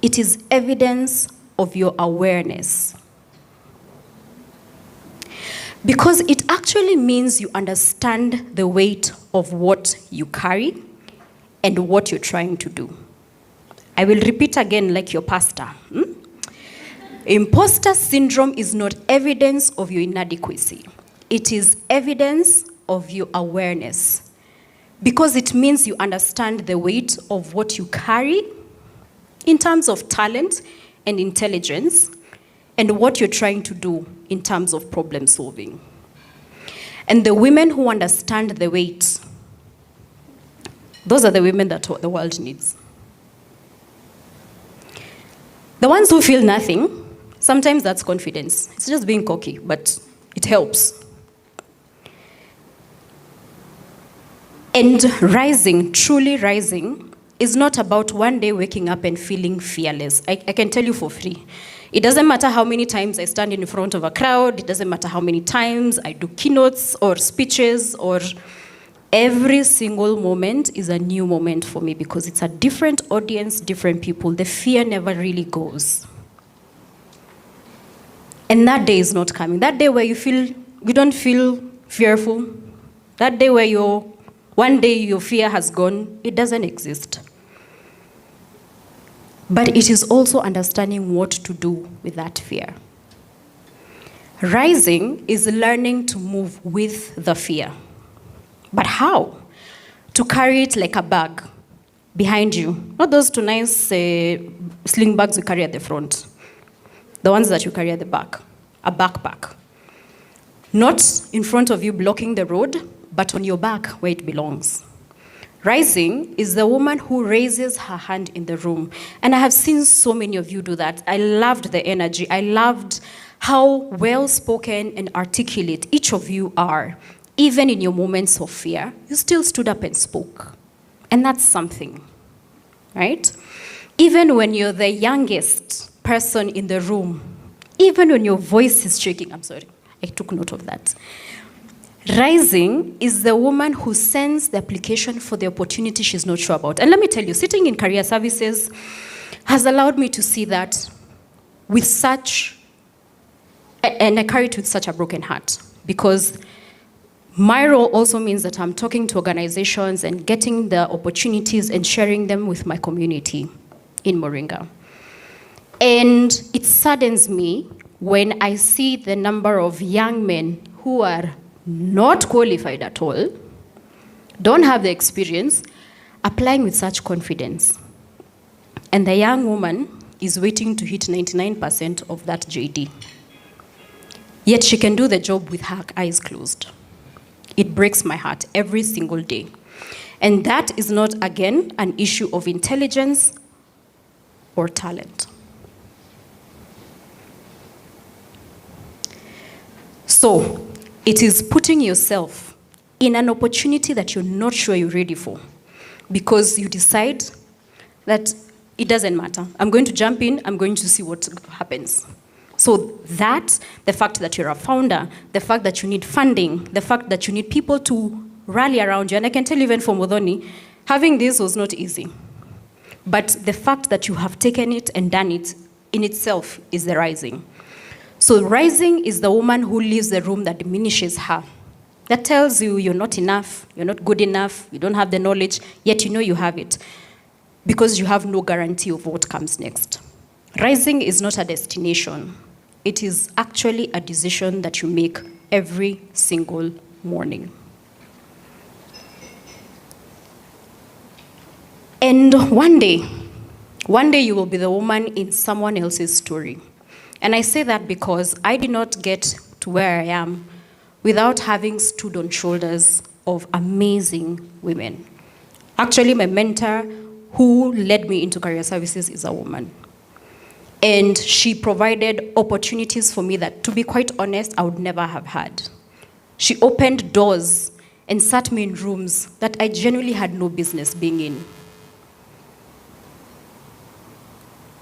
[SPEAKER 3] It is evidence of your awareness. Because it actually means you understand the weight of what you carry and what you're trying to do. I will repeat again like your pastor. Imposter syndrome is not evidence of your inadequacy. It is evidence of your awareness. Because it means you understand the weight of what you carry in terms of talent and intelligence, and what you're trying to do in terms of problem solving. And the women who understand the weight, those are the women that the world needs. The ones who feel nothing, sometimes that's confidence. It's just being cocky, but it helps. And rising, truly rising, is not about one day waking up and feeling fearless. I can tell you for free. It doesn't matter how many times I stand in front of a crowd. It doesn't matter how many times I do keynotes or speeches, or every single moment is a new moment for me because it's a different audience, different people. The fear never really goes. And that day is not coming. That day where you don't feel fearful, that day where one day your fear has gone, it doesn't exist. But it is also understanding what to do with that fear. Rising is learning to move with the fear. But how? To carry it like a bag behind you. Not those two nice sling bags you carry at the front. The ones that you carry at the back. A backpack. Not in front of you blocking the road, but on your back where it belongs. Rising is the woman who raises her hand in the room. And I have seen so many of you do that. I loved the energy. I loved how well-spoken and articulate each of you are. Even in your moments of fear, you still stood up and spoke. And that's something, right? Even when you're the youngest person in the room, even when your voice is shaking, I'm sorry, I took note of that. Rising is the woman who sends the application for the opportunity she's not sure about. And let me tell you, sitting in career services has allowed me to see that with such, and I carry it with such a broken heart, because my role also means that I'm talking to organizations and getting the opportunities and sharing them with my community in Moringa. And it saddens me when I see the number of young men who are not qualified at all, don't have the experience, applying with such confidence. And the young woman is waiting to hit 99% of that JD. Yet she can do the job with her eyes closed. It breaks my heart every single day. And that is not, again, an issue of intelligence or talent. So, it is putting yourself in an opportunity that you're not sure you're ready for, because you decide that it doesn't matter. I'm going to jump in, I'm going to see what happens. So that, the fact that you're a founder, the fact that you need funding, the fact that you need people to rally around you, and I can tell you even for Modoni, having this was not easy. But the fact that you have taken it and done it in itself is the rising. So rising is the woman who leaves the room that diminishes her. That tells you you're not enough, you're not good enough, you don't have the knowledge, yet you know you have it, because you have no guarantee of what comes next. Rising is not a destination. It is actually a decision that you make every single morning. And one day you will be the woman in someone else's story. And I say that because I did not get to where I am without having stood on shoulders of amazing women. Actually, my mentor who led me into career services is a woman. And she provided opportunities for me that, to be quite honest, I would never have had. She opened doors and sat me in rooms that I genuinely had no business being in.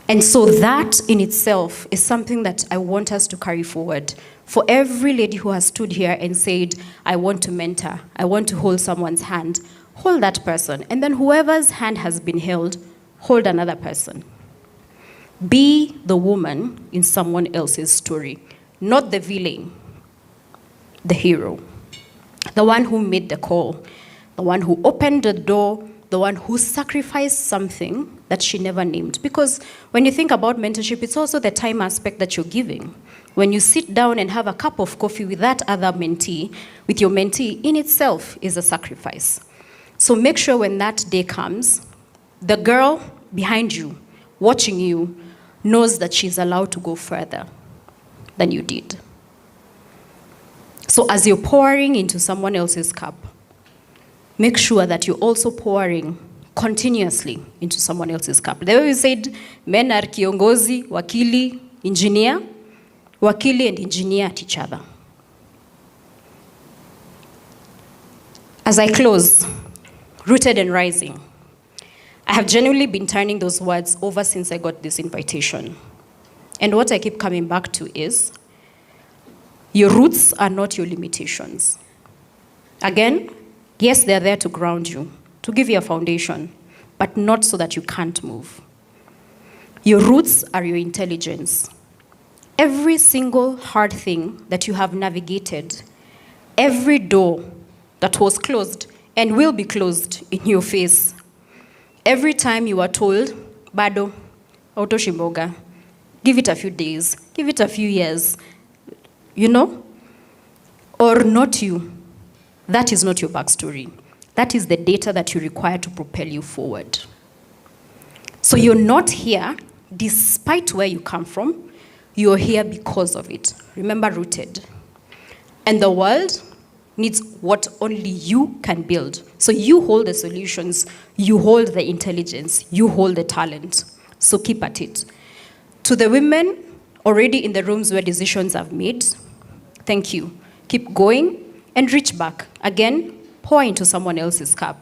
[SPEAKER 3] And so that in itself is something that I want us to carry forward. For every lady who has stood here and said, I want to mentor, I want to hold someone's hand, hold that person. And then whoever's hand has been held, hold another person. Be the woman in someone else's story, not the villain, the hero, the one who made the call, the one who opened the door, the one who sacrificed something that she never named. Because when you think about mentorship, it's also the time aspect that you're giving. When you sit down and have a cup of coffee with that other mentee, with your mentee, in itself is a sacrifice. So make sure when that day comes, the girl behind you, watching you, knows that she's allowed to go further than you did. So as you're pouring into someone else's cup, make sure that you're also pouring continuously into someone else's cup. The way we said, men are kiongozi, wakili, engineer. Wakili and engineer at each other. As I close, rooted and rising, I have genuinely been turning those words over since I got this invitation. And what I keep coming back to is, your roots are not your limitations. Again, yes, they're there to ground you, to give you a foundation, but not so that you can't move. Your roots are your intelligence. Every single hard thing that you have navigated, every door that was closed and will be closed in your face, every time you are told, bado, autoshimboga, give it a few days, give it a few years, you know, or not you, that is not your backstory. That is the data that you require to propel you forward. So you're not here despite where you come from, you're here because of it. Remember, rooted. And the world needs what only you can build. So you hold the solutions, you hold the intelligence, you hold the talent. So keep at it. To the women already in the rooms where decisions have made, thank you. Keep going and reach back. Again, pour into someone else's cup,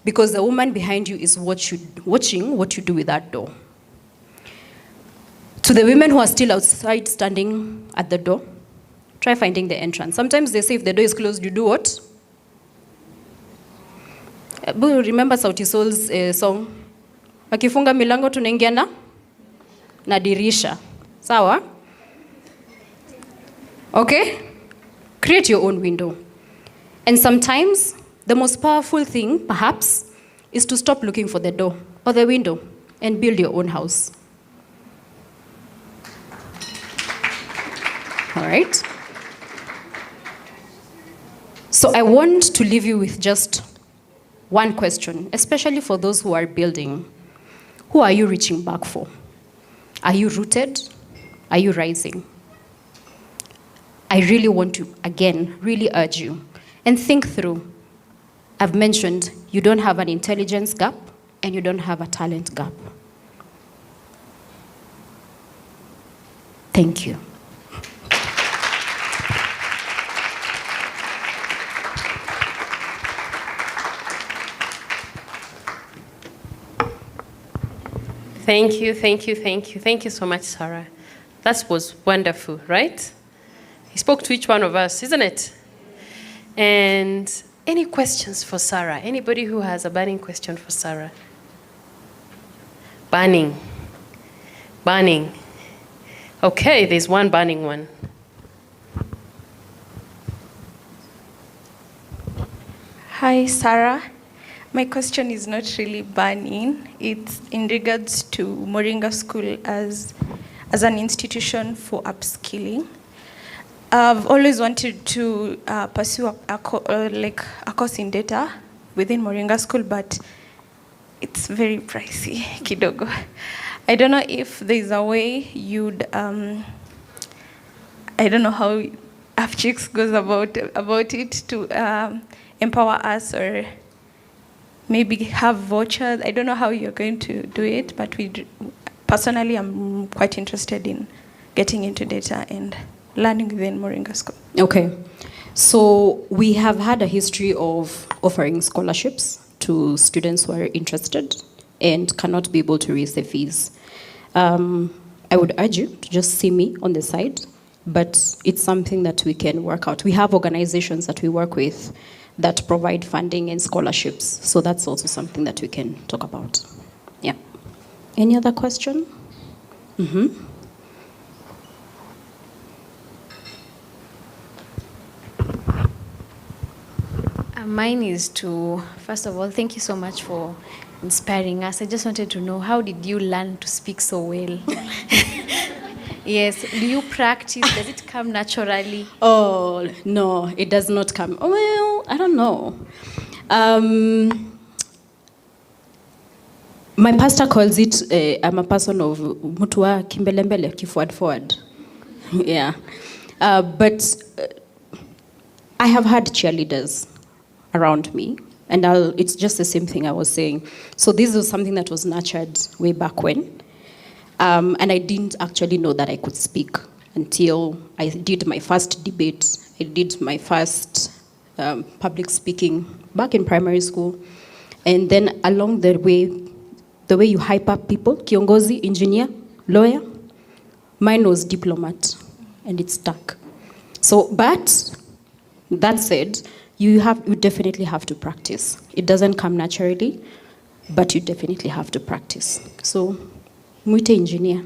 [SPEAKER 3] because the woman behind you is watching what you do with that door. To the women who are still outside standing at the door, try finding the entrance. Sometimes they say if the door is closed, you do what? Remember Sauti Sol's song? Wakifunga milango tunaingia na dirisha. Sawa? Okay? Create your own window. And sometimes, the most powerful thing, perhaps, is to stop looking for the door or the window and build your own house. All right? So I want to leave you with just one question, especially for those who are building. Who are you reaching back for? Are you rooted? Are you rising? I really want to, again, really urge you and think through. I've mentioned you don't have an intelligence gap and you don't have a talent gap. Thank you.
[SPEAKER 1] Thank you, thank you, thank you. Thank you so much, Sarah. That was wonderful, right? He spoke to each one of us, isn't it? And any questions for Sarah? Anybody who has a burning question for Sarah? Burning. Burning. Okay, there's one burning one.
[SPEAKER 7] Hi, Sarah. My question is not really burning. It's in regards to Moringa School as an institution for upskilling. I've always wanted to pursue a course in data within Moringa School, but it's very pricey, kidogo. I don't know if there's a way you'd, I don't know how Afchix goes about it to empower us, or maybe have vouchers. I don't know how you're going to do it, but personally, I'm quite interested in getting into data and learning within Moringa School.
[SPEAKER 3] Okay. So we have had a history of offering scholarships to students who are interested and cannot be able to raise the fees. I would urge you to just see me on the side, but it's something that we can work out. We have organizations that we work with that provide funding and scholarships. So that's also something that we can talk about. Yeah. Any other question? Mm-hmm.
[SPEAKER 8] Mine is to, first of all, thank you so much for inspiring us. I just wanted to know, how did you learn to speak so well? Yes, do you practice? Does it come naturally?
[SPEAKER 3] Oh, no, it does not come. Well, I don't know. My pastor calls it, I'm a person of mutua kimbelembele, forward. Yeah. But I have had cheerleaders around me, and it's just the same thing I was saying. So this was something that was nurtured way back when. And I didn't actually know that I could speak until I did my first debate. I did my first public speaking back in primary school. And then along the way you hype up people, kiongozi, engineer, lawyer, mine was diplomat, and it stuck. So, but that said, you definitely have to practice. It doesn't come naturally, but you definitely have to practice. So, muite engineer.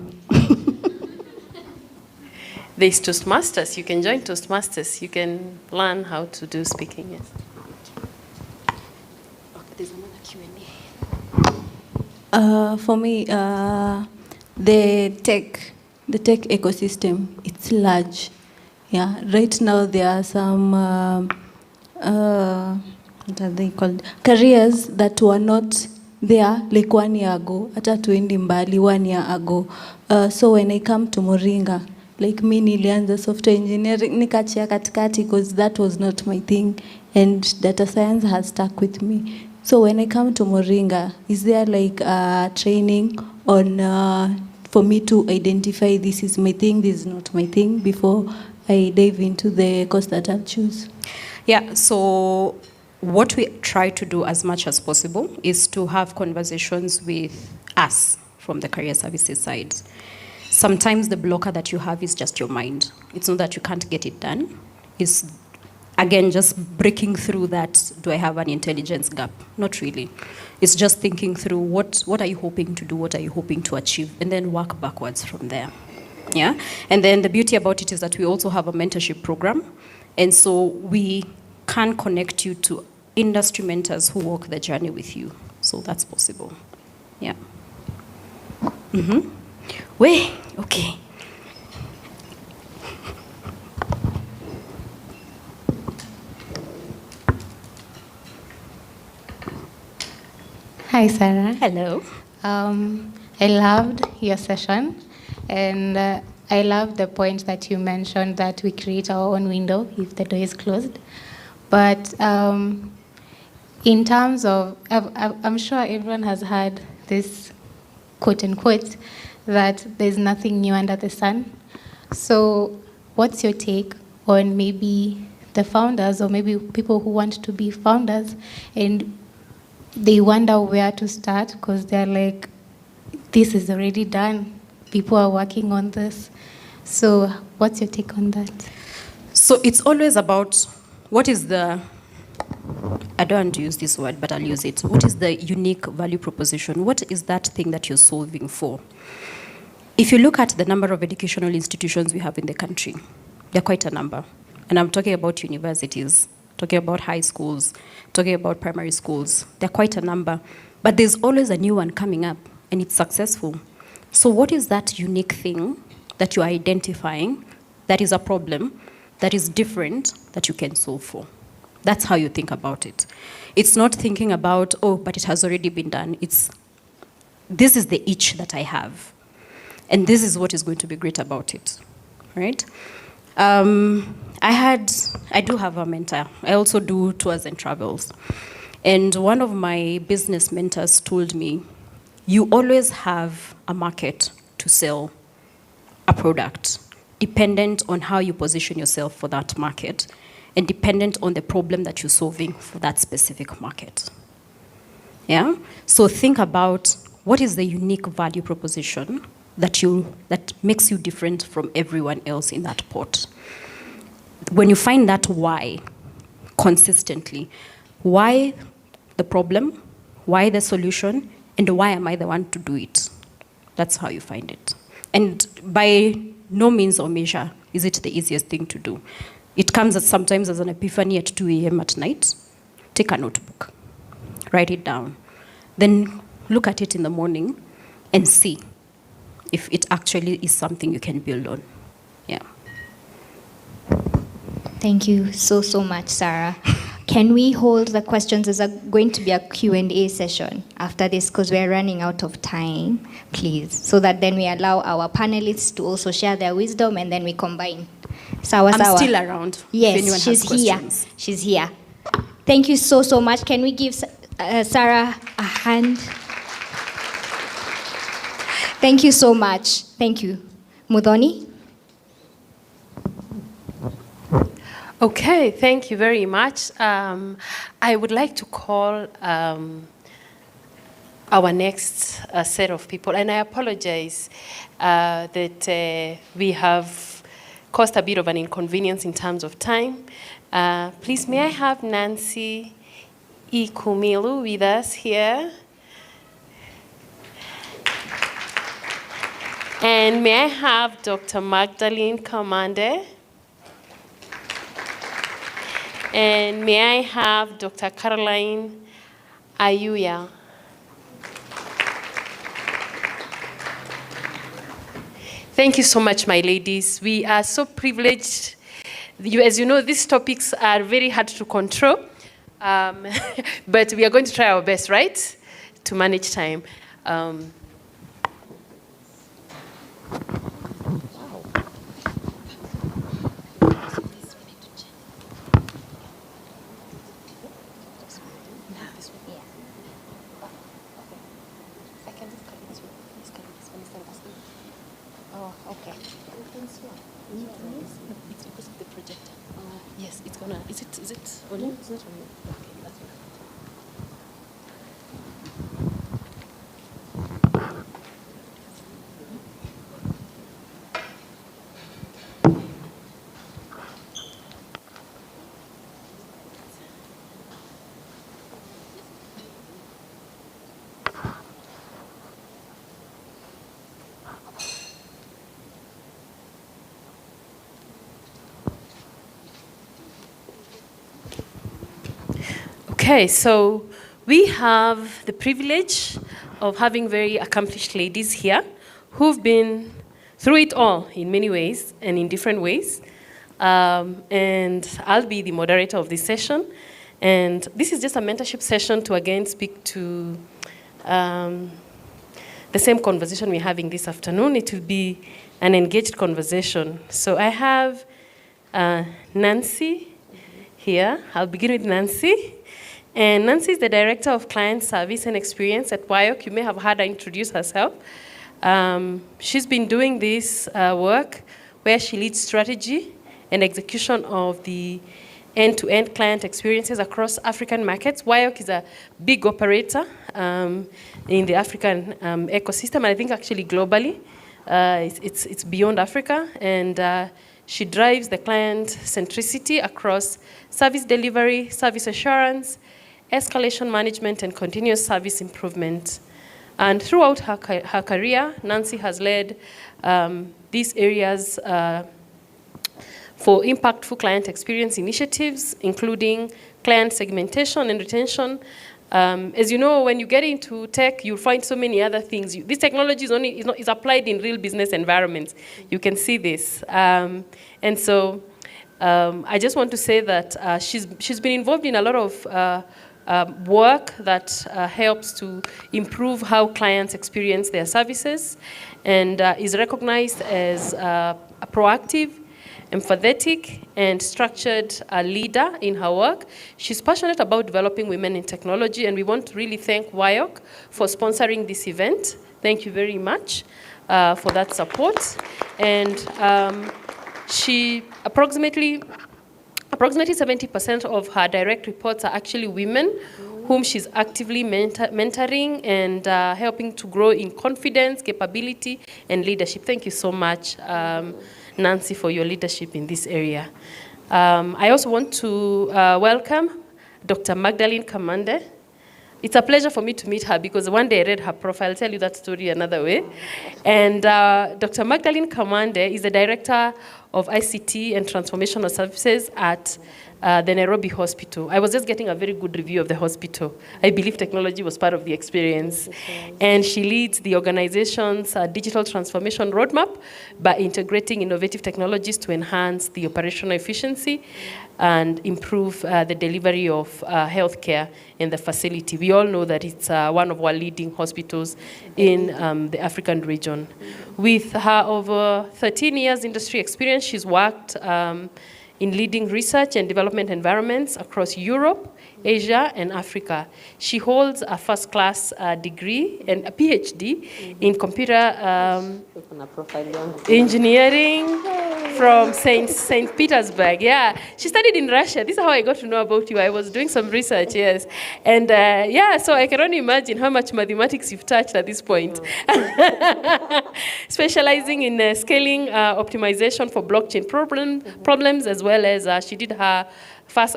[SPEAKER 1] There's Toastmasters. You can join Toastmasters. You can learn how to do speaking. Yes.
[SPEAKER 3] Okay, there's another Q&A.
[SPEAKER 18] For me, the tech ecosystem, it's large. Yeah, right now there are some what are they called? Careers that were not there like 1 year ago. Hata tuendi mbali 1 year ago. So when I come to Moringa, like me nilianza software engineering nikachia katikati because that was not my thing, and data science has stuck with me. So when I come to Moringa, is there like training on for me to identify this is my thing, this is not my thing, before I dive into the course that I'll choose?
[SPEAKER 3] Yeah, so what we try to do as much as possible is to have conversations with us from the career services side. sometimes the blocker that you have is just your mind. It's not that you can't get it done. It's, again, just breaking through that, do I have an intelligence gap? Not really. It's just thinking through what are you hoping to do, what are you hoping to achieve, and then work backwards from there. Yeah? And then the beauty about it is that we also have a mentorship program. And so we can connect you to industry mentors who walk the journey with you. So that's possible. Yeah. Mm-hmm. Wait, okay.
[SPEAKER 19] Hi, Sarah.
[SPEAKER 3] Hello.
[SPEAKER 19] I loved your session, and I love the point that you mentioned that we create our own window if the door is closed. But in terms of, I'm sure everyone has heard this quote unquote that there's nothing new under the sun. So, what's your take on maybe the founders or maybe people who want to be founders and they wonder where to start because they're like, this is already done. People are working on this. So what's your take on that?
[SPEAKER 3] So it's always about what is the, I don't want to use this word, but I'll use it. What is the unique value proposition? What is that thing that you're solving for? If you look at the number of educational institutions we have in the country, there are quite a number. And I'm talking about universities, talking about high schools, talking about primary schools. There are quite a number. But there's always a new one coming up, and it's successful. So what is that unique thing that you're identifying that is a problem, that is different, that you can solve for? That's how you think about it. It's not thinking about, oh, but it has already been done. It's, this is the itch that I have. And this is what is going to be great about it, right? I do have a mentor. I also do tours and travels. And one of my business mentors told me, you always have a market to sell a product, dependent on how you position yourself for that market, and dependent on the problem that you're solving for that specific market. Yeah? So think about what is the unique value proposition that makes you different from everyone else in that pot. When you find that why consistently, why the problem, why the solution, and why am I the one to do it? That's how you find it. And by no means or measure is it the easiest thing to do. It comes sometimes as an epiphany at 2 a.m. at night. Take a notebook, write it down. Then look at it in the morning and see if it actually is something you can build on. Yeah.
[SPEAKER 20] Thank you so much, Sarah. Can we hold the questions? There's going to be a Q&A session after this because we're running out of time, please. So that then we allow our panelists to also share their wisdom and then we combine. Sawa.
[SPEAKER 3] I'm still around.
[SPEAKER 20] Yes,
[SPEAKER 3] if anyone
[SPEAKER 20] she's
[SPEAKER 3] has
[SPEAKER 20] here.
[SPEAKER 3] questions.
[SPEAKER 20] She's here. Thank you so much. Can we give Sarah a hand? Thank you so much. Thank you. Mudhoni?
[SPEAKER 1] Okay, thank you very much. I would like to call our next set of people, and I apologize that we have caused a bit of an inconvenience in terms of time. Please, may I have Nancy Ikumilu with us here? And may I have Dr. Magdalene Kamande? And may I have Dr. Caroline Ayuya? Thank you so much, my ladies. We are so privileged. As you know, these topics are very hard to control, but we are going to try our best, right, to manage time. Yes, it's gonna. Is it on you? It's not on you. Okay, that's fine. Okay, so we have the privilege of having very accomplished ladies here who've been through it all in many ways and in different ways. And I'll be the moderator of this session. And this is just a mentorship session to again speak to the same conversation we're having this afternoon. It will be an engaged conversation. So I have Nancy here. I'll begin with Nancy. And Nancy is the Director of Client Service and Experience at WIOC. You may have heard her introduce herself. She's been doing this work where she leads strategy and execution of the end-to-end client experiences across African markets. WIOC is a big operator in the African ecosystem, and I think actually globally. It's beyond Africa, and she drives the client centricity across service delivery, service assurance, escalation management, and continuous service improvement. And throughout her career, Nancy has led these areas for impactful client experience initiatives, including client segmentation and retention. As you know, when you get into tech, you'll find so many other things. This technology is applied in real business environments. You can see this. And so I just want to say that she's been involved in a lot of work that helps to improve how clients experience their services, and is recognized as a proactive, empathetic, and structured leader in her work. She's passionate about developing women in technology, and we want to really thank WIOC for sponsoring this event. Thank you very much for that support. And she approximately 70% of her direct reports are actually women whom she's actively mentoring and helping to grow in confidence, capability, and leadership. Thank you so much, Nancy, for your leadership in this area. I also want to welcome Dr. Magdalene Kamande. It's a pleasure for me to meet her because one day I read her profile. I'll tell you that story another way. And Dr. Magdalene Kamande is the Director of ICT and Transformational Services at the Nairobi Hospital. I was just getting a very good review of the hospital. I believe technology was part of the experience. And she leads the organization's digital transformation roadmap by integrating innovative technologies to enhance the operational efficiency and improve the delivery of healthcare in the facility. We all know that it's one of our leading hospitals in the African region. With her over 13 years industry experience, she's worked in leading research and development environments across Europe, Asia, and Africa. She holds a first-class degree and a PhD in computer engineering from St. Petersburg. Yeah, she studied in Russia. This is how I got to know about you. I was doing some research, yes. And yeah, so I can only imagine how much mathematics you've touched at this point. Specializing in scaling optimization for blockchain problems, as well as she did her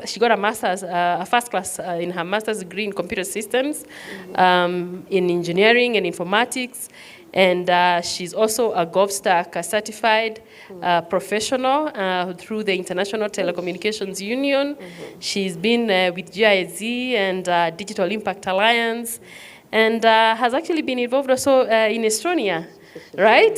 [SPEAKER 1] she got a first class in her master's degree in computer systems, in engineering and informatics. And she's also a GovStack certified professional through the International Telecommunications Union. She's been with GIZ and Digital Impact Alliance, and has actually been involved also in Estonia. Right?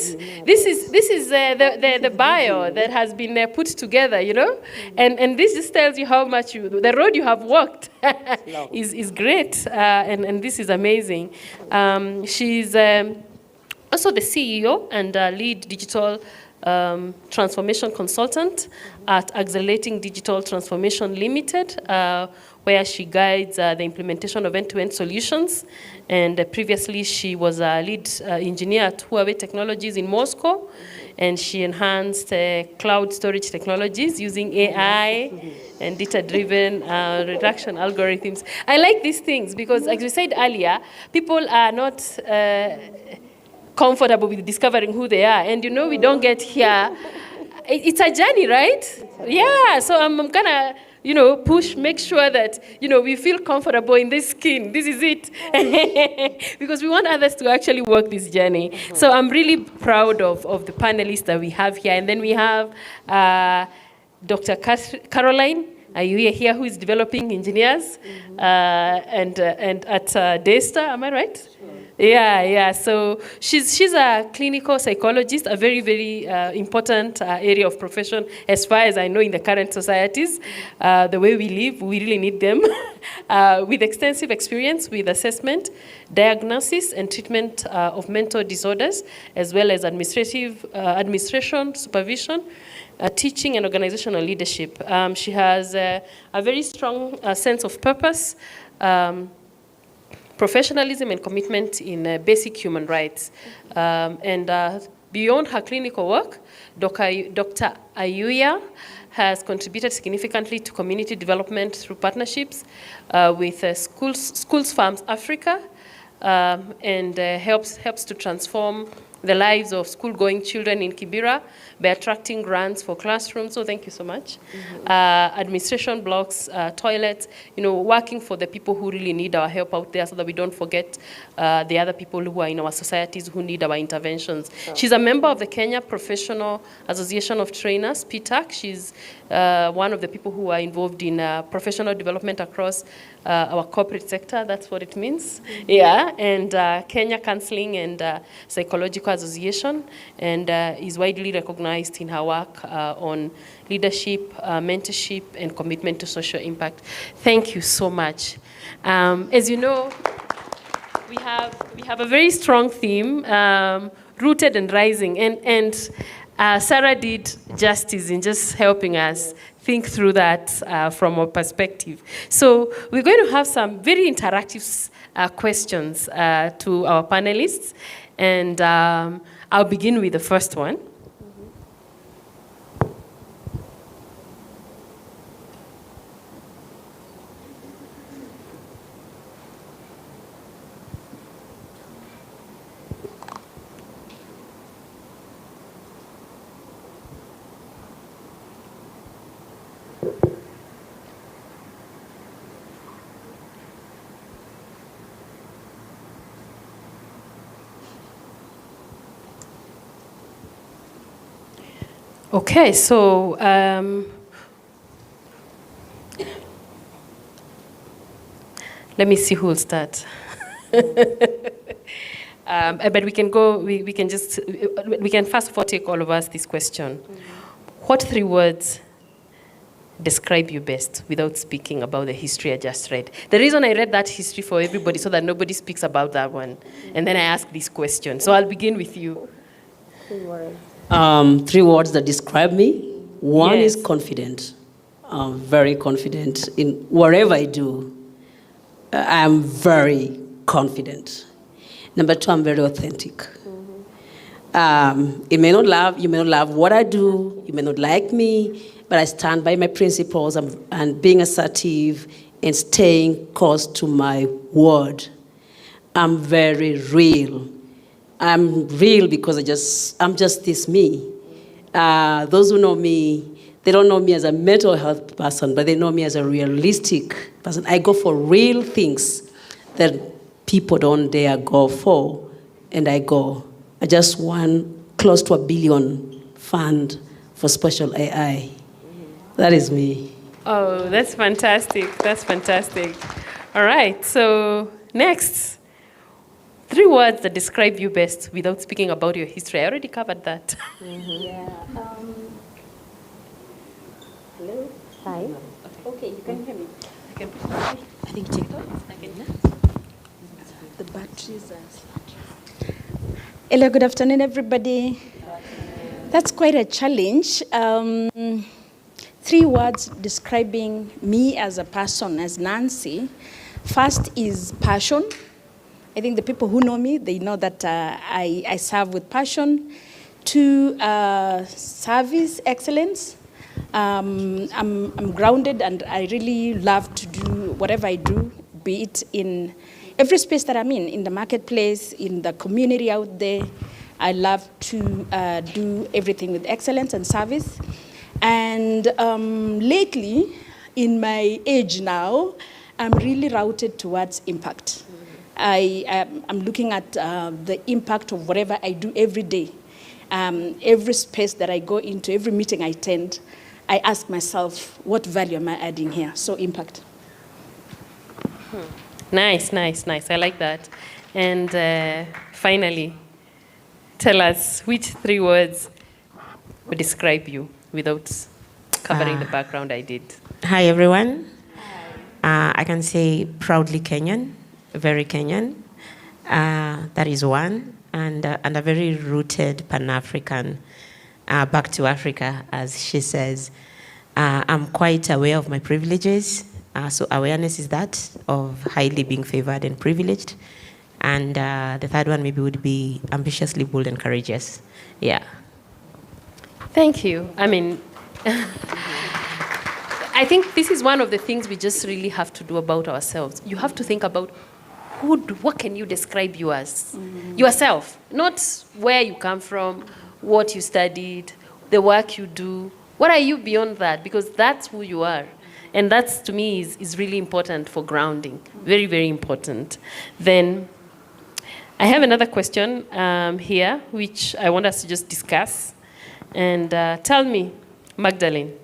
[SPEAKER 1] This is the bio that has been put together, you know? And this just tells you how much the road you have walked is great, and this is amazing. She's also the CEO and lead digital transformation consultant at Accelerating Digital Transformation Limited, where she guides the implementation of end-to-end solutions. And previously, she was a lead engineer at Huawei Technologies in Moscow, and she enhanced cloud storage technologies using AI and data-driven reduction algorithms. I like these things because, like we said earlier, people are not comfortable with discovering who they are. And you know, we don't get here. It's a journey, right? Yeah, so I'm gonna, you know, make sure that, you know, we feel comfortable in this skin. This is it. Because we want others to actually walk this journey. So I'm really proud of the panelists that we have here. And then we have Dr. Caroline Ayuya here, who is developing engineers, and at DESTA, am I right? Yeah. So she's a clinical psychologist, a very, very important area of profession as far as I know in the current societies. The way we live, we really need them. With extensive experience with assessment, diagnosis, and treatment of mental disorders, as well as administration, supervision, teaching, and organizational leadership. She has a very strong sense of purpose, professionalism, and commitment in basic human rights. Beyond her clinical work, Dr. Ayuya has contributed significantly to community development through partnerships with Schools Farms Africa, and helps to transform the lives of school-going children in Kibera by attracting grants for classrooms. So thank you so much. Administration blocks, toilets, working for the people who really need our help out there so that we don't forget the other people who are in our societies who need our interventions. Sure. She's a member of the Kenya Professional Association of Trainers, PTAC. She's one of the people who are involved in professional development across our corporate sector. That's what it means. Yeah, and Kenya Counseling and Psychological Association, and is widely recognized in her work on leadership, mentorship, and commitment to social impact. Thank you so much. As you know, we have a very strong theme, rooted and rising, and Sarah did justice in just helping us think through that from our perspective. So we're going to have some very interactive questions to our panelists, and I'll begin with the first one. Okay, so let me see who will start. But we can go. We can first of all take all of us this question. What 3 words describe you best without speaking about the history I just read? The reason I read that history for everybody so that nobody speaks about that one, and then I ask this question. So I'll begin with you.
[SPEAKER 6] 3 words. 3 words that describe me. One is confident. I'm very confident in whatever I do. I'm very confident. Number 2, I'm very authentic. You may not love what I do, you may not like me, but I stand by my principles and being assertive and staying close to my word. I'm very real. I'm real because I'm just this me. Those who know me, they don't know me as a mental health person, but they know me as a realistic person. I go for real things that people don't dare go for, and I go. I just won close to $1 billion fund for special AI. That is me.
[SPEAKER 1] Oh, that's fantastic. That's fantastic. All right, so next. 3 words that describe you best without speaking about your history. I already covered that.
[SPEAKER 8] Yeah. Hello? Hi. Okay, you can hear me.
[SPEAKER 5] I think TikTok. The batteries are... Hello, good afternoon, everybody. That's quite a challenge. 3 words describing me as a person, as Nancy. First is passion. I think the people who know me, they know that I serve with passion. 2, service excellence. I'm grounded, and I really love to do whatever I do, be it in every space that I'm in the marketplace, in the community out there. I love to do everything with excellence and service. And lately, in my age now, I'm really routed towards impact. I'm looking at the impact of whatever I do every day. Every space that I go into, every meeting I attend, I ask myself, what value am I adding here? So impact.
[SPEAKER 1] Nice, nice, nice. I like that. And finally, tell us which 3 words would describe you without covering the background I did.
[SPEAKER 13] Hi, everyone. I can say proudly Kenyan, very Kenyan. That is one. And a very rooted Pan-African, back to Africa, as she says. I'm quite aware of my privileges. So awareness is that of highly being favored and privileged. And the third one maybe would be ambitiously bold and courageous. Yeah.
[SPEAKER 1] Thank you. I mean, I think this is one of the things we just really have to do about ourselves. You have to think about what can you describe you as? Yourself, not where you come from, what you studied, the work you do. What are you beyond that? Because that's who you are. And that's, to me, is really important for grounding. Very, very important. Then I have another question here, which I want us to just discuss. And tell me, Magdalene,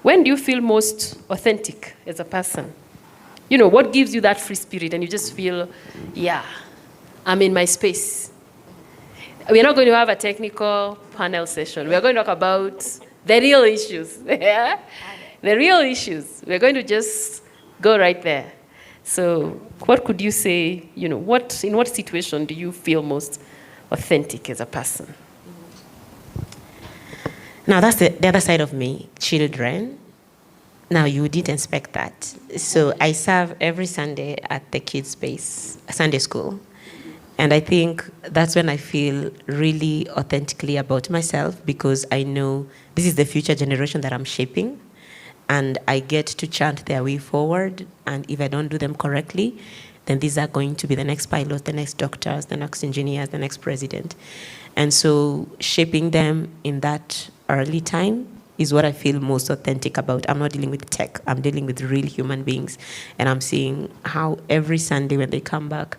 [SPEAKER 1] when do you feel most authentic as a person? You know, what gives you that free spirit and you just feel, yeah, I'm in my space? We're not going to have a technical panel session. We're going to talk about the real issues. The real issues. We're going to just go right there. So what could you say, you know, in what situation do you feel most authentic as a person?
[SPEAKER 13] Now, that's the other side of me, children. Now, you didn't expect that. So I serve every Sunday at the kids' space, Sunday school. And I think that's when I feel really authentically about myself, because I know this is the future generation that I'm shaping. And I get to chant their way forward. And if I don't do them correctly, then these are going to be the next pilots, the next doctors, the next engineers, the next president. And so shaping them in that early time is what I feel most authentic about. I'm not dealing with tech. I'm dealing with real human beings. And I'm seeing how every Sunday when they come back,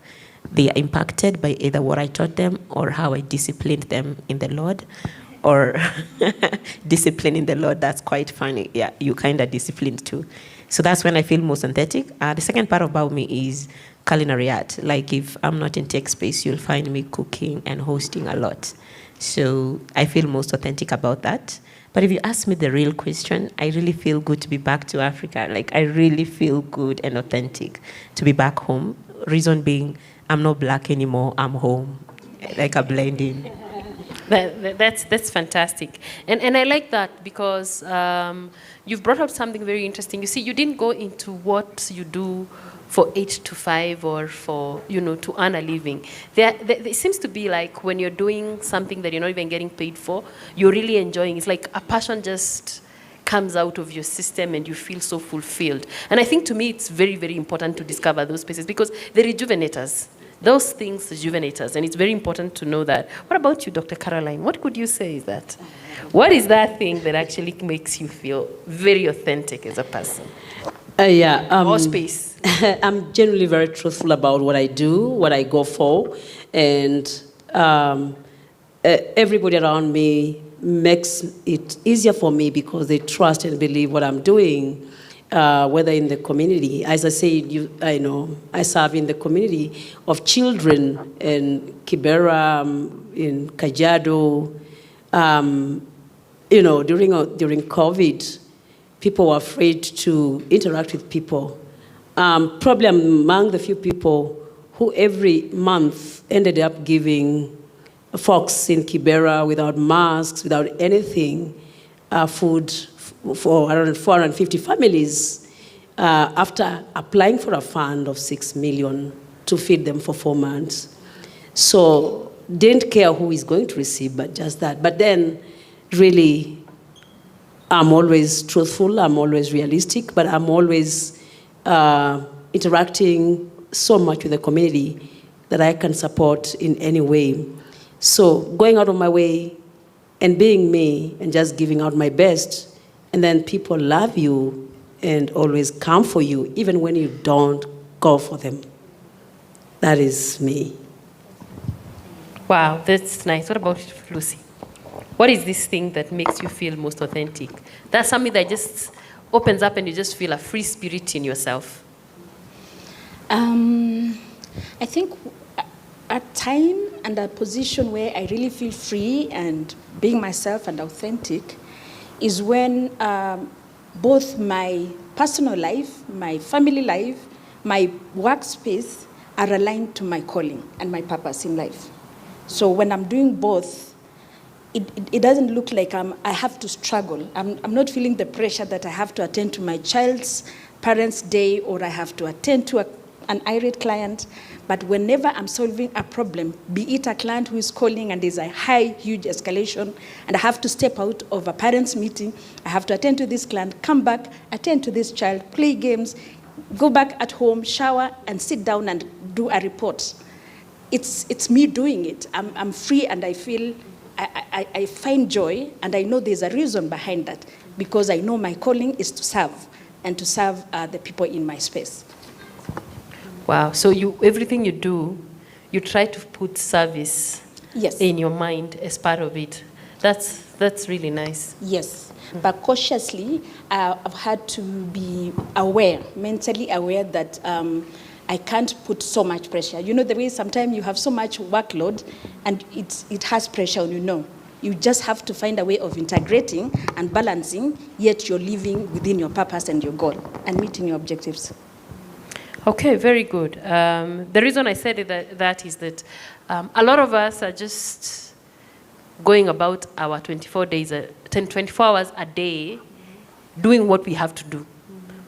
[SPEAKER 13] they are impacted by either what I taught them or how I disciplined them in the Lord. Or discipline in the Lord, that's quite funny. Yeah, you kind of disciplined too. So that's when I feel most authentic. The second part about me is culinary art. Like if I'm not in tech space, you'll find me cooking and hosting a lot. So I feel most authentic about that. But if you ask me the real question, I really feel good to be back to Africa. Like I really feel good and authentic to be back home. Reason being, I'm not black anymore, I'm home. Like a blend in.
[SPEAKER 1] That's fantastic. And I like that because you've brought up something very interesting. You see, you didn't go into what you do for 8 to 5 or for, you know, to earn a living. It seems to be like when you're doing something that you're not even getting paid for, you're really enjoying. It's like a passion just comes out of your system and you feel so fulfilled. And I think to me it's very, very important to discover those spaces because they rejuvenate us. Those things rejuvenate us, and it's very important to know that. What about you, Dr. Caroline? What could you say is that? What is that thing that actually makes you feel very authentic as a person?
[SPEAKER 6] More
[SPEAKER 1] space.
[SPEAKER 6] I'm generally very truthful about what I do, what I go for, and everybody around me makes it easier for me because they trust and believe what I'm doing. Whether in the community, as I said, I serve in the community of children in Kibera, in Kajiado. During COVID, people were afraid to interact with people. Probably among the few people who every month ended up giving folks in Kibera without masks, without anything, food for around 450 families after applying for a fund of 6 million to feed them for 4 months. So didn't care who is going to receive, but just that. But then really, I'm always truthful, I'm always realistic, but I'm always interacting so much with the community that I can support in any way. So going out of my way and being me and just giving out my best, and then people love you and always come for you, even when you don't go for them. That is me.
[SPEAKER 1] Wow, that's nice. What about Lucy? What is this thing that makes you feel most authentic? That's something that just opens up and you just feel a free spirit in yourself.
[SPEAKER 5] I think a time and a position where I really feel free and being myself and authentic is when both my personal life, my family life, my workspace are aligned to my calling and my purpose in life. So when I'm doing both, it doesn't look like I have to struggle. I'm not feeling the pressure that I have to attend to my child's parents' day or I have to attend to an irate client. But whenever I'm solving a problem, be it a client who is calling and there's a huge escalation, and I have to step out of a parents' meeting, I have to attend to this client, come back, attend to this child, play games, go back at home, shower, and sit down and do a report. It's me doing it. I'm free and I feel, I find joy, and I know there's a reason behind that, because I know my calling is to serve, and to serve the people in my space.
[SPEAKER 1] Wow, so everything you do, you try to put service in your mind as part of it. That's really nice.
[SPEAKER 5] Yes, but cautiously, I've had to be aware, mentally aware that I can't put so much pressure. You know, the way sometimes you have so much workload and it has pressure on you. No, you just have to find a way of integrating and balancing, yet you're living within your purpose and your goal and meeting your objectives.
[SPEAKER 1] Okay, very good. The reason I said that is that a lot of us are just going about our 24 hours a day doing what we have to do,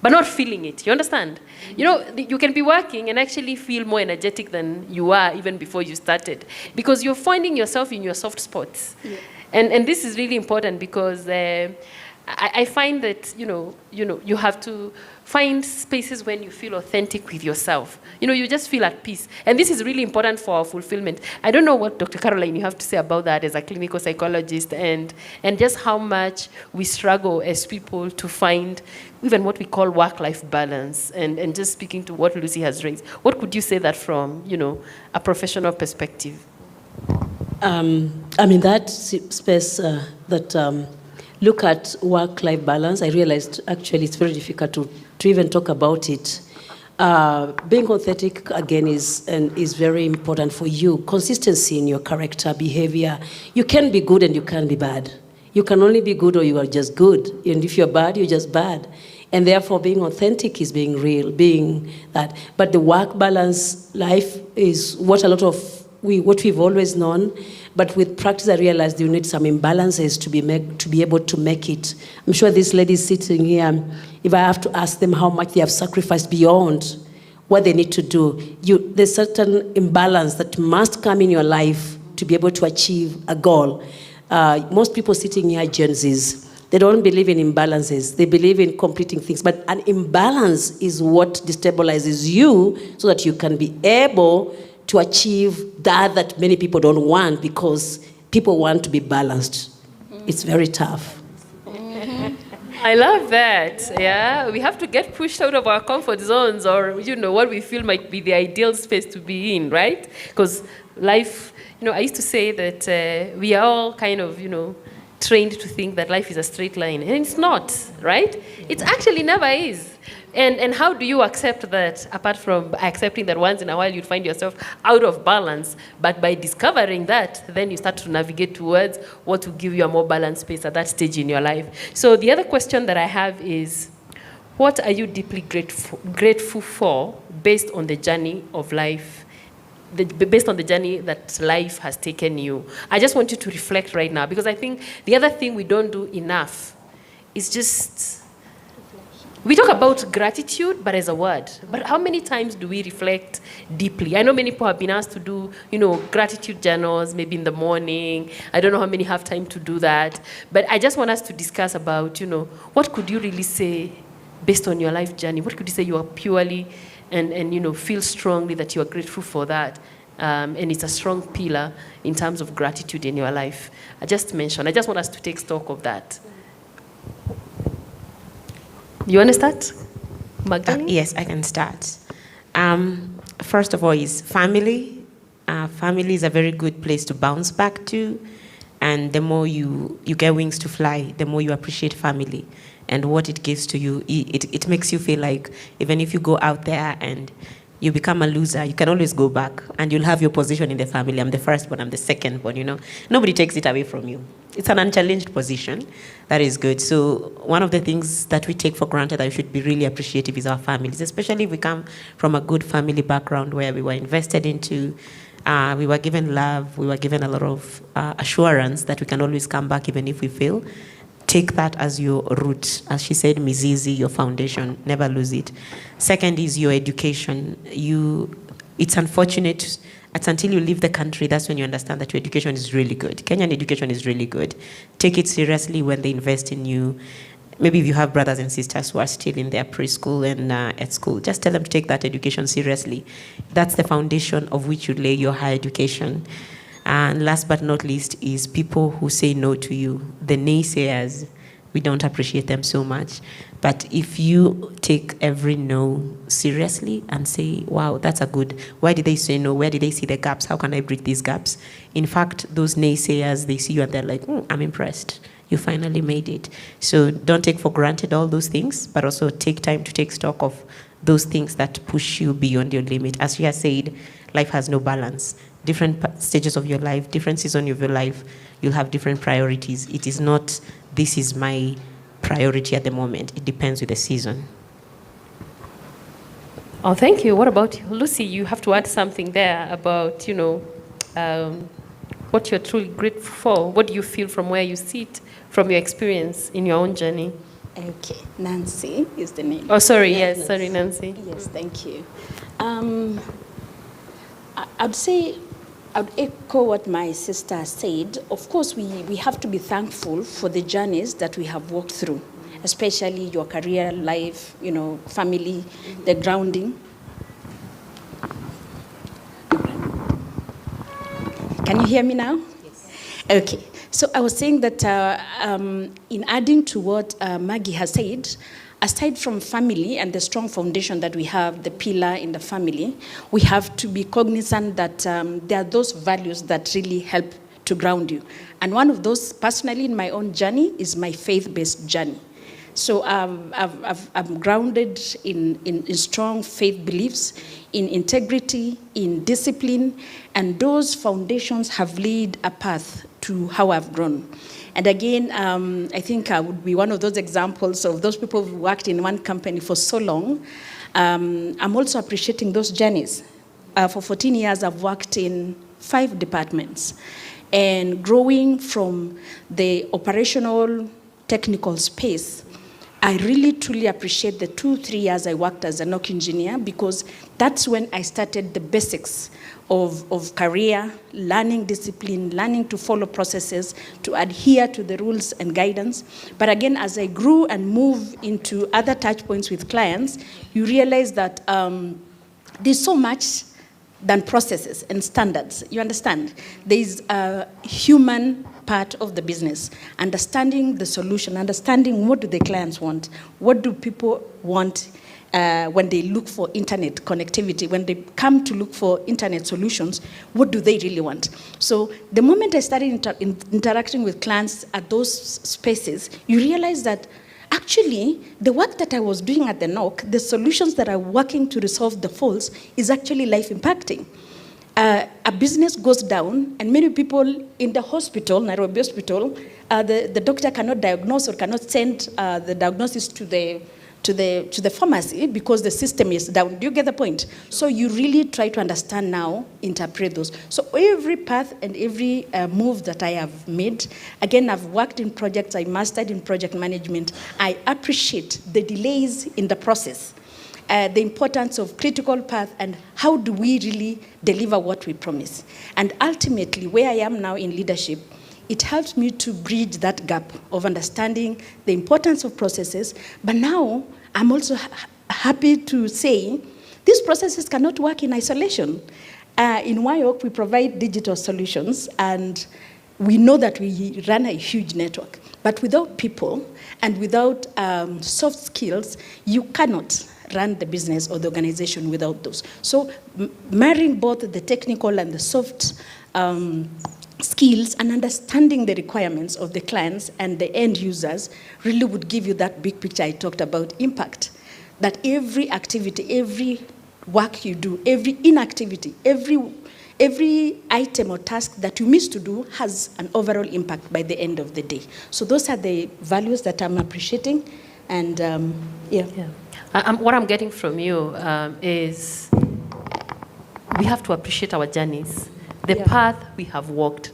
[SPEAKER 1] but not feeling it. You understand? You know, you can be working and actually feel more energetic than you were even before you started, because you're finding yourself in your soft spots. Yeah. And this is really important, because I find that, you have to find spaces when you feel authentic with yourself. You just feel at peace. And this is really important for our fulfillment. I don't know what, Dr. Caroline, you have to say about that as a clinical psychologist, and just how much we struggle as people to find even what we call work-life balance, and just speaking to what Lucy has raised. What could you say that from, a professional perspective?
[SPEAKER 6] That space that look at work-life balance, I realized actually it's very difficult to even talk about it. Being authentic, again, is very important for you. Consistency in your character, behavior. You can be good and you can be bad. You can only be good or you are just good. And if you're bad, you're just bad. And therefore, being authentic is being real, being that. But the work balance life is what what we've always known. But with practice, I realized you need some imbalances to be able to make it. I'm sure these ladies sitting here, if I have to ask them how much they have sacrificed beyond what they need to do, there's certain imbalance that must come in your life to be able to achieve a goal. Most people sitting here are Gen Zs. They don't believe in imbalances. They believe in completing things. But an imbalance is what destabilizes you so that you can be able to achieve that many people don't want, because people want to be balanced. It's very tough.
[SPEAKER 1] I love that. Yeah, we have to get pushed out of our comfort zones, or what we feel might be the ideal space to be in, right? Because life, I used to say that we are all kind of, trained to think that life is a straight line, and it's not, right? It actually never is. And how do you accept that, apart from accepting that once in a while you find yourself out of balance? But by discovering that, then you start to navigate towards what will give you a more balanced space at that stage in your life. So the other question that I have is, what are you deeply grateful for based on the journey of life, based on the journey that life has taken you? I just want you to reflect right now, because I think the other thing we don't do enough is just... We talk about gratitude, but as a word. But how many times do we reflect deeply? I know many people have been asked to do, gratitude journals, maybe in the morning. I don't know how many have time to do that. But I just want us to discuss about, what could you really say based on your life journey? What could you say you are purely and feel strongly that you are grateful for that? And it's a strong pillar in terms of gratitude in your life. I just want us to take stock of that. You want to start, Magdalene?
[SPEAKER 13] Yes, I can start. First of all is family. Family is a very good place to bounce back to. And the more you get wings to fly, the more you appreciate family and what it gives to you. It makes you feel like even if you go out there and you become a loser, you can always go back and you'll have your position in the family. I'm the firstborn, I'm the secondborn, you know. Nobody takes it away from you. It's an unchallenged position. That is good. So one of the things that we take for granted that we should be really appreciative is our families, especially if we come from a good family background where we were invested into, we were given love, we were given a lot of assurance that we can always come back even if we fail. Take that as your root. As she said, mizizi, your foundation, never lose it. Second is your education. It's unfortunate, it's until you leave the country, that's when you understand that your education is really good. Kenyan education is really good. Take it seriously when they invest in you. Maybe if you have brothers and sisters who are still in their preschool and at school, just tell them to take that education seriously. That's the foundation of which you lay your higher education. And last but not least is people who say no to you. The naysayers, we don't appreciate them so much. But if you take every no seriously and say, wow, that's a good, why did they say no? Where did they see the gaps? How can I bridge these gaps? In fact, those naysayers, they see you and they're like, I'm impressed. You finally made it. So don't take for granted all those things, but also take time to take stock of those things that push you beyond your limit. As she has said, life has no balance. Different stages of your life, different seasons of your life, you'll have different priorities. It is not, this is my priority at the moment. It depends with the season.
[SPEAKER 1] Oh, thank you. What about you? Lucy? You have to add something there about, what you're truly grateful for. What do you feel from where you sit, from your experience in your own journey?
[SPEAKER 5] Okay, Nancy is the name.
[SPEAKER 1] Oh, sorry, yes, sorry, Nancy.
[SPEAKER 5] Yes, thank you. I'd say, I'd echo what my sister said. Of course, we have to be thankful for the journeys that we have walked through, especially your career, life, family, the grounding. Can you hear me now? Yes. Okay. So I was saying that in adding to what Maggie has said, aside from family and the strong foundation that we have, the pillar in the family, we have to be cognizant that there are those values that really help to ground you. And one of those, personally, in my own journey, is my faith-based journey. So I'm grounded in strong faith beliefs, in integrity, in discipline, and those foundations have laid a path to how I've grown. And again, I think I would be one of those examples of those people who worked in one company for so long. I'm also appreciating those journeys. For 14 years, I've worked in 5 departments. And growing from the operational technical space, I really truly appreciate the 2-3 years I worked as a NOC engineer, because that's when I started the basics of career, learning discipline, learning to follow processes, to adhere to the rules and guidance. But again, as I grew and moved into other touch points with clients, you realize that there's so much than processes and standards. You understand? There's a human part of the business, understanding the solution, understanding what do the clients want, what do people want when they look for internet connectivity, when they come to look for internet solutions, what do they really want? So the moment I started interacting with clients at those spaces, you realize that actually the work that I was doing at the NOC, the solutions that are working to resolve the faults, is actually life impacting. A business goes down, and many people in the hospital, Nairobi Hospital, the doctor cannot diagnose or cannot send the diagnosis to the pharmacy because the system is down. Do you get the point? So you really try to understand now, interpret those. So every path and every move that I have made, again, I've worked in projects, I mastered in project management. I appreciate the delays in the process, the importance of critical path, and how do we really deliver what we promise. And ultimately, where I am now in leadership, it helps me to bridge that gap of understanding the importance of processes. But now, I'm also happy to say, these processes cannot work in isolation. In WIOC, we provide digital solutions, and we know that we run a huge network. But without people and without soft skills, you cannot run the business or the organization without those. So marrying both the technical and the soft skills and understanding the requirements of the clients and the end users really would give you that big picture I talked about, impact. That every activity, every work you do, every inactivity, every item or task that you miss to do has an overall impact by the end of the day. So those are the values that I'm appreciating, and
[SPEAKER 1] what I'm getting from you is we have to appreciate our journeys. The path we have walked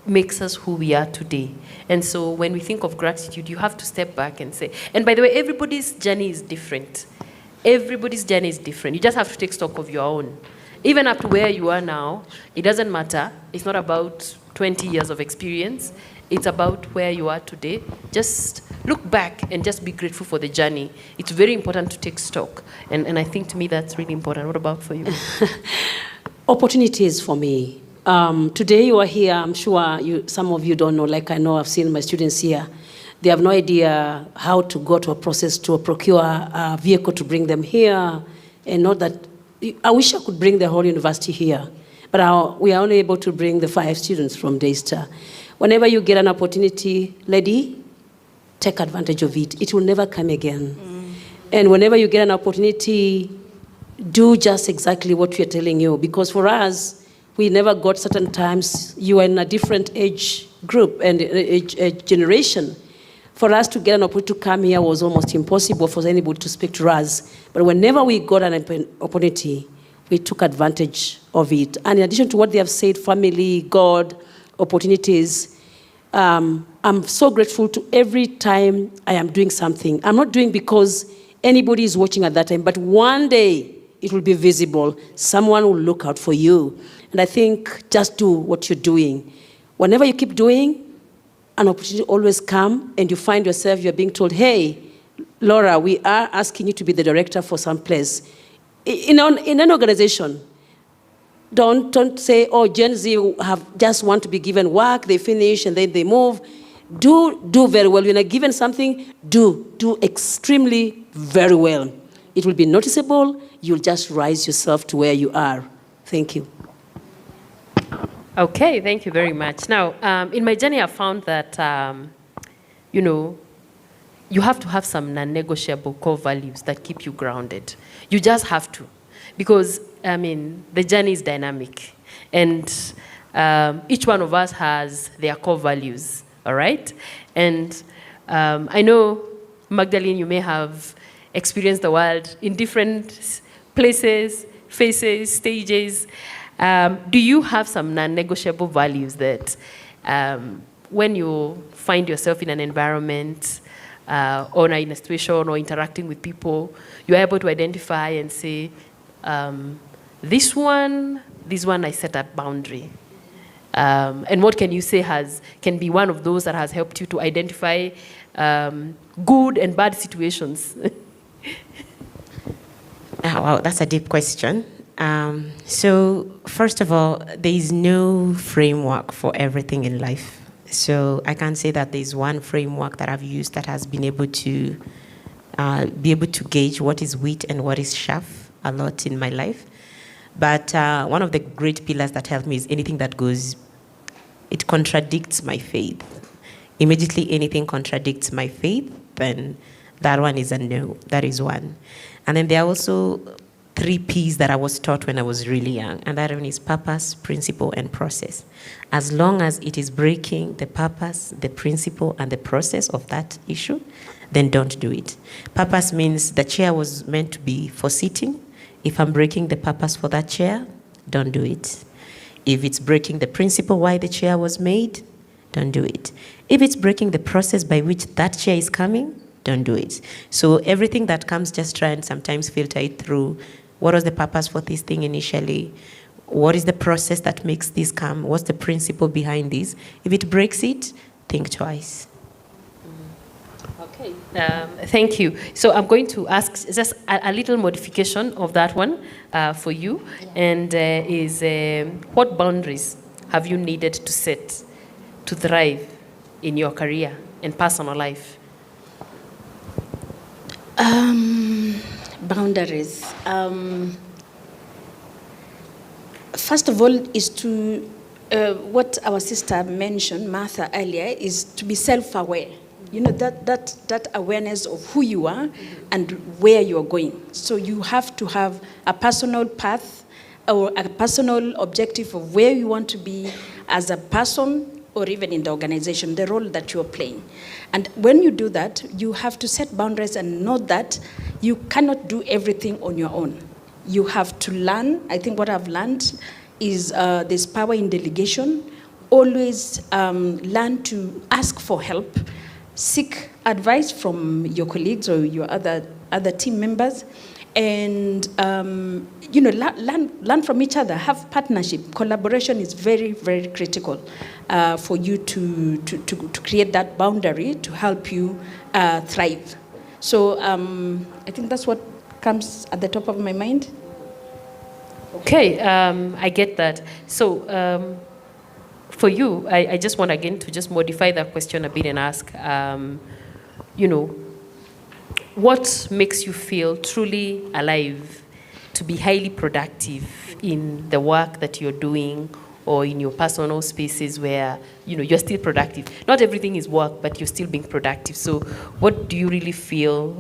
[SPEAKER 1] makes us who we are today. And so when we think of gratitude, you have to step back and say, and by the way, everybody's journey is different. Everybody's journey is different. You just have to take stock of your own. Even up to where you are now, it doesn't matter. It's not about 20 years of experience. It's about where you are today. Just look back and just be grateful for the journey. It's very important to take stock. And I think to me that's really important. What about for you?
[SPEAKER 6] Opportunities for me. Today you are here, I'm sure some of you don't know, like I know I've seen my students here. They have no idea how to go to a process to procure a vehicle to bring them here. And not that, I wish I could bring the whole university here, but we are only able to bring the 5 students from Daystar. Whenever you get an opportunity, lady, take advantage of it. It will never come again. And whenever you get an opportunity, do just exactly what we're telling you. Because for us, we never got certain times. You are in a different age group and age generation. For us to get an opportunity to come here was almost impossible for anybody to speak to us. But whenever we got an opportunity, we took advantage of it. And in addition to what they have said, family, God, opportunities, I'm so grateful to every time I am doing something. I'm not doing because anybody is watching at that time, but one day it will be visible. Someone will look out for you. And I think just do what you're doing. Whenever you keep doing, an opportunity always come, and you find yourself, you're being told, hey, Laura, we are asking you to be the director for some place. In an organization, don't say, oh, Gen Z just want to be given work, they finish, and then they move. Do very well. When you're given something, do extremely very well. It will be noticeable. You'll just rise yourself to where you are. Thank you.
[SPEAKER 1] Okay, thank you very much. Now, in my journey, I found that, you have to have some non-negotiable core values that keep you grounded. You just have to. Because, the journey is dynamic. And each one of us has their core values, all right? And I know, Magdalene, you may have experienced the world in different places, phases, stages. Do you have some non-negotiable values that when you find yourself in an environment or in a situation or interacting with people, you're able to identify and say, this one I set a boundary. And what can you say can be one of those that has helped you to identify good and bad situations?
[SPEAKER 13] Wow, that's a deep question. So first of all, there is no framework for everything in life. So I can't say that there's one framework that I've used that has been able to gauge what is wheat and what is chaff a lot in my life. But one of the great pillars that helped me is anything that it contradicts my faith. Immediately anything contradicts my faith, then that one is a no. That is one. And then there are also 3 P's that I was taught when I was really young, and that one is purpose, principle, and process. As long as it is breaking the purpose, the principle, and the process of that issue, then don't do it. Purpose means the chair was meant to be for sitting. If I'm breaking the purpose for that chair, don't do it. If it's breaking the principle why the chair was made, don't do it. If it's breaking the process by which that chair is coming, don't do it. So everything that comes, just try and sometimes filter it through. What was the purpose for this thing initially? What is the process that makes this come? What's the principle behind this? If it breaks it, think twice.
[SPEAKER 1] Okay, thank you. So I'm going to ask just a little modification of that one for you, and what boundaries have you needed to set to thrive in your career and personal life?
[SPEAKER 5] Boundaries. First of all, is to what our sister mentioned, Martha, earlier, is to be self-aware. You know, that awareness of who you are and where you're going. So you have to have a personal path or a personal objective of where you want to be as a person or even in the organization, the role that you're playing. And when you do that, you have to set boundaries and know that you cannot do everything on your own. You have to learn. I think what I've learned is there's power in delegation. Always learn to ask for help. Seek advice from your colleagues or your other team members, and you know, learn from each other. Have partnership. Collaboration is very, very critical for you to create that boundary to help you thrive. So I think that's what comes at the top of my mind.
[SPEAKER 1] Okay, I get that. So. For you, I just want again to just modify that question a bit and ask, you know, what makes you feel truly alive to be highly productive in the work that you're doing or in your personal spaces where, you know, you're still productive? Not everything is work, but you're still being productive. So what do you really feel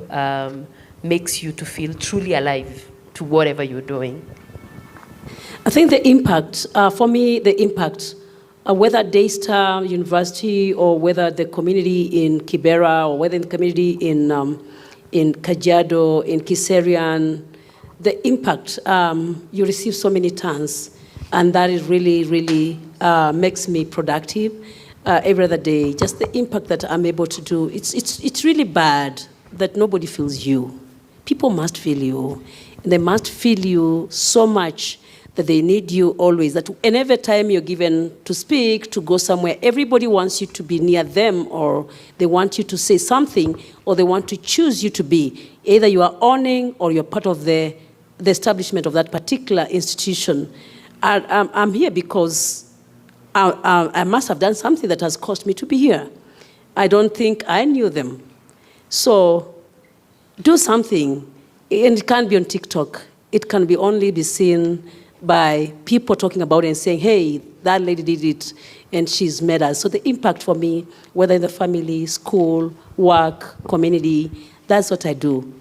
[SPEAKER 1] makes you to feel truly alive to whatever you're doing?
[SPEAKER 6] I think the impact, for me, the impact, whether Daystar University or whether the community in Kibera or whether the community in Kajiado, in Kiserian, the impact, you receive so many tons, and that is really, really makes me productive every other day. Just the impact that I'm able to do, it's really bad that nobody feels you. People must feel you. They must feel you so much that they need you always, that whenever time you're given to speak, to go somewhere, everybody wants you to be near them, or they want you to say something, or they want to choose you to be. Either you are owning or you're part of the establishment of that particular institution. I'm here because I must have done something that has caused me to be here. I don't think I knew them. So do something, and it can't be on TikTok. It can be only be seen by people talking about it and saying, hey, that lady did it, and she's made us. So the impact for me, whether in the family, school, work, community, that's what I do.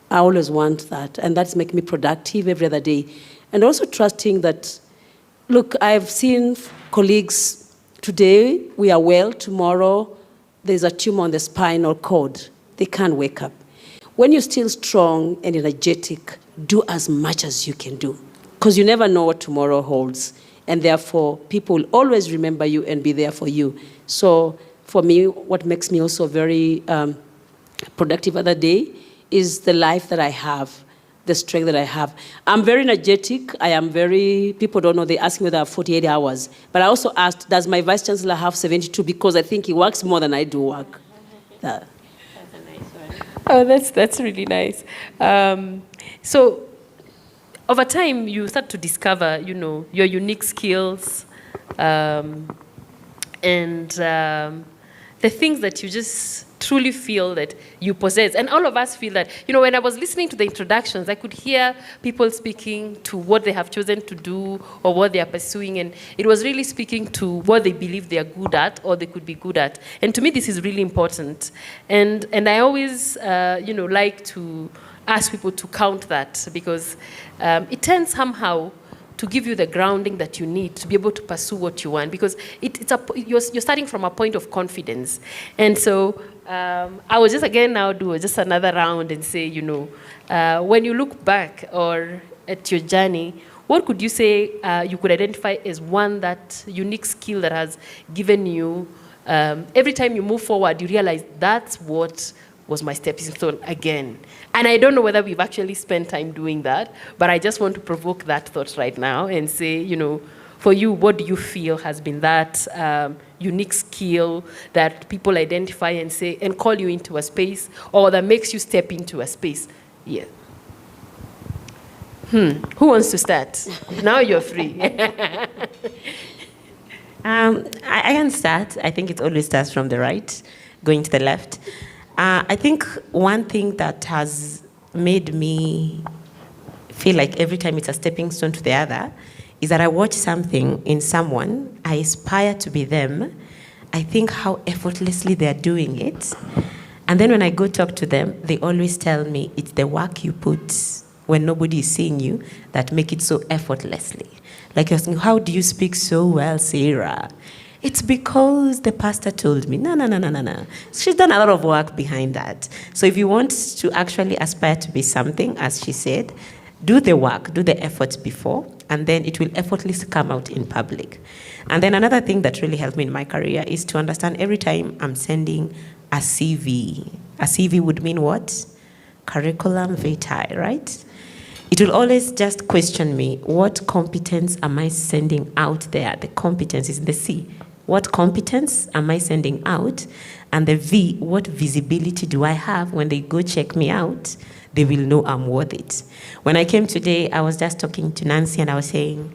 [SPEAKER 6] I always want that, and that's making me productive every other day. And also trusting that, look, I've seen colleagues today, we are well, tomorrow there's a tumor on the spinal cord. They can't wake up. When you're still strong and energetic, do as much as you can do, because you never know what tomorrow holds. And therefore, people will always remember you and be there for you. So for me, what makes me also very productive other day is the life that I have, the strength that I have. I'm very energetic. I am very, people don't know, they ask me whether I have 48 hours. But I also asked, does my Vice Chancellor have 72? Because I think he works more than I do work.
[SPEAKER 1] Oh, that's really nice. So over time, you start to discover, you know, your unique skills and the things that you just truly feel that you possess. And all of us feel that, you know, when I was listening to the introductions, I could hear people speaking to what they have chosen to do or what they are pursuing, and it was really speaking to what they believe they are good at or they could be good at. And to me, this is really important. And I always, you know, like to ask people to count that, because it tends somehow to give you the grounding that you need to be able to pursue what you want, because you're starting from a point of confidence. And so I will just again now do just another round and say, you know, when you look back or at your journey, what could you say you could identify as that unique skill that has given you, every time you move forward, you realize that's what was my stepping stone again. And I don't know whether we've actually spent time doing that, but I just want to provoke that thought right now and say, you know, for you, what do you feel has been that unique skill that people identify and say, and call you into a space, or that makes you step into a space? Yeah. Who wants to start? Now you're free.
[SPEAKER 13] I can start. I think it always starts from the right, going to the left. I think one thing that has made me feel like every time it's a stepping stone to the other is that I watch something in someone, I aspire to be them, I think how effortlessly they're doing it. And then when I go talk to them, they always tell me it's the work you put when nobody is seeing you that make it so effortlessly. Like you're saying, how do you speak so well, Sarah? It's because the pastor told me. No. She's done a lot of work behind that. So if you want to actually aspire to be something, as she said, do the work, do the effort before, and then it will effortlessly come out in public. And then another thing that really helped me in my career is to understand every time I'm sending a CV. A CV would mean what? Curriculum vitae, right? It will always just question me, what competence am I sending out there? The competence is the C. What competence am I sending out? And the V, what visibility do I have when they go check me out? They will know I'm worth it. When I came today, I was just talking to Nancy and I was saying,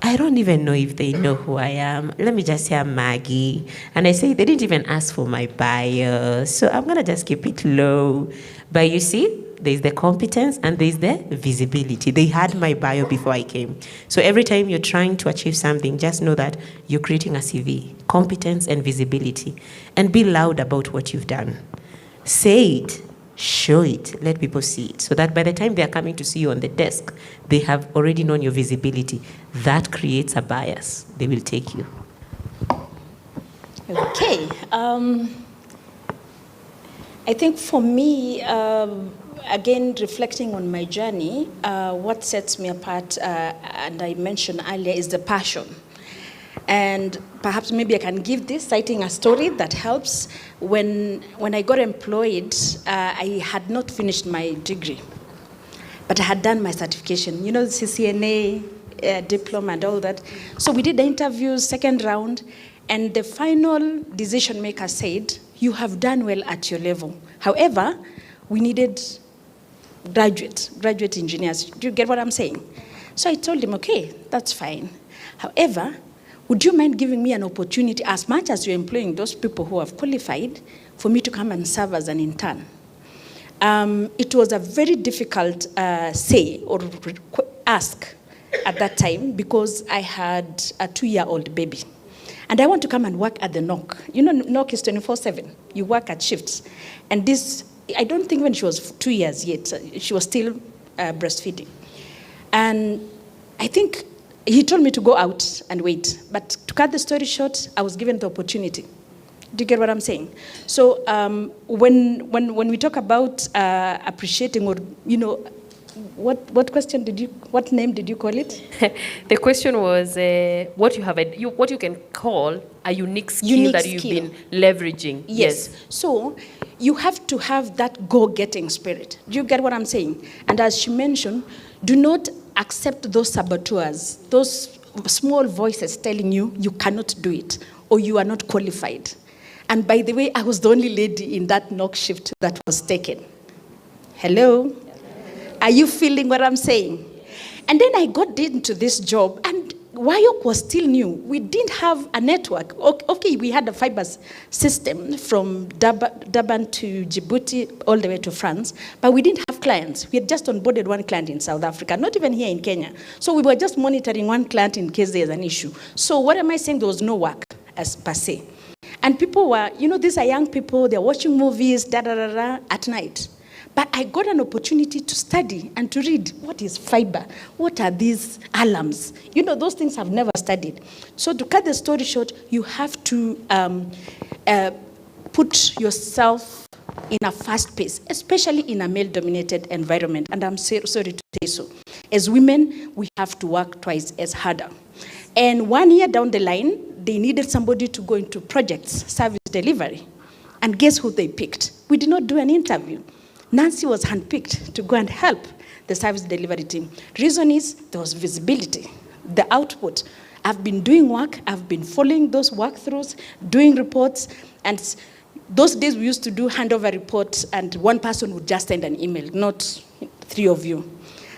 [SPEAKER 13] I don't even know if they know who I am. Let me just say I'm Maggie. And I say, they didn't even ask for my bio. So I'm going to just keep it low. But you see, there's the competence and there's the visibility. They had my bio before I came. So every time you're trying to achieve something, just know that you're creating a CV, competence and visibility. And be loud about what you've done. Say it. Show it, let people see it, so that by the time they are coming to see you on the desk, they have already known your visibility. That creates a bias. They will take you.
[SPEAKER 5] Okay. I think for me, again, reflecting on my journey, what sets me apart, and I mentioned earlier, is the passion. And perhaps maybe I can give this, citing a story that helps. When I got employed, I had not finished my degree, but I had done my certification. You know, the CCNA, diploma and all that. So we did the interviews, second round, and the final decision maker said, you have done well at your level. However, we needed graduate engineers. Do you get what I'm saying? So I told him, okay, that's fine. However, would you mind giving me an opportunity, as much as you're employing those people who have qualified, for me to come and serve as an intern? It was a very difficult say or ask at that time because I had a 2-year-old baby. And I want to come and work at the NOC. You know, NOC is 24/7. You work at shifts. And this, I don't think when she was 2 years yet, she was still breastfeeding. And I think he told me to go out and wait. But to cut the story short, I was given the opportunity. Do you get what I'm saying? So when we talk about appreciating, or, you know, what name did you call it?
[SPEAKER 1] The question was what you can call a unique skill that you've been leveraging.
[SPEAKER 5] Yes. So you have to have that go-getting spirit. Do you get what I'm saying? And as she mentioned, do not accept those saboteurs, those small voices telling you you cannot do it or you are not qualified. And by the way, I was the only lady in that NOC shift that was taken. Hello? Are you feeling what I'm saying? And then I got into this job, and WIOC was still new. We didn't have a network. Okay, we had a fiber system from Durban to Djibouti all the way to France, but we didn't have clients. We had just onboarded one client in South Africa, not even here in Kenya. So we were just monitoring one client in case there's an issue. So what am I saying? There was no work as per se. And people were, you know, these are young people, they're watching movies, at night. But I got an opportunity to study and to read. What is fiber? What are these alarms? You know, those things I've never studied. So to cut the story short, you have to put yourself in a fast pace, especially in a male-dominated environment. And I'm sorry to say so. As women, we have to work twice as harder. And 1 year down the line, they needed somebody to go into projects, service delivery. And guess who they picked? We did not do an interview. Nancy was handpicked to go and help the service delivery team. Reason is there was visibility, the output. I've been doing work, I've been following those walkthroughs, doing reports, and those days we used to do handover reports and one person would just send an email, not 3 of you.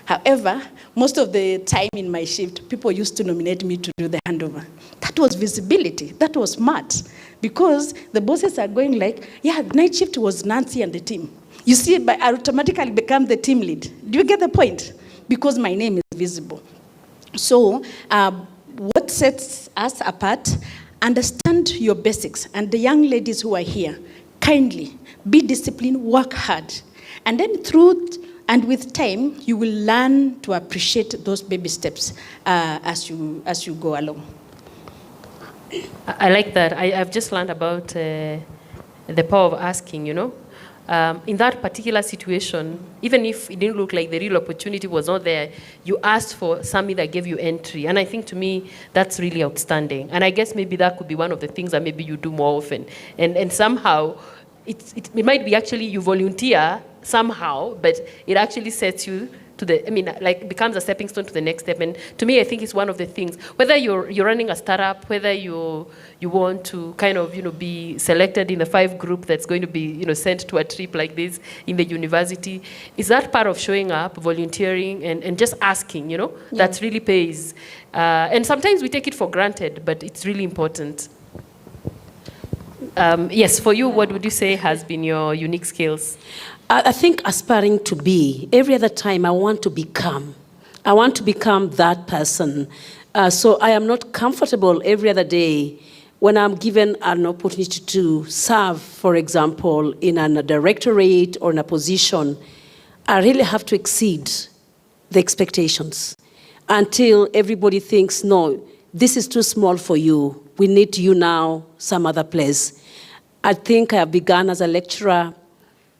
[SPEAKER 5] However, most of the time in my shift, people used to nominate me to do the handover. That was visibility, that was smart, because the bosses are going like, yeah, night shift was Nancy and the team. You see, I automatically become the team lead. Do you get the point? Because my name is visible. So what sets us apart, understand your basics. And the young ladies who are here, kindly be disciplined, work hard. And then and with time, you will learn to appreciate those baby steps as you go along.
[SPEAKER 1] I like that. I've just learned about the power of asking, you know. In that particular situation, even if it didn't look like the real opportunity was not there, you asked for something that gave you entry. And I think to me, that's really outstanding. And I guess maybe that could be one of the things that maybe you do more often. And somehow, it might be actually you volunteer somehow, but it actually sets you to becomes a stepping stone to the next step. And to me, I think it's one of the things, whether you're running a startup, whether you want to kind of, be selected in the 5 group that's going to be, sent to a trip like this in the university, is that part of showing up, volunteering, and just asking, that really pays. And sometimes we take it for granted, but it's really important. Yes, for you, what would you say has been your unique skills?
[SPEAKER 6] I think aspiring to be, every other time I want to become. I want to become that person. So I am not comfortable every other day when I'm given an opportunity to serve, for example, in a directorate or in a position. I really have to exceed the expectations until everybody thinks, no, this is too small for you. We need you now some other place. I think I have begun as a lecturer,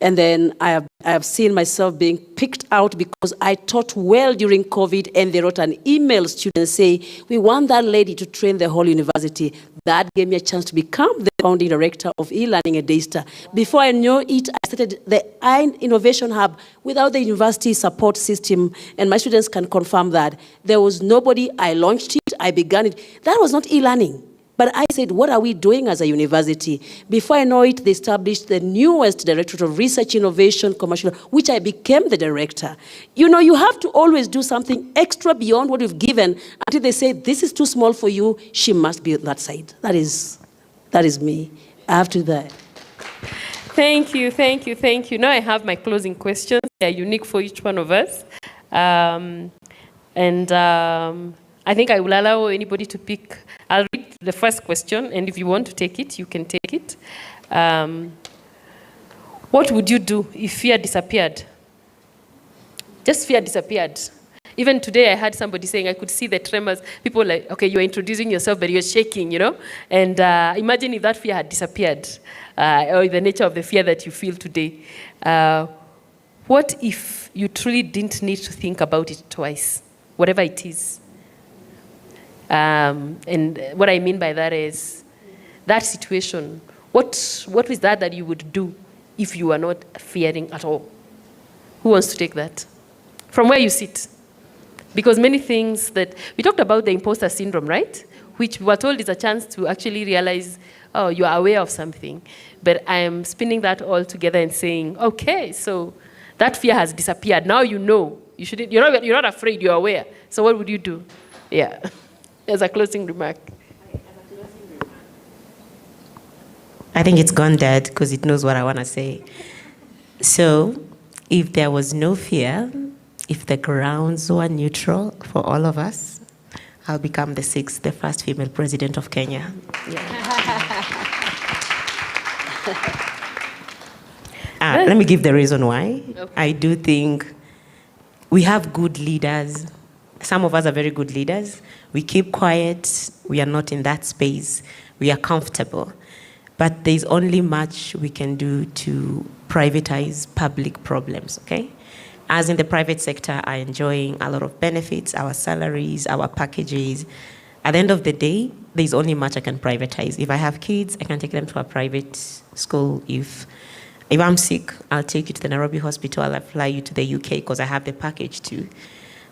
[SPEAKER 6] and then I have seen myself being picked out because I taught well during COVID, and they wrote an email to students say, we want that lady to train the whole university. That gave me a chance to become the founding director of e-learning at Daystar. Before I knew it, I started the Innovation Hub without the university support system, and my students can confirm that. There was nobody. I launched it, I began it. That was not e-learning. But I said, what are we doing as a university? Before I know it, they established the newest Directorate of Research, Innovation, Commercial, which I became the director. You have to always do something extra beyond what you've given until they say, this is too small for you, she must be on that side. That is me. I have to do that.
[SPEAKER 1] Thank you, thank you, thank you. Now I have my closing questions. They're unique for each one of us. I think I will allow anybody to pick. I'll read the first question, and if you want to take it, you can take it. What would you do if fear disappeared? Just fear disappeared. Even today, I had somebody saying, I could see the tremors. People like, okay, you're introducing yourself, but you're shaking, And imagine if that fear had disappeared, or the nature of the fear that you feel today. What if you truly didn't need to think about it twice, whatever it is? And what I mean by that is, that situation, what is that you would do if you are not fearing at all? Who wants to take that? From where you sit. Because many things that, we talked about the imposter syndrome, right? Which we were told is a chance to actually realize, oh, you are aware of something. But I am spinning that all together and saying, okay, so that fear has disappeared. Now you know. You're not afraid, you're aware. So what would you do? Yeah. As a closing remark.
[SPEAKER 13] I think it's gone dead because it knows what I want to say. So, if there was no fear, if the grounds were neutral for all of us, I'll become the first female president of Kenya. Let me give the reason why. Okay. I do think we have good leaders. Some of us are very good leaders. We keep quiet. We are not in that space. We are comfortable. But there's only much we can do to privatize public problems, okay? As in the private sector are enjoying a lot of benefits, our salaries, our packages. At the end of the day, there's only much I can privatize. If I have kids, I can take them to a private school. If I'm sick, I'll take you to the Nairobi hospital. I'll fly you to the UK because I have the package too.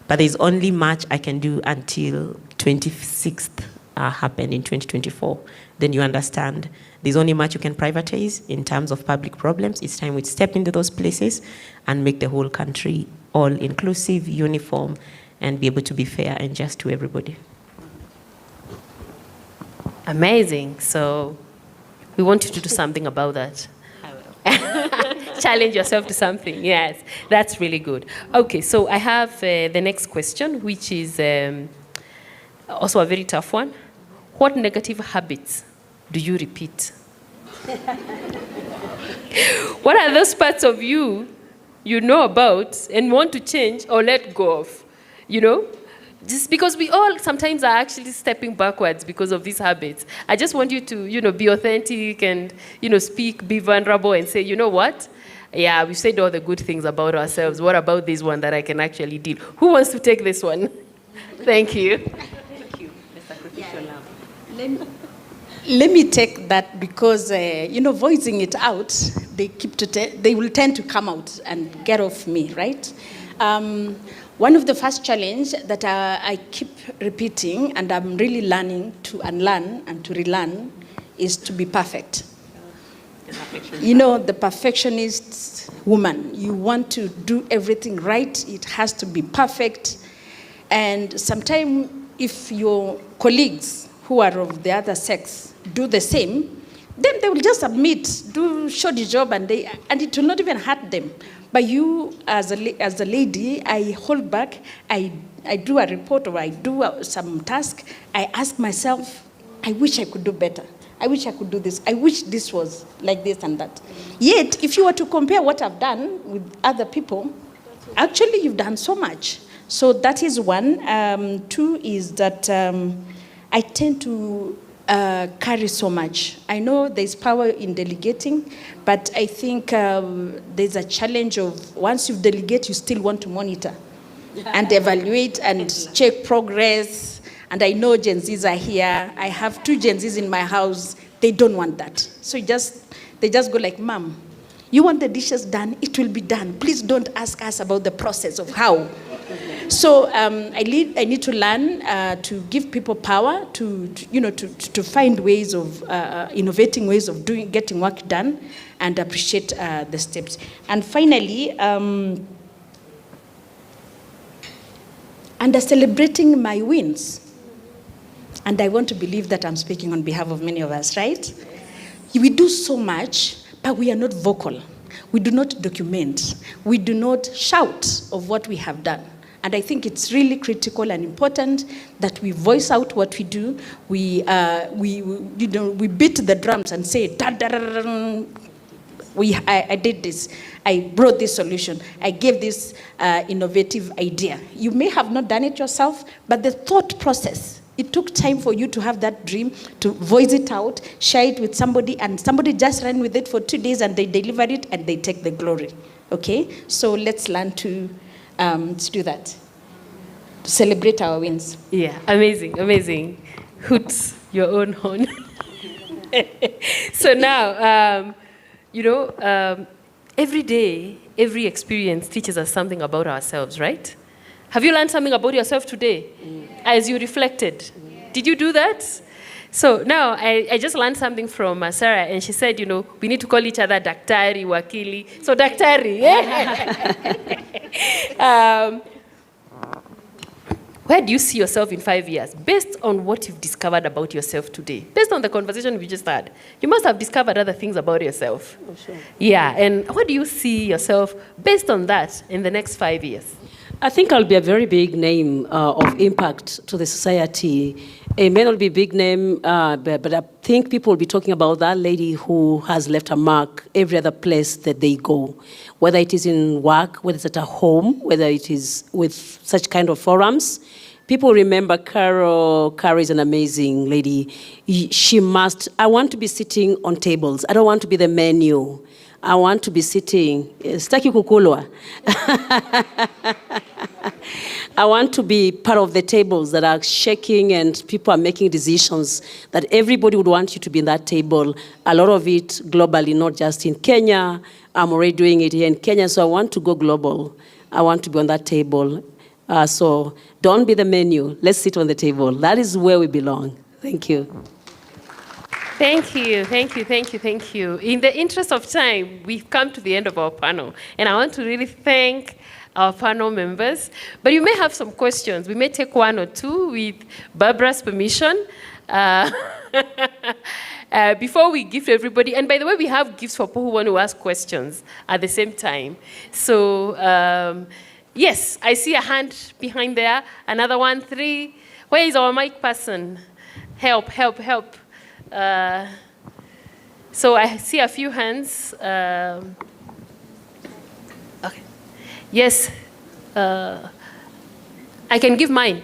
[SPEAKER 13] But there's only much I can do until 26th happened in 2024. Then you understand there's only much you can privatize in terms of public problems. It's time we step into those places and make the whole country all inclusive, uniform, and be able to be fair and just to everybody.
[SPEAKER 1] Amazing. So we want you to do something about that. Challenge yourself to something. Yes, that's really good. Okay, so I have the next question, which is Also a very tough one. What negative habits do you repeat? What are those parts of you you know about and want to change or let go of? You know? Just because we all sometimes are actually stepping backwards because of these habits. I just want you to, be authentic and, speak, be vulnerable and say, you know what? Yeah, we've said all the good things about ourselves. What about this one that I can actually deal? Who wants to take this one? Thank you.
[SPEAKER 5] Thank you. The sacrificial love. Let me take that because, voicing it out, they will tend to come out and get off me, right? One of the first challenge that I keep repeating, and I'm really learning to unlearn and to relearn, is to be perfect. The perfectionist woman, you want to do everything right, it has to be perfect. And sometimes if your colleagues who are of the other sex do the same, then they will just admit, do shoddy job, and it will not even hurt them. But you, as a lady, I hold back, I do a report or I do some task, I ask myself, I wish I could do better. I wish I could do this. I wish this was like this and that. Yet, if you were to compare what I've done with other people, actually you've done so much. So that is one. Two is that I tend to carry so much. I know there's power in delegating, but I think there's a challenge of once you delegate, you still want to monitor and evaluate and check progress. And I know Gen Zs are here. I have 2 Gen Zs in my house. They don't want that. So they just go like, Mom, you want the dishes done? It will be done. Please don't ask us about the process of how. So I need to learn to give people power to find ways of innovating ways of getting work done and appreciate the steps. And finally, under celebrating my wins. And I want to believe that I'm speaking on behalf of many of us, right? We do so much, but we are not vocal. We do not document. We do not shout of what we have done. And I think it's really critical and important that we voice out what we do. We beat the drums and say, I did this. I brought this solution. I gave this innovative idea. You may have not done it yourself, but the thought process, it took time for you to have that dream, to voice it out, share it with somebody, and somebody just ran with it for 2 days and they deliver it and they take the glory. Okay? So let's learn to do that. To celebrate our wins.
[SPEAKER 1] Yeah, amazing, amazing. Hoots your own horn. So now, every day, every experience teaches us something about ourselves, right? Have you learned something about yourself today as you reflected? Did you do that? So now I just learned something from Sarah, and she said, we need to call each other daktari, wakili. So daktari, where do you see yourself in 5 years? Based on what you've discovered about yourself today, based on the conversation we just had, you must have discovered other things about yourself.
[SPEAKER 6] Oh, sure.
[SPEAKER 1] Yeah, and what do you see yourself based on that in the next 5 years?
[SPEAKER 6] I think I'll be a very big name of impact to the society. It may not be a big name, but I think people will be talking about that lady who has left a mark every other place that they go, whether it is in work, whether it's at a home, whether it is with such kind of forums. People remember Carol. Carol is an amazing lady. I want to be sitting on tables. I don't want to be the menu. I want to be sitting, sitaki kukulwa. I want to be part of the tables that are shaking and people are making decisions, that everybody would want you to be in that table. A lot of it globally, not just in Kenya. I'm already doing it here in Kenya, so I want to go global. I want to be on that table. So don't be the menu. Let's sit on the table. That is where we belong. Thank you.
[SPEAKER 1] Thank you, thank you, thank you, thank you. In the interest of time, we've come to the end of our panel, and I want to really thank our panel members. But you may have some questions. We may take 1 or 2 with Barbara's permission. Before we give to everybody, and by the way, we have gifts for people who want to ask questions at the same time. So, yes, I see a hand behind there, another one, 3. Where is our mic person? Help, help, help. So I see a few hands. Okay. Yes. I can give mine.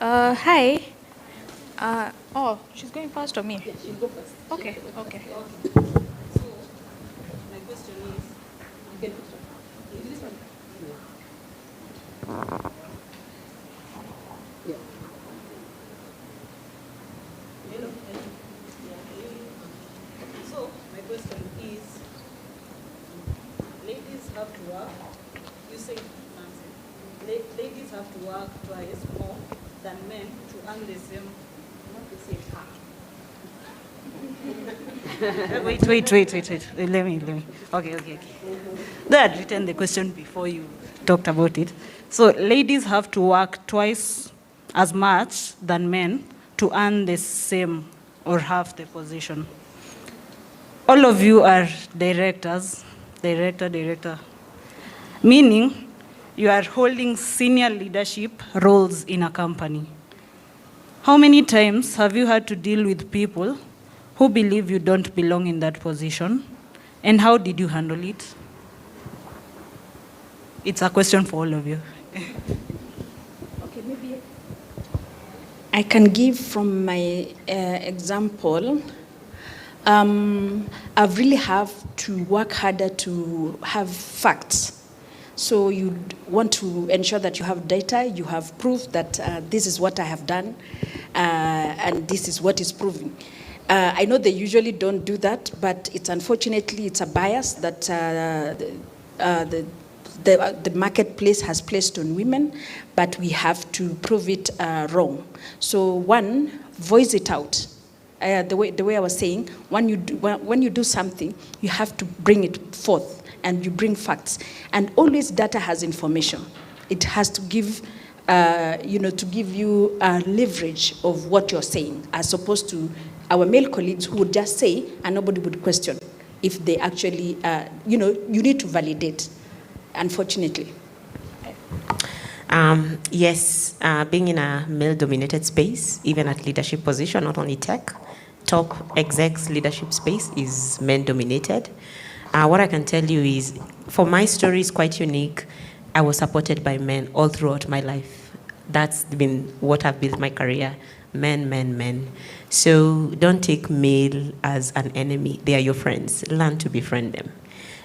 [SPEAKER 7] Hi. Oh, she's going first or me? Yeah, she'll go first. Okay, okay.
[SPEAKER 6] My question is, you can this one. Yeah. Hello. So my question is, ladies have to work. You say, Nancy, ladies have to work twice more than men to earn the same. Not the same.
[SPEAKER 9] Wait. Let me. Okay. They had written the question before you talked about it. So ladies have to work twice as much than men to earn the same or half the position. All of you are directors, director. Meaning you are holding senior leadership roles in a company. How many times have you had to deal with people who believe you don't belong in that position? And how did you handle it? It's a question for all of you.
[SPEAKER 5] Okay, maybe I can give from my example. I've really have to work harder to have facts. So you want to ensure that you have data, you have proof that this is what I have done, and this is what is proven. I know they usually don't do that, but unfortunately it's a bias that the marketplace has placed on women, but we have to prove it wrong. So one, voice it out. The way I was saying, when you do something, you have to bring it forth, and you bring facts. And always data has information. It has to give, to give you leverage of what you're saying, as opposed to our male colleagues who would just say, and nobody would question if they actually, you need to validate, unfortunately.
[SPEAKER 13] Yes, being in a male-dominated space, even at leadership position, not only tech, top execs leadership space is men-dominated. What I can tell you is, for my story is quite unique. I was supported by men all throughout my life. That's been what I've built my career. Men. So don't take male as an enemy. They are your friends. Learn to befriend them.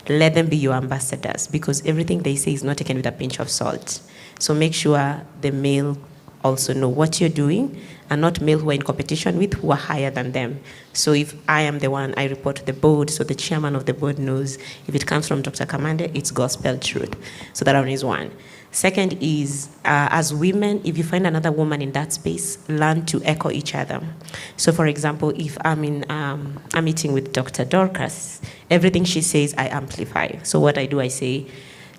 [SPEAKER 13] Let them be your ambassadors, because everything they say is not taken with a pinch of salt. So make sure the male also know what you're doing, and not male who are in competition with, who are higher than them. So if I am the one, I report to the board, so the chairman of the board knows. If it comes from Dr. Kamande, it's gospel truth. So that one is one. Second is, as women, if you find another woman in that space, learn to echo each other. So for example, if I'm in a meeting with Dr. Dorcas, everything she says, I amplify. So what I do, I say,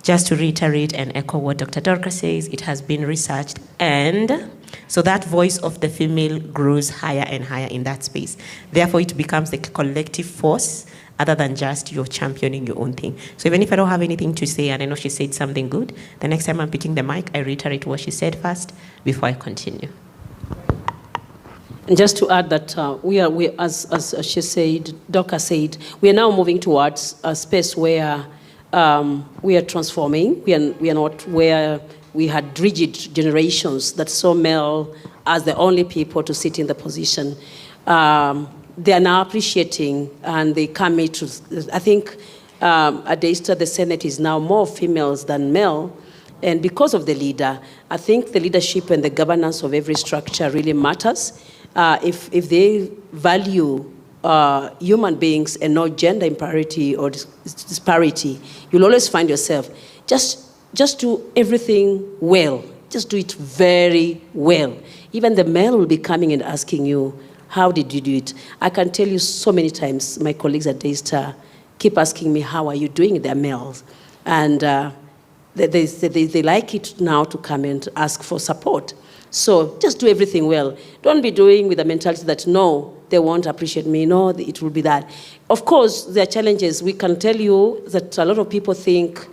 [SPEAKER 13] just to reiterate and echo what Dr. Dorcas says, it has been researched, and so that voice of the female grows higher and higher in that space. Therefore, it becomes the collective force other than just you're championing your own thing. So even if I don't have anything to say and I know she said something good, the next time I'm picking the mic, I reiterate what she said first before I continue.
[SPEAKER 6] And just to add that we as she said, Dorcas said, we are now moving towards a space where we are transforming. We are not where we had rigid generations that saw male as the only people to sit in the position. They are now appreciating, and they come to, I think at the Senate is now more females than male. And because of the leader, I think the leadership and the governance of every structure really matters. If they value human beings and not gender imparity or disparity, you'll always find yourself, just do everything well. Just do it very well. Even the male will be coming and asking you, how did you do it? I can tell you so many times, my colleagues at Daystar keep asking me, how are you doing it? They're males. And they like it now to come and ask for support. So just do everything well. Don't be doing with the mentality that, no, they won't appreciate me, no, it will be that. Of course, there are challenges. We can tell you that a lot of people think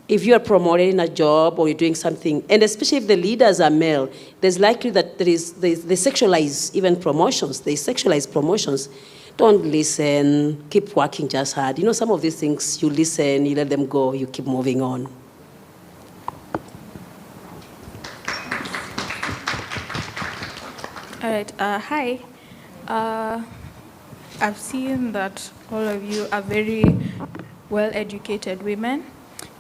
[SPEAKER 6] if you are promoted in a job or you're doing something, and especially if the leaders are male, there's likely that they sexualize even promotions. They sexualize promotions. Don't listen, keep working just hard. You know, some of these things, you listen, you let them go, you keep moving on.
[SPEAKER 10] All right, hi. I've seen that all of you are very well-educated women,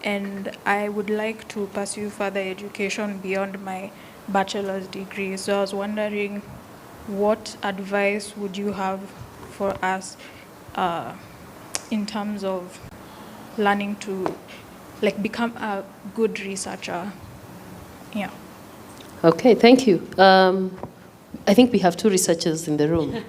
[SPEAKER 10] and I would like to pursue further education beyond my bachelor's degree. So I was wondering, what advice would you have for us in terms of learning to become a good researcher? Yeah.
[SPEAKER 1] Okay, thank you. I think we have 2 researchers in the room.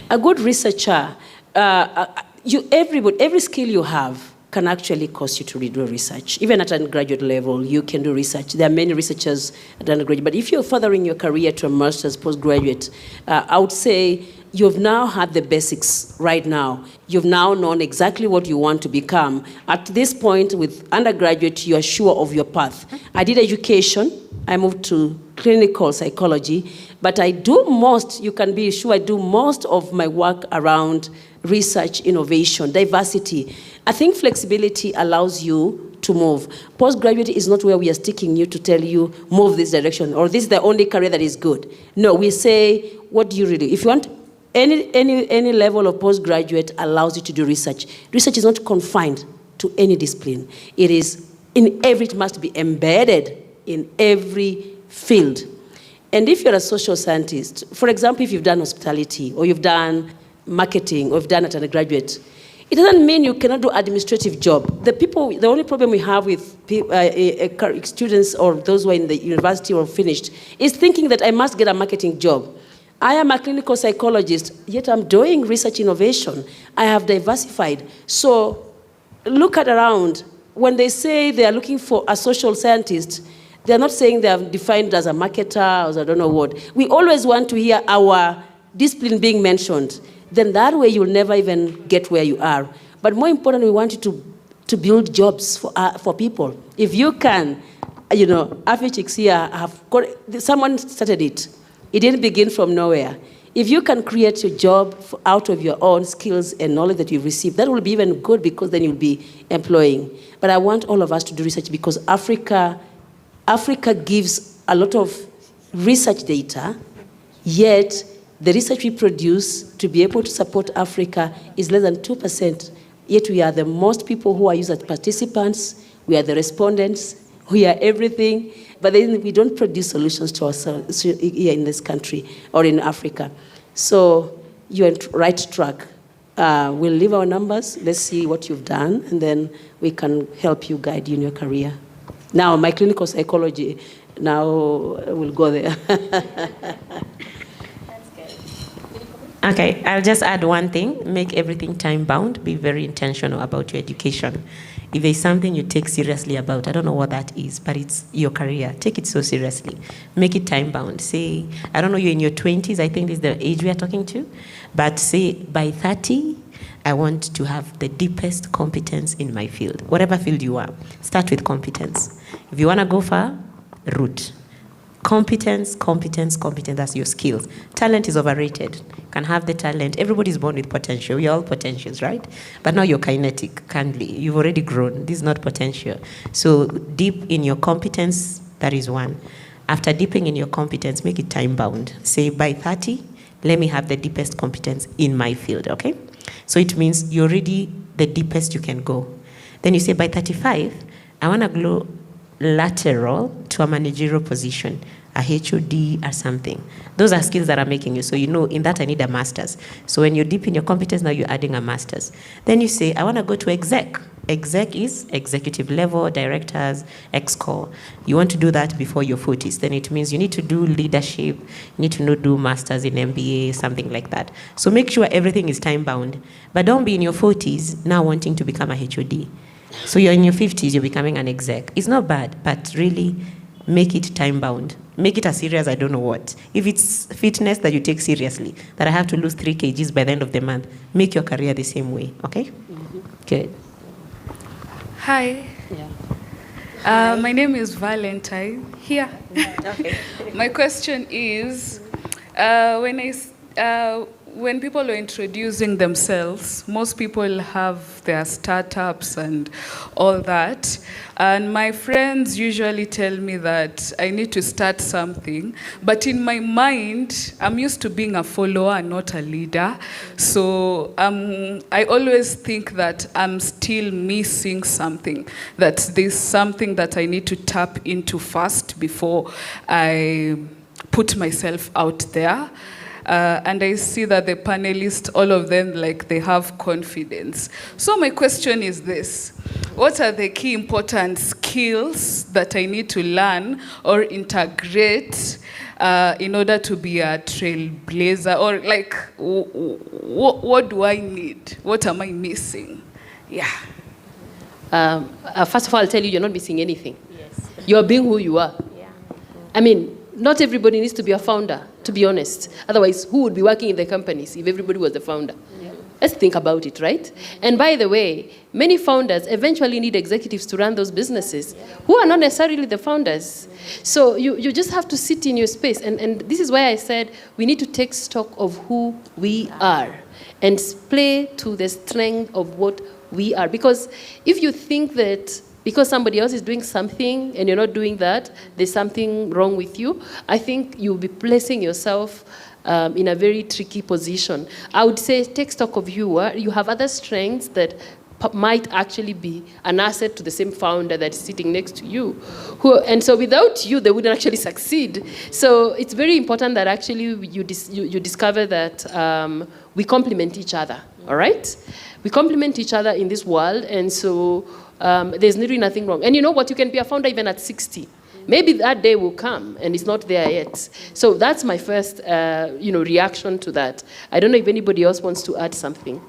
[SPEAKER 6] A good researcher, every skill you have can actually cause you to do research. Even at undergraduate level, you can do research. There are many researchers at undergraduate, but if you're furthering your career to a master's, postgraduate, I would say you've now had the basics right now. You've now known exactly what you want to become. At this point, with undergraduate, you are sure of your path. I did education. I moved to clinical psychology, but I do most, you can be sure I do most of my work around research, innovation, diversity. I think flexibility allows you to move. Postgraduate is not where we are sticking you to tell you, move this direction, or this is the only career that is good. No, we say, what do you really, if you want any level of postgraduate allows you to do research. Research is not confined to any discipline. It is it must be embedded in every field. And if you're a social scientist, for example, if you've done hospitality, or you've done marketing, or you've done at undergraduate, it doesn't mean you cannot do administrative job. The only problem we have with students or those who are in the university or finished is thinking that I must get a marketing job. I am a clinical psychologist, yet I'm doing research innovation. I have diversified. So look at around. When they say they are looking for a social scientist, they're not saying they are defined as a marketer or I don't know what. We always want to hear our discipline being mentioned. Then that way you'll never even get where you are. But more importantly, we want you to build jobs for people. If you can, Afchix here, someone started it. It didn't begin from nowhere. If you can create a job out of your own skills and knowledge that you've received, that will be even good because then you'll be employing. But I want all of us to do research because Africa gives a lot of research data, yet the research we produce to be able to support Africa is less than 2%. Yet we are the most people who are used as participants, we are the respondents, we are everything, but then we don't produce solutions to ourselves here in this country or in Africa. So you're on the right track. We'll leave our numbers, let's see what you've done, and then we can help you, guide you in your career. Now, my clinical psychology, now we'll go there.
[SPEAKER 13] Okay, I'll just add one thing. Make everything time-bound. Be very intentional about your education. If there's something you take seriously about, I don't know what that is, but it's your career. Take it so seriously. Make it time-bound. Say, I don't know, you're in your 20s, I think this is the age we are talking to, but say by 30, I want to have the deepest competence in my field. Whatever field you are, start with competence. If you want to go far, root. Competence, that's your skills. Talent is overrated. You can have the talent. Everybody's born with potential. We're all potentials, right? But now you're kinetic, kindly. You've already grown. This is not potential. So deep in your competence, that is one. After deeping in your competence, make it time-bound. Say by 30, let me have the deepest competence in my field, okay? So it means you're already the deepest you can go. Then you say by 35, I want to go lateral to a managerial position, a HOD or something. Those are skills that are making you. So you know, in that I need a master's. So when you're deep in your competence, now you're adding a master's. Then you say, I want to go to exec. Exec is executive level, directors, exco. You want to do that before your 40s. Then it means you need to do leadership, you need to do masters in MBA, something like that. So make sure everything is time-bound. But don't be in your 40s now wanting to become a HOD. So you're in your 50s, you're becoming an exec. It's not bad, but really make it time-bound. Make it as serious, I don't know what. If it's fitness that you take seriously, that I have to lose 3 kgs by the end of the month, make your career the same way, okay? Mm-hmm. Good.
[SPEAKER 11] Hi.
[SPEAKER 13] Yeah.
[SPEAKER 11] My name is Valentine. Here.
[SPEAKER 13] Okay.
[SPEAKER 11] My question is, when people are introducing themselves, most people have their startups and all that. And my friends usually tell me that I need to start something. But in my mind, I'm used to being a follower, not a leader. So I always think that I'm still missing something, that there's something that I need to tap into first before I put myself out there. And I see that the panelists, all of them, like, they have confidence. So my question is this: what are the key important skills that I need to learn or integrate in order to be a trailblazer? Or like, what do I need? What am I missing? Yeah.
[SPEAKER 1] First of all, I'll tell you, you're not missing anything. Yes. You're being who you are. Yeah. I mean, not everybody needs to be a founder, to be honest. Otherwise, who would be working in the companies if everybody was the founder? Yeah. Let's think about it, right? And by the way, many founders eventually need executives to run those businesses who are not necessarily the founders. So you just have to sit in your space. And this is why I said we need to take stock of who we are and play to the strength of what we are. Because if you think that because somebody else is doing something and you're not doing that, there's something wrong with you, I think you'll be placing yourself in a very tricky position. I would say take stock of you. You have other strengths that might actually be an asset to the same founder that is sitting next to you. And so without you, they wouldn't actually succeed. So it's very important that actually you discover that we complement each other, all right? We complement each other in this world, and so there's really nothing wrong. And you know what? You can be a founder even at 60. Maybe that day will come, and it's not there yet. So that's my first, reaction to that. I don't know if anybody else wants to add something.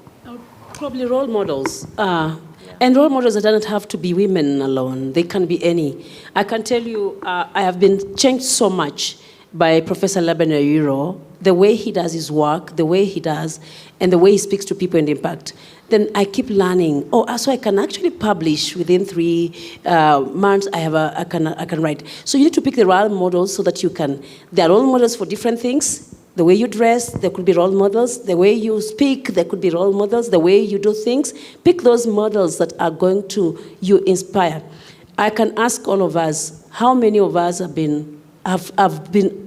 [SPEAKER 6] Probably role models. And role models that don't have to be women alone. They can be any. I can tell you, I have been changed so much by Professor Labanayiro, the way he does his work, the way he does, and the way he speaks to people and impact. Then I keep learning. So I can actually publish within 3 months. I can write. So you need to pick the role models so that you can. There are role models for different things. The way you dress, there could be role models. The way you speak, there could be role models. The way you do things, pick those models that are going to you inspire. I can ask all of us, how many of us have been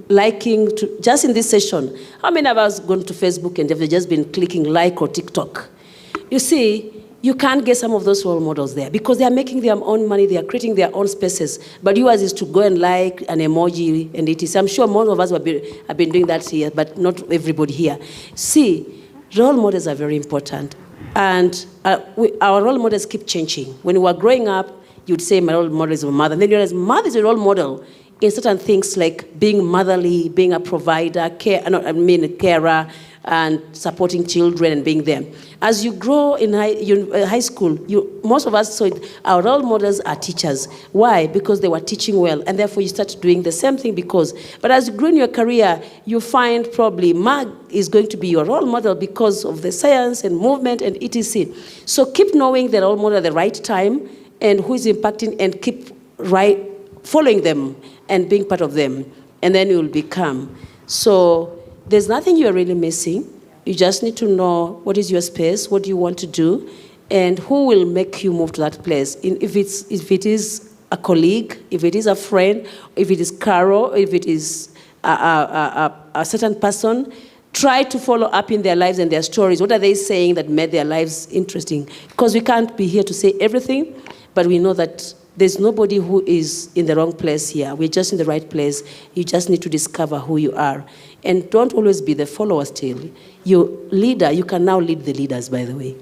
[SPEAKER 6] liking to, just in this session, how many of us gone to Facebook and have just been clicking like or TikTok? You see, you can't get some of those role models there because they are making their own money, they are creating their own spaces. But yours is to go and like an emoji and it is. I'm sure most of us have been doing that here, but not everybody here. See, role models are very important. And our role models keep changing. When we were growing up, you'd say my role model is my mother. And then you realize mother is a role model in certain things like being motherly, being a provider, carer, and supporting children and being there. As you grow in high school, most of us saw it, our role models are teachers. Why? Because they were teaching well, and therefore you start doing the same thing but as you grow in your career, you find probably Mag is going to be your role model because of the science and movement and etc. So keep knowing the role model at the right time and who is impacting and keep following them and being part of them, and then you will become. So there's nothing you're really missing. You just need to know what is your space, what do you want to do, and who will make you move to that place. If it is a colleague, if it is a friend, if it is Carol, if it is a certain person, try to follow up in their lives and their stories. What are they saying that made their lives interesting? Because we can't be here to say everything, but we know that there's nobody who is in the wrong place here. We're just in the right place. You just need to discover who you are. And don't always be the follower still. You leader, you can now lead the leaders, by the way.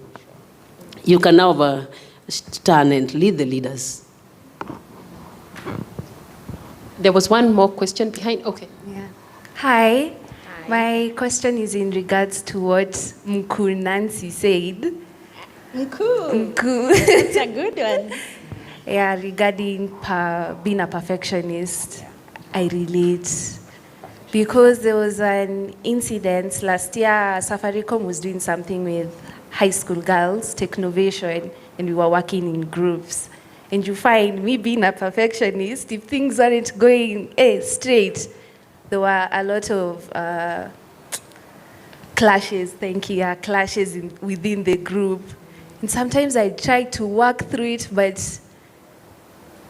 [SPEAKER 6] You can now stand and lead the leaders.
[SPEAKER 1] There was one more question behind. Okay.
[SPEAKER 12] Yeah. Hi. My question is in regards to what Mkuu Nancy said.
[SPEAKER 5] Mkuu. It's a good one.
[SPEAKER 12] Yeah, regarding being a perfectionist, I relate. Because there was an incident last year, Safaricom was doing something with high school girls, Technovation, and we were working in groups. And you find me being a perfectionist, if things aren't going straight, there were a lot of clashes, clashes within the group. And sometimes I try to work through it, but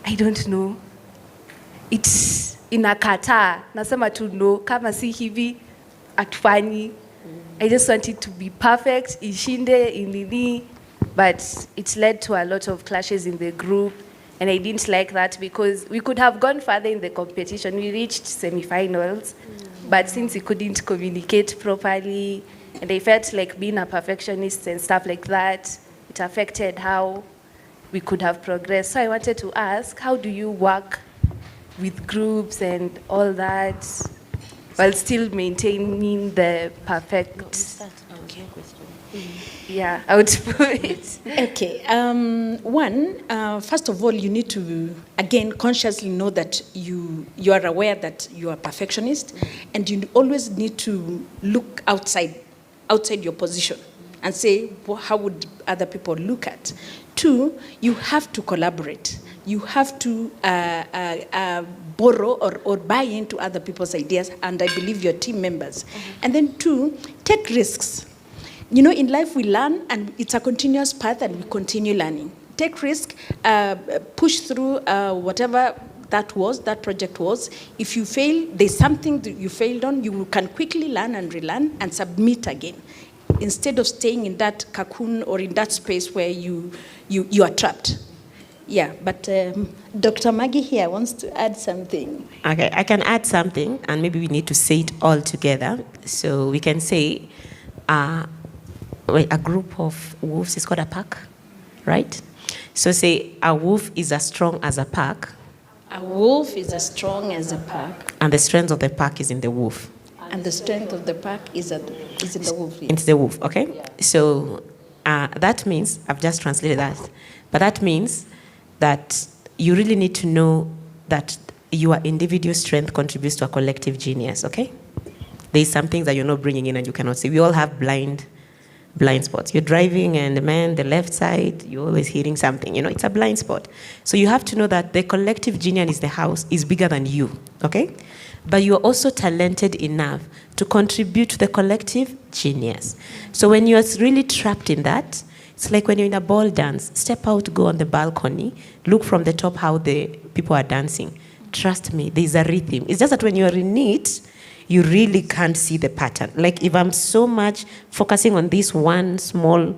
[SPEAKER 12] I don't know. It's inakataa. Nasema tu no, kama si hivi, atufanyi. I just want it to be perfect, ishinde, inini. But it led to a lot of clashes in the group. And I didn't like that because we could have gone further in the competition. We reached semifinals. But since we couldn't communicate properly, and I felt like being a perfectionist and stuff like that, it affected how we could have progressed. So I wanted to ask, how do you work with groups and all that while still maintaining the perfect? Yeah, I would put it.
[SPEAKER 5] Okay. First of all, you need to, again, consciously know that you are aware that you are a perfectionist, and you always need to look outside your position and say, well, how would other people look at? 2, you have to collaborate. You have to borrow or buy into other people's ideas, and I believe your team members. And then 2, take risks. You know, in life we learn, and it's a continuous path, and we continue learning. Take risk, push through whatever that project was. If you fail, there's something that you failed on, you can quickly learn and relearn and submit again, instead of staying in that cocoon or in that space where you are trapped. Yeah, but Dr. Maggie here wants to add something.
[SPEAKER 13] Okay, I can add something, and maybe we need to say it all together. So we can say, a group of wolves is called a pack, right? So say a wolf is as strong as a pack.
[SPEAKER 5] A wolf is as strong as a pack.
[SPEAKER 13] And the strength of the pack is in the wolf.
[SPEAKER 5] And the strength of the pack is in the wolf. Yes.
[SPEAKER 13] It's the wolf, okay? Yeah. So that means, I've just translated that, but that means that you really need to know that your individual strength contributes to a collective genius, okay? There's some things that you're not bringing in and you cannot see. We all have blind spots. You're driving and the left side, you're always hitting something. You know, it's a blind spot. So you have to know that the collective genius is the house is bigger than you, okay? But you're also talented enough to contribute to the collective genius. So when you're really trapped in that, it's like when you're in a ball dance, step out, go on the balcony, look from the top how the people are dancing. Trust me, there's a rhythm. It's just that when you're in it, you really can't see the pattern. Like if I'm so much focusing on this one small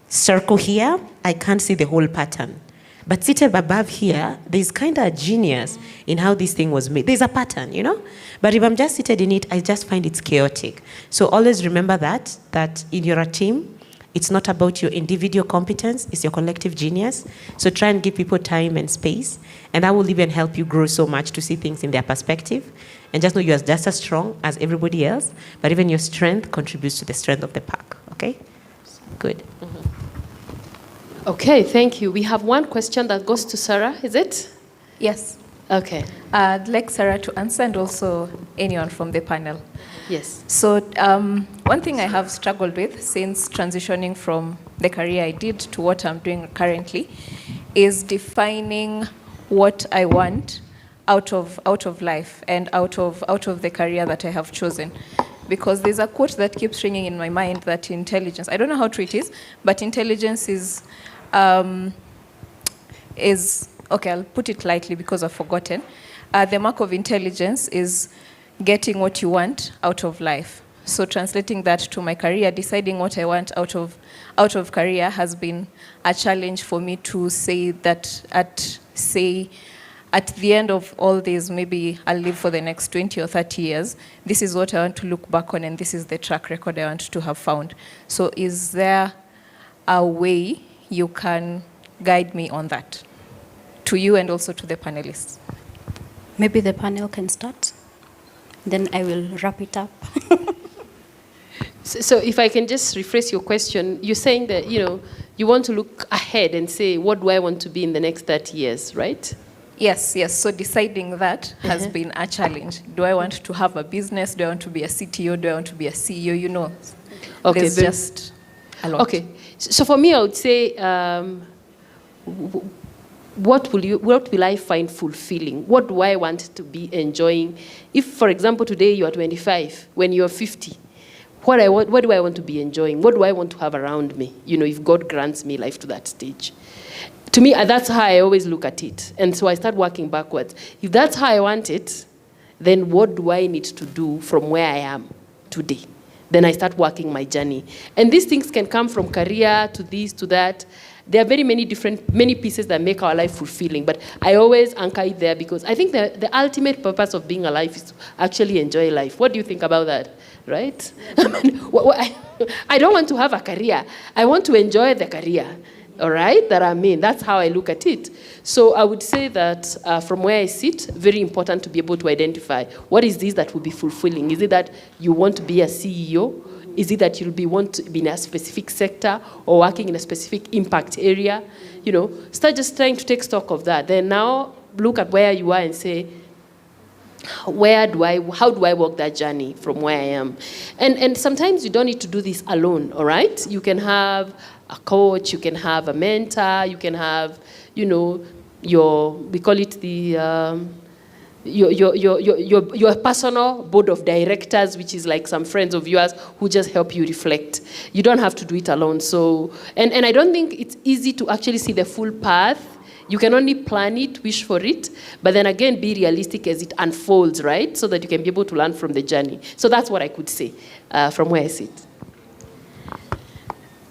[SPEAKER 13] circle here, I can't see the whole pattern. But seated above here, there's kind of a genius in how this thing was made. There's a pattern, you know? But if I'm just seated in it, I just find it's chaotic. So always remember that in your team, it's not about your individual competence, it's your collective genius. So try and give people time and space, and that will even help you grow so much to see things in their perspective. And just know you're just as strong as everybody else, but even your strength contributes to the strength of the pack, okay? Good. Mm-hmm.
[SPEAKER 1] Okay, thank you. We have one question that goes to Sarah, is it?
[SPEAKER 10] Yes.
[SPEAKER 1] Okay.
[SPEAKER 10] I'd like Sarah to answer, and also anyone from the panel.
[SPEAKER 1] Yes.
[SPEAKER 10] So one thing I have struggled with since transitioning from the career I did to what I'm doing currently is defining what I want out of life and out of the career that I have chosen. Because there's a quote that keeps ringing in my mind that intelligence, I don't know how true it is, but intelligence is okay, I'll put it lightly because I've forgotten. The mark of intelligence is getting what you want out of life. So translating that to my career, deciding what I want out of career has been a challenge for me to say that at the end of all this, maybe I'll live for the next 20 or 30 years. This is what I want to look back on, and this is the track record I want to have found. So is there a way you can guide me on that? To you and also to the panelists.
[SPEAKER 3] Maybe the panel can start. Then I will wrap it up.
[SPEAKER 1] So if I can just rephrase your question, you're saying that, you want to look ahead and say, what do I want to be in the next 30 years, right?
[SPEAKER 10] Yes, yes. So deciding that has been a challenge. Do I want to have a business? Do I want to be a CTO? Do I want to be a CEO? You know, there's just a lot.
[SPEAKER 1] Okay. So for me, I would say, what will I find fulfilling? What do I want to be enjoying? If, for example, today you are 25, when you are 50, what do I want to be enjoying? What do I want to have around me? You know, if God grants me life to that stage. To me, that's how I always look at it. And so I start working backwards. If that's how I want it, then what do I need to do from where I am today? Then I start working my journey. And these things can come from career to this, to that. There are very many pieces that make our life fulfilling, but I always anchor it there because I think the ultimate purpose of being alive is to actually enjoy life. What do you think about that, right? I don't want to have a career. I want to enjoy the career, all right, that I'm in. That's how I look at it. So I would say that from where I sit, very important to be able to identify what is this that will be fulfilling. Is it that you want to be a CEO? Is it that you'll want to be in a specific sector or working in a specific impact area? You know, start just trying to take stock of that. Then now look at where you are and say, how do I walk that journey from where I am? And sometimes you don't need to do this alone, all right? You can have a coach, you can have a mentor, you can have, you know, we call it the, your personal board of directors, which is like some friends of yours who just help you reflect. You don't have to do it alone. So, and I don't think it's easy to actually see the full path. You can only plan it, wish for it, but then again, be realistic as it unfolds, right? So that you can be able to learn from the journey. So that's what I could say from where I sit.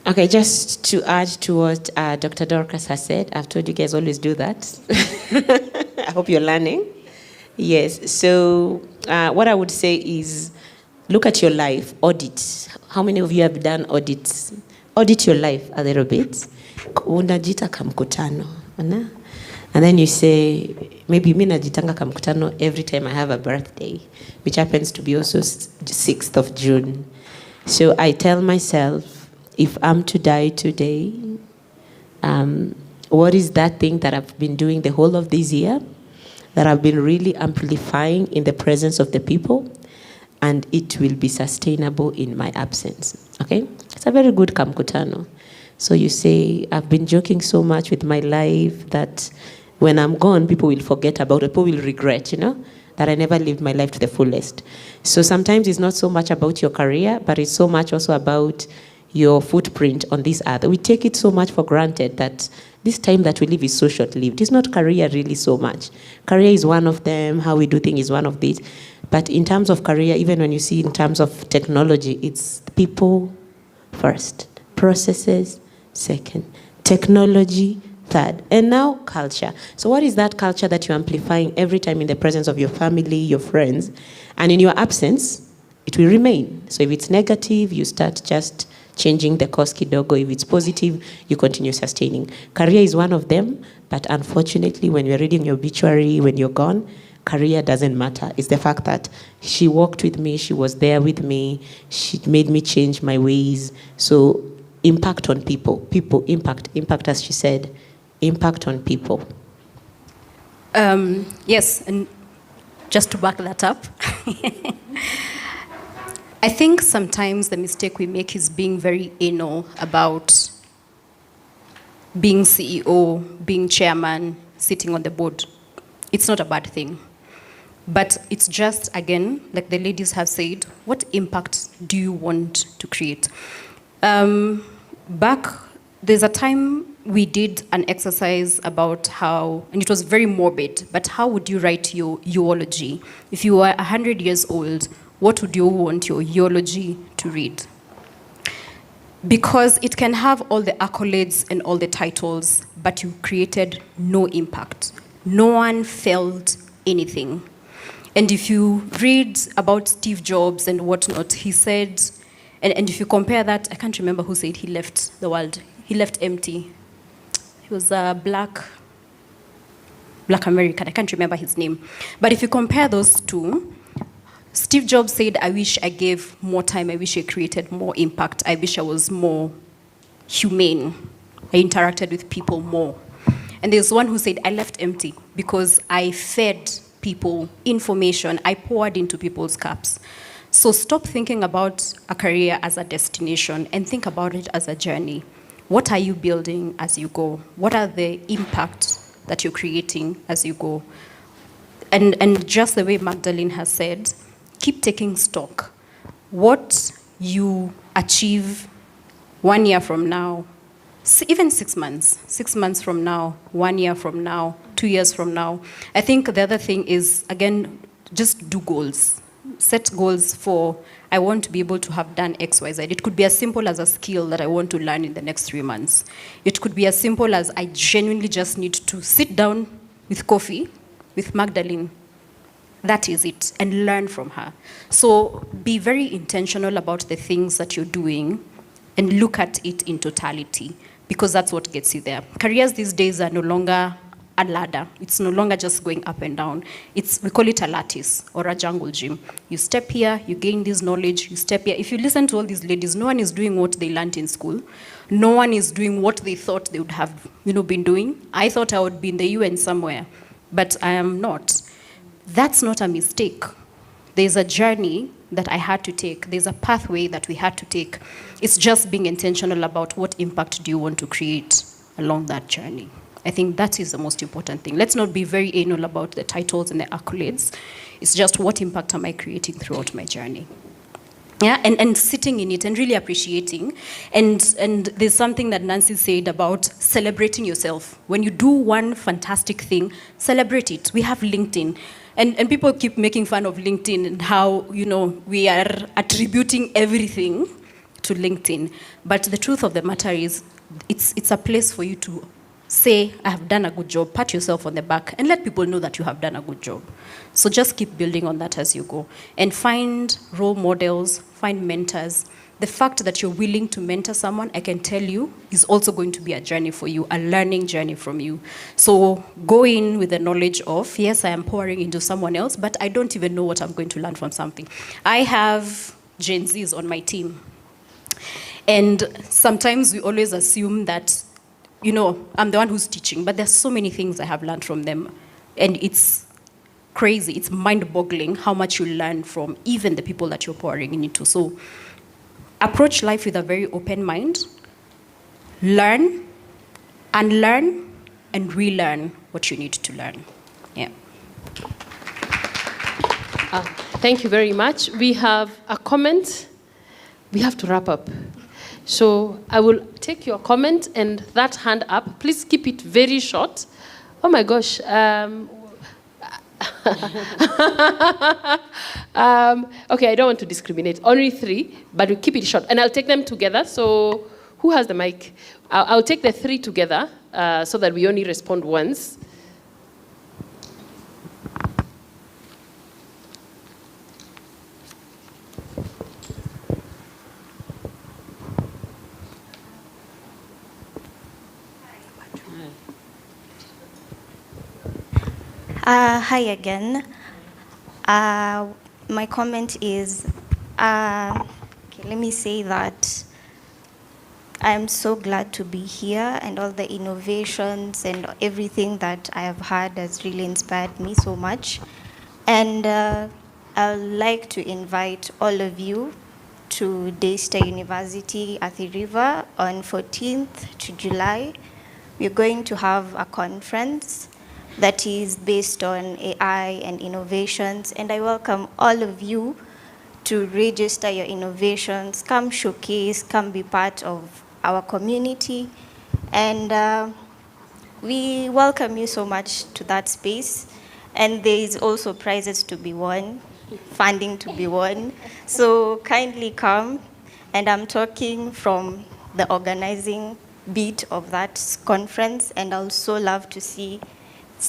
[SPEAKER 13] Okay, just to add to what Dr. Dorcas has said, I've told you guys always do that. I hope you're learning. Yes, so what I would say is look at your life, audit. How many of you have done audits? Audit your life a little bit. Unajita kamkutano. And then you say, maybe mi najitanga kamkutano every time I have a birthday, which happens to be also 6th of June. So I tell myself, if I'm to die today, what is that thing that I've been doing the whole of this year that I've been really amplifying in the presence of the people, and it will be sustainable in my absence, okay? It's a very good kamkutano. So you say, I've been joking so much with my life that when I'm gone, people will forget about it, people will regret, you know, that I never lived my life to the fullest. So sometimes it's not so much about your career, but it's so much also about your footprint on this earth. We take it so much for granted that this time that we live is so short-lived. It's not career really so much. Career is one of them, how we do things is one of these. But in terms of career, even when you see in terms of technology, it's people first, processes second, technology third, and now culture. So what is that culture that you're amplifying every time in the presence of your family, your friends, and in your absence, it will remain. So if it's negative, you start just changing the course kidogo. If it's positive, you continue sustaining. Career is one of them, but unfortunately, when you're reading your obituary, when you're gone, career doesn't matter. It's the fact that she walked with me, she was there with me, she made me change my ways. So impact on people, impact as she said, impact on people.
[SPEAKER 3] Yes, and just to back that up, I think sometimes the mistake we make is being very anal about being CEO, being chairman, sitting on the board. It's not a bad thing. But it's just, again, like the ladies have said, what impact do you want to create? There's a time we did an exercise about how, and it was very morbid, but how would you write your eulogy? If you were 100 years old, what would you want your eulogy to read? Because it can have all the accolades and all the titles, but you created no impact. No one felt anything. And if you read about Steve Jobs and whatnot, he said, and if you compare that, I can't remember who said he left the world. He left empty. He was a black American. I can't remember his name. But if you compare those two, Steve Jobs said, I wish I gave more time. I wish I created more impact. I wish I was more humane.
[SPEAKER 21] I interacted with people more. And there's one who said, I left empty because I fed people information, I poured into people's cups. So stop thinking about a career as a destination and think about it as a journey. What are you building as you go? What are the impacts that you're creating as you go? And just the way Magdalene has said, keep taking stock. What you achieve 1 year from now, even 6 months from now, 1 year from now, 2 years from now. I think the other thing is, again, just do goals. Set goals for, I want to be able to have done X, Y, Z. It could be as simple as a skill that I want to learn in the next 3 months. It could be as simple as I genuinely just need to sit down with coffee with Magdalene. That is it, and learn from her. So be very intentional about the things that you're doing and look at it in totality, because that's what gets you there. Careers these days are no longer a ladder. It's no longer just going up and down. We call it a lattice or a jungle gym. You step here, you gain this knowledge, you step here. If you listen to all these ladies, no one is doing what they learned in school. No one is doing what they thought they would have been doing. I thought I would be in the UN somewhere, but I am not. That's not a mistake. There's a journey that I had to take. There's a pathway that we had to take. It's just being intentional about what impact do you want to create along that journey. I think that is the most important thing. Let's not be very anal about the titles and the accolades. It's just what impact am I creating throughout my journey. Yeah, and sitting in it and really appreciating. And there's something that Nancy said about celebrating yourself. When you do one fantastic thing, celebrate it. We have LinkedIn. And people keep making fun of LinkedIn and how, we are attributing everything to LinkedIn. But the truth of the matter is, it's a place for you to say, I have done a good job, pat yourself on the back, and let people know that you have done a good job. So just keep building on that as you go. And find role models, find mentors. The fact that you're willing to mentor someone, I can tell you, is also going to be a journey for you, a learning journey from you. So go in with the knowledge of, yes, I am pouring into someone else, but I don't even know what I'm going to learn from something. I have Gen Zs on my team. And sometimes we always assume that, I'm the one who's teaching, but there's so many things I have learned from them. And it's crazy, it's mind-boggling how much you learn from even the people that you're pouring into. So approach life with a very open mind. Learn, unlearn, and relearn what you need to learn. Yeah.
[SPEAKER 1] Thank you very much. We have a comment. We have to wrap up. So I will take your comment and that hand up. Please keep it very short. Oh my gosh. Okay, I don't want to discriminate. Only 3, but we'll keep it short. And I'll take them together. So who has the mic? I'll take the 3 together so that we only respond once.
[SPEAKER 7] Hi again. My comment is, let me say that I'm so glad to be here, and all the innovations and everything that I have had has really inspired me so much. And I'd like to invite all of you to Daystar University at the River on 14th to July. We're going to have a conference that is based on AI and innovations, and I welcome all of you to register your innovations, come showcase, come be part of our community, and we welcome you so much to that space. And there is also prizes to be won, funding to be won, so kindly come. And I'm talking from the organizing bit of that conference, and I also love to see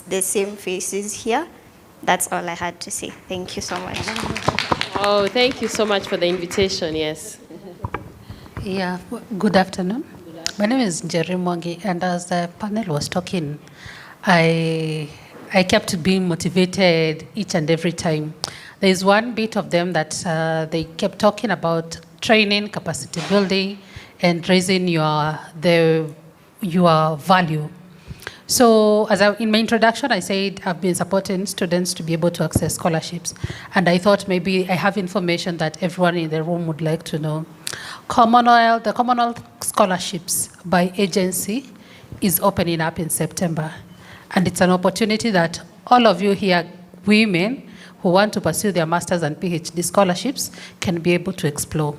[SPEAKER 7] the same faces here. That's all I had to say. Thank you so much.
[SPEAKER 1] Oh, thank you so much for the invitation, yes.
[SPEAKER 22] Yeah, good afternoon. My name is Jerry Mwangi, and as the panel was talking, I kept being motivated each and every time. There's one bit of them that they kept talking about training, capacity building, and raising the your value. So in my introduction, I said I've been supporting students to be able to access scholarships. And I thought maybe I have information that everyone in the room would like to know. The Commonwealth Scholarships by agency is opening up in September. And it's an opportunity that all of you here, women who want to pursue their master's and PhD scholarships, can be able to explore.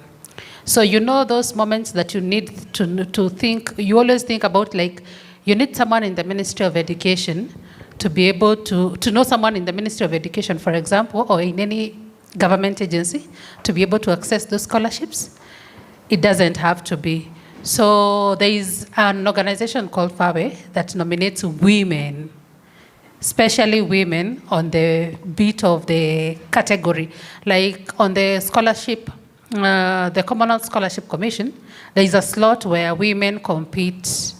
[SPEAKER 22] So you know those moments that you need to think, you always think about, like, you need someone in the Ministry of Education to be able to know someone in the Ministry of Education, for example, or in any government agency, to be able to access those scholarships. It doesn't have to be. So there is an organization called FAWE that nominates women, especially women, on the beat of the category. Like on the scholarship, the Commonwealth Scholarship Commission, there is a slot where women compete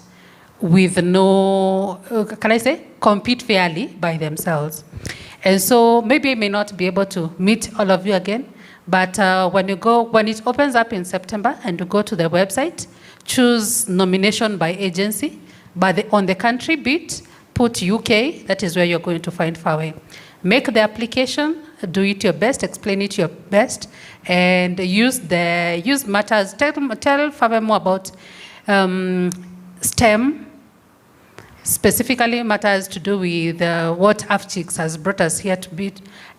[SPEAKER 22] with no, compete fairly by themselves. And so maybe I may not be able to meet all of you again, but when it opens up in September and you go to the website, choose nomination by agency, on the country bit, put UK, that is where you're going to find FAWE. Make the application, do it your best, explain it your best, and use matters. Tell FAWE more about STEM, specifically matters to do with what Afchix has brought us here to be.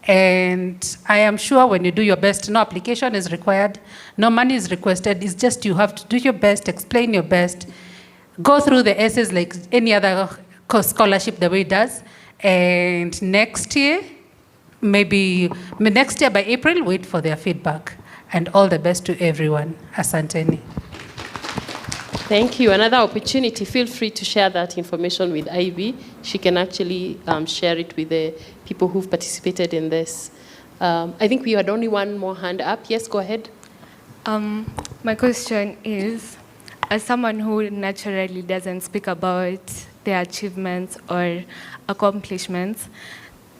[SPEAKER 22] And I am sure when you do your best, no application is required, no money is requested, it's just you have to do your best, explain your best, go through the essays like any other scholarship the way it does, and next year by April, wait for their feedback. And all the best to everyone. Asanteni.
[SPEAKER 1] Thank you. Another opportunity, feel free to share that information with Ivy. She can actually share it with the people who've participated in this. I think we had only one more hand up. Yes, go ahead.
[SPEAKER 7] My question is, as someone who naturally doesn't speak about their achievements or accomplishments,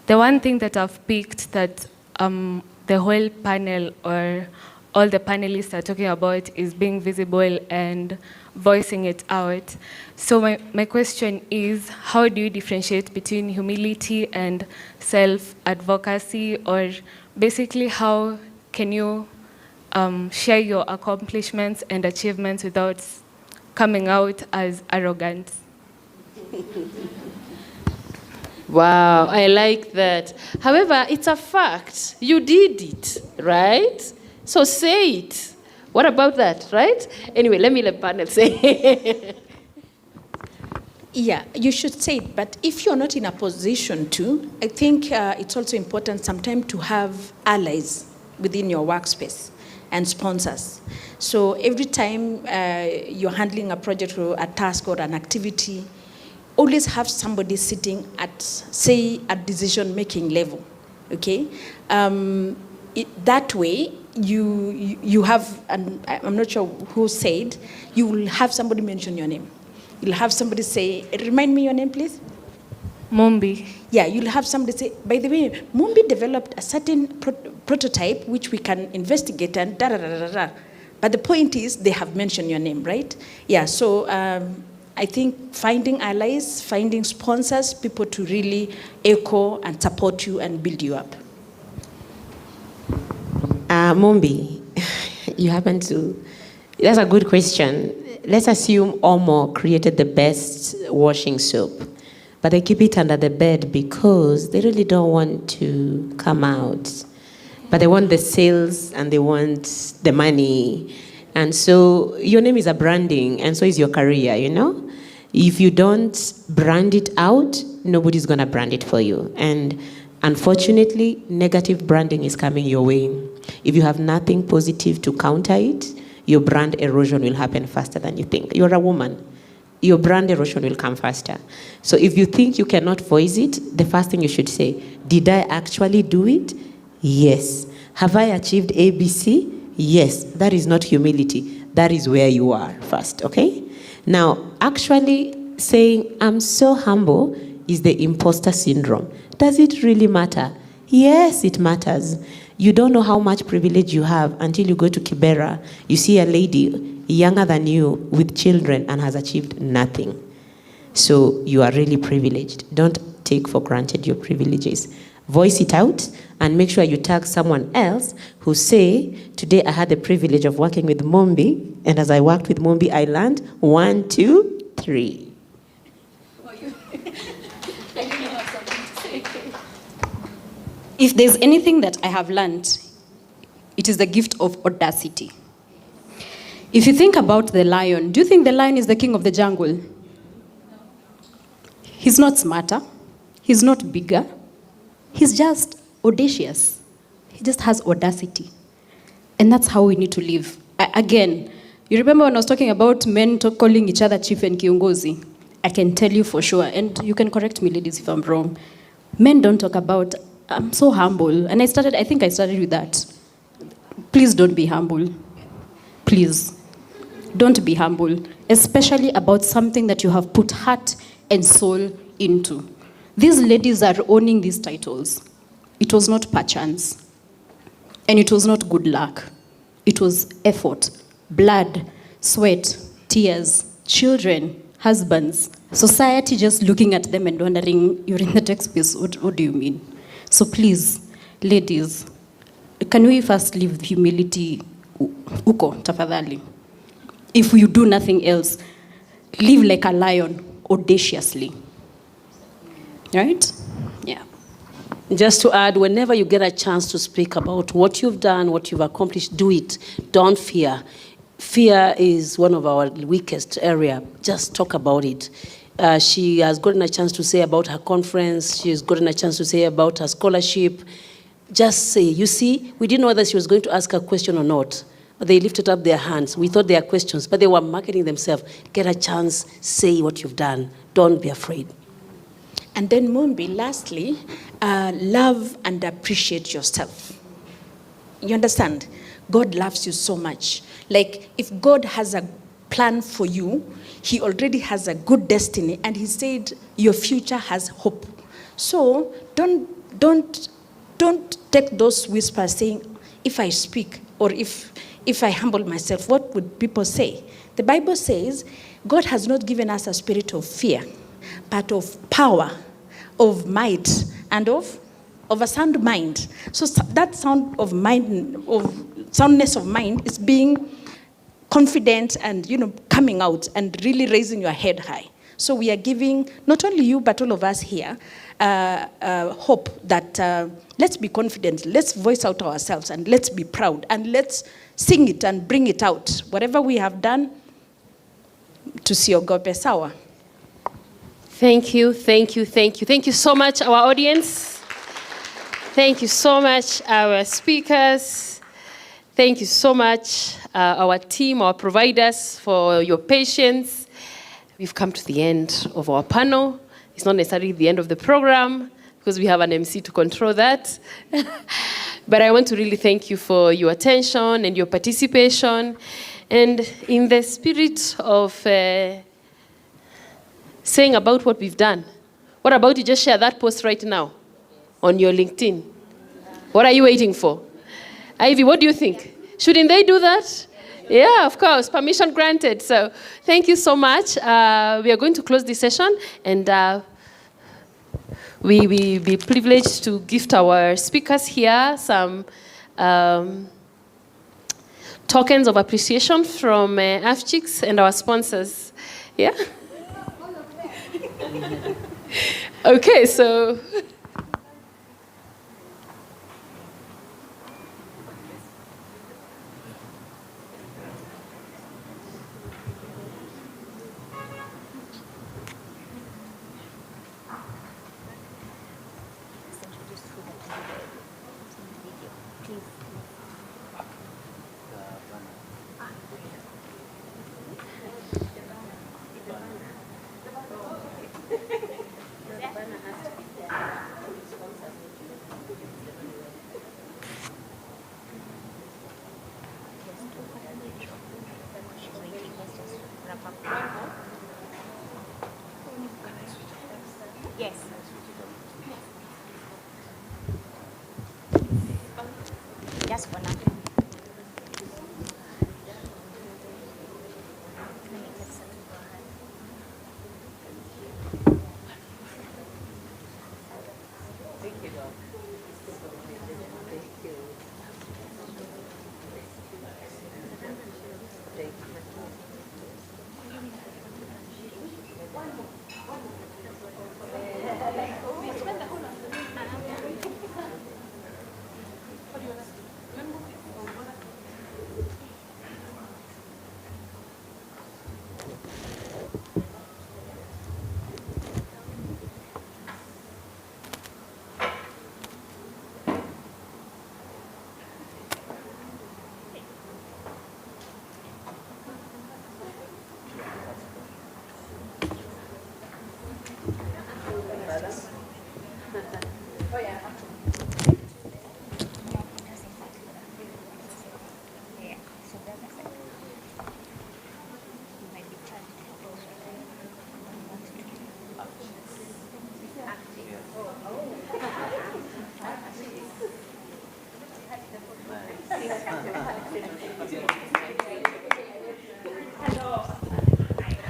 [SPEAKER 7] the one thing that I've picked that the whole panel or all the panelists are talking about is being visible and voicing it out. So my question is, how do you differentiate between humility and self-advocacy, or basically how can you share your accomplishments and achievements without coming out as arrogant?
[SPEAKER 1] Wow, I like that. However, it's a fact. You did it, right? So say it. What about that, right? Anyway, let the panel say.
[SPEAKER 16] Yeah, you should say it, but if you're not in a position to, I think it's also important sometimes to have allies within your workspace and sponsors. So every time you're handling a project or a task or an activity, always have somebody sitting at, say, a decision-making level, okay? That way, you have, and I'm not sure who said, you will have somebody mention your name. You'll have somebody say, remind me your name, please?
[SPEAKER 7] Mumbi.
[SPEAKER 16] Yeah, you'll have somebody say, by the way, Mumbi developed a certain prototype which we can investigate and da-da-da-da-da. But the point is, they have mentioned your name, right? Yeah, so I think finding allies, finding sponsors, people to really echo and support you and build you up.
[SPEAKER 13] Mumbi, you happen to, that's a good question. Let's assume Omo created the best washing soap, but they keep it under the bed because they really don't want to come out. But they want the sales and they want the money. And so your name is a branding, and so is your career, you know? If you don't brand it out, nobody's gonna brand it for you. And unfortunately, negative branding is coming your way. If you have nothing positive to counter it, your brand erosion will happen faster than you think. You're a woman. Your brand erosion will come faster. So if you think you cannot voice it, the first thing you should say, did I actually do it? Yes. Have I achieved ABC? Yes. That is not humility. That is where you are first, okay? Now, actually saying, I'm so humble is the imposter syndrome. Does it really matter? Yes, it matters. You don't know how much privilege you have until you go to Kibera. You see a lady younger than you with children and has achieved nothing. So you are really privileged. Don't take for granted your privileges. Voice it out and make sure you tag someone else who say, today I had the privilege of working with Mombi, and as I worked with Mombi, I learned 1, 2, 3.
[SPEAKER 21] If there's anything that I have learned, it is the gift of audacity. If you think about the lion, do you think the lion is the king of the jungle? He's not smarter. He's not bigger. He's just audacious. He just has audacity. And that's how we need to live. Again, you remember when I was talking about men calling each other chief and kiongozi? I can tell you for sure, and you can correct me, ladies, if I'm wrong. Men don't talk about, I'm so humble. And I think I started with that. Please don't be humble. Please. Don't be humble, especially about something that you have put heart and soul into. These ladies are owning these titles. It was not perchance. And it was not good luck. It was effort, blood, sweat, tears, children, husbands. Society just looking at them and wondering, you're in the tech space, what do you mean? So please, ladies, can we first leave humility uko, tafadhali? If you do nothing else, live like a lion, audaciously. Right? Yeah.
[SPEAKER 6] Just to add, whenever you get a chance to speak about what you've done, what you've accomplished, do it. Don't fear. Fear is one of our weakest area. Just talk about it. She has gotten a chance to say about her conference. She's gotten a chance to say about her scholarship. Just say, you see, we didn't know whether she was going to ask a question or not. But they lifted up their hands. We thought they are questions, but they were marketing themselves. Get a chance, say what you've done. Don't be afraid.
[SPEAKER 5] And then Mumbi, lastly, love and appreciate yourself. You understand? God loves you so much. Like, if God has a plan for you, he already has a good destiny, and he said your future has hope. So don't take those whispers saying, if I speak or if I humble myself, what would people say? The Bible says God has not given us a spirit of fear, but of power, of might, and of a sound mind. So that soundness of mind is being confident and coming out and really raising your head high. So we are giving not only you but all of us here hope that let's be confident, let's voice out ourselves, and let's be proud, and let's sing it and bring it out. Whatever we have done, to see your God sawa.
[SPEAKER 1] Thank you, thank you, thank you. Thank you so much, our audience. Thank you so much, our speakers. Thank you so much, our team, our providers, for your patience. We've come to the end of our panel. It's not necessarily the end of the program, because we have an MC to control that. But I want to really thank you for your attention and your participation. And in the spirit of saying about what we've done, what about you just share that post right now on your LinkedIn? What are you waiting for? Ivy, what do you think? Shouldn't they do that? Yeah, of course, permission granted. So thank you so much. We are going to close this session, and we will be privileged to gift our speakers here some tokens of appreciation from Afchix and our sponsors. Yeah? Okay, so...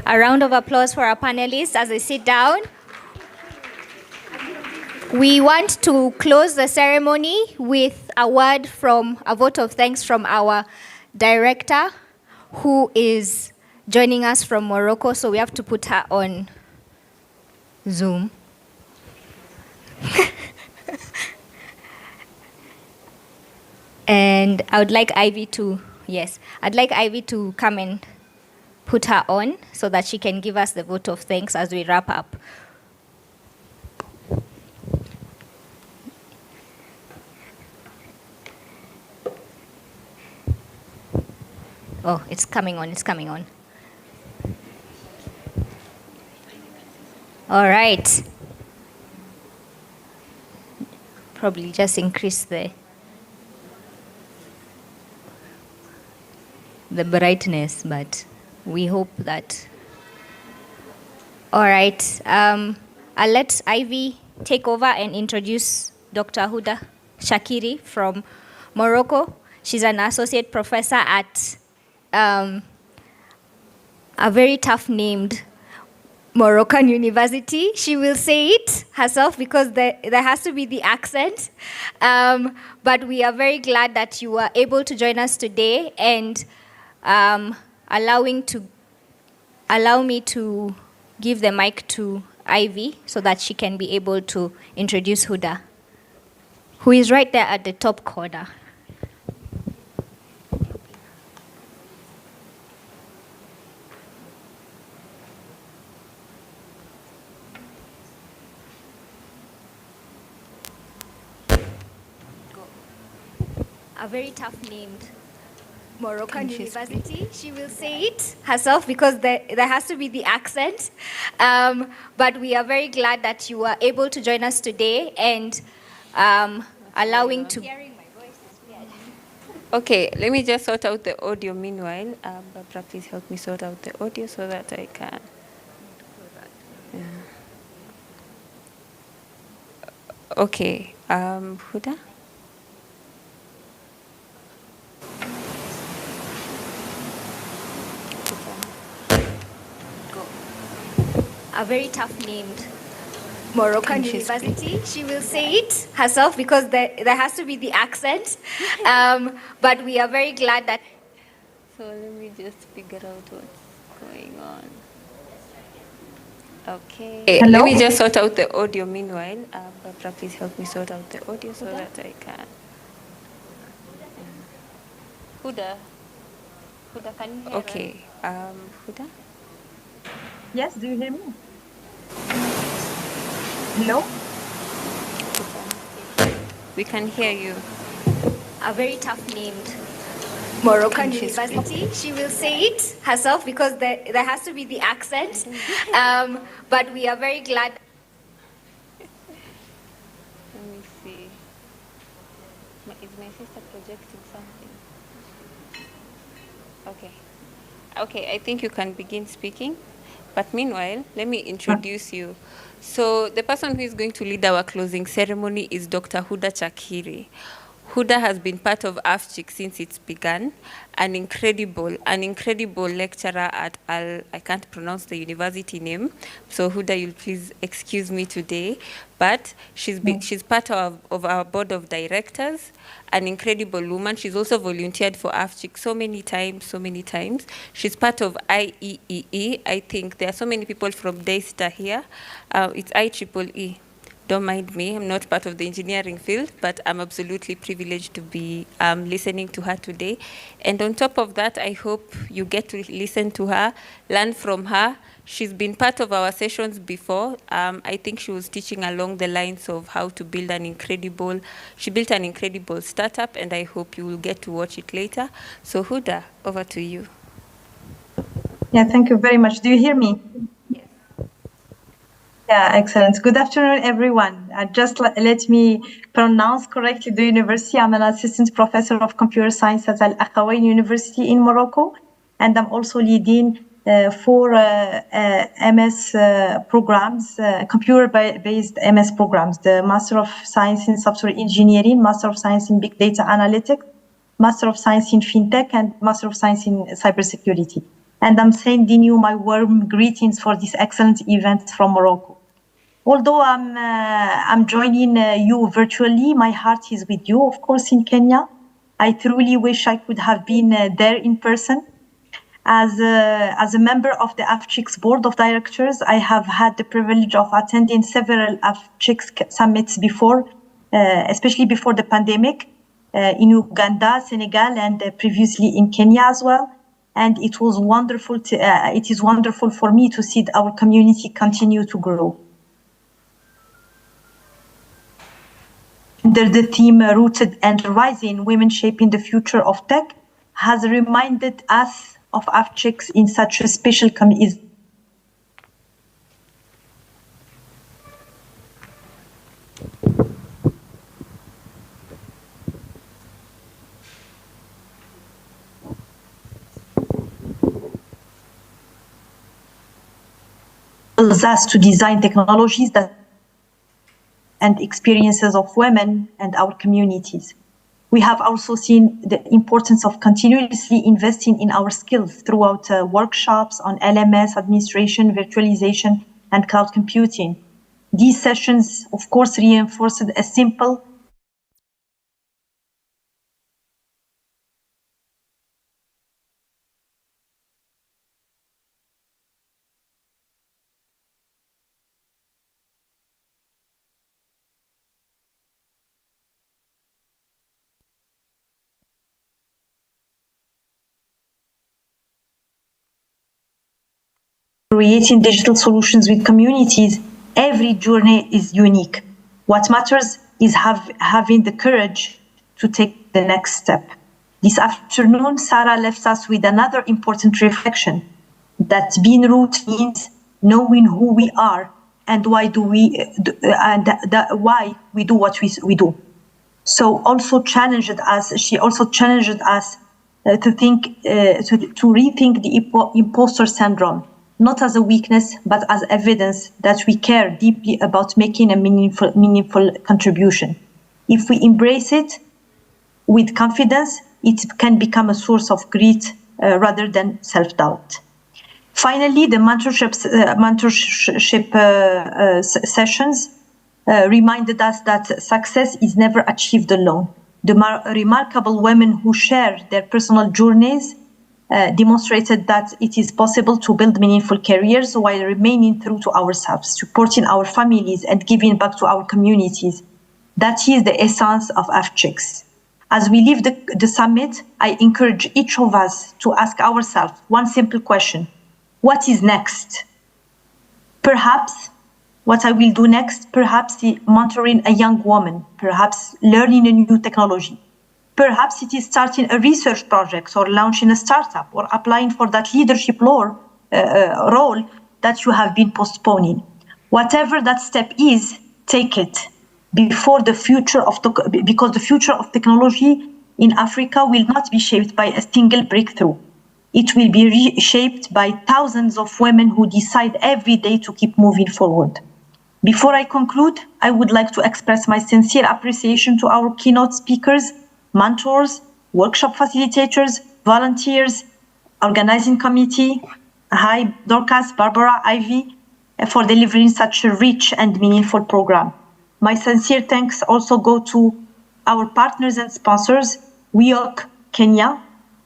[SPEAKER 20] A round of applause for our panelists as they sit down. We want to close the ceremony with a vote of thanks from our director, who is joining us from Morocco, so we have to put her on Zoom. And I would like Ivy to come and put her on so that she can give us the vote of thanks as we wrap up. Oh, it's coming on. All right. Probably just increase the brightness, but we hope that. All right. I'll let Ivy take over and introduce Dr. Huda Shakiri from Morocco. She's an associate professor at a very tough named Moroccan university. She will say it herself because there has to be the accent. But we are very glad that you were able to join us today and allow me to give the mic to Ivy so that she can be able to introduce Huda, who is right there at the top corner. A very tough named Moroccan university. She will say it herself because there has to be the accent. But we are very glad that you were able to join us today and allowing to.
[SPEAKER 2] Okay, let me just sort out the audio meanwhile. Barbara, please help me sort out the audio so that I can. Yeah. Okay, Huda?
[SPEAKER 20] A very tough named Moroccan university. She will say it herself because there has to be the accent. But we are very glad that.
[SPEAKER 2] So let me just figure out what's going on. Okay.
[SPEAKER 20] Hello?
[SPEAKER 2] Let me just sort out the audio meanwhile. Barbara, please help me sort out the audio so that I can. Huda, can you hear us? Okay. Huda?
[SPEAKER 4] Yes, do you hear me? Hello?
[SPEAKER 2] We can hear you.
[SPEAKER 20] A very tough named Moroccan university. She will say it herself because there has to be the accent. But we are very glad.
[SPEAKER 2] Let me see. Is my sister projecting something? Okay. Okay, I think you can begin speaking. But meanwhile, let me introduce you. So the person who is going to lead our closing ceremony is Dr. Huda Shakiri. Huda has been part of Afchix since it began, an incredible lecturer at I can't pronounce the university name, so Huda, you'll please excuse me today, but she's part of our board of directors, an incredible woman. She's also volunteered for Afchix so many times. She's part of IEEE. I think there are so many people from Daystar here. It's IEEE. Don't mind me, I'm not part of the engineering field, but I'm absolutely privileged to be listening to her today. And on top of that, I hope you get to listen to her, learn from her. She's been part of our sessions before. I think she was teaching along the lines of how to build she built an incredible startup, and I hope you will get to watch it later. So Huda, over to you.
[SPEAKER 4] Yeah, thank you very much. Do you hear me? Yeah, excellent. Good afternoon, everyone. Just let me pronounce correctly the university. I'm an assistant professor of computer science at Al Akhawain University in Morocco, and I'm also leading 4 MS programs, computer-based MS programs: the Master of Science in Software Engineering, Master of Science in Big Data Analytics, Master of Science in FinTech, and Master of Science in Cybersecurity. And I'm sending you my warm greetings for this excellent event from Morocco. Although I'm joining you virtually, my heart is with you, of course, in Kenya. I truly wish I could have been there in person. As a member of the Afchix board of directors, I have had the privilege of attending several Afchix summits before, especially before the pandemic, in Uganda, Senegal, and previously in Kenya as well. And it was wonderful. It is wonderful for me to see our community continue to grow. Under the theme Rooted and Rising, Women Shaping the Future of Tech has reminded us of Afchix in such a special community. Us to design technologies that and experiences of women and our communities. We have also seen the importance of continuously investing in our skills throughout workshops on LMS, administration, virtualization, and cloud computing. These sessions, of course, reinforced a simple creating digital solutions with communities. Every journey is unique. What matters is having the courage to take the next step. This afternoon, Sarah left us with another important reflection, that being rooted means knowing who we are and why we do what we do. So also she also challenged us to rethink the imposter syndrome, not as a weakness, but as evidence that we care deeply about making a meaningful contribution. If we embrace it with confidence, it can become a source of grit rather than self-doubt. Finally, the mentorship sessions reminded us that success is never achieved alone. The remarkable women who share their personal journeys demonstrated that it is possible to build meaningful careers while remaining true to ourselves, supporting our families, and giving back to our communities. That is the essence of Afchix. As we leave the summit, I encourage each of us to ask ourselves one simple question: what is next? Perhaps what I will do next, perhaps mentoring a young woman, perhaps learning a new technology. Perhaps it is starting a research project or launching a startup or applying for that leadership role that you have been postponing. Whatever that step is, take it because the future of technology in Africa will not be shaped by a single breakthrough. It will be reshaped by thousands of women who decide every day to keep moving forward. Before I conclude, I would like to express my sincere appreciation to our keynote speakers, mentors, workshop facilitators, volunteers, organizing committee, hi Dorcas, Barbara, Ivy, for delivering such a rich and meaningful program. My sincere thanks also go to our partners and sponsors, WIOC Kenya,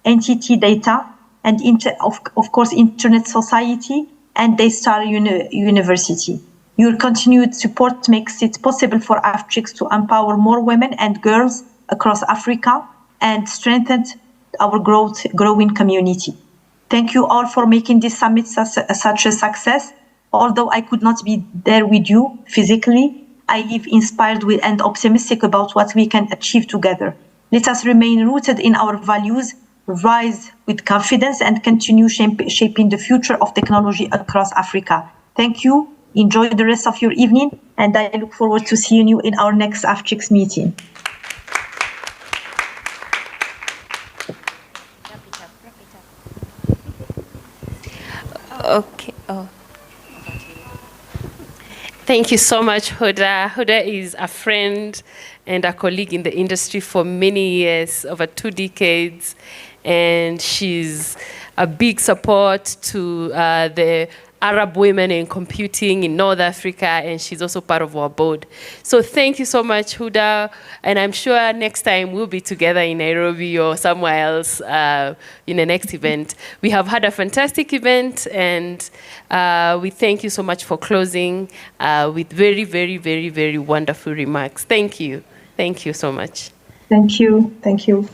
[SPEAKER 4] NTT Data, and of course Internet Society and Daystar University. Your continued support makes it possible for Afchix to empower more women and girls across Africa and strengthen our growing community. Thank you all for making this summit such a success. Although I could not be there with you physically, I live inspired and optimistic about what we can achieve together. Let us remain rooted in our values, rise with confidence, and continue shaping the future of technology across Africa. Thank you. Enjoy the rest of your evening, and I look forward to seeing you in our next Afchix meeting.
[SPEAKER 2] Okay. Oh.
[SPEAKER 1] Thank you so much, Huda. Huda is a friend and a colleague in the industry for many years, over 2 decades, and she's a big support to the Arab women in computing in North Africa, and she's also part of our board. So thank you so much, Huda, and I'm sure next time we'll be together in Nairobi or somewhere else in the next event. We have had a fantastic event, and we thank you so much for closing with very, very, very, very wonderful remarks. Thank you. Thank you so much.
[SPEAKER 4] Thank you. Thank you.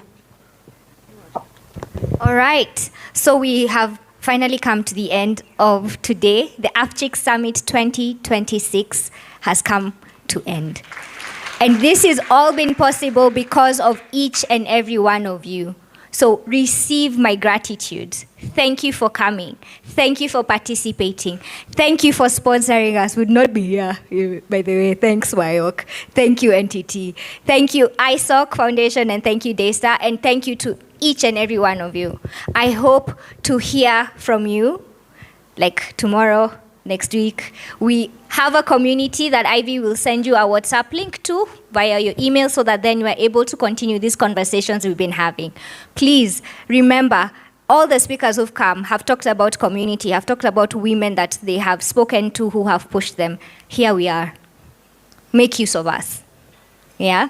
[SPEAKER 20] All right. So we have finally come to the end of today. The Afchix Summit 2026 has come to end. And this has all been possible because of each and every one of you. So receive my gratitude. Thank you for coming. Thank you for participating. Thank you for sponsoring us. Would not be here, by the way. Thanks, WIOC. Thank you, NTT. Thank you, ISOC Foundation, and thank you, Daystar. And thank you to each and every one of you. I hope to hear from you, like tomorrow, next week. We have a community that Ivy will send you a WhatsApp link to via your email so that then you are able to continue these conversations we've been having. Please remember, all the speakers who've come have talked about community, have talked about women that they have spoken to who have pushed them. Here we are. Make use of us. Yeah?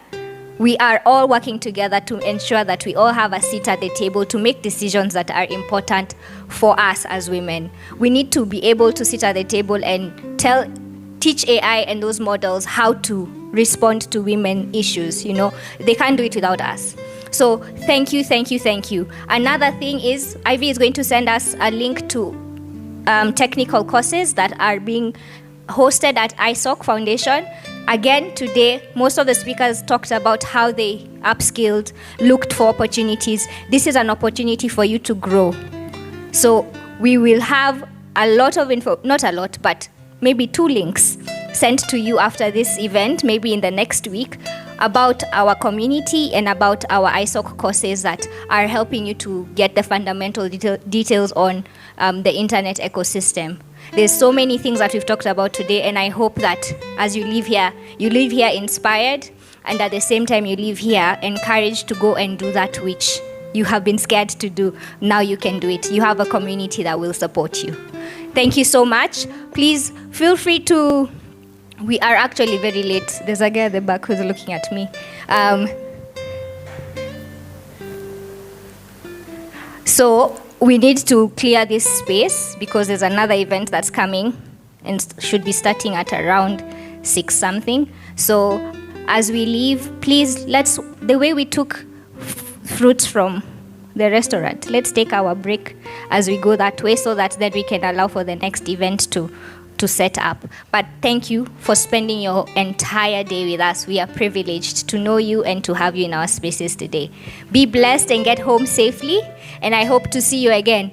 [SPEAKER 20] We are all working together to ensure that we all have a seat at the table to make decisions that are important for us as women. We need to be able to sit at the table and teach AI and those models how to respond to women issues. You know, they can't do it without us. So thank you, thank you, thank you. Another thing is Ivy is going to send us a link to technical courses that are being hosted at ISOC Foundation. Again, today, most of the speakers talked about how they upskilled, looked for opportunities. This is an opportunity for you to grow. So we will have a lot of info, not a lot, but maybe 2 links sent to you after this event, maybe in the next week, about our community and about our ISOC courses that are helping you to get the fundamental details on the internet ecosystem. There's so many things that we've talked about today, and I hope that as you leave here inspired, and at the same time you leave here encouraged to go and do that which you have been scared to do. Now you can do it. You have a community that will support you. Thank you so much. Please feel free to, we are actually very late. There's a guy at the back who's looking at me. So we need to clear this space because there's another event that's coming and should be starting at around 6 something. So as we leave, please the way we took fruits from the restaurant, let's take our break as we go that way so that then we can allow for the next event to set up. But thank you for spending your entire day with us. We are privileged to know you and to have you in our spaces today. Be blessed and get home safely, and I hope to see you again.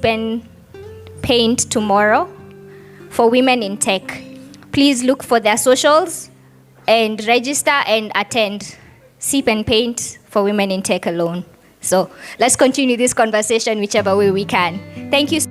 [SPEAKER 20] Pen Paint tomorrow for women in tech. Please look for their socials and register and attend. Sip and Paint for women in tech alone. So let's continue this conversation whichever way we can. Thank you.